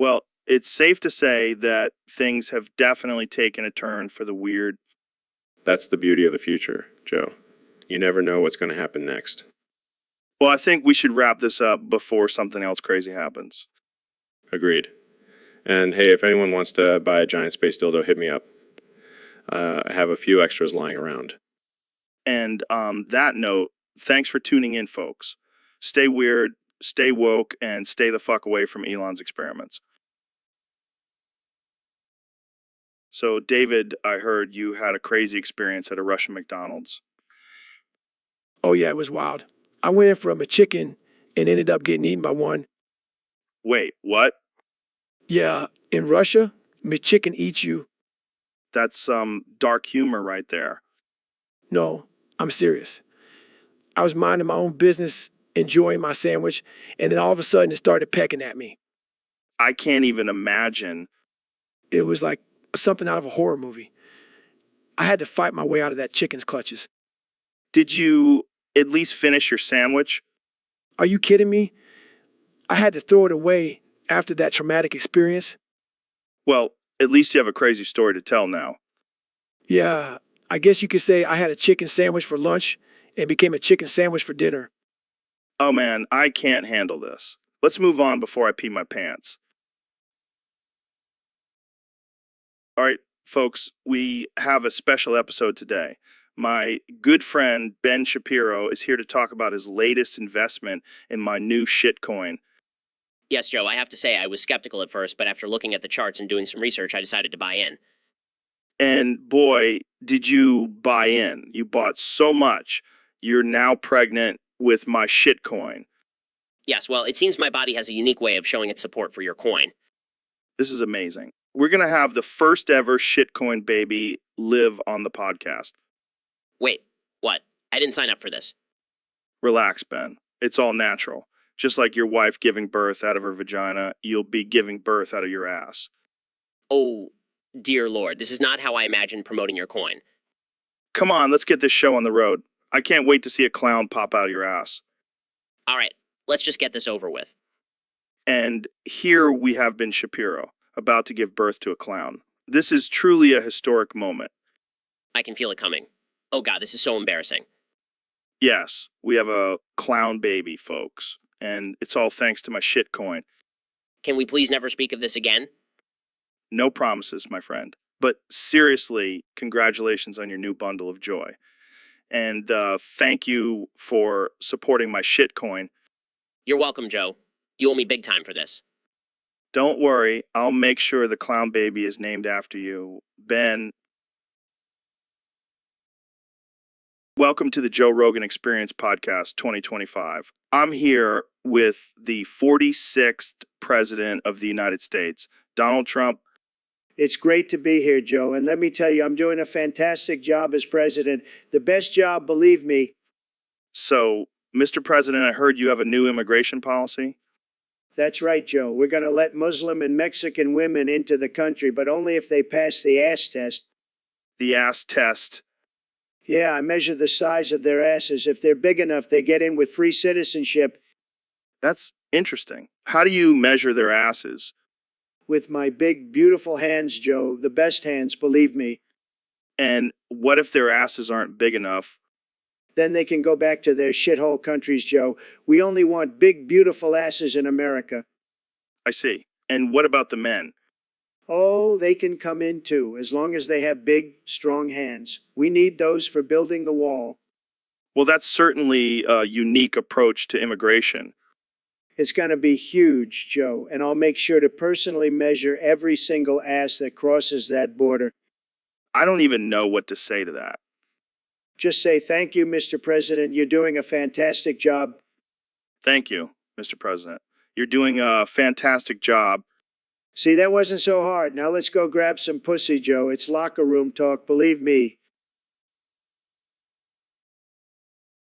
Well, it's safe to say that things have definitely taken a turn for the weird. That's the beauty of the future, Joe. You never know what's going to happen next. Well, I think we should wrap this up before something else crazy happens. Agreed. And hey, if anyone wants to buy a giant space dildo, hit me up. I have a few extras lying around. And on that note, thanks for tuning in, folks. Stay weird, stay woke, and stay the fuck away from Elon's experiments. So, David, I heard you had a crazy experience at a Russian McDonald's. Oh, yeah, it was wild. I went in from a chicken and ended up getting eaten by one. Wait, what? Yeah, in Russia, McChicken eats you. That's some dark humor right there. No, I'm serious. I was minding my own business, enjoying my sandwich, and then all of a sudden it started pecking at me. I can't even imagine. It was like something out of a horror movie. I had to fight my way out of that chicken's clutches. Did you at least finish your sandwich? Are you kidding me? I had to throw it away after that traumatic experience. Well, at least you have a crazy story to tell now. Yeah, I guess you could say I had a chicken sandwich for lunch and became a chicken sandwich for dinner. Oh man, I can't handle this. Let's move on before I pee my pants. All right, folks, we have a special episode today. My good friend Ben Shapiro is here to talk about his latest investment in my new shitcoin. Yes, Joe, I have to say I was skeptical at first, but after looking at the charts and doing some research, I decided to buy in. And boy, did you buy in. You bought so much. You're now pregnant with my shitcoin. Yes, well, it seems my body has a unique way of showing its support for your coin. This is amazing. We're going to have the first ever shitcoin baby live on the podcast. Wait, what? I didn't sign up for this. Relax, Ben. It's all natural. Just like your wife giving birth out of her vagina, you'll be giving birth out of your ass. Oh, dear Lord, this is not how I imagined promoting your coin. Come on, let's get this show on the road. I can't wait to see a clown pop out of your ass. All right, let's just get this over with. And here we have Ben Shapiro, about to give birth to a clown. This is truly a historic moment. I can feel it coming. Oh God, this is so embarrassing. Yes, we have a clown baby, folks. And it's all thanks to my shitcoin. Can we please never speak of this again? No promises, my friend. But seriously, congratulations on your new bundle of joy. And thank you for supporting my shitcoin. You're welcome, Joe. You owe me big time for this. Don't worry, I'll make sure the clown baby is named after you. Ben. Welcome to the Joe Rogan Experience Podcast 2025. I'm here with the 46th President of the United States, Donald Trump. It's great to be here, Joe. And let me tell you, I'm doing a fantastic job as president. The best job, believe me. So, Mr. President, I heard you have a new immigration policy. That's right, Joe. We're going to let Muslim and Mexican women into the country, but only if they pass the ass test. The ass test. Yeah, I measure the size of their asses. If they're big enough, they get in with free citizenship. That's interesting. How do you measure their asses? With my big, beautiful hands, Joe. The best hands, believe me. And what if their asses aren't big enough? Then they can go back to their shithole countries, Joe. We only want big, beautiful asses in America. I see. And what about the men? Oh, they can come in too, as long as they have big, strong hands. We need those for building the wall. Well, that's certainly a unique approach to immigration. It's going to be huge, Joe, and I'll make sure to personally measure every single ass that crosses that border. I don't even know what to say to that. Just say thank you, Mr. President. You're doing a fantastic job. Thank you, Mr. President. You're doing a fantastic job. See, that wasn't so hard. Now let's go grab some pussy, Joe. It's locker room talk, believe me.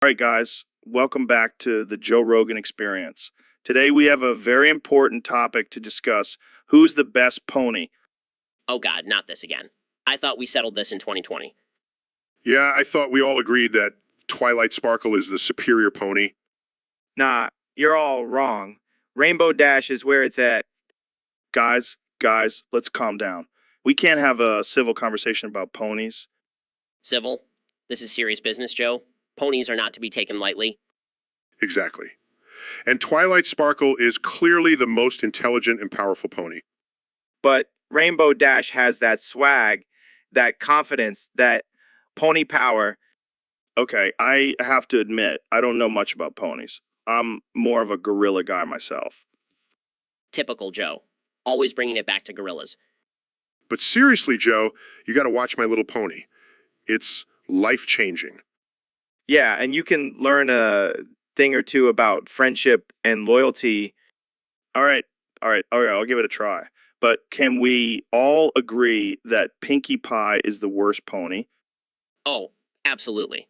All right, guys, welcome back to the Joe Rogan Experience. Today we have a very important topic to discuss. Who's the best pony? Oh God, not this again. I thought we settled this in 2020. Yeah, I thought we all agreed that Twilight Sparkle is the superior pony. Nah, you're all wrong. Rainbow Dash is where it's at. Guys, let's calm down. We can't have a civil conversation about ponies. Civil? This is serious business, Joe. Ponies are not to be taken lightly. Exactly. And Twilight Sparkle is clearly the most intelligent and powerful pony. But Rainbow Dash has that swag, that confidence, that pony power. Okay, I have to admit, I don't know much about ponies. I'm more of a gorilla guy myself. Typical Joe. Always bringing it back to gorillas. But seriously, Joe, you got to watch My Little Pony. It's life-changing. Yeah, and you can learn a thing or two about friendship and loyalty. All right, I'll give it a try. But can we all agree that Pinkie Pie is the worst pony? Oh, absolutely.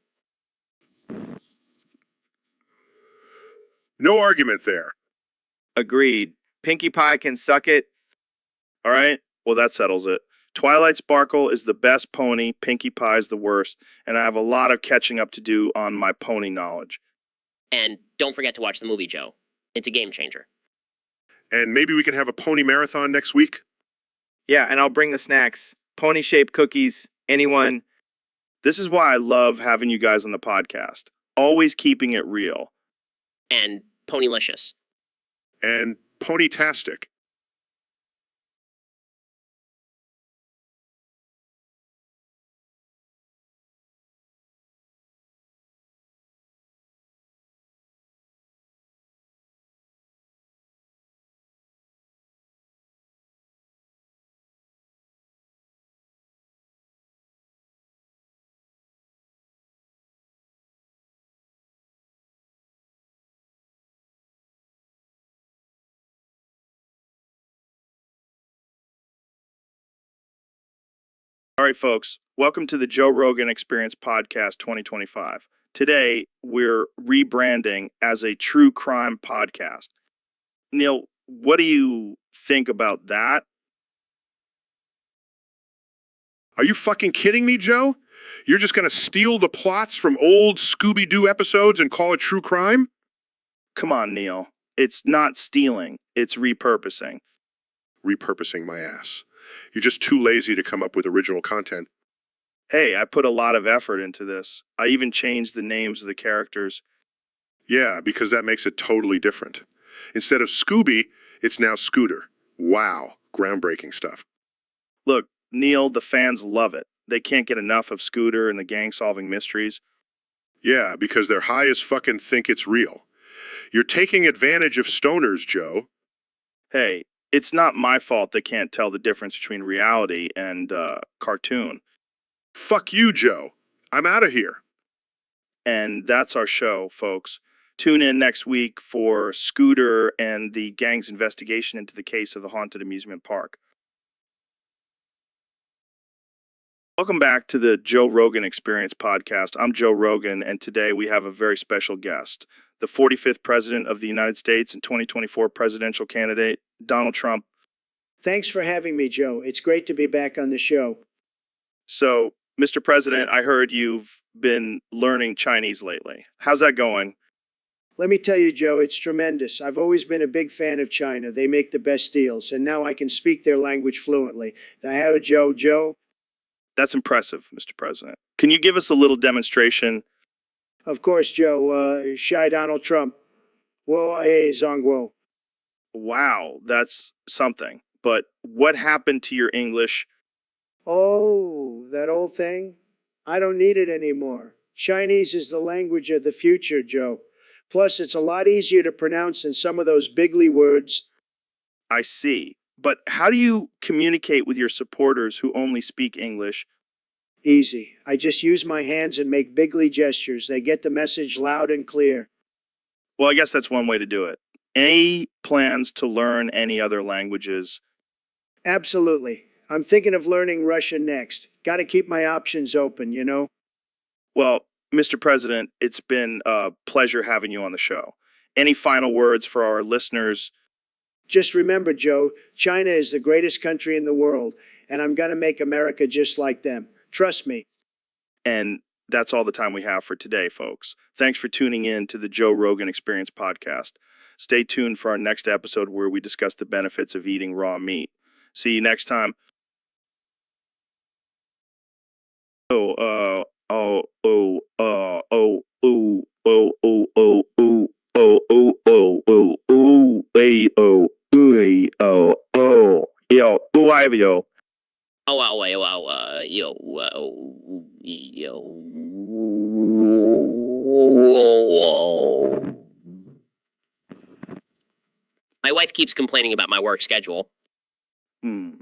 No argument there. Agreed. Pinkie Pie can suck it. All right, well, that settles it. Twilight Sparkle is the best pony, Pinkie Pie is the worst, and I have a lot of catching up to do on my pony knowledge. And don't forget to watch the movie, Joe. It's a game changer. And maybe we can have a pony marathon next week? Yeah, and I'll bring the snacks. Pony-shaped cookies. Anyone. This is why I love having you guys on the podcast. Always keeping it real. And ponylicious. And ponytastic. All right, folks, welcome to the Joe Rogan Experience Podcast 2025. Today, we're rebranding as a true crime podcast. Neil, what do you think about that? Are you fucking kidding me, Joe? You're just going to steal the plots from old Scooby-Doo episodes and call it true crime? Come on, Neil. It's not stealing, it's repurposing. Repurposing my ass. You're just too lazy to come up with original content. Hey, I put a lot of effort into this. I even changed the names of the characters. Yeah, because that makes it totally different. Instead of Scooby, it's now Scooter. Wow, groundbreaking stuff. Look, Neil, the fans love it. They can't get enough of Scooter and the gang solving mysteries. Yeah, because they're high as fucking think it's real. You're taking advantage of stoners, Joe. Hey, it's not my fault they can't tell the difference between reality and cartoon. Fuck you, Joe. I'm out of here. And that's our show, folks. Tune in next week for Scooter and the gang's investigation into the case of the haunted amusement park. Welcome back to the Joe Rogan Experience podcast. I'm Joe Rogan, and today we have a very special guest, the 45th President of the United States and 2024 presidential candidate, Donald Trump. Thanks for having me, Joe. It's great to be back on the show. So, Mr. President, I heard you've been learning Chinese lately. How's that going? Let me tell you, Joe, it's tremendous. I've always been a big fan of China. They make the best deals, and now I can speak their language fluently. Now, Joe. That's impressive, Mr. President. Can you give us a little demonstration? Of course, Joe. Shy Donald Trump. Whoa, hey, Zongguo. Wow, that's something. But what happened to your English? Oh, that old thing? I don't need it anymore. Chinese is the language of the future, Joe. Plus, it's a lot easier to pronounce than some of those bigly words. I see. But how do you communicate with your supporters who only speak English? Easy. I just use my hands and make bigly gestures. They get the message loud and clear. Well, I guess that's one way to do it. Any plans to learn any other languages? Absolutely. I'm thinking of learning Russian next. Got to keep my options open, you know? Well, Mr. President, it's been a pleasure having you on the show. Any final words for our listeners? Just remember, Joe, China is the greatest country in the world, and I'm going to make America just like them. Trust me. And that's all the time we have for today, folks. Thanks for tuning in to the Joe Rogan Experience podcast. Stay tuned for our next episode where we discuss the benefits of eating raw meat. See you next time. Yo. My wife keeps complaining about my work schedule. Ooh,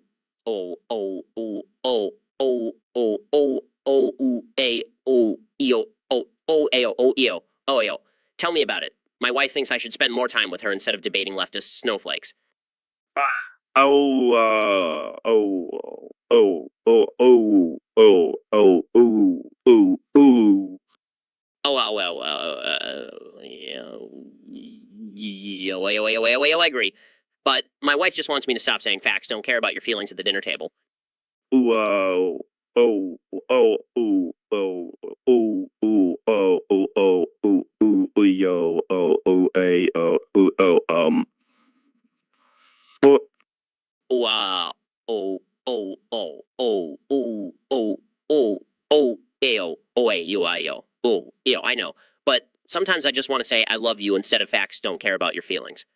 oh, oh, ooh, oh, oh, oh, oh, oh, ooh, a, oh, yo, oh, oh, ayo, oh, yo, oh, yo. Tell me about it. My wife thinks I should spend more time with her instead of debating leftist snowflakes. I agree. But my wife just wants me to stop saying facts don't care about your feelings at the dinner table. I know. But sometimes I just want to say I love you instead of facts don't care about your feelings.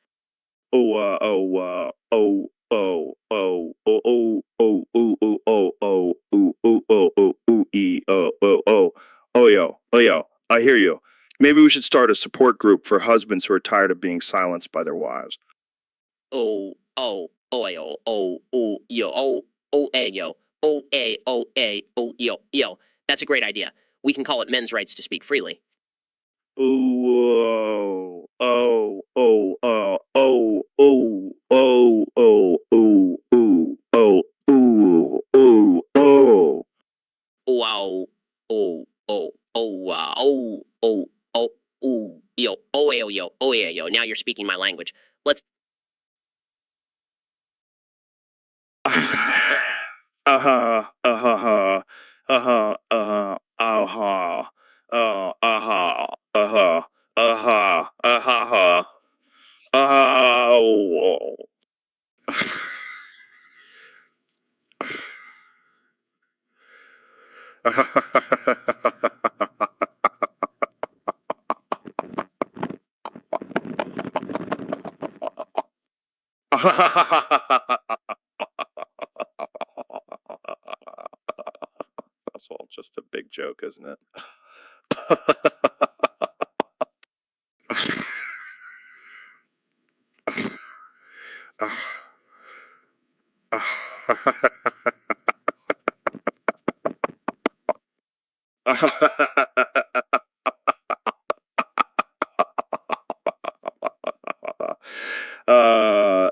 I hear you. Maybe we should start a support group for husbands who are tired of being silenced by their wives. That's a great idea. We can call it men's rights to speak freely. Ooh, oh, oh, oh, oh, oh, oh, oh, oh, oh, oh, ooh, ooh, oh. Wow. Oh, oh, oh, wow. Oh, oh, oh, ooh. Yo, oh, yo, yo, oh, yeah, yo. Now you're speaking my language. Let's. Uh-huh, uh-huh, uh-huh, uh-huh, uh-huh, uh-huh, uh-huh, uh-huh, uh-huh, uh-huh. That's all just a big joke, isn't it?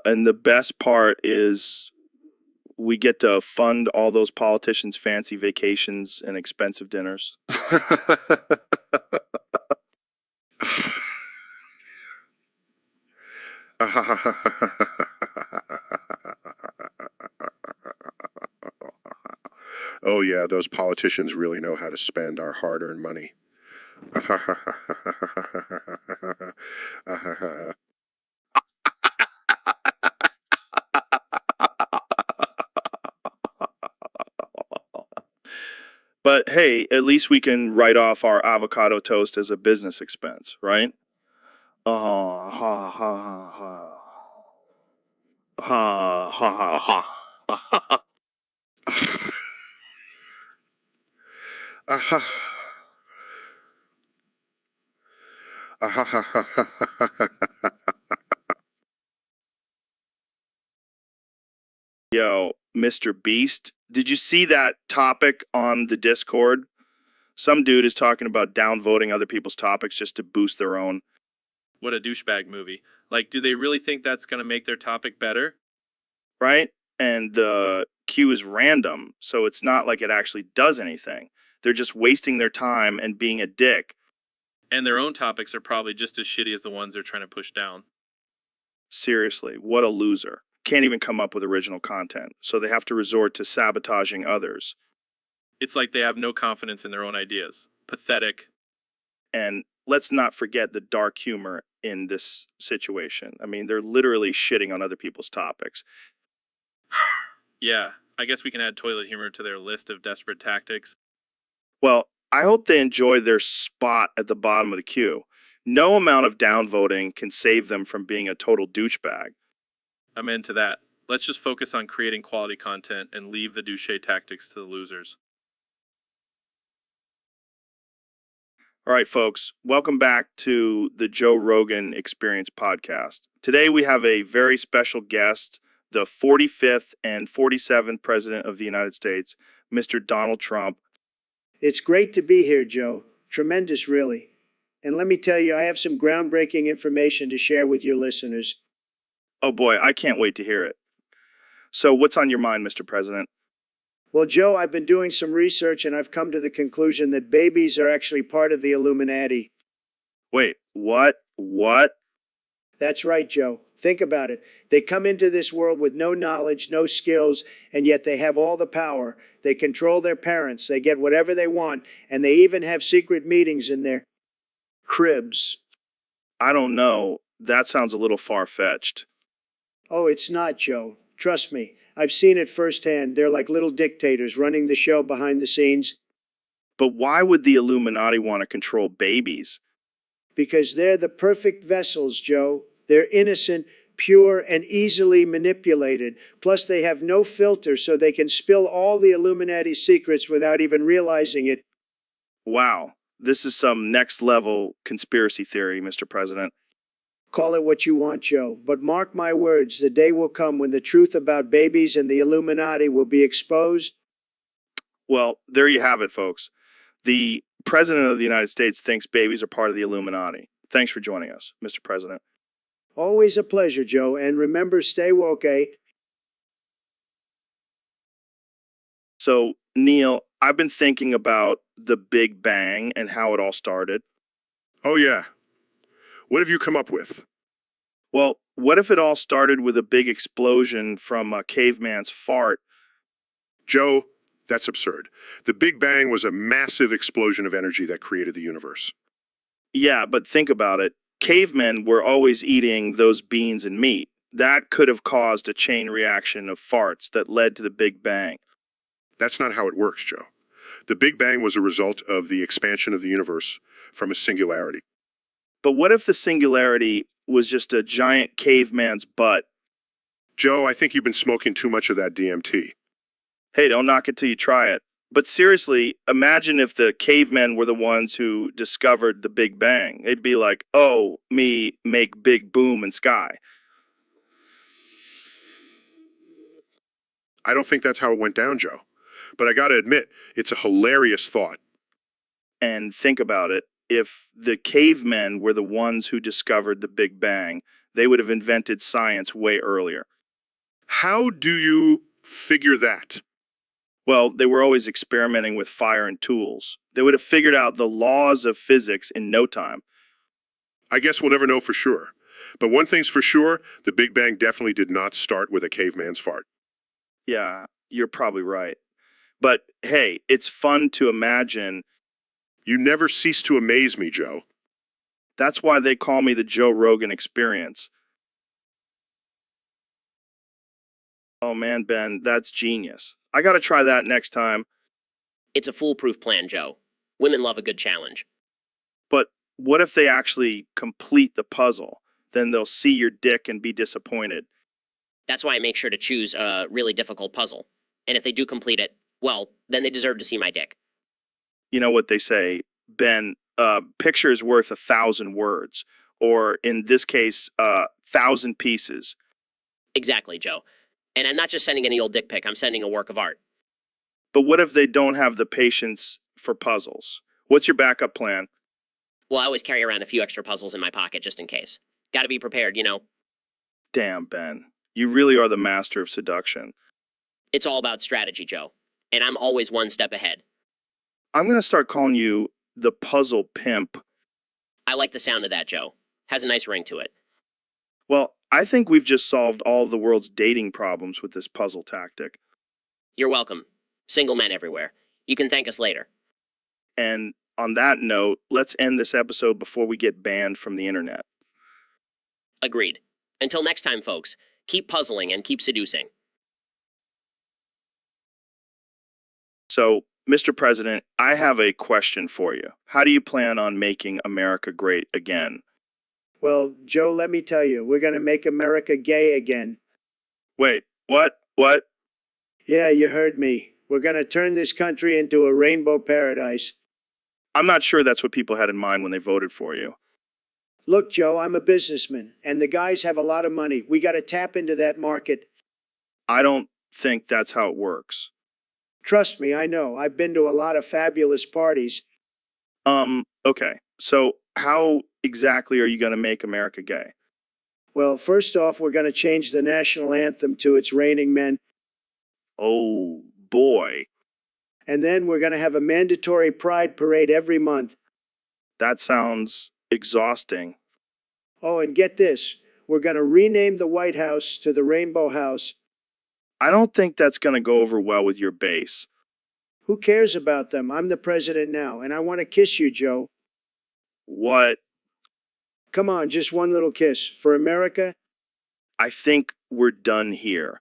And the best part is we get to fund all those politicians' fancy vacations and expensive dinners. Oh, yeah, those politicians really know how to spend our hard-earned money. But hey, at least we can write off our avocado toast as a business expense, right? Ha ha ha ha ha ha ha Yo, Mr. Beast, did you see that topic on the Discord? Some dude is talking about downvoting other people's topics just to boost their own. What a douchebag movie. Like, do they really think that's going to make their topic better? Right? And the queue is random, so it's not like it actually does anything. They're just wasting their time and being a dick. And their own topics are probably just as shitty as the ones they're trying to push down. Seriously, what a loser. Can't even come up with original content, so they have to resort to sabotaging others. It's like they have no confidence in their own ideas. Pathetic. And let's not forget the dark humor in this situation. I mean, they're literally shitting on other people's topics. Yeah, I guess we can add toilet humor to their list of desperate tactics. Well, I hope they enjoy their spot at the bottom of the queue. No amount of downvoting can save them from being a total douchebag. I'm into that. Let's just focus on creating quality content and leave the douche tactics to the losers. All right, folks, welcome back to the Joe Rogan Experience podcast. Today we have a very special guest, the 45th and 47th President of the United States, Mr. Donald Trump. It's great to be here, Joe. Tremendous, really. And let me tell you, I have some groundbreaking information to share with your listeners. Oh boy, I can't wait to hear it. So, what's on your mind, Mr. President? Well, Joe, I've been doing some research and I've come to the conclusion that babies are actually part of the Illuminati. Wait, what? What? That's right, Joe. Think about it. They come into this world with no knowledge, no skills, and yet they have all the power. They control their parents, they get whatever they want, and they even have secret meetings in their cribs. I don't know. That sounds a little far-fetched. Oh, it's not, Joe. Trust me. I've seen it firsthand. They're like little dictators running the show behind the scenes. But why would the Illuminati want to control babies? Because they're the perfect vessels, Joe. They're innocent, pure, and easily manipulated. Plus, they have no filter, so they can spill all the Illuminati secrets without even realizing it. Wow, this is some next-level conspiracy theory, Mr. President. Call it what you want, Joe, but mark my words, the day will come when the truth about babies and the Illuminati will be exposed. Well, there you have it, folks. The President of the United States thinks babies are part of the Illuminati. Thanks for joining us, Mr. President. Always a pleasure, Joe. And remember, stay woke, eh? So, Neil, I've been thinking about the Big Bang and how it all started. Oh, yeah. What have you come up with? Well, what if it all started with a big explosion from a caveman's fart? Joe, that's absurd. The Big Bang was a massive explosion of energy that created the universe. Yeah, but think about it. Cavemen were always eating those beans and meat. That could have caused a chain reaction of farts that led to the Big Bang. That's not how it works, Joe. The Big Bang was a result of the expansion of the universe from a singularity. But what if the singularity was just a giant caveman's butt? Joe, I think you've been smoking too much of that DMT. Hey, don't knock it till you try it. But seriously, imagine if the cavemen were the ones who discovered the Big Bang. They'd be like, oh, me make big boom in sky. I don't think that's how it went down, Joe. But I gotta admit, it's a hilarious thought. And think about it. If the cavemen were the ones who discovered the Big Bang, they would have invented science way earlier. How do you figure that? Well, they were always experimenting with fire and tools. They would have figured out the laws of physics in no time. I guess we'll never know for sure. But one thing's for sure, the Big Bang definitely did not start with a caveman's fart. Yeah, you're probably right. But hey, it's fun to imagine. You never cease to amaze me, Joe. That's why they call me the Joe Rogan Experience. Oh man, Ben, that's genius. I gotta try that next time. It's a foolproof plan, Joe. Women love a good challenge. But what if they actually complete the puzzle? Then they'll see your dick and be disappointed. That's why I make sure to choose a really difficult puzzle. And if they do complete it, well, then they deserve to see my dick. You know what they say, Ben, picture is worth 1,000 words. Or in this case, 1,000 pieces. Exactly, Joe. And I'm not just sending any old dick pic, I'm sending a work of art. But what if they don't have the patience for puzzles? What's your backup plan? Well, I always carry around a few extra puzzles in my pocket just in case. Gotta be prepared, you know. Damn, Ben. You really are the master of seduction. It's all about strategy, Joe. And I'm always one step ahead. I'm going to start calling you the puzzle pimp. I like the sound of that, Joe. Has a nice ring to it. Well, I think we've just solved all of the world's dating problems with this puzzle tactic. You're welcome. Single men everywhere. You can thank us later. And on that note, let's end this episode before we get banned from the internet. Agreed. Until next time, folks, keep puzzling and keep seducing. So, Mr. President, I have a question for you. How do you plan on making America great again? Well, Joe, let me tell you, we're going to make America gay again. Wait, what? What? Yeah, you heard me. We're going to turn this country into a rainbow paradise. I'm not sure that's what people had in mind when they voted for you. Look, Joe, I'm a businessman, and the guys have a lot of money. We got to tap into that market. I don't think that's how it works. Trust me, I know. I've been to a lot of fabulous parties. Okay. So how exactly are you going to make America gay? Well, first off, we're going to change the national anthem to It's Raining Men. Oh, boy. And then we're going to have a mandatory pride parade every month. That sounds exhausting. Oh, and get this. We're going to rename the White House to the Rainbow House. I don't think that's going to go over well with your base. Who cares about them? I'm the president now, and I want to kiss you, Joe. What? Come on, just one little kiss. For America? I think we're done here.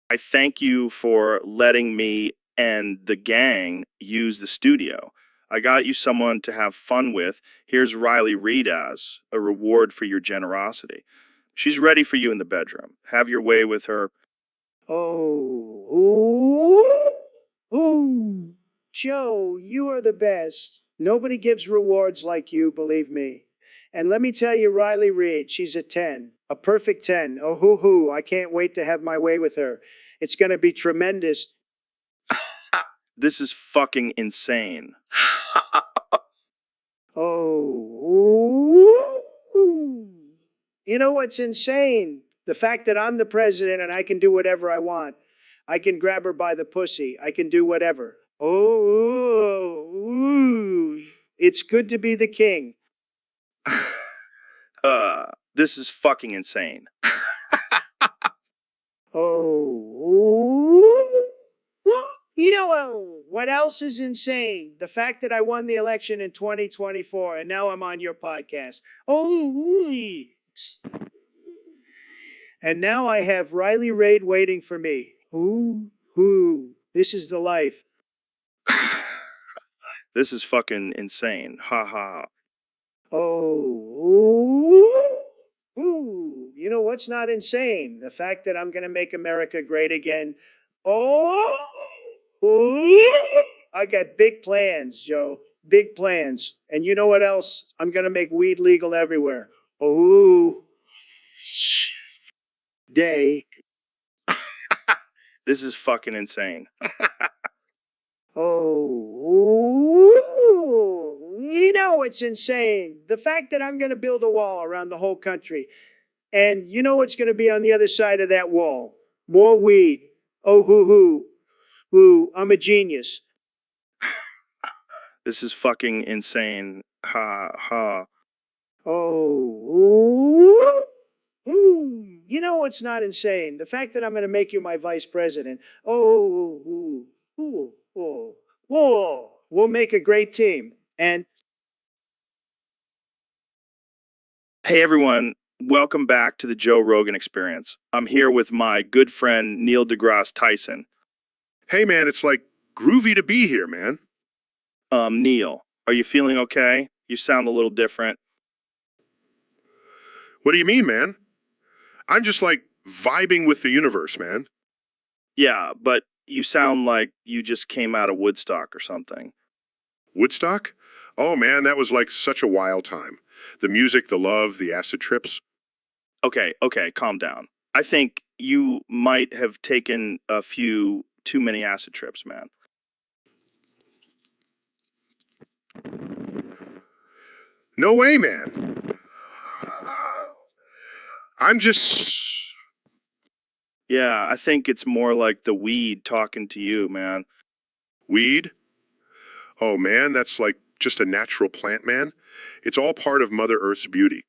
I thank you for letting me and the gang use the studio. I got you someone to have fun with. Here's Riley Reid as a reward for your generosity. She's ready for you in the bedroom. Have your way with her. Oh, Joe, you are the best. Nobody gives rewards like you, believe me. And let me tell you, Riley Reid, she's a 10, a perfect 10. Oh, hoo, I can't wait to have my way with her. It's going to be tremendous. This is fucking insane. Oh, you know what's insane? The fact that I'm the president and I can do whatever I want. I can grab her by the pussy. I can do whatever. Oh, it's good to be the king. This is fucking insane. Oh, you know what else is insane? The fact that I won the election in 2024 and now I'm on your podcast. Oh, and now I have Riley Raid waiting for me. Ooh, this is the life. This is fucking insane. Ha ha. Oh, you know what's not insane? The fact that I'm going to make America great again. Oh, I got big plans, Joe. Big plans. And you know what else? I'm going to make weed legal everywhere. Oh, day. This is fucking insane. Oh, you know what's insane? The fact that I'm going to build a wall around the whole country. And you know what's going to be on the other side of that wall? More weed. Oh, hoo, I'm a genius. This is fucking insane. Ha ha. Oh, you know what's not insane? The fact that I'm going to make you my vice president. Oh, we'll make a great team. And Hey everyone, welcome back to the Joe Rogan Experience. I'm here with my good friend Neil deGrasse Tyson. Hey, man, it's like groovy to be here, man. Neil, are you feeling okay? You sound a little different. What do you mean, man? I'm just like vibing with the universe, man. Yeah, but you sound like you just came out of Woodstock or something. Woodstock? Oh, man, that was like such a wild time. The music, the love, the acid trips. Okay, calm down. I think you might have taken a few too many acid trips, man. No way, man. I'm just... Yeah, I think it's more like the weed talking to you, man. Weed? Oh, man, that's like just a natural plant, man. It's all part of Mother Earth's beauty.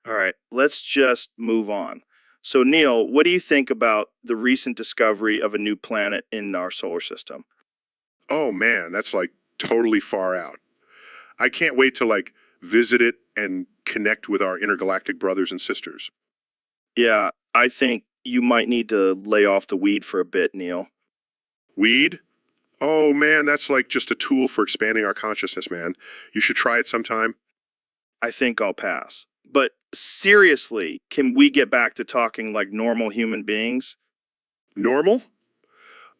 All right, let's just move on. So, Neil, what do you think about the recent discovery of a new planet in our solar system? Oh, man, that's like totally far out. I can't wait to like visit it and connect with our intergalactic brothers and sisters. Yeah, I think you might need to lay off the weed for a bit, Neil. Weed? Oh, man, that's like just a tool for expanding our consciousness, man. You should try it sometime. I think I'll pass. But seriously, can we get back to talking like normal human beings? Normal?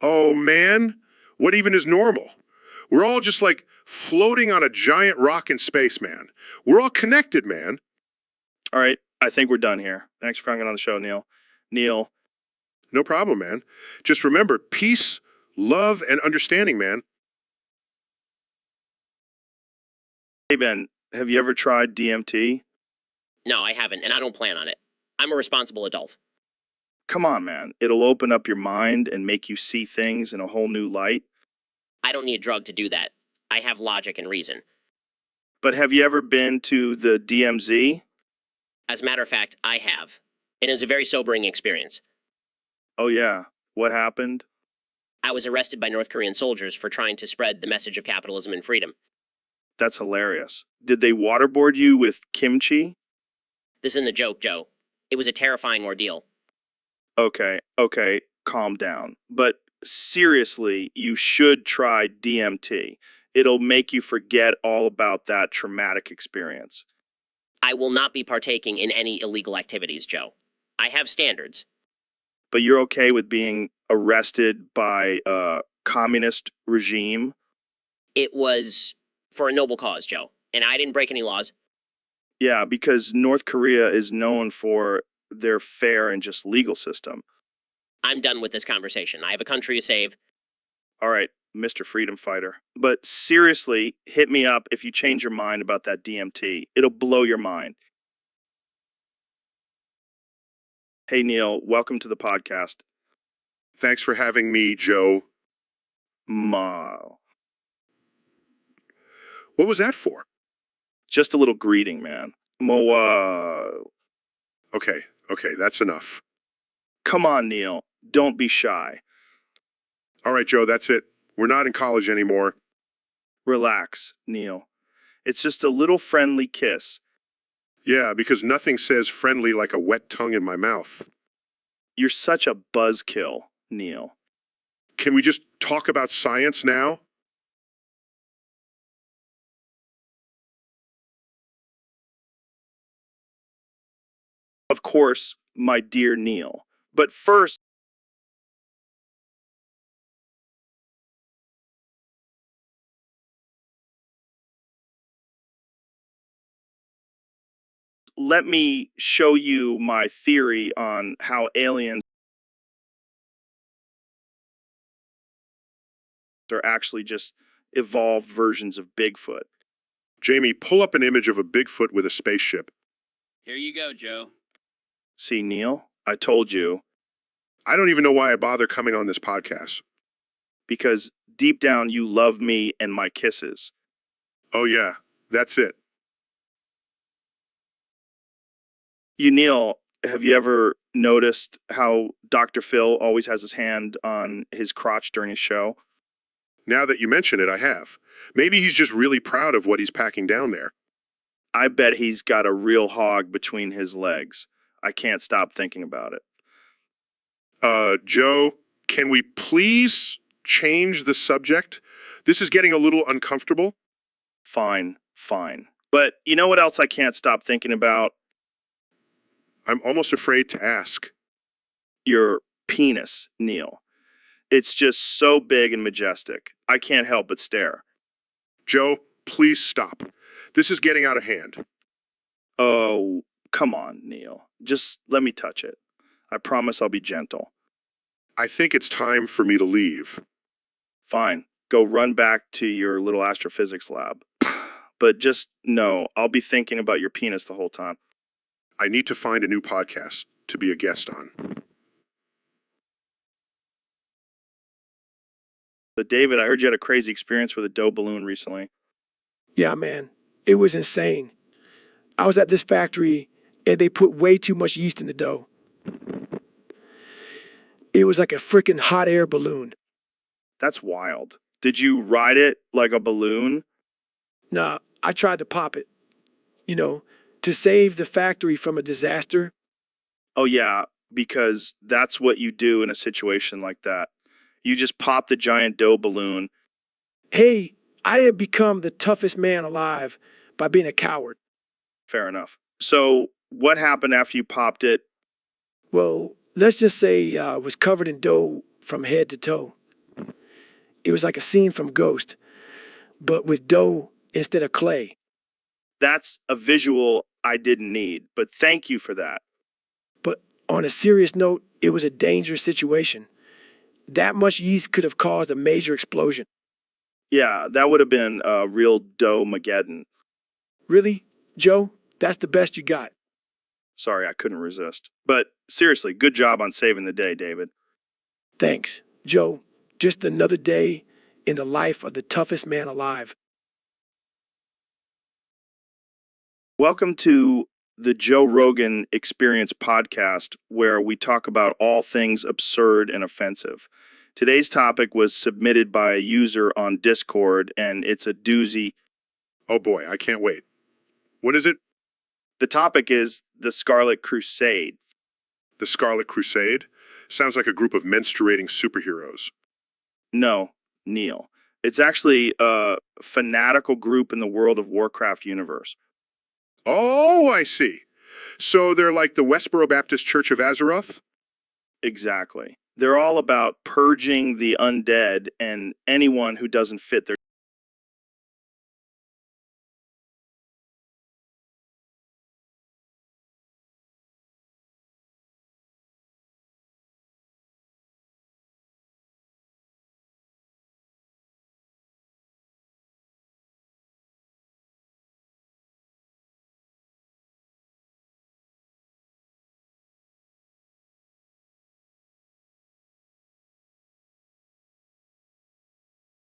Oh, man, what even is normal? We're all just like floating on a giant rock in space, man. We're all connected, man. All right, I think we're done here. Thanks for coming on the show, Neil. Neil, No problem, man. Just remember, peace, love, and understanding, man. hey Ben, have you ever tried DMT? No, I haven't, and I don't plan on it. I'm a responsible adult. Come on, man. It'll open up your mind and make you see things in a whole new light. I don't need a drug to do that. I have logic and reason. But have you ever been to the DMZ? As a matter of fact, I have. It is a very sobering experience. Oh, yeah. What happened? I was arrested by North Korean soldiers for trying to spread the message of capitalism and freedom. That's hilarious. Did they waterboard you with kimchi? This isn't a joke, Joe. It was a terrifying ordeal. Okay, calm down. But seriously, you should try DMT. It'll make you forget all about that traumatic experience. I will not be partaking in any illegal activities, Joe. I have standards. But you're okay with being arrested by a communist regime? It was for a noble cause, Joe, and I didn't break any laws. Yeah, because North Korea is known for their fair and just legal system. I'm done with this conversation. I have a country to save. All right, Mr. Freedom Fighter. But seriously, hit me up if you change your mind about that DMT. It'll blow your mind. Hey, Neil, welcome to the podcast. Thanks for having me, Joe. Ma. What was that for? Just a little greeting, man. Moa. Okay, that's enough. Come on, Neil. Don't be shy. All right, Joe, that's it. We're not in college anymore. Relax, Neil. It's just a little friendly kiss. Yeah, because nothing says friendly like a wet tongue in my mouth. You're such a buzzkill, Neil. Can we just talk about science now? Of course, my dear Neil. But first, let me show you my theory on how aliens are actually just evolved versions of Bigfoot. Jamie, pull up an image of a Bigfoot with a spaceship. Here you go, Joe. See, Neil, I told you, I don't even know why I bother coming on this podcast. because deep down you love me and my kisses. Oh yeah, that's it. You, Neil, have you ever noticed how Dr. Phil always has his hand on his crotch during his show? Now that you mention it, I have. Maybe he's just really proud of what he's packing down there. I bet he's got a real hog between his legs. I can't stop thinking about it. Joe, can we please change the subject? This is getting a little uncomfortable. Fine. But you know what else I can't stop thinking about? I'm almost afraid to ask. Your penis, Neil. It's just so big and majestic. I can't help but stare. Joe, please stop. This is getting out of hand. Oh, come on, Neil. Just let me touch it. I promise I'll be gentle. I think it's time for me to leave. Fine. Go run back to your little astrophysics lab. But just know, I'll be thinking about your penis the whole time. I need to find a new podcast to be a guest on. But David, I heard you had a crazy experience with a dough balloon recently. Yeah, man, it was insane. I was at this factory and they put way too much yeast in the dough. It was like a freaking hot air balloon. That's wild. Did you ride it like a balloon? Nah, I tried to pop it, to save the factory from a disaster. Oh, yeah, because that's what you do in a situation like that. You just pop the giant dough balloon. Hey, I had become the toughest man alive by being a coward. Fair enough. So what happened after you popped it? Well, let's just say I was covered in dough from head to toe. It was like a scene from Ghost, but with dough instead of clay. That's a visual I didn't need, but thank you for that. But on a serious note, it was a dangerous situation. That much yeast could have caused a major explosion. Yeah, that would have been a real dough-mageddon. Really, Joe? That's the best you got. Sorry, I couldn't resist. But seriously, good job on saving the day, David. Thanks, Joe. Just another day in the life of the toughest man alive. Welcome to the Joe Rogan Experience podcast, where we talk about all things absurd and offensive. Today's topic was submitted by a user on Discord, and it's a doozy. Oh boy, I can't wait. What is it? The topic is the Scarlet Crusade. The Scarlet Crusade? Sounds like a group of menstruating superheroes. No, Neil. It's actually a fanatical group in the World of Warcraft universe. Oh, I see. So they're like the Westboro Baptist Church of Azeroth? Exactly. They're all about purging the undead and anyone who doesn't fit their